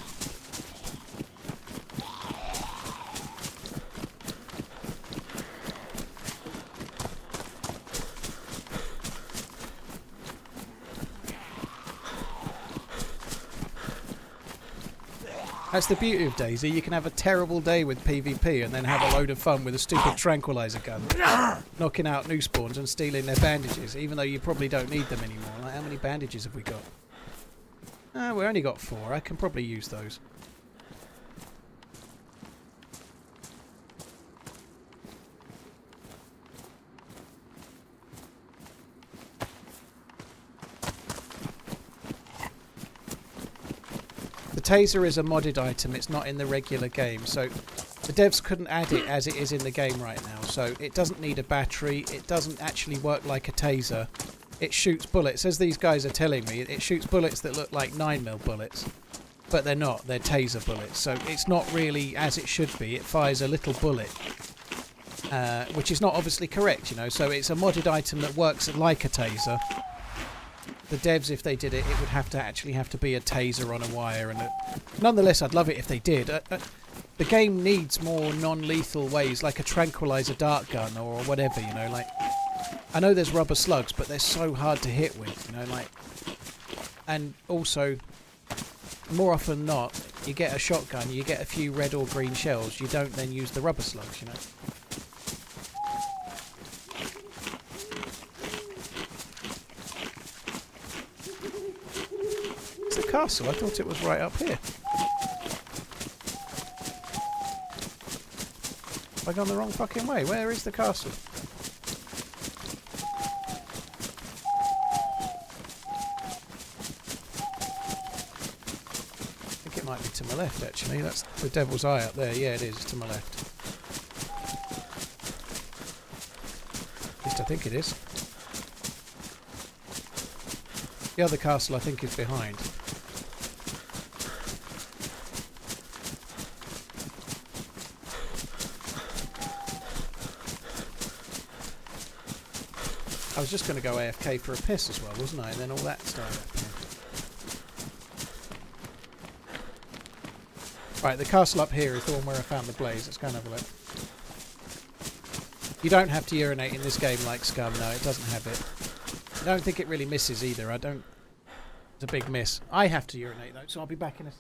That's the beauty of DayZ. You can have a terrible day with PvP and then have a load of fun with a stupid tranquilizer gun, knocking out new spawns and stealing their bandages, even though you probably don't need them anymore. Like, how many bandages have we got? We only got 4. I can probably use those. The taser is a modded item, it's not in the regular game, so the devs couldn't add it as it is in the game right now, so it doesn't need a battery, it doesn't actually work like a taser. It shoots bullets, as these guys are telling me, it shoots bullets that look like 9mm bullets, but they're not, they're taser bullets, so it's not really as it should be. It fires a little bullet, which is not obviously correct, you know, so it's a modded item that works like a taser. The devs, if they did it, it would have to be a taser on a wire. And nonetheless, I'd love it if they did. The game needs more non-lethal ways, like a tranquilizer dart gun or whatever, you know. Like, I know there's rubber slugs, but they're so hard to hit with, you know. Like, and also, more often than not, you get a shotgun, you get a few red or green shells. You don't then use the rubber slugs, you know. Castle? I thought it was right up here. Have I gone the wrong fucking way? Where is the castle? I think it might be to my left actually. That's the Devil's Eye up there. Yeah, it is. It's to my left. At least I think it is. The other castle I think is behind. I was just going to go AFK for a piss as well, wasn't I? And then all that started happening. Right, the castle up here is the one where I found the blaze. Let's go and have a look. You don't have to urinate in this game like Scum. No, it doesn't have it. I don't think it really misses either. It's a big miss. I have to urinate though, so I'll be back in a...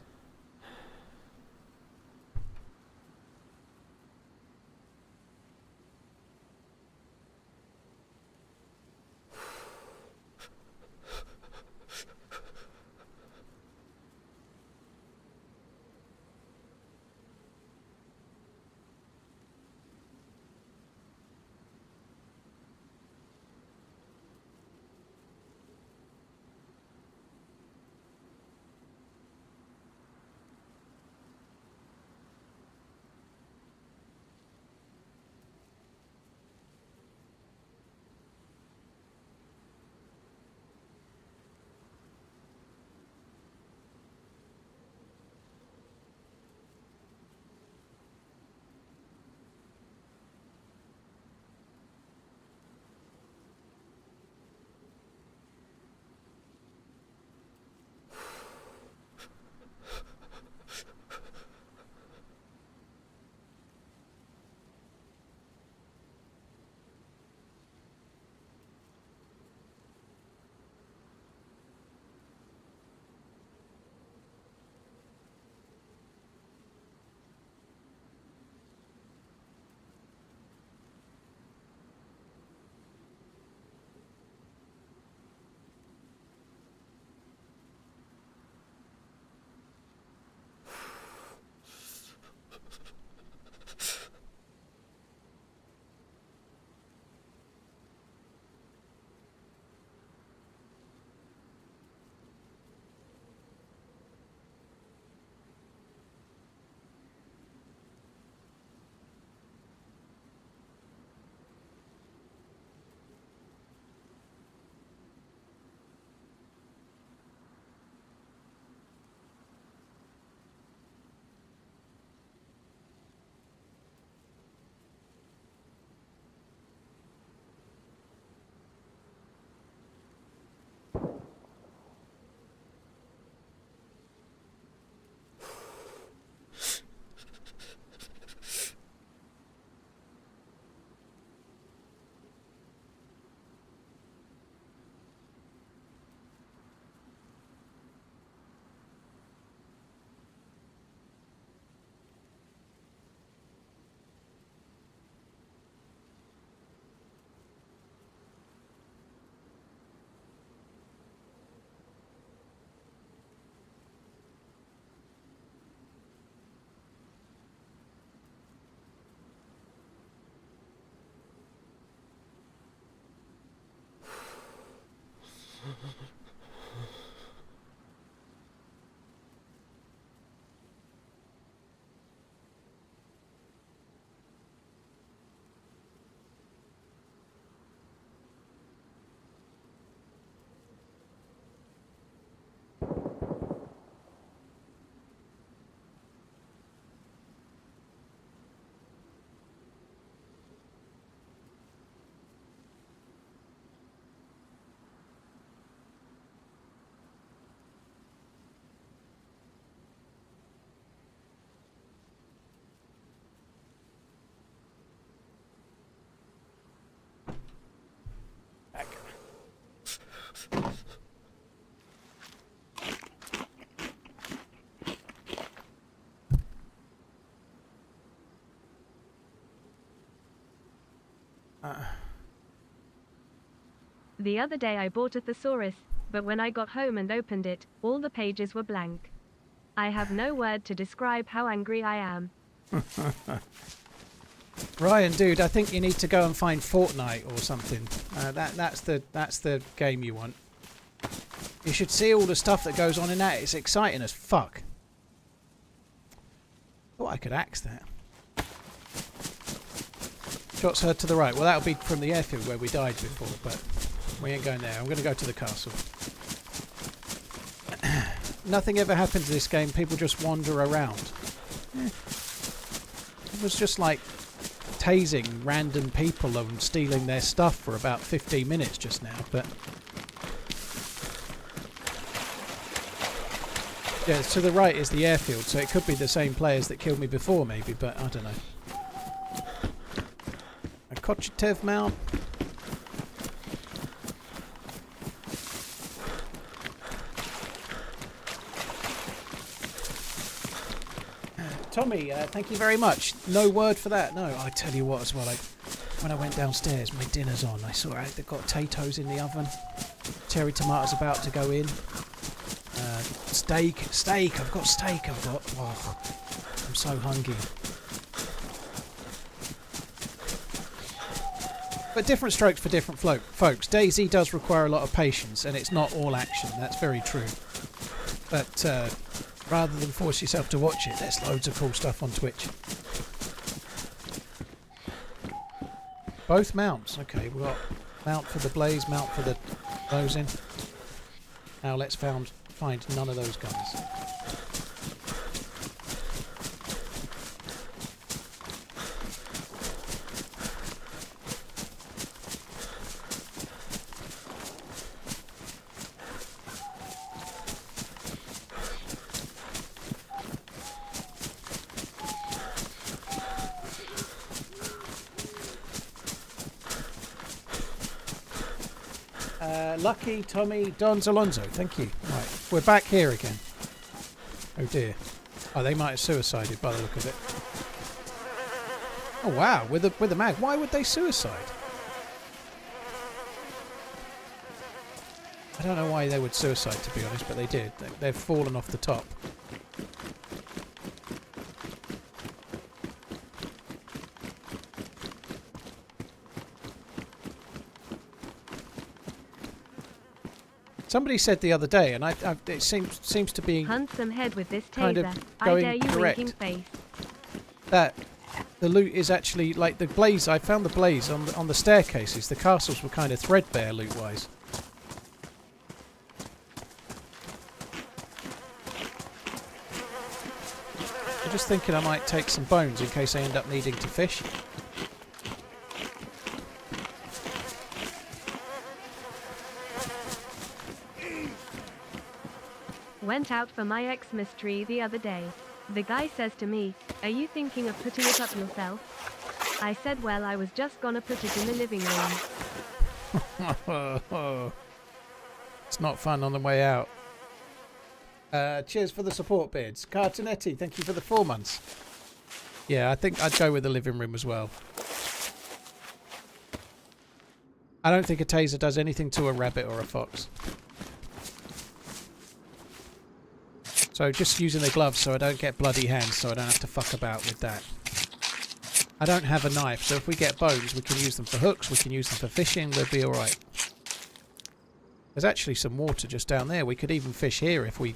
The other day I bought a thesaurus, but when I got home and opened it, all the pages were blank. I have no word to describe how angry I am. Ryan, dude, I think you need to go and find Fortnite or something. That's the game you want. You should see all the stuff that goes on in that. It's exciting as fuck. Thought I could axe that. Shots heard to the right. Well, that'll be from the airfield where we died before, but we ain't going there. I'm going to go to the castle. Nothing ever happens in this game. People just wander around. It was just like tasing random people and stealing their stuff for about 15 minutes just now, but yeah, to the right is the airfield, so it could be the same players that killed me before maybe, but I don't know. A Kochetev mount. Tommy, thank you very much. No word for that. No, I tell you what as well, when I went downstairs, my dinner's on. I saw they've got potatoes in the oven. Cherry tomatoes about to go in. Steak. I've got steak. Oh, I'm so hungry. But different strokes for different folks. DayZ does require a lot of patience, and it's not all action. That's very true. But rather than force yourself to watch it, there's loads of cool stuff on Twitch. Both mounts. Okay, we've got mount for the blaze, mount for the closing. Now let's find none of those guns. Lucky, Tommy, Don's Alonso, thank you. Right, we're back here again. Oh dear. Oh, they might have suicided by the look of it. Oh wow, with the mag. Why would they suicide? I don't know why they would suicide, to be honest, but they did. They've fallen off the top. Somebody said the other day, and it seems to be Hunt some head with this kind of taser. going I dare you, correct. winking face. That the loot is actually like the blaze. I found the blaze on the staircases. The castles were kind of threadbare loot-wise. I'm just thinking I might take some bones in case I end up needing to fish. Went out for my Xmas tree the other day. The guy says to me, "Are you thinking of putting it up yourself?" I said, well, I was just gonna put it in the living room. It's not fun on the way out. Cheers for the support, Beards. Cartonetti, thank you for the 4 months. Yeah, I think I'd go with the living room as well. I don't think a taser does anything to a rabbit or a fox. So just using the gloves so I don't get bloody hands, so I don't have to fuck about with that. I don't have a knife, so if we get bones, we can use them for hooks, we can use them for fishing, we'll be alright. There's actually some water just down there. We could even fish here if we...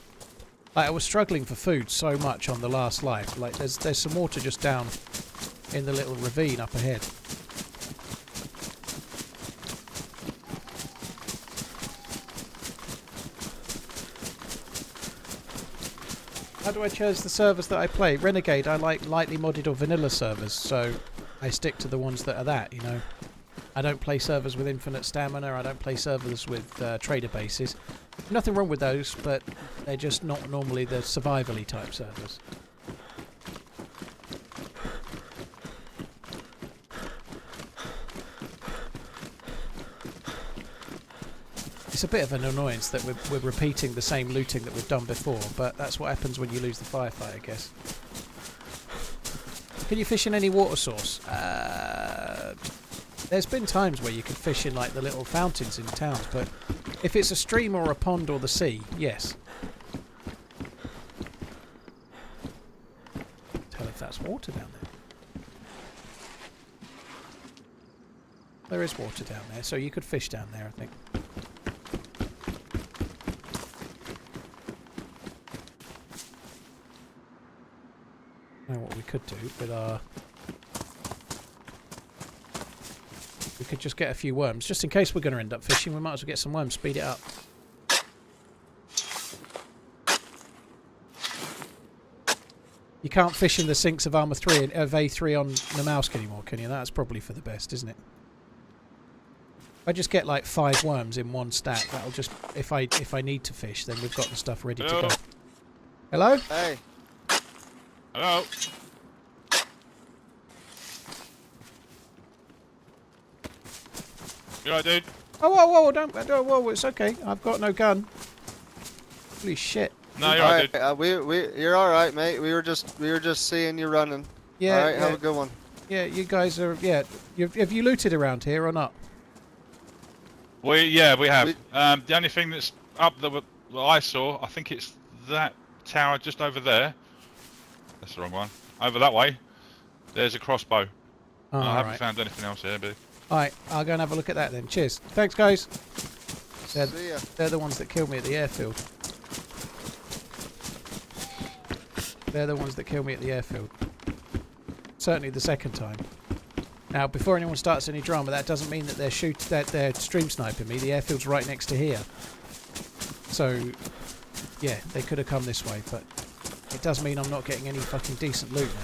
Like, I was struggling for food so much on the last life. Like, there's some water just down in the little ravine up ahead. How do I choose the servers that I play? Renegade, I like lightly modded or vanilla servers, so I stick to the ones that are that, you know. I don't play servers with infinite stamina, I don't play servers with trader bases. Nothing wrong with those, but they're just not normally the survival-y type servers. It's a bit of an annoyance that we're repeating the same looting that we've done before, but that's what happens when you lose the firefight, I guess. Can you fish in any water source? There's been times where you can fish in like the little fountains in towns, but if it's a stream or a pond or the sea, yes. Tell if that's water down there. There is water down there, so you could fish down there, I think. Now what we could do with our... We could just get a few worms. Just in case we're going to end up fishing, we might as well get some worms, speed it up. You can't fish in the sinks of Armour 3 of A3 on the mouse anymore, can you? That's probably for the best, isn't it? If I just get like 5 worms in one stack, that'll just... If I need to fish, then we've got the stuff ready to go. Hello? Hey. Hello. You alright, dude? Oh, whoa, whoa, it's okay. I've got no gun. Holy shit. No, you're alright, dude. You're all right, mate. We were just seeing you running. Yeah. All right, yeah. have a good one. Yeah, you guys are... Yeah. Have you looted around here or not? We have. The only thing that's up that I saw, I think it's that tower just over there. That's the wrong one. Over that way. There's a crossbow. Oh, I haven't found anything else here, but... Alright, I'll go and have a look at that then. Cheers. Thanks, guys. See ya. They're the ones that killed me at the airfield. They're the ones that killed me at the airfield. Certainly the second time. Now, before anyone starts any drama, that doesn't mean that they're stream sniping me. The airfield's right next to here. So, yeah, they could have come this way, but it does mean I'm not getting any fucking decent loot now.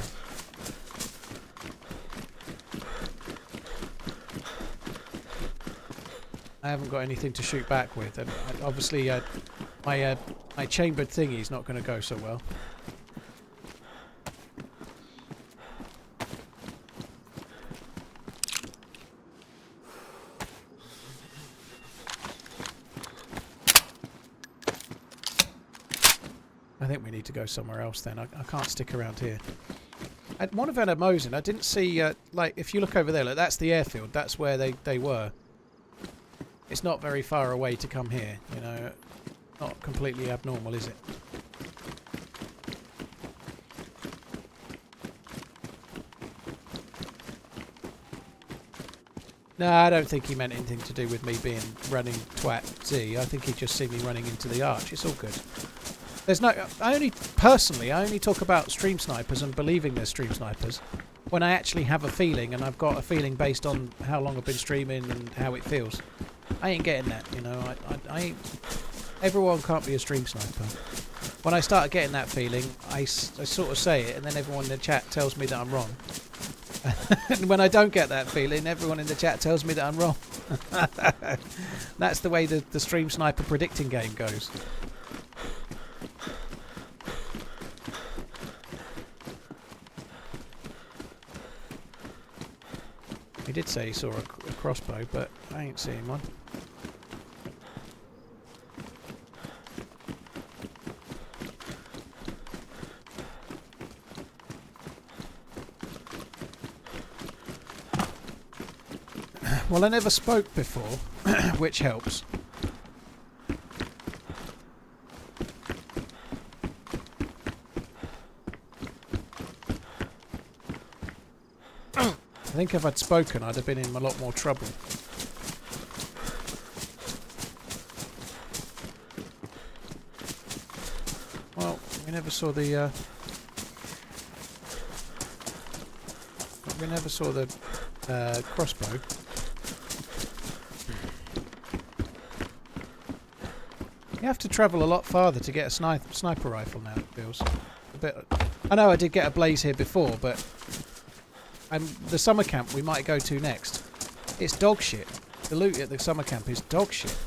I haven't got anything to shoot back with, and obviously my chambered thingy's not going to go so well. I think we need to go somewhere else then. I can't stick around here. At one of Mosin, I didn't see, like, if you look over there, look, that's the airfield. That's where they were. It's not very far away to come here, you know. Not completely abnormal, is it? No, I don't think he meant anything to do with me being running twat Z. I think he just seen me running into the arch. It's all good. There's no... I only talk about stream snipers and believing they're stream snipers when I actually have a feeling, and I've got a feeling based on how long I've been streaming and how it feels. I ain't getting that, you know. I ain't... Everyone can't be a stream sniper. When I start getting that feeling, I sort of say it, and then everyone in the chat tells me that I'm wrong. And when I don't get that feeling, everyone in the chat tells me that I'm wrong. That's the way the stream sniper predicting game goes. He did say he saw a crossbow, but I ain't seeing one. Well, I never spoke before, which helps. I think if I'd spoken, I'd have been in a lot more trouble. Well, we never saw the... we never saw the crossbow. You have to travel a lot farther to get a sniper rifle now, it feels. A bit. I know I did get a blaze here before, but the summer camp we might go to next, it's dog shit. The loot at the summer camp is dog shit.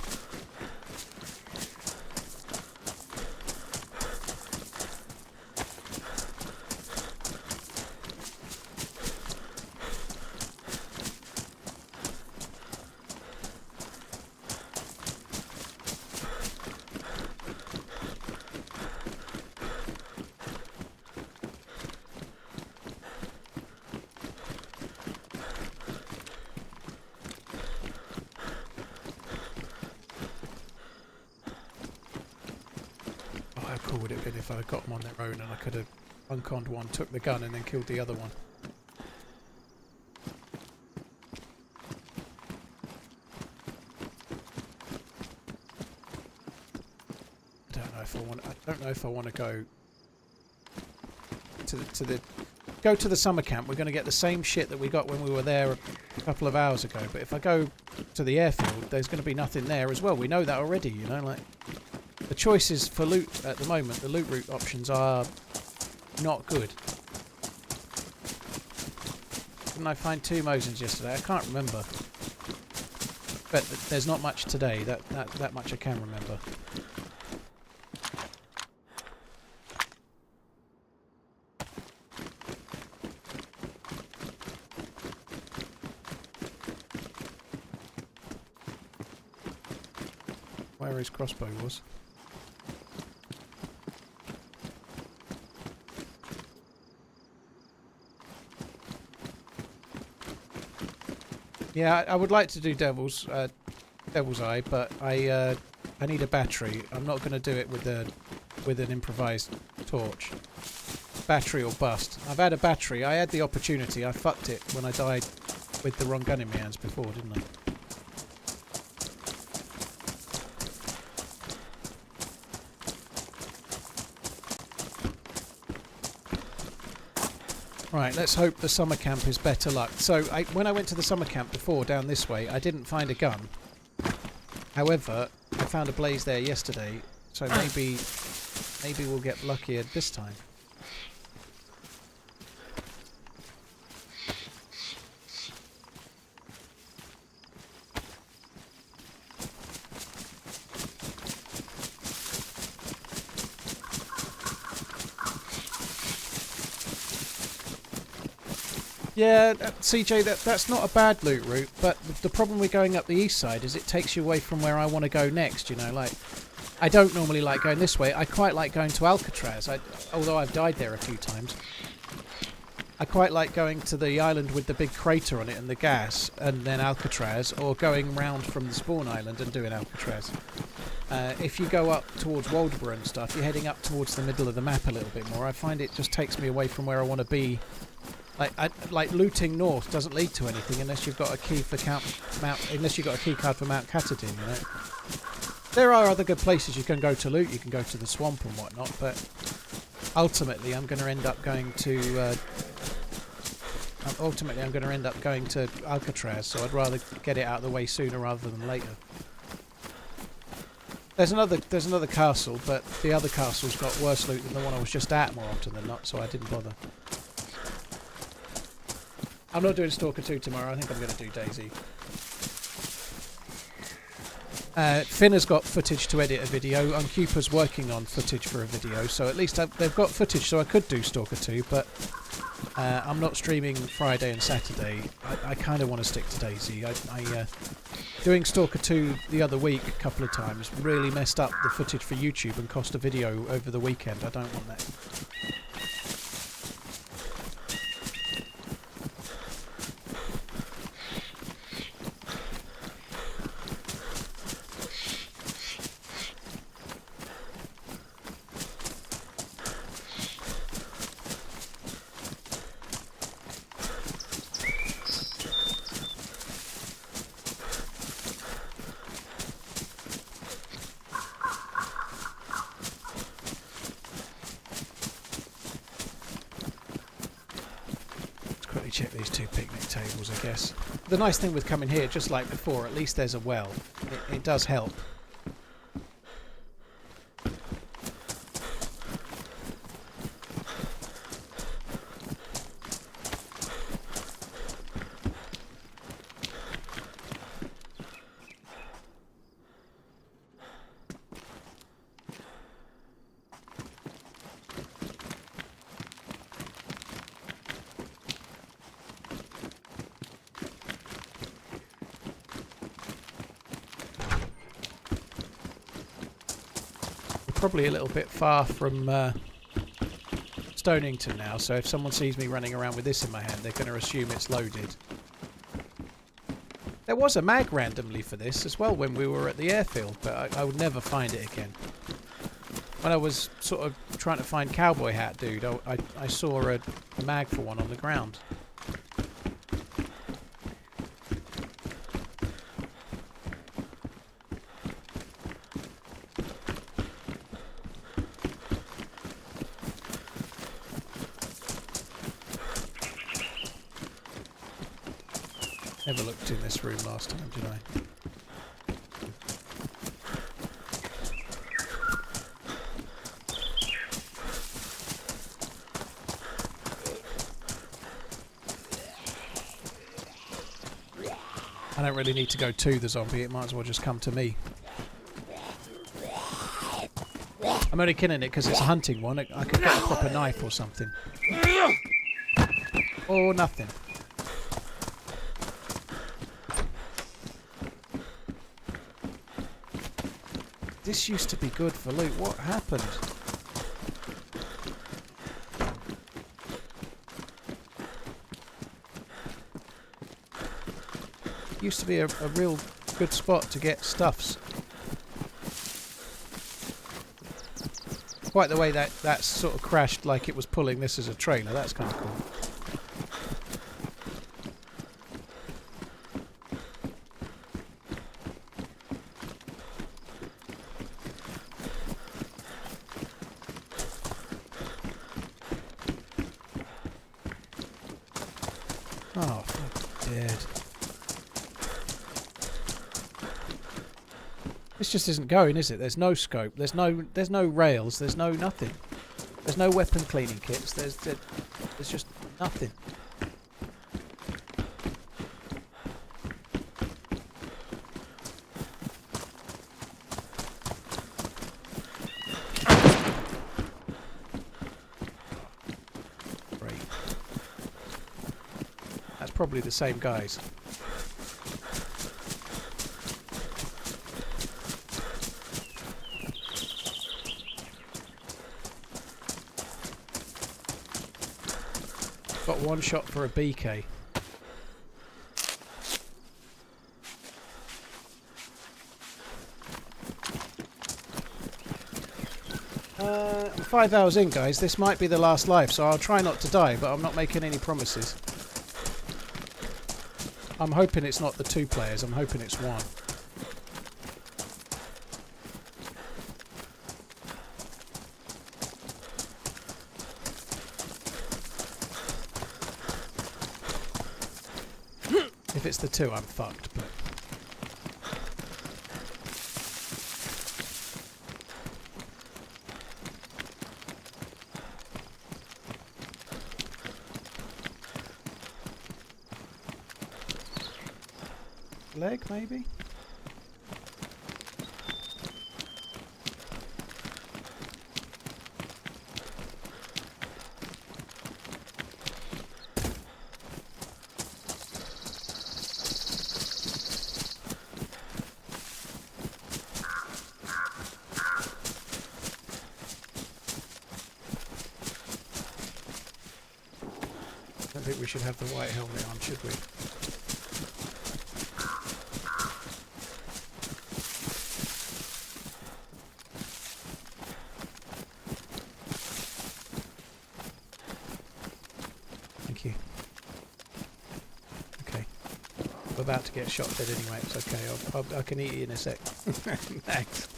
cool would it have been if I had got them on their own and I could have unconned one, took the gun and then killed the other one. I don't know if I want to go to the summer camp. We're going to get the same shit that we got when we were there a couple of hours ago. But if I go to the airfield, there's going to be nothing there as well. We know that already, you know. Like the choices for loot at the moment, the loot route options are not good. Didn't I find 2 Mosins yesterday? I can't remember. But there's not much today. That much I can remember. Where his crossbow was. Yeah, I would like to do Devil's Eye, but I need a battery. I'm not going to do it with an improvised torch. Battery or bust. I've had a battery. I had the opportunity. I fucked it when I died with the wrong gun in my hands before, didn't I? Right, let's hope the summer camp is better luck. So, when I went to the summer camp before, down this way, I didn't find a gun. However, I found a blaze there yesterday, so maybe we'll get luckier this time. Yeah, CJ, that's not a bad loot route, but the problem with going up the east side is it takes you away from where I want to go next, you know, like, I don't normally like going this way. I quite like going to Alcatraz, although I've died there a few times. I quite like going to the island with the big crater on it and the gas, and then Alcatraz, or going round from the spawn island and doing Alcatraz. If you go up towards Waldeboro and stuff, you're heading up towards the middle of the map a little bit more. I find it just takes me away from where I want to be. Like looting north doesn't lead to anything unless you've got a key for unless you've got a key card for Mount Katahdin, you know. There are other good places you can go to loot. You can go to the swamp and whatnot, but ultimately I'm going to end up going to Alcatraz. So I'd rather get it out of the way sooner rather than later. There's another castle, but the other castle's got worse loot than the one I was just at more often than not, so I didn't bother. I'm not doing Stalker 2 tomorrow. I think I'm going to do DayZ. Finn has got footage to edit a video. Uncupa's working on footage for a video, so at least they've got footage, so I could do Stalker 2, but I'm not streaming Friday and Saturday. I kind of want to stick to DayZ. Doing Stalker 2 the other week a couple of times really messed up the footage for YouTube and cost a video over the weekend. I don't want that. Check these 2 picnic tables, I guess. The nice thing with coming here, just like before, at least there's a well. It does help. Probably a little bit far from Stonington now, so if someone sees me running around with this in my hand, they're going to assume it's loaded. There was a mag randomly for this as well when we were at the airfield, but I would never find it again. When I was sort of trying to find cowboy hat dude, I saw a mag for one on the ground. Never looked in this room last time, did I? I don't really need to go to the zombie, it might as well just come to me. I'm only killing it because it's a hunting one. I could get a proper knife or something. Or nothing. This used to be good for loot. What happened? Used to be a real good spot to get stuffs. Quite the way that sort of crashed like it was pulling this as a trailer. That's kind of cool. Oh, fuck, dead. This just isn't going, is it? There's no scope. There's no rails. There's no nothing. There's no weapon cleaning kits. There's just nothing. Great. That's probably the same guys. Got one shot for a BK. I'm 5 hours in, guys. This might be the last life, so I'll try not to die, but I'm not making any promises. I'm hoping it's not the 2 players. I'm hoping it's 1. If it's the 2, I'm fucked, but... Leg, maybe? I don't think we should have the white helmet on, should we? Thank you. Okay. We're about to get shot dead anyway, it's okay. I can eat you in a sec. Thanks.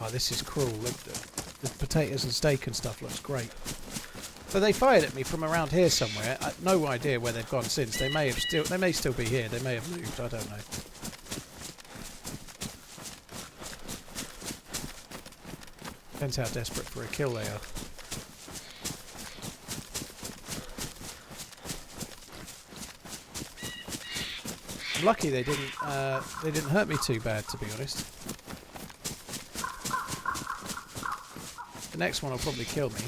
Oh, this is cruel. The potatoes and steak and stuff looks great. So they fired at me from around here somewhere. No idea where they've gone since. They may still be here. They may have moved. I don't know. Depends how desperate for a kill they are. I'm lucky they didn't hurt me too bad, to be honest. The next one will probably kill me.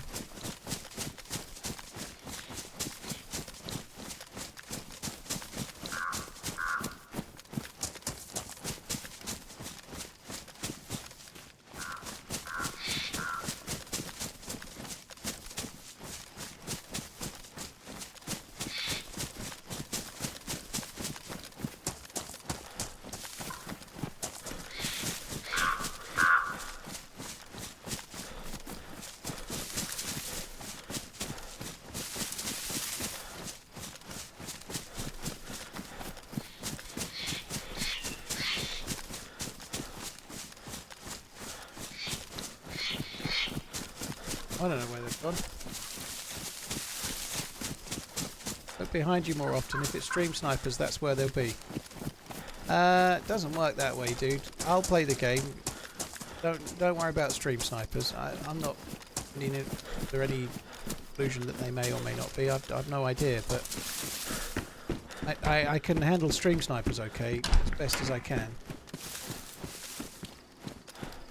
I don't know where they've gone. Look behind you more often. If it's stream snipers, that's where they'll be. It doesn't work that way, dude. I'll play the game. Don't worry about stream snipers. I'm not meaning there any illusion that they may or may not be. I've no idea, but I can handle stream snipers okay, as best as I can.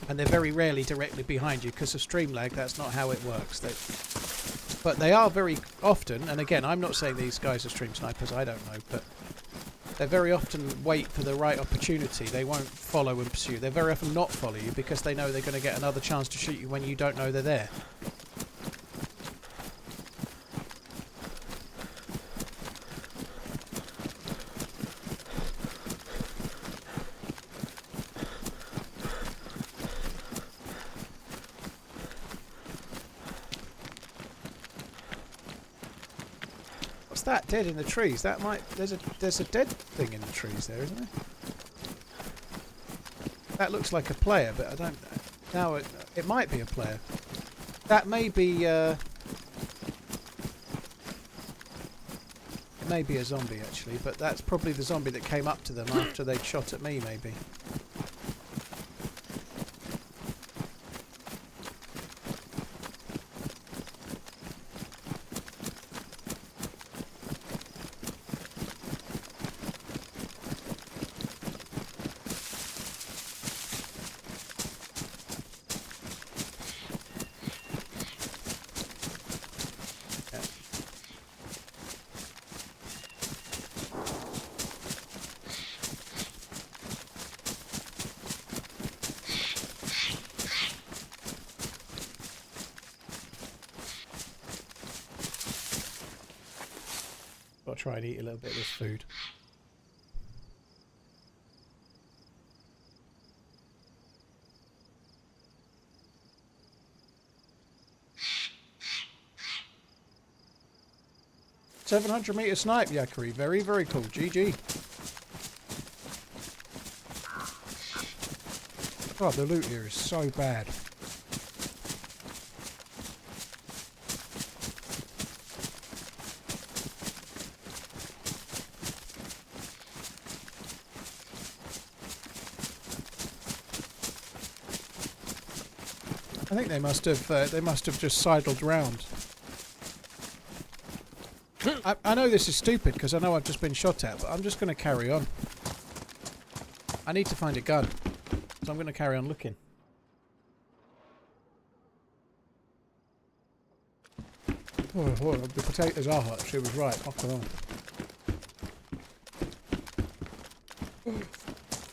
And they're very rarely directly behind you because of stream lag. That's not how it works. But they are very often, and again, I'm not saying these guys are stream snipers. I don't know, but they very often wait for the right opportunity. They won't follow and pursue. They very often not follow you because they know they're going to get another chance to shoot you when you don't know they're there. What's that dead in the trees? That might there's a dead thing in the trees there, isn't there? That looks like a player, but I don't. Now it might be a player. That may be. It may be a zombie actually, but that's probably the zombie that came up to them after they'd shot at me, maybe. I'll try and eat a little bit of this food. "700-meter snipe, Yakari. Very, very cool. GG. God, the loot here is so bad. I think they must have just sidled round. I know this is stupid because I know I've just been shot at, but I'm just going to carry on. I need to find a gun, so I'm going to carry on looking. Oh, the potatoes are hot. She was right. Fuck on.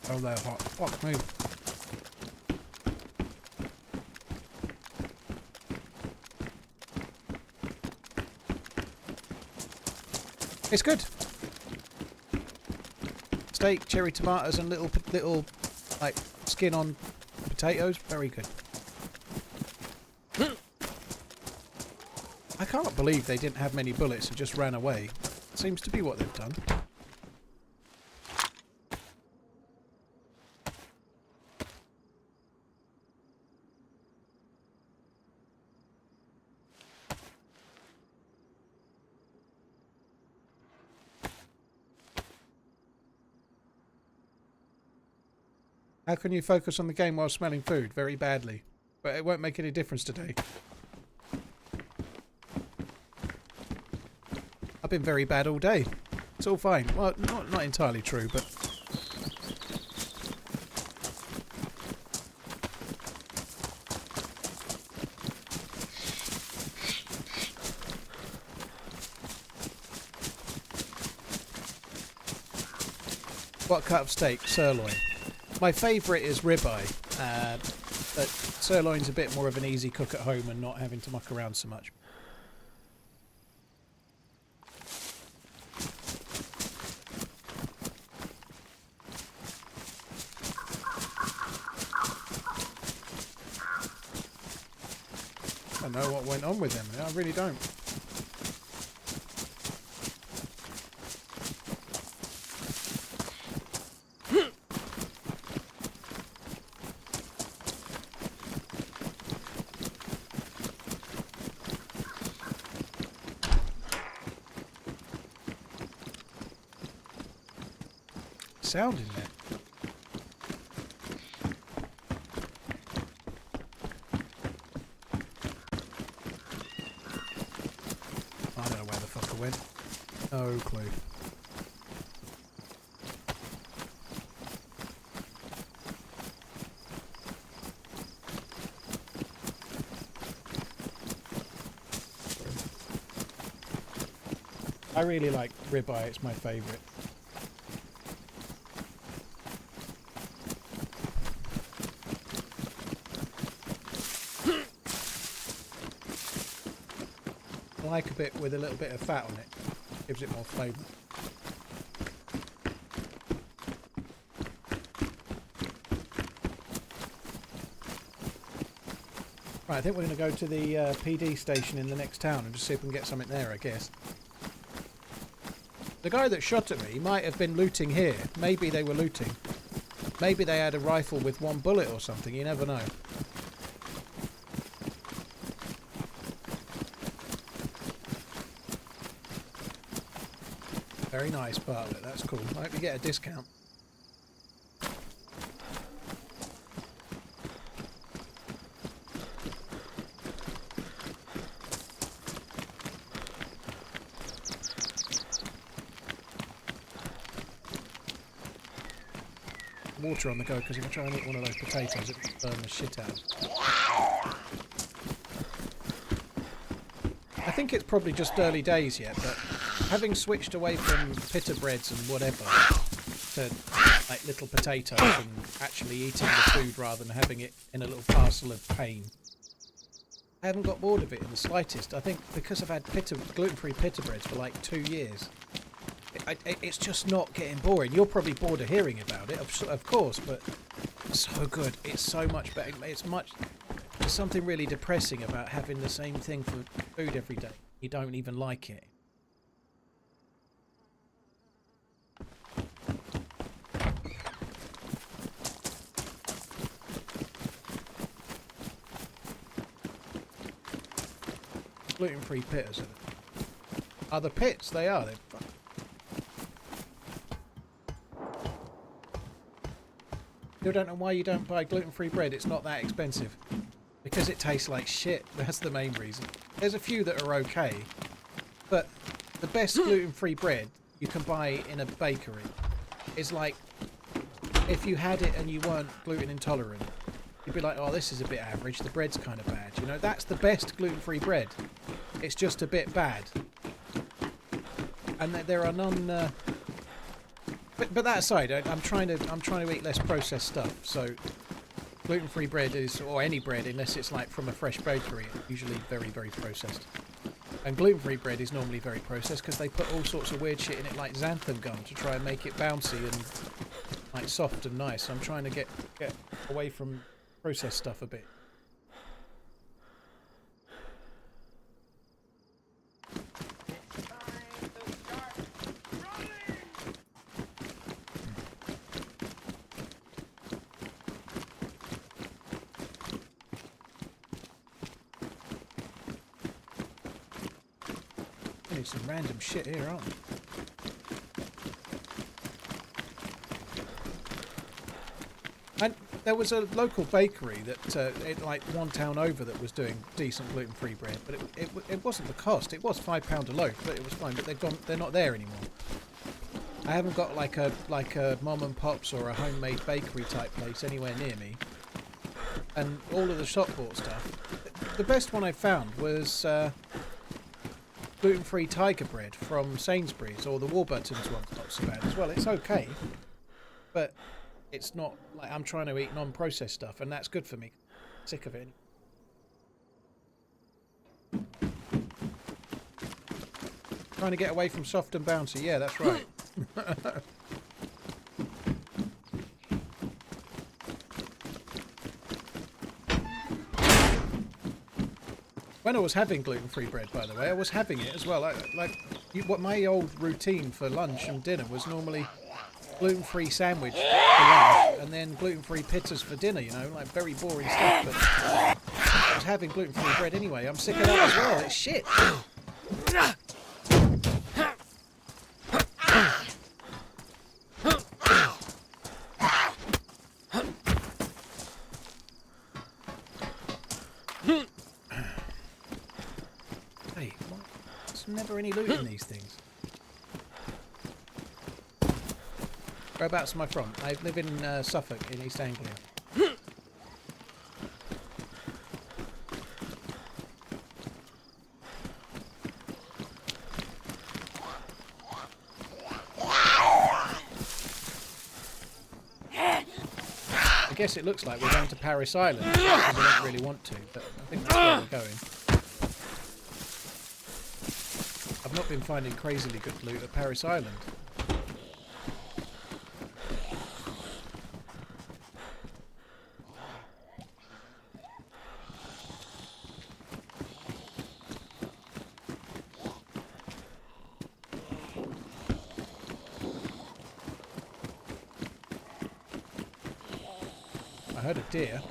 Oh, they're hot. Fuck me. It's good. Steak, cherry tomatoes, and little like skin on potatoes. Very good. I can't believe they didn't have many bullets and just ran away. Seems to be what they've done. How can you focus on the game while smelling food? Very badly. But it won't make any difference today. I've been very bad all day. It's all fine. Well, not entirely true, but... What cut of steak? Sirloin. My favourite is ribeye, but sirloin's a bit more of an easy cook at home and not having to muck around so much. I don't know what went on with them. I really don't. sound in there. I don't know where the fuck I went. No clue. I really like ribeye, it's my favourite. I like a bit with a little bit of fat on it. Gives it more flavour. Right, I think we're going to go to the PD station in the next town and just see if we can get something there, I guess. The guy that shot at me might have been looting here. Maybe they were looting. Maybe they had a rifle with one bullet or something, you never know. Very nice Bartlett, that's cool. I hope you get a discount. Water on the go because if I try and eat one of those potatoes it will burn the shit out. I think it's probably just early days yet, but having switched away from pita breads and whatever to like little potatoes and actually eating the food rather than having it in a little parcel of pain, I haven't got bored of it in the slightest. I think because I've had gluten-free pita breads for like 2 years, it's just not getting boring. You're probably bored of hearing about it, of course, but it's so good. It's so much better. There's something really depressing about having the same thing for food every day. You don't even like it. Gluten-free pitas are the pits. They are. I don't know why you don't buy gluten-free bread. It's not that expensive. Because it tastes like shit. That's the main reason. There's a few that are okay, but the best gluten-free bread you can buy in a bakery is like, if you had it and you weren't gluten intolerant, you'd be like, oh, this is a bit average. The bread's kind of bad. You know, that's the best gluten-free bread. It's just a bit bad. And there are none. But that aside, I'm trying to eat less processed stuff. So gluten-free bread is, or any bread, unless it's like from a fresh bakery, it's usually very, very processed. And gluten-free bread is normally very processed because they put all sorts of weird shit in it, like xanthan gum, to try and make it bouncy and like soft and nice. So I'm trying to get away from processed stuff a bit. Some random shit here, aren't we? And there was a local bakery that, like one town over, that was doing decent gluten-free bread, but it wasn't the cost. It was £5 a loaf, but it was fine. But they're not there anymore. I haven't got like a mom and pops or a homemade bakery type place anywhere near me. And all of the shop bought stuff. The best one I found was gluten-free tiger bread from Sainsbury's, or the Warburton's one's not so bad as well. It's okay, but it's not like I'm trying to eat non-processed stuff, and that's good for me. Sick of it. Trying to get away from soft and bouncy. Yeah, that's right. When I was having gluten-free bread, by the way, I was having it as well. What my old routine for lunch and dinner was normally gluten-free sandwich for lunch and then gluten-free pizzas for dinner, you know, like very boring stuff. But I was having gluten-free bread anyway. I'm sick of that as well. It's shit. There's never any loot in these things. Whereabouts am I from? I live in Suffolk, in East Anglia. I guess it looks like we're going to Paris Island, because I don't really want to, but I think that's where we're going. I've not been finding crazily good loot at Paris Island. I heard a deer.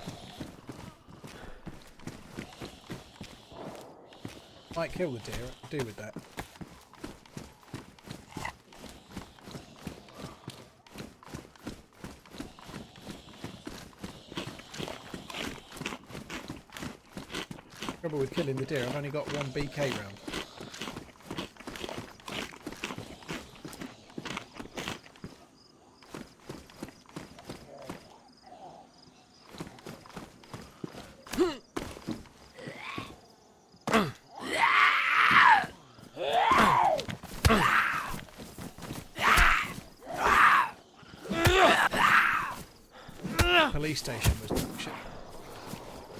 Might kill the deer, what to do with that? Trouble with killing the deer, I've only got one BK round. Police station was shit.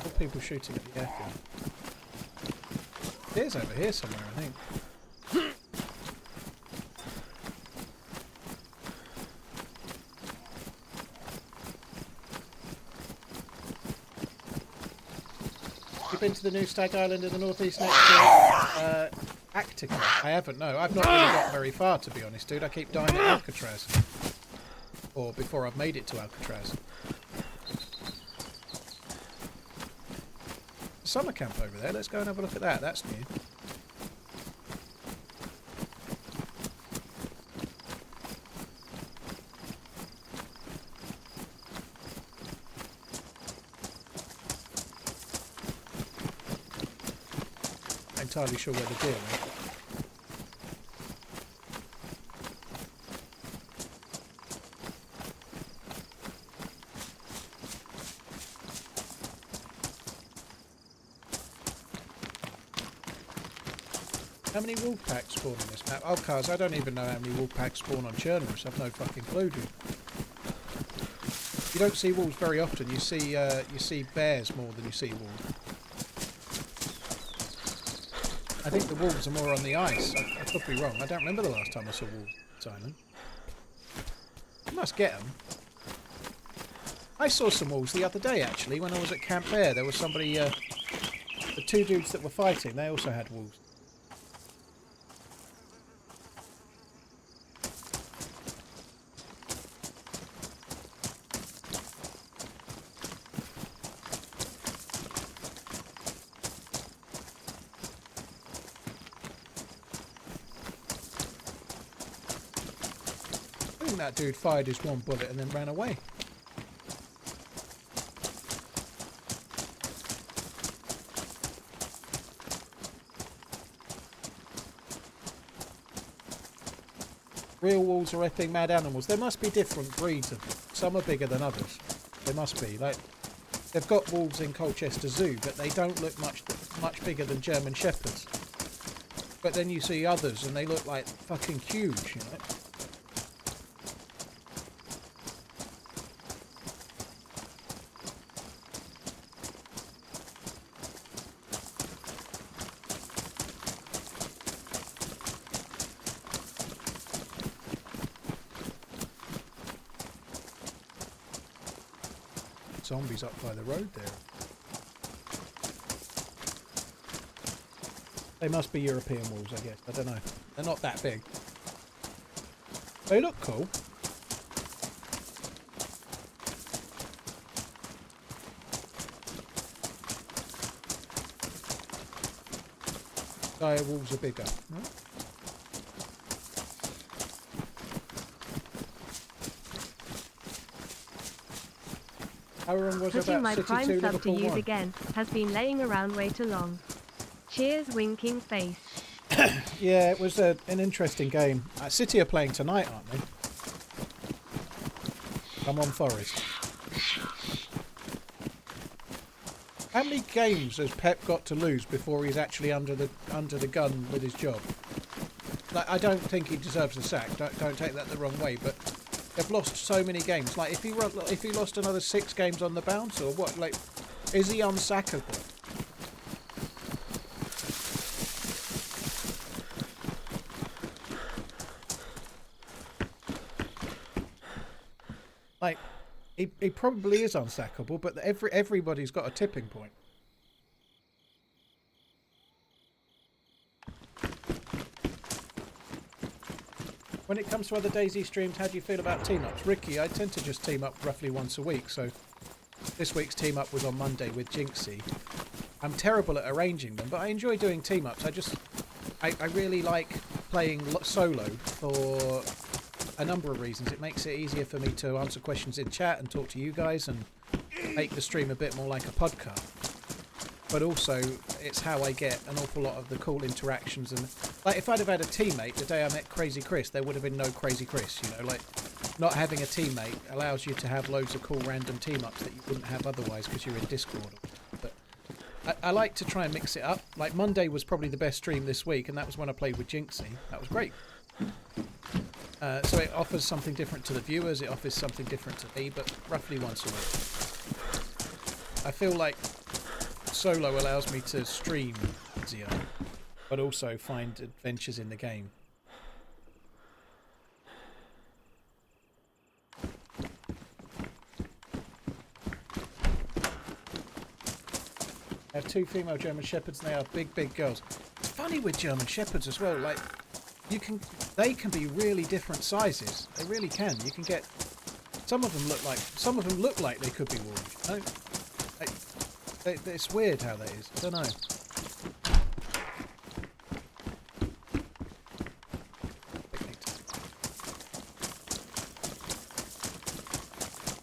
All people shooting at the airfield. There's over here somewhere, I think. You've been to the new Stag Island in the northeast next to Actica? I haven't, no. I've not really got very far, to be honest, dude. I keep dying at Alcatraz. Or before I've made it to Alcatraz. Summer camp over there. Let's go and have a look at that. That's new. Not entirely sure where the deer went. How many wolf packs spawn on this map? Oh, cars, I don't even know how many wolf packs spawn on Chernarus. I've no fucking clue, dude. You don't see wolves very often. You see bears more than you see wolves. I think the wolves are more on the ice. I could be wrong. I don't remember the last time I saw wolves on this island. You must get them. I saw some wolves the other day, actually, when I was at Camp Bear. There was somebody, the two dudes that were fighting, they also had wolves. That dude fired his one bullet and then ran away. Real wolves are effing mad animals. There must be different breeds of them. Some are bigger than others. There must be. Like, they've got wolves in Colchester Zoo, but they don't look much bigger than German Shepherds. But then you see others and they look like fucking huge, you know. Zombies up by the road there. They must be European wolves, I guess. I don't know. They're not that big. They look cool. Dire wolves are bigger. No? Putting my prime sub to use again has been laying around way too long. Cheers, winking face. Yeah, it was an interesting game. City are playing tonight, aren't they? Come on, Forest. How many games has Pep got to lose before he's actually under the gun with his job? Like, I don't think he deserves a sack. Don't take that the wrong way, but they've lost so many games. Like, if he lost another 6 games on the bounce, or what? Like, is he unsackable? Like, he probably is unsackable, but everybody's got a tipping point. When it comes to other DayZ streams, how do you feel about team-ups? Ricky, I tend to just team up roughly once a week, so this week's team-up was on Monday with Jinxie. I'm terrible at arranging them, but I enjoy doing team-ups. I really like playing solo for a number of reasons. It makes it easier for me to answer questions in chat and talk to you guys and make the stream a bit more like a podcast. But also, it's how I get an awful lot of the cool interactions. And like, if I'd have had a teammate the day I met Crazy Chris, there would have been no Crazy Chris. You know, like, not having a teammate allows you to have loads of cool random team-ups that you wouldn't have otherwise because you're in Discord. But I like to try and mix it up. Like, Monday was probably the best stream this week, and that was when I played with Jinxie. That was great. So it offers something different to the viewers, it offers something different to me, but roughly once a week. I feel like solo allows me to stream easier, but also find adventures in the game. I have 2 female German Shepherds and they are big girls. It's funny with German Shepherds as well, like, they can be really different sizes. They really can. You can get some of them look like they could be wolves. No, it's weird how that is. I don't know.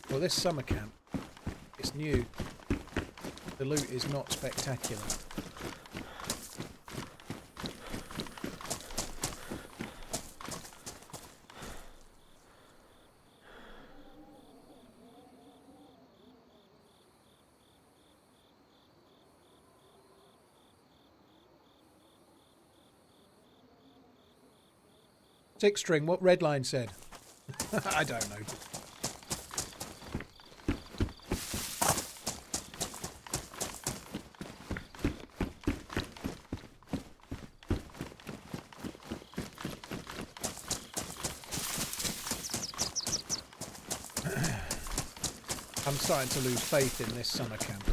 Well, this summer camp, it's new. The loot is not spectacular. Six string, what Redline said. I don't know. I'm starting to lose faith in this summer camp.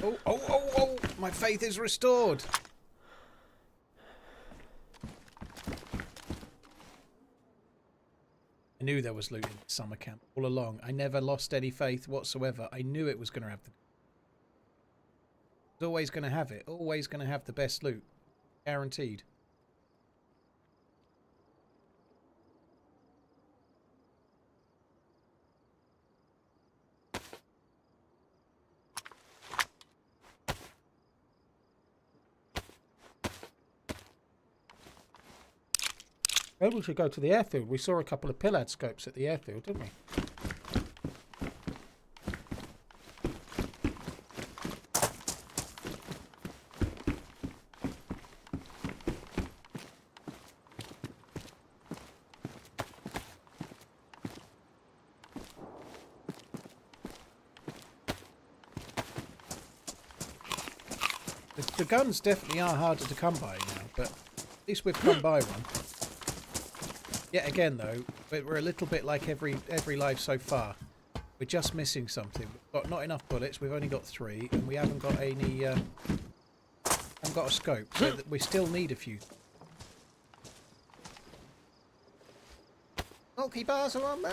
Oh, my faith is restored. I knew there was loot in summer camp all along. I never lost any faith whatsoever. I knew it was going to have the... It's always going to have it. Always going to have the best loot. Guaranteed. Maybe we should go to the airfield. We saw a couple of pillad scopes at the airfield, didn't we? The guns definitely are harder to come by now, but at least we've come by one. Yet again, though, we're a little bit like every live so far. We're just missing something. We've got not enough bullets. We've only got 3, and we haven't got any. Haven't got a scope, so that we still need a few. Monkey bars are on me.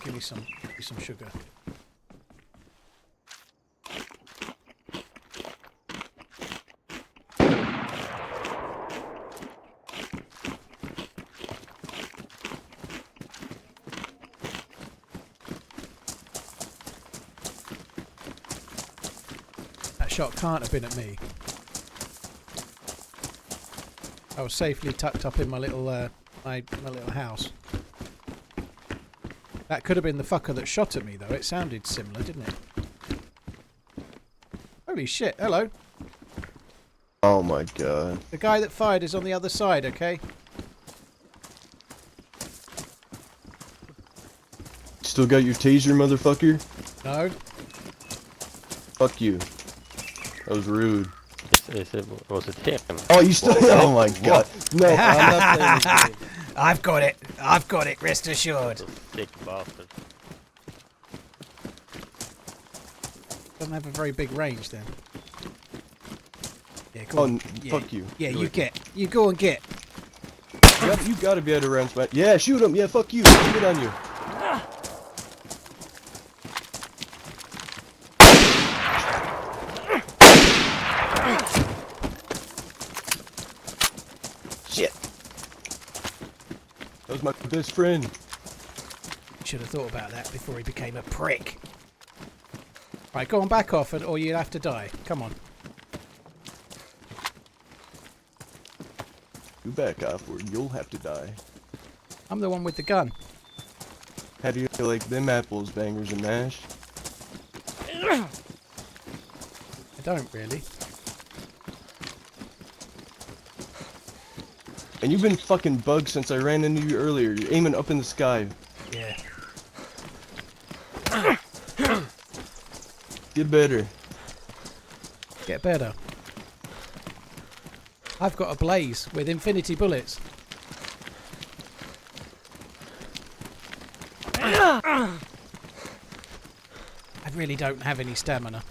Give me some sugar. That shot can't have been at me. I was safely tucked up in my little my little house. That could have been the fucker that shot at me, though. It sounded similar, didn't it? Holy shit! Hello. Oh my god. The guy that fired is on the other side. Okay. Still got your taser, motherfucker? No. Fuck you. That was rude. Was it him? Oh, you still? Oh my god. No, I'm not playing this game. I've got it. I've got it. Rest assured. Sick bastard. Doesn't have a very big range then. Yeah, go Oh, on. Yeah. fuck you. Yeah, Do you it. get. You go and get. You gotta be able to round smash. Yeah, shoot him. Yeah, fuck you. Get on you. Shit. That was my best friend. Should have thought about that before he became a prick. Right, go on, back off, or you'll have to die. Come on. You back off or you'll have to die. I'm the one with the gun. How do you like them apples, bangers and mash? I don't really. And you've been fucking bugged since I ran into you earlier. You're aiming up in the sky. Yeah. Get better. Get better. I've got a blaze with infinity bullets. I really don't have any stamina.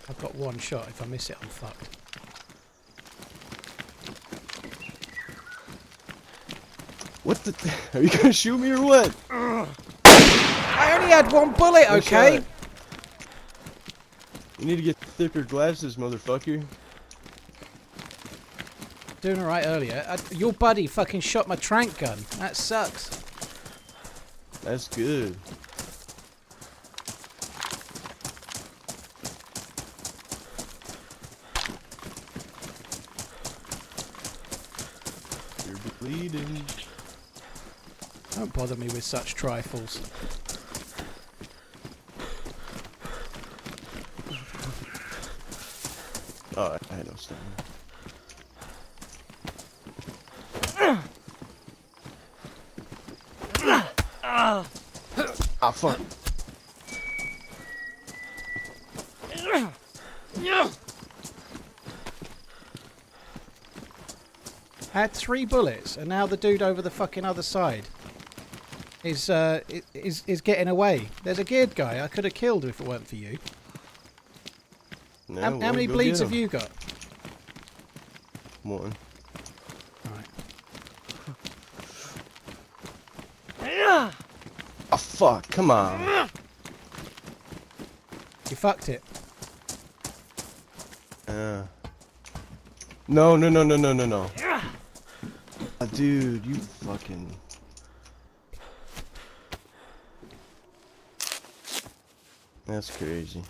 I've got one shot. If I miss it, I'm fucked. What the? Are you gonna shoot me or what? I only had one bullet, No okay? shot. You need to get thicker glasses, motherfucker. Doing alright earlier. Your buddy fucking shot my trank gun. That sucks. That's good. You're bleeding. Don't bother me with such trifles. Oh, I had no stamina. Ah, fuck. I had 3 bullets, and now the dude over the fucking other side is getting away. There's a geared guy I could have killed if it weren't for you. No, How well, many go bleeds get have him. you got? One. Right. Oh, fuck. Come on. You fucked it. No. Ah, dude, you fucking... That's crazy.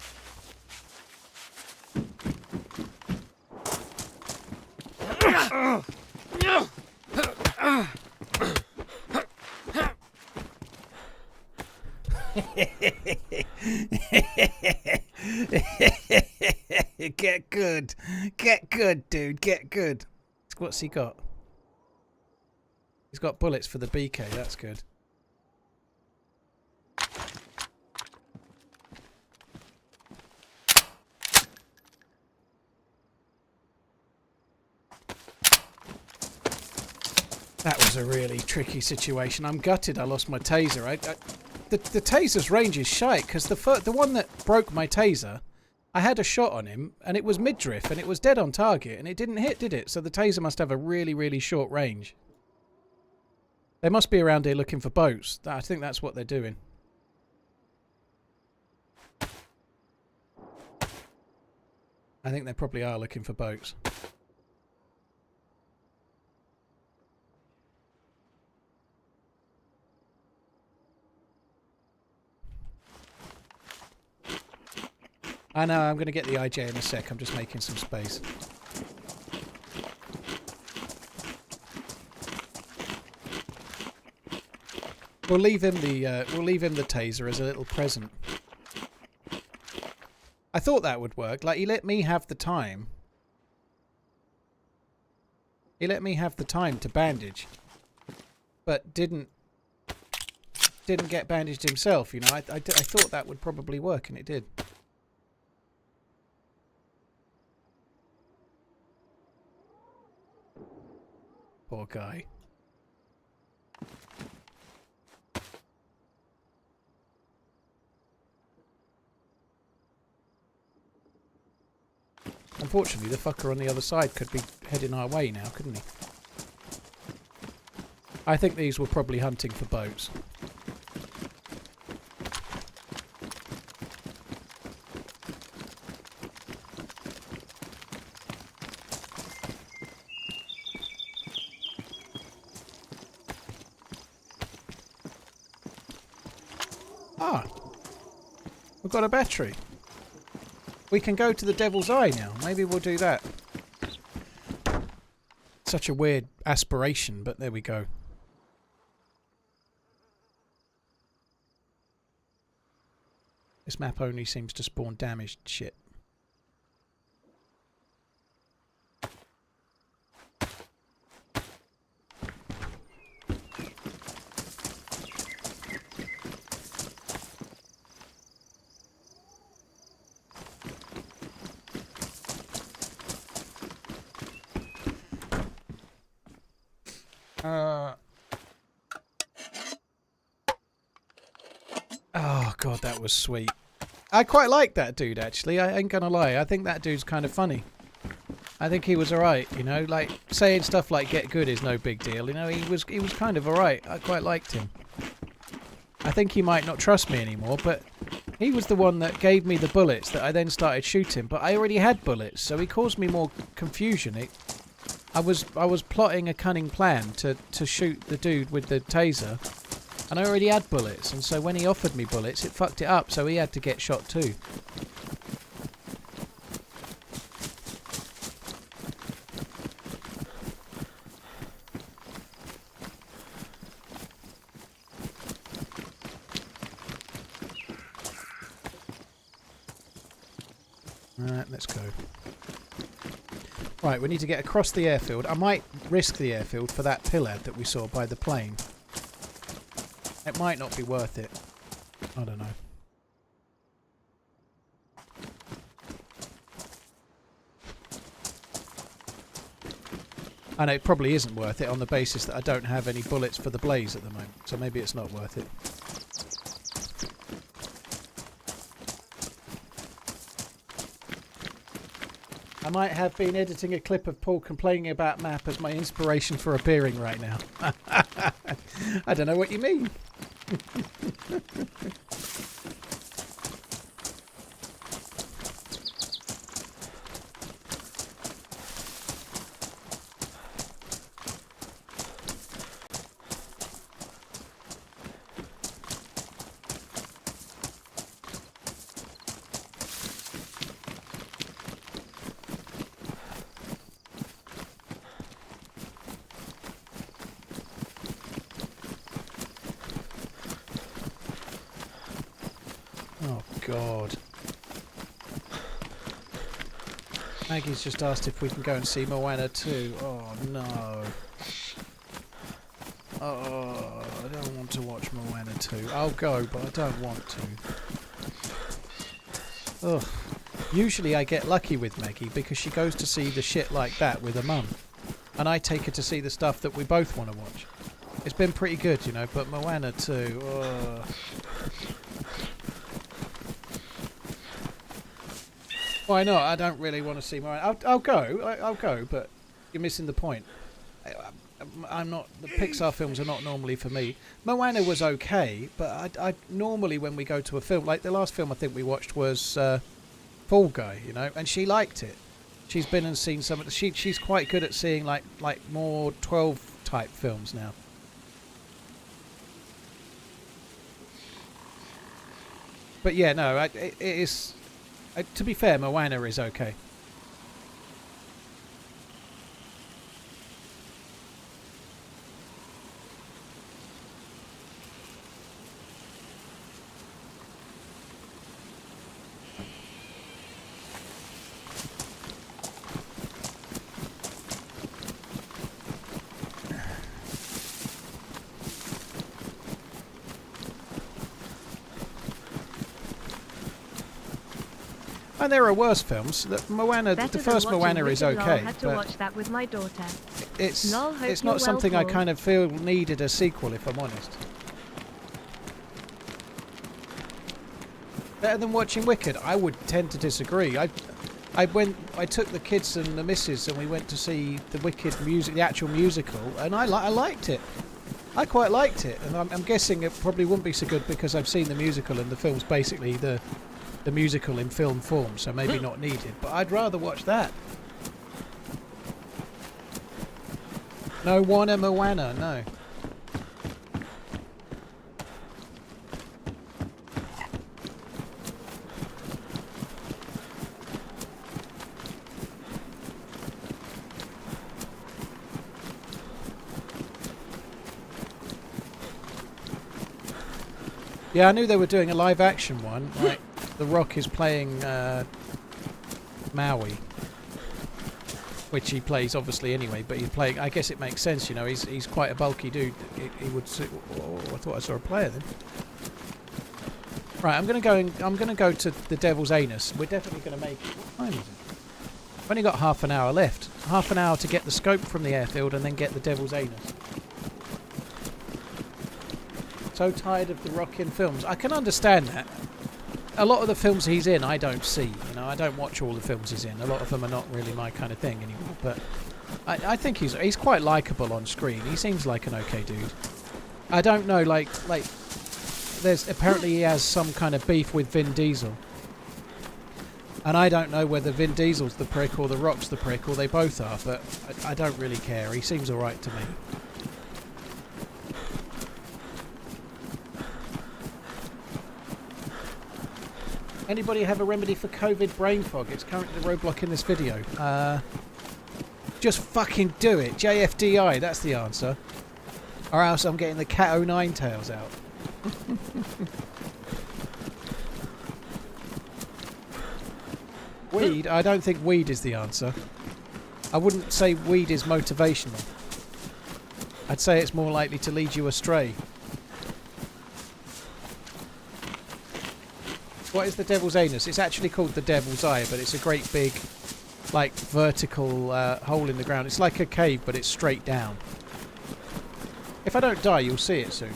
Get good. Get good, dude. Get good. What's he got? He's got bullets for the BK. That's good. That was a really tricky situation. I'm gutted I lost my taser. The taser's range is shite, because the one that broke my taser, I had a shot on him, and it was mid-drift, and it was dead on target, and it didn't hit, did it? So the taser must have a really, really short range. They must be around here looking for boats. I think that's what they're doing. I think they probably are looking for boats. I know, I'm going to get the IJ in a sec. I'm just making some space. We'll leave him the taser as a little present. I thought that would work. Like, he let me have the time. He let me have the time to bandage, but didn't get bandaged himself. You know, I thought that would probably work, and it did. Poor guy. Unfortunately, the fucker on the other side could be heading our way now, couldn't he? I think these were probably hunting for boats. Ah! We've got a battery. We can go to the Devil's Eye now. Maybe we'll do that. Such a weird aspiration, but there we go. This map only seems to spawn damaged shit. Oh god, that was sweet. I quite like that dude, actually. I ain't gonna lie. I think that dude's kind of funny. I think he was alright, you know, like saying stuff like "get good" is no big deal. You know, he was kind of alright. I quite liked him. I think he might not trust me anymore, but he was the one that gave me the bullets that I then started shooting. But I already had bullets, so he caused me more confusion. I was plotting a cunning plan to shoot the dude with the taser. And I already had bullets, and so when he offered me bullets, it fucked it up, so he had to get shot too. Alright, let's go. Right, we need to get across the airfield. I might risk the airfield for that pillar that we saw by the plane. It might not be worth it. I don't know. I know it probably isn't worth it on the basis that I don't have any bullets for the blaze at the moment. So maybe it's not worth it. I might have been editing a clip of Paul complaining about map as my inspiration for a beering right now. I don't know what you mean. Oh God. Maggie's just asked if we can go and see Moana 2. Oh no. Oh, I don't want to watch Moana 2. I'll go, but I don't want to. Ugh. Usually I get lucky with Maggie because she goes to see the shit like that with her mum. And I take her to see the stuff that we both want to watch. It's been pretty good, you know, but Moana 2... Why not? I don't really want to see Moana. I'll go, but you're missing the point. I'm not... The Pixar films are not normally for me. Moana was okay, but I normally when we go to a film... Like the last film I think we watched was Fall Guy, you know, and she liked it. She's been and seen some of the... She's quite good at seeing like more 12 type films now. But yeah, no, it is... To be fair, Moana is okay. And there are worse films. Moana, Better the than first watching Moana is Wicked. okay, Had to but watch that with my daughter. it's Lol, hope it's you're not something I well, kind of feel needed a sequel, if I'm honest. Better than watching Wicked? I would tend to disagree. I took the kids and the missus and we went to see the Wicked music, the actual musical, and I liked it. I quite liked it, and I'm guessing it probably wouldn't be so good because I've seen the musical and the film's basically the musical in film form, so maybe not needed. But I'd rather watch that. No Moana, no. Yeah, I knew they were doing a live action one. Like, The Rock is playing Maui, which he plays obviously anyway. But he's playing. I guess it makes sense, you know. He's quite a bulky dude. He would. Oh, I thought I saw a player then. Right, I'm gonna go to the Devil's Anus. We're definitely gonna make it. What time is it? I've only got half an hour left. Half an hour to get the scope from the airfield and then get the Devil's Anus. So tired of the Rock in films. I can understand that. A lot of the films he's in I don't see. You know, I don't watch all the films he's in. A lot of them are not really my kind of thing anymore. But I think he's quite likeable on screen. He seems like an okay dude. I don't know, like there's apparently he has some kind of beef with Vin Diesel. And I don't know whether Vin Diesel's the prick or The Rock's the prick, or they both are, but I don't really care. He seems alright to me. Anybody have a remedy for COVID brain fog? It's currently the roadblock in this video. Just fucking do it. JFDI, that's the answer. Or else I'm getting the Cat 09 tails out. Weed? I don't think weed is the answer. I wouldn't say weed is motivational. I'd say it's more likely to lead you astray. What is the Devil's Anus? It's actually called the Devil's Eye, but it's a great big, like, vertical hole in the ground. It's like a cave, but it's straight down. If I don't die, you'll see it soon.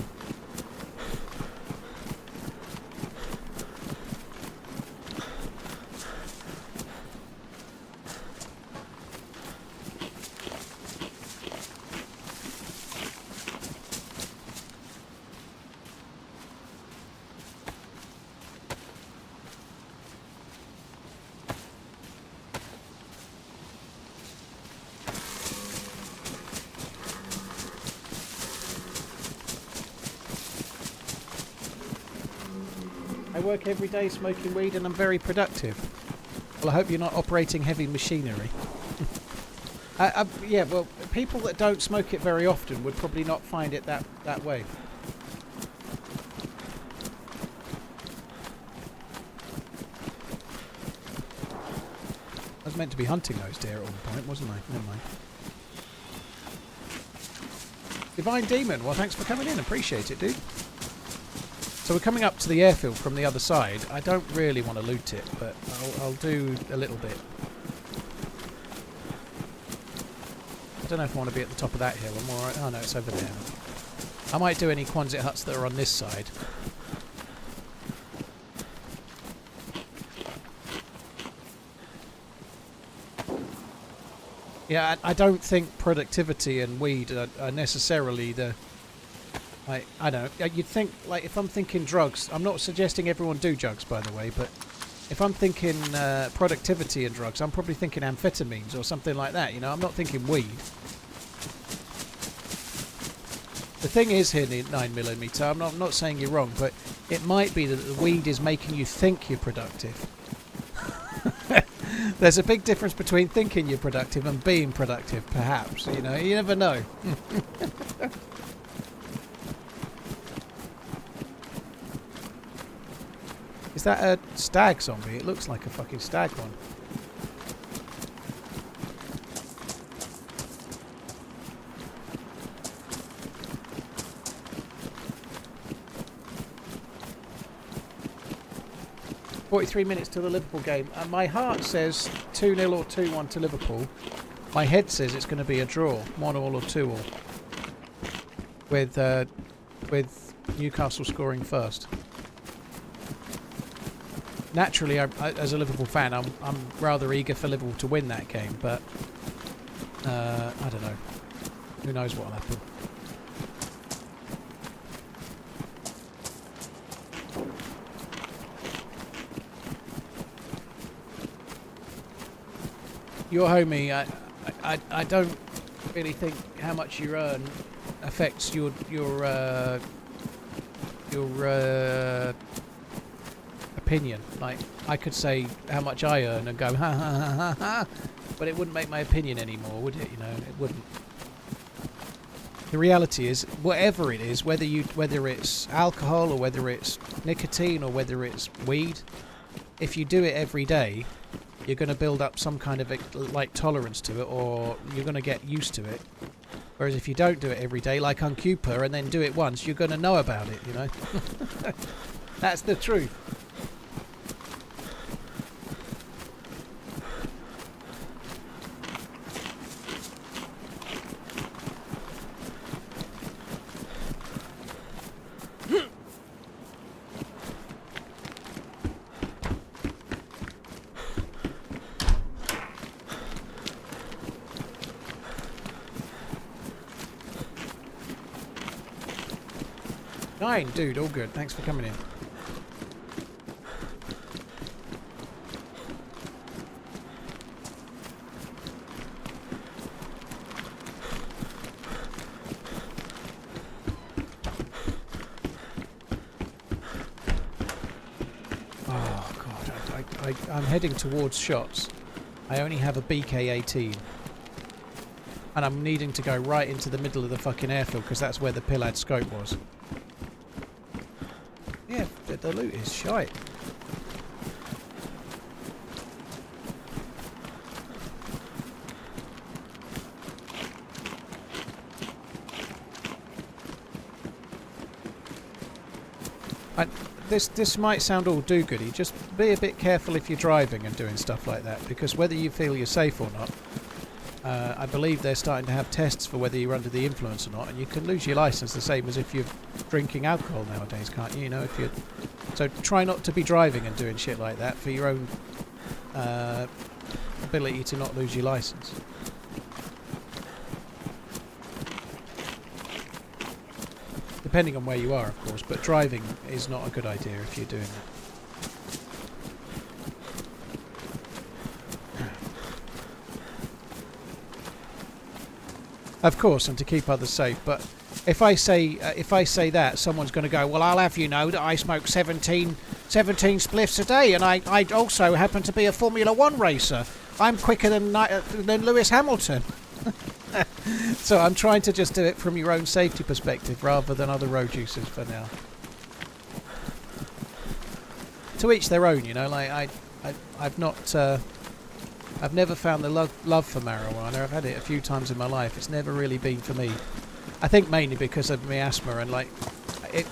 I work every day smoking weed and I'm very productive. Well, I hope you're not operating heavy machinery. Yeah, well, people that don't smoke it very often would probably not find it that way. I was meant to be hunting those deer at one point, wasn't I? Never mind. Divine Demon, well, thanks for coming in. Appreciate it, dude. So we're coming up to the airfield from the other side. I don't really want to loot it, but I'll do a little bit. I don't know if I want to be at the top of that hill. I'm alright. Oh no, it's over there. I might do any Quonset huts that are on this side. Yeah, I don't think productivity and weed are necessarily the... I don't know. You'd think, like, if I'm thinking drugs, I'm not suggesting everyone do drugs, by the way, but if I'm thinking productivity and drugs, I'm probably thinking amphetamines or something like that, you know? I'm not thinking weed. The thing is here, 9mm, I'm not saying you're wrong, but it might be that the weed is making you think you're productive. There's a big difference between thinking you're productive and being productive, perhaps. You know, you never know. Is that a stag zombie? It looks like a fucking stag one. "43 minutes to the Liverpool game. My heart says 2-0 or 2-1 to Liverpool. My head says it's going to be a draw, 1-1 or 2-1, with Newcastle scoring first. Naturally, as a Liverpool fan, I'm rather eager for Liverpool to win that game, but I don't know. Who knows what'll happen. Your homie, I don't really think how much you earn affects your opinion. Like, I could say how much I earn and go ha ha ha ha ha, but it wouldn't make my opinion anymore, would it? You know, it wouldn't. The reality is, whatever it is, whether it's alcohol or whether it's nicotine or whether it's weed, if you do it every day, you're going to build up some kind of like tolerance to it, or you're going to get used to it. Whereas if you don't do it every day, like on Cooper, and then do it once, you're going to know about it, you know. That's the truth. Fine, dude, all good. Thanks for coming in. Oh god, I'm heading towards shots. I only have a BK-18. And I'm needing to go right into the middle of the fucking airfield because that's where the Pillad scope was. Yeah, the loot is shite. This might sound all do-goody. Just be a bit careful if you're driving and doing stuff like that, because whether you feel you're safe or not, I believe they're starting to have tests for whether you're under the influence or not, and you can lose your license the same as if you're drinking alcohol nowadays, can't you? You know, if you. So try not to be driving and doing shit like that for your own ability to not lose your license. Depending on where you are, of course, but driving is not a good idea if you're doing that. Of course, and to keep others safe. But if I say that, someone's going to go, well, I'll have you know that I smoke 17 spliffs a day, and I also happen to be a Formula 1 racer. I'm quicker than Lewis Hamilton. So I'm trying to just do it from your own safety perspective rather than other road users for now. To each their own, you know. Like I've never found the love for marijuana. I've had it a few times in my life. It's never really been for me. I think mainly because of my asthma and like it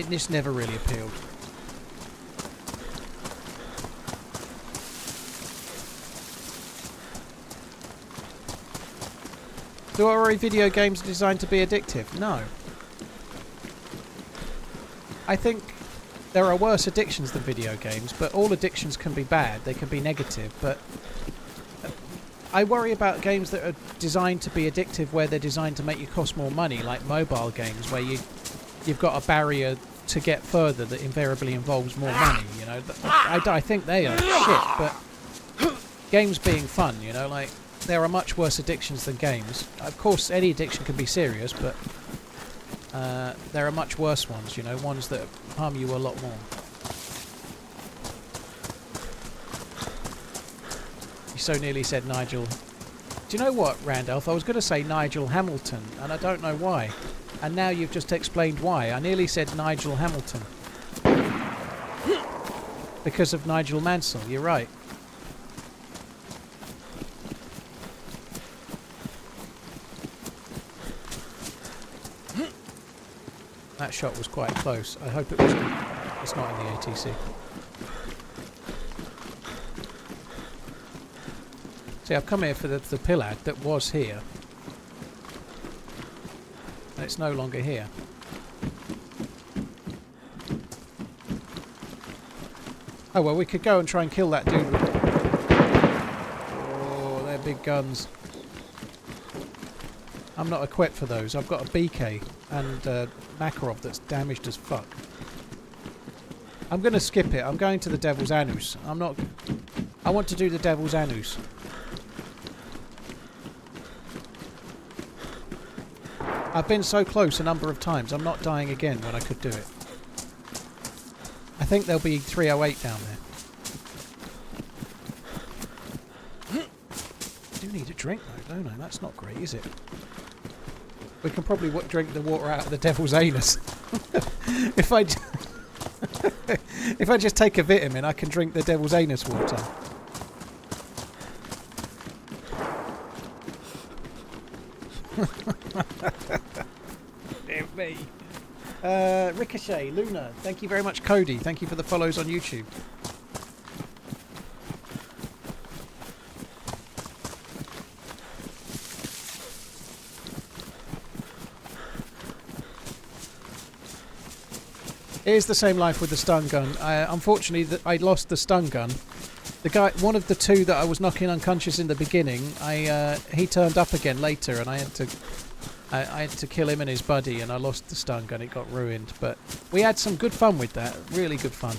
just never really appealed. Do I worry video games are designed to be addictive? No. I think there are worse addictions than video games, but all addictions can be bad. They can be negative, but I worry about games that are designed to be addictive where they're designed to make you cost more money, like mobile games where you've got a barrier to get further that invariably involves more money, you know. I think they are shit, but games being fun, you know, like there are much worse addictions than games. Of course, any addiction can be serious, but there are much worse ones, you know, ones that harm you a lot more. You so nearly said Nigel. Do you know what, Randolph? I was going to say Nigel Hamilton, and I don't know why. And now you've just explained why. I nearly said Nigel Hamilton. Because of Nigel Mansell, you're right. That shot was quite close. I hope it was. It's not in the ATC. See, I've come here for the pillad that was here. And it's no longer here. Oh well, we could go and try and kill that dude. Oh, they're big guns. I'm not equipped for those. I've got a BK and Makarov that's damaged as fuck. I'm going to skip it. I'm going to the Devil's Anus. I'm not... I want to do the Devil's Anus. I've been so close a number of times. I'm not dying again when I could do it. I think there'll be 308 down there. I do need a drink though, don't I? That's not great, is it? We can probably drink the water out of the Devil's Anus. If I just take a vitamin, I can drink the Devil's Anus water. Dear me. Ricochet, Luna, thank you very much. Cody, thank you for the follows on YouTube. It is the same life with the stun gun. Unfortunately, I lost the stun gun. The guy, one of the two that I was knocking unconscious in the beginning, he turned up again later, and I had to kill him and his buddy, and I lost the stun gun. It got ruined, but we had some good fun with that. Really good fun.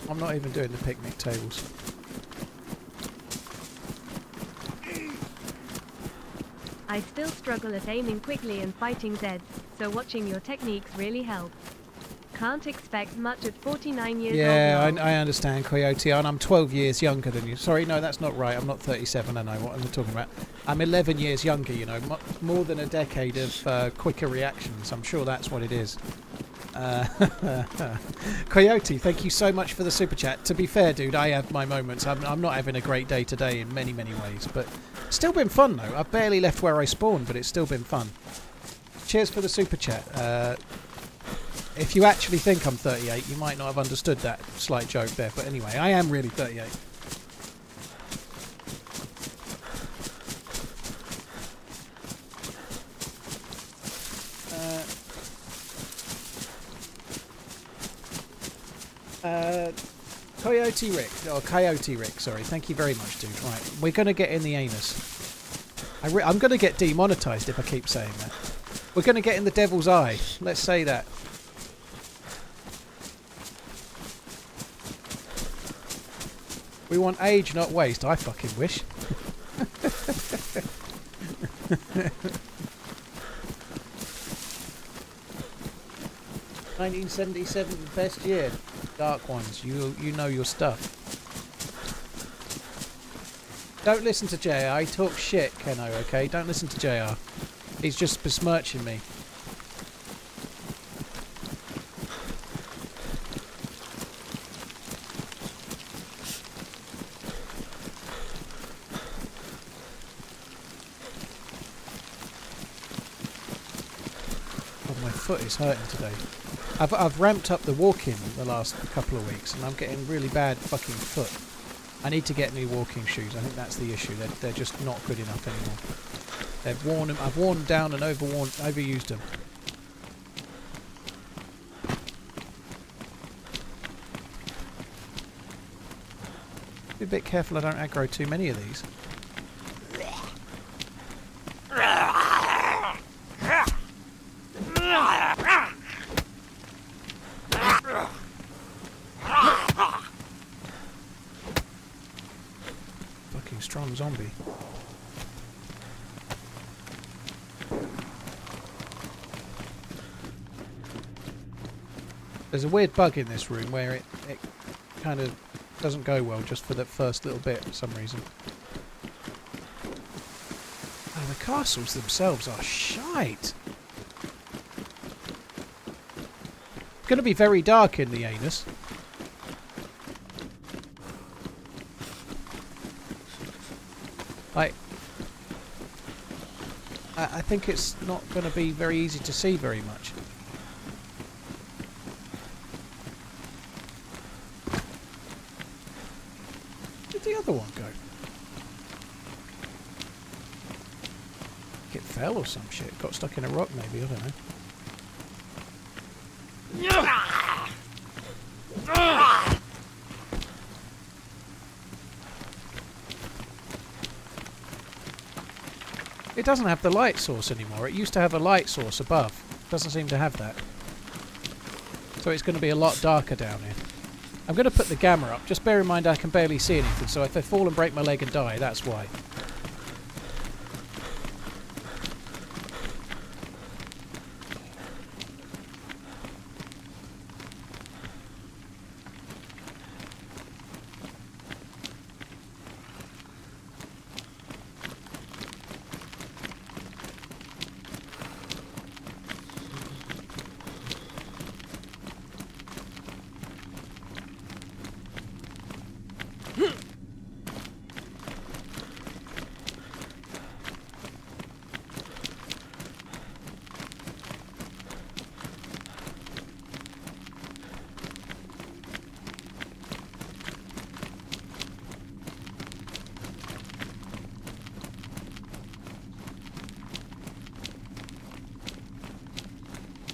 I'm not even doing the picnic tables. I still struggle at aiming quickly and fighting Zeds, so watching your techniques really helps. Can't expect much at 49 years old. Yeah, I understand, Coyote, and I'm 12 years younger than you. Sorry, no, that's not right. I'm not 37, I know what I'm talking about. I'm 11 years younger, you know, more than a decade of quicker reactions. I'm sure that's what it is. Coyote, thank you so much for the super chat. To be fair, dude, I have my moments. I'm not having a great day today in many ways, but still been fun though. I've barely left where I spawned, but it's still been fun. Cheers for the super chat. If you actually think I'm 38, you might not have understood that slight joke there, but anyway, I am really 38. Coyote Rick, sorry, thank you very much, dude. Right, we're going to get in the anus. I'm going to get demonetized if I keep saying that. We're going to get in the devil's eye. Let's say that. We want age, not waste. I fucking wish. 1977, best year. Dark ones, you know your stuff. Don't listen to JR, he talks shit, Keno, okay? Don't listen to JR. He's just besmirching me. Oh, my foot is hurting today. I've ramped up the walking the last couple of weeks, and I'm getting really bad fucking foot. I need to get new walking shoes. I think that's the issue. They're just not good enough anymore. They've worn them. I've worn them down and overused them. Be a bit careful I don't aggro too many of these. wrong zombie. There's a weird bug in this room where it kind of doesn't go well just for the first little bit for some reason. Oh, the castles themselves are shite. It's going to be very dark in the anus. Like, I think it's not going to be very easy to see very much. Where'd the other one go? It fell or some shit. Got stuck in a rock maybe, I don't know. It doesn't have the light source anymore. It used to have a light source above. Doesn't seem to have that. So it's going to be a lot darker down here. I'm going to put the gamma up. Just bear in mind I can barely see anything, so if I fall and break my leg and die, that's why.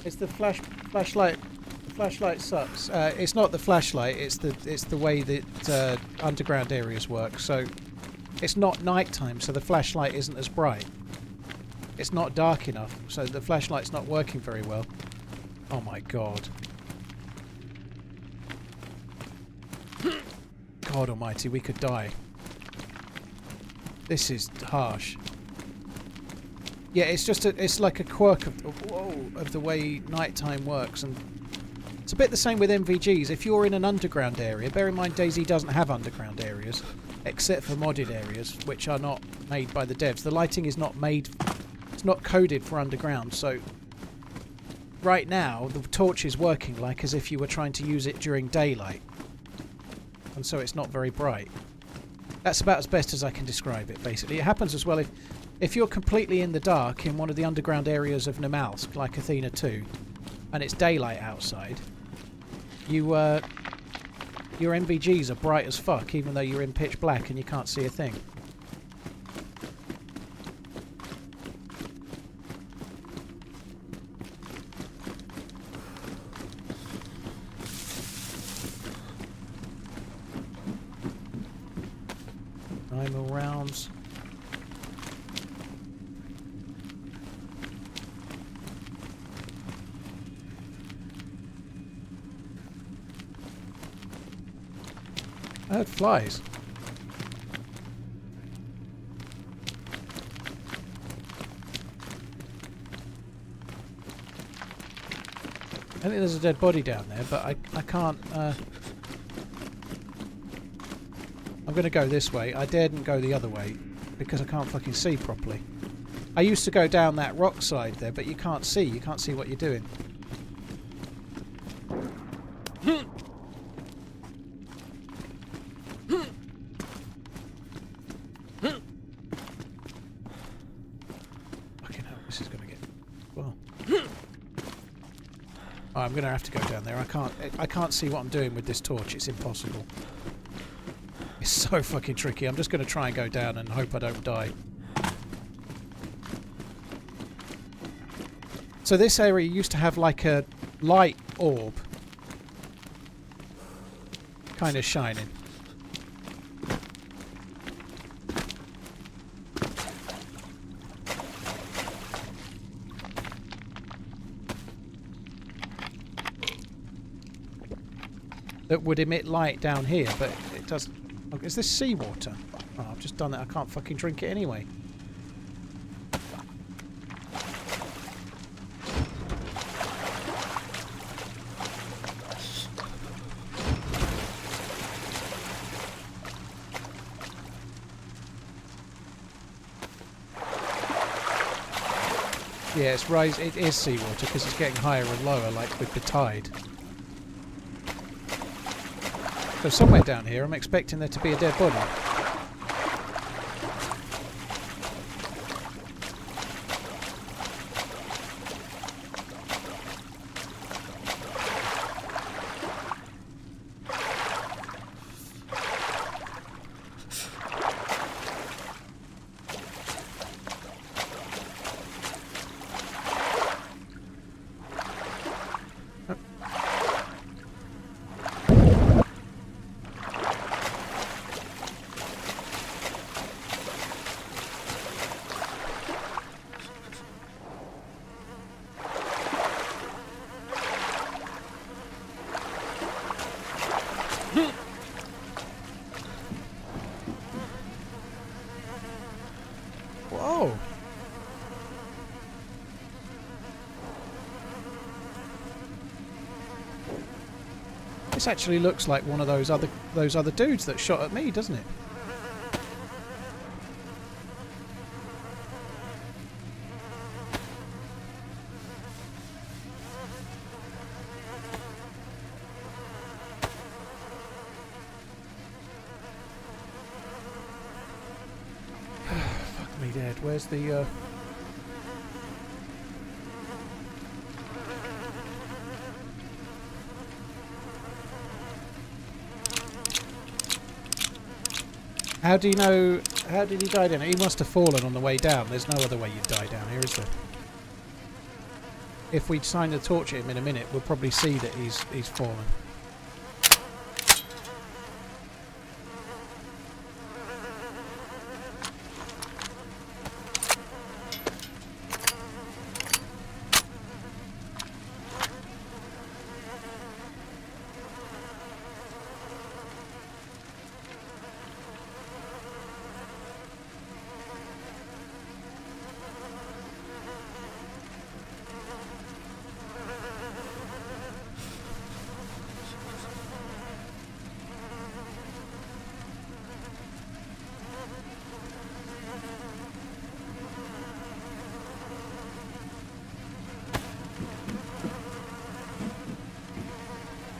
It's the flashlight. The flashlight sucks. It's not the flashlight. It's the way that underground areas work. So it's not nighttime, so the flashlight isn't as bright. It's not dark enough, so the flashlight's not working very well. Oh my god. God almighty, we could die. This is harsh. Yeah, it's just it's like a quirk of the way nighttime works, and it's a bit the same with MVGs. If you're in an underground area, bear in mind DayZ doesn't have underground areas, except for modded areas, which are not made by the devs. The lighting is not made, it's not coded for underground, so right now the torch is working like as if you were trying to use it during daylight, and so it's not very bright. That's about as best as I can describe it, basically. It happens as well if you're completely in the dark in one of the underground areas of Namalsk, like Athena 2, and it's daylight outside, your MVGs are bright as fuck, even though you're in pitch black and you can't see a thing. Nine rounds. I heard flies. I think there's a dead body down there, but I can't... I'm going to go this way. I daren't go the other way because I can't fucking see properly. I used to go down that rock side there, but you can't see. You can't see what you're doing. Fucking hell, this is going to get... well... Oh, I'm going to have to go down there. I can't see what I'm doing with this torch. It's impossible. It's so fucking tricky. I'm just going to try and go down and hope I don't die. So this area used to have like a light orb kind of shining. That would emit light down here, but it doesn't. Oh, is this seawater? Oh, I've just done that. I can't fucking drink it anyway. Yeah, it's rise. It is seawater because it's getting higher and lower, like with the tide. So somewhere down here, I'm expecting there to be a dead body. Whoa! This actually looks like one of those other dudes that shot at me, doesn't it? Fuck me dead. Where's the How do you know? How did he die down here? He must have fallen on the way down. There's no other way you'd die down here, is there? If we shine the torch at him in a minute, we'll probably see that he's fallen.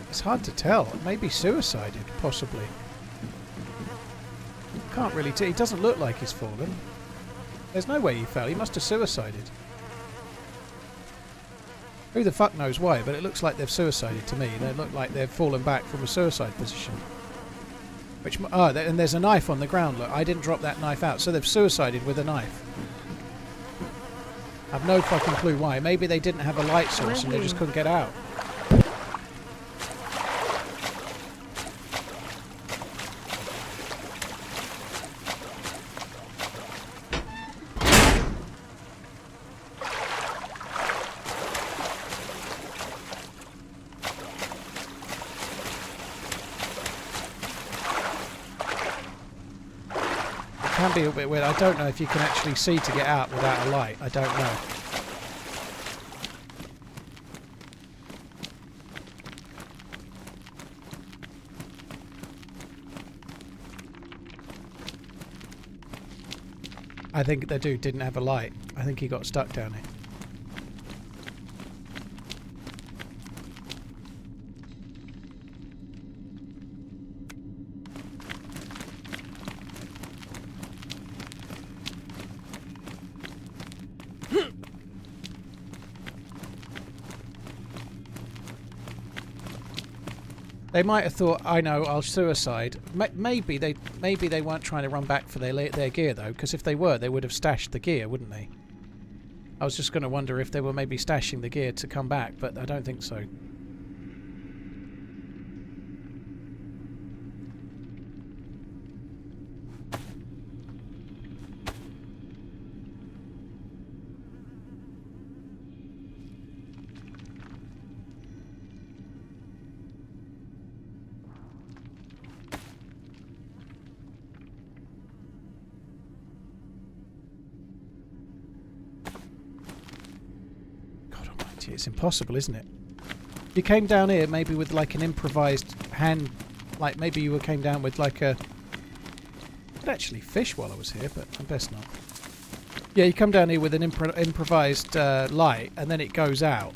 It's hard to tell. Maybe suicided, possibly. Can't really tell. He doesn't look like he's fallen. There's no way he fell. He must have suicided. Who the fuck knows why, but it looks like they've suicided to me. They look like they've fallen back from a suicide position. Which, and there's a knife on the ground. Look, I didn't drop that knife out, so they've suicided with a knife. I've no fucking clue why. Maybe they didn't have a light source and they just couldn't get out. Can be a bit weird. I don't know if you can actually see to get out without a light. I don't know. I think the dude didn't have a light. I think he got stuck down here. They might have thought, I know, I'll suicide. Maybe they weren't trying to run back for their gear though, because if they were, they would have stashed the gear, wouldn't they? I was just going to wonder if they were maybe stashing the gear to come back, but I don't think so. It's impossible, isn't it? You came down here maybe with like an improvised hand, like maybe you came down with like a... I could actually fish while I was here, but I best not. Yeah, you come down here with an improvised light and then it goes out.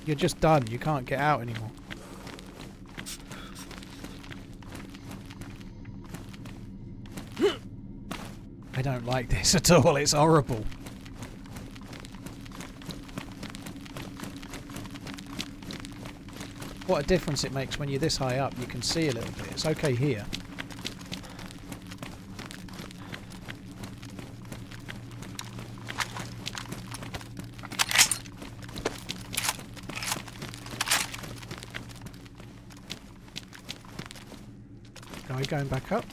You're just done. You can't get out anymore. I don't like this at all. It's horrible. What a difference it makes when you're this high up. You can see a little bit. It's okay here. Guy going back up.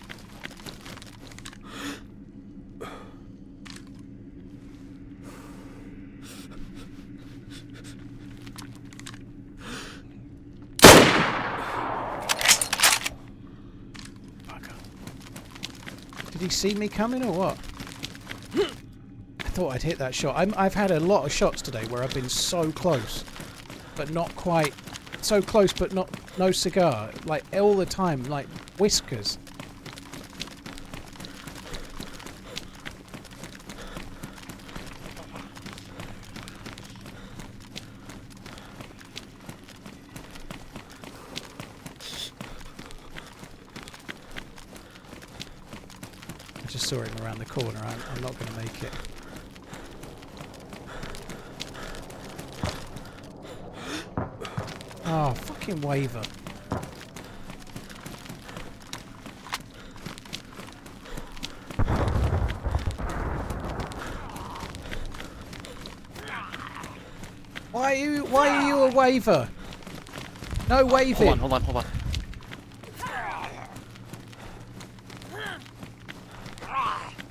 Did he see me coming or what? I thought I'd hit that shot. I've had a lot of shots today where I've been so close, but not quite. So close, but no cigar. Like all the time, like whiskers. I just saw him around the corner. I'm not going to make it. Oh, fucking waver. Why are you a waver? No waving. Hold on.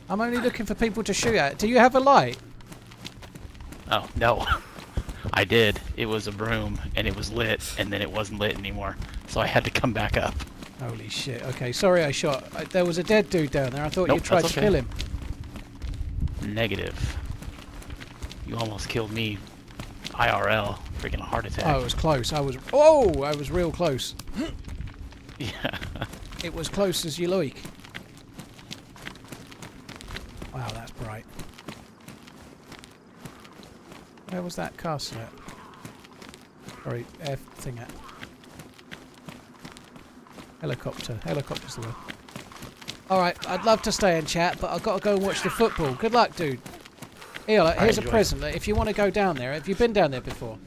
I'm only looking for people to shoot at. Do you have a light? Oh, no. I did. It was a broom, and it was lit, and then it wasn't lit anymore. So I had to come back up. Holy shit. Okay, sorry I shot. There was a dead dude down there. I thought you tried to kill him. Negative. You almost killed me. IRL. Freaking heart attack. Oh, it was close. I was real close. Yeah. It was close as you like. Wow, that's bright. Where was that castle at? Sorry, air thing at. Helicopter. Helicopter's the word. Alright, I'd love to stay and chat, but I've got to go and watch the football. Good luck, dude. Here, here's a present. If you want to go down there, have you been down there before?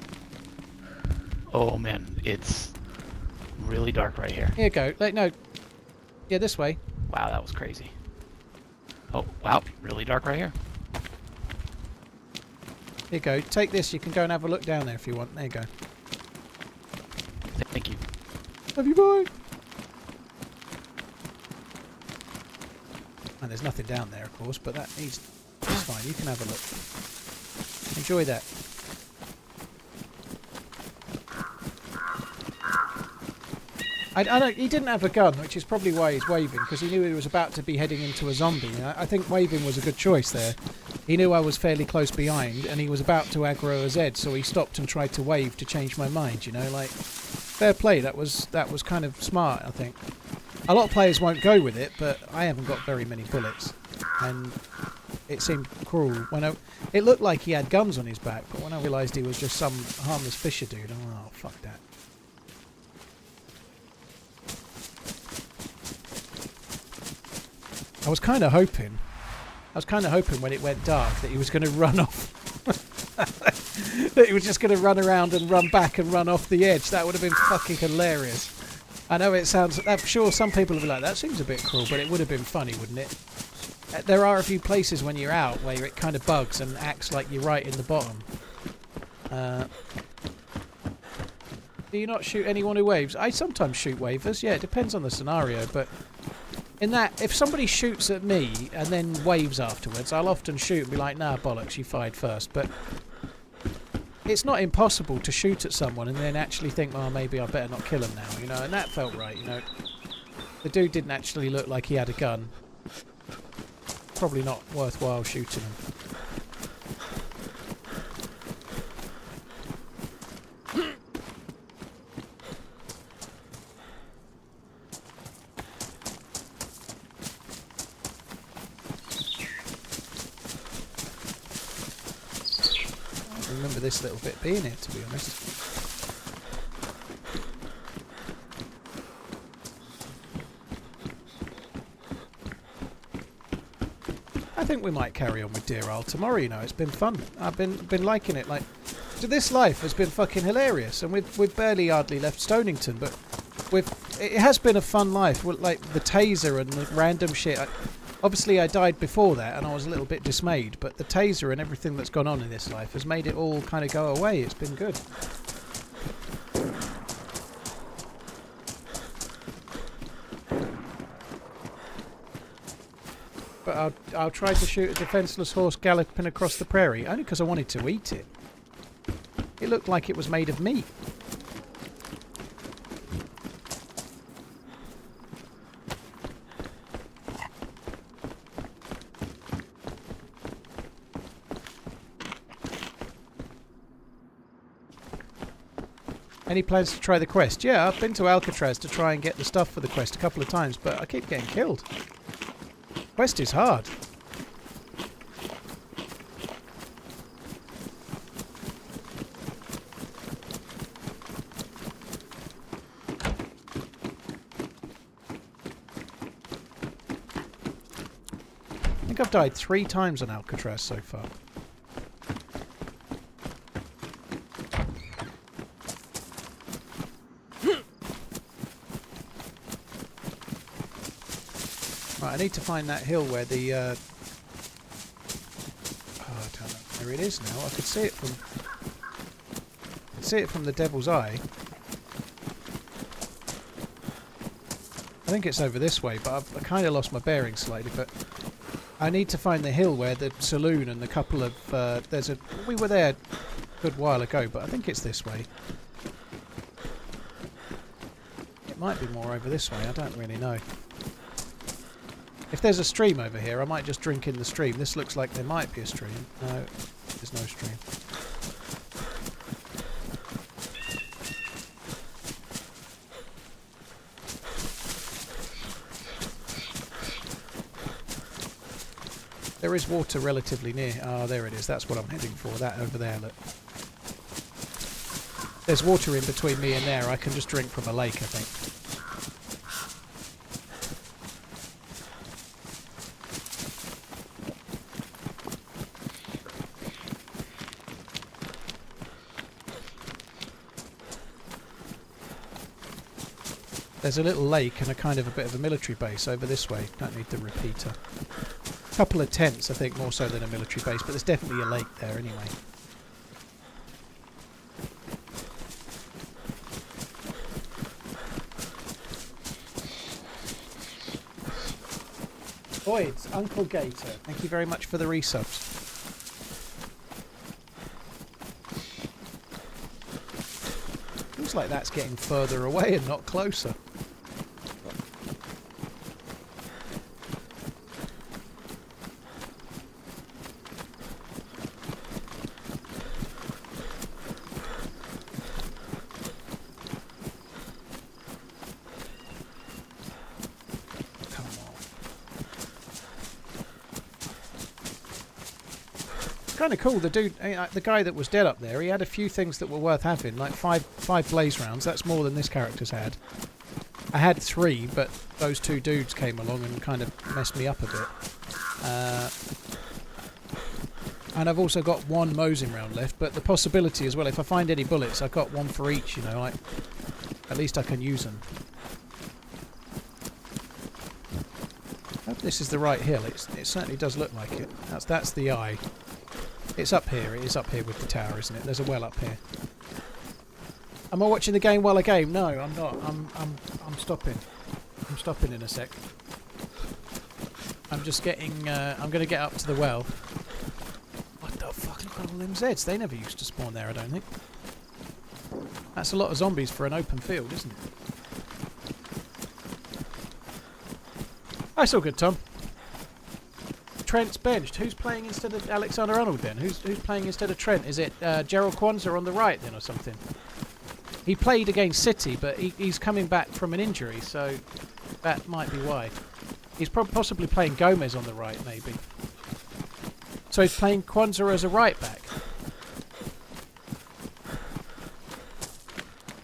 Oh, man. It's really dark right here. Here you go. No. Yeah, this way. Wow, that was crazy. Oh, wow. Really dark right here. Here you go. Take this. You can go and have a look down there if you want. There you go. Thank you. Love you, boy. And there's nothing down there, of course, but that's fine. You can have a look. Enjoy that. I know he didn't have a gun, which is probably why he's waving, because he knew he was about to be heading into a zombie. And I think waving was a good choice there. He knew I was fairly close behind, and he was about to aggro a Z, so he stopped and tried to wave to change my mind. You know, like fair play. That was kind of smart, I think. A lot of players won't go with it, but I haven't got very many bullets, and it seemed cruel. It looked like he had guns on his back, but when I realised he was just some harmless fisher dude, oh fuck that. I was kind of hoping when it went dark that he was going to run off. That he was just going to run around and run back and run off the edge. That would have been fucking hilarious. I know it sounds... I'm sure some people will be like, that seems a bit cruel, but it would have been funny, wouldn't it? There are a few places when you're out where it kind of bugs and acts like you're right in the bottom. Do you not shoot anyone who waves? I sometimes shoot wavers. Yeah, it depends on the scenario, but... in that, if somebody shoots at me and then waves afterwards, I'll often shoot and be like, nah, bollocks, you fired first. But it's not impossible to shoot at someone and then actually think, oh, maybe I better not kill him now, you know, and that felt right, you know. The dude didn't actually look like he had a gun. Probably not worthwhile shooting him. remember this little bit being here, to be honest. I think we might carry on with Deerisle tomorrow, you know. It's been fun. I've been liking it. Like, this life has been fucking hilarious, and we've barely hardly left Stonington, but it has been a fun life. Like the taser and the random shit. Obviously, I died before that, and I was a little bit dismayed. But the taser and everything that's gone on in this life has made it all kind of go away. It's been good. But I'll try to shoot a defenseless horse galloping across the prairie, only because I wanted to eat it. It looked like it was made of meat. Any plans to try the quest? Yeah, I've been to Alcatraz to try and get the stuff for the quest a couple of times, but I keep getting killed. Quest is hard. I think I've died 3 times on Alcatraz so far. Right, I need to find that hill where the oh, I don't know where it is now. I could see it from the Devil's Eye. I think it's over this way, but I kind of lost my bearings slightly. But I need to find the hill where the saloon and the couple of we were there a good while ago, but I think it's this way. It might be more over this way. I don't really know. If there's a stream over here, I might just drink in the stream. This looks like there might be a stream. No, there's no stream. There is water relatively near. Oh, there it is. That's what I'm heading for. That over there, look. There's water in between me and there. I can just drink from a lake, I think. There's a little lake and a kind of a bit of a military base over this way. Don't need the repeater. A couple of tents, I think, more so than a military base, but there's definitely a lake there anyway. Boyd's Uncle Gator, thank you very much for the resubs. Looks like that's getting further away and not closer. Kind of cool. The dude, the guy that was dead up there, he had a few things that were worth having, like five blaze rounds. That's more than this character's had. I had 3, but those 2 dudes came along and kind of messed me up a bit. And I've also got 1 Mosing round left, but the possibility as well, if I find any bullets, I've got 1 for each, you know, like, at least I can use them. I hope this is the right hill. It certainly does look like it. That's the eye. It's up here. It is up here with the tower, isn't it? There's a well up here. Am I watching the game while I game? No, I'm not. I'm stopping. I'm stopping in a sec. I'm just getting. I'm going to get up to the well. What the fuck? Look at all them Zeds. They never used to spawn there, I don't think. That's a lot of zombies for an open field, isn't it? That's all good, Tom. Trent's benched. Who's playing instead of Alexander-Arnold then? Who's playing instead of Trent? Is it Gerald Kwanzaa on the right then or something? He played against City, but he's coming back from an injury, so that might be why. He's possibly playing Gomez on the right, maybe. So he's playing Kwanzaa as a right back.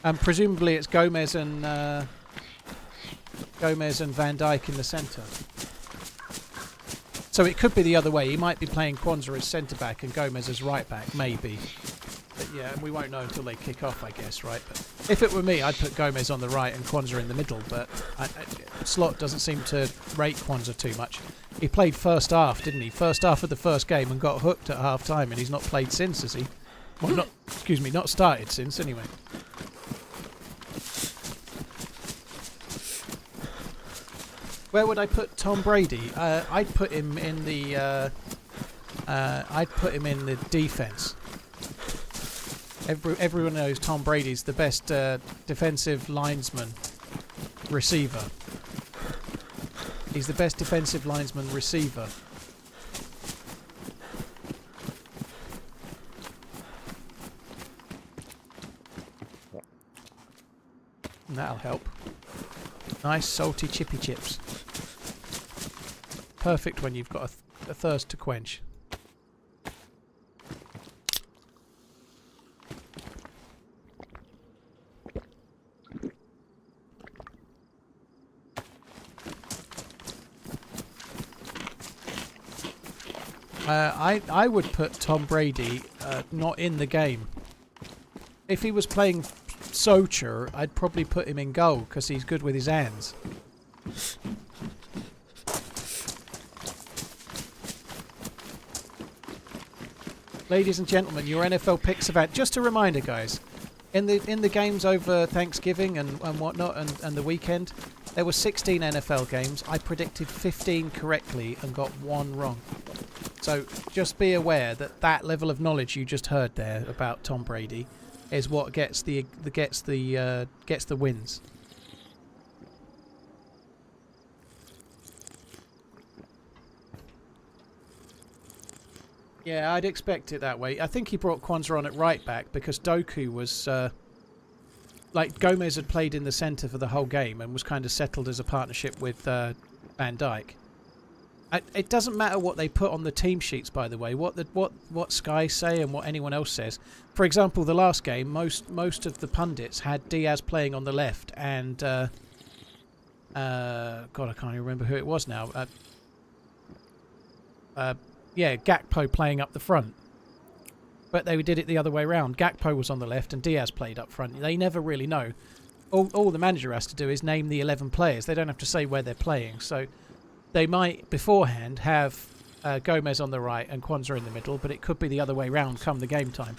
And presumably it's Gomez and Van Dijk in the centre. So it could be the other way. He might be playing Kwanzaa as centre back and Gomez as right back, maybe. But yeah, and we won't know until they kick off, I guess, right? But if it were me, I'd put Gomez on the right and Kwanzaa in the middle. But Slot doesn't seem to rate Kwanzaa too much. He played first half, didn't he? First half of the first game and got hooked at half time, and he's not played since, has he? Well, not started since, anyway. Where would I put Tom Brady? I'd put him in the. I'd put him in the defense. Everyone knows Tom Brady's the best defensive linesman receiver. He's the best defensive linesman receiver. And that'll help. Nice salty chippy chips. Perfect when you've got a thirst to quench. I would put Tom Brady not in the game. If he was playing Socher, I'd probably put him in goal because he's good with his hands. Ladies and gentlemen, your NFL picks have had. Just a reminder, guys, in the games over Thanksgiving and whatnot and the weekend, there were 16 NFL games. I predicted 15 correctly and got 1 wrong. So just be aware that that level of knowledge you just heard there about Tom Brady is what gets the wins. Yeah, I'd expect it that way. I think he brought Kwanzaa on at right back because Doku was like Gomez had played in the centre for the whole game and was kind of settled as a partnership with Van Dijk. It doesn't matter what they put on the team sheets, by the way. What Sky say and what anyone else says. For example, the last game, most of the pundits had Diaz playing on the left, and God, I can't even remember who it was now. Yeah, Gakpo playing up the front. But they did it the other way around. Gakpo was on the left and Diaz played up front. They never really know. All the manager has to do is name the 11 players. They don't have to say where they're playing. So they might beforehand have Gomez on the right and Kwanzaa in the middle, but it could be the other way round come the game time.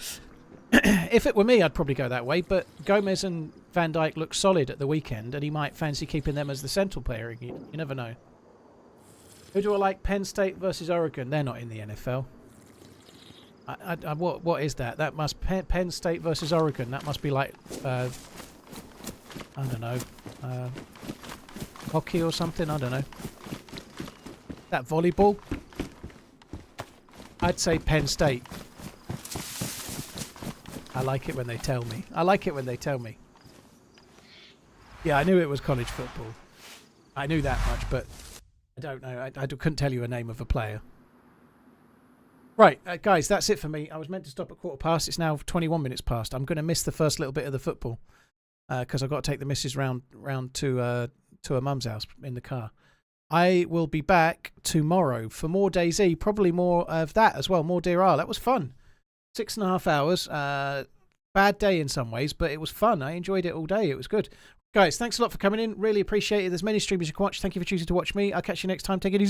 If it were me, I'd probably go that way, but Gomez and Van Dijk look solid at the weekend, and he might fancy keeping them as the central player. You never know. Who do I like? Penn State versus Oregon. They're not in the NFL. What is that? That must Penn State versus Oregon. That must be like I don't know, hockey or something. I don't know. That volleyball. I'd say Penn State. I like it when they tell me. Yeah, I knew it was college football. I knew that much, but I don't know. I couldn't tell you a name of a player. Right, guys, that's it for me. I was meant to stop at 1:15. It's now 21 minutes past. I'm going to miss the first little bit of the football because I've got to take the missus round to her mum's house in the car. I will be back tomorrow for more DayZ, probably more of that as well, more Deerisle. That was fun. 6.5 hours. Bad day in some ways, but it was fun. I enjoyed it all day. It was good. Guys, thanks a lot for coming in. Really appreciate it. There's many streamers you can watch. Thank you for choosing to watch me. I'll catch you next time. Take it easy.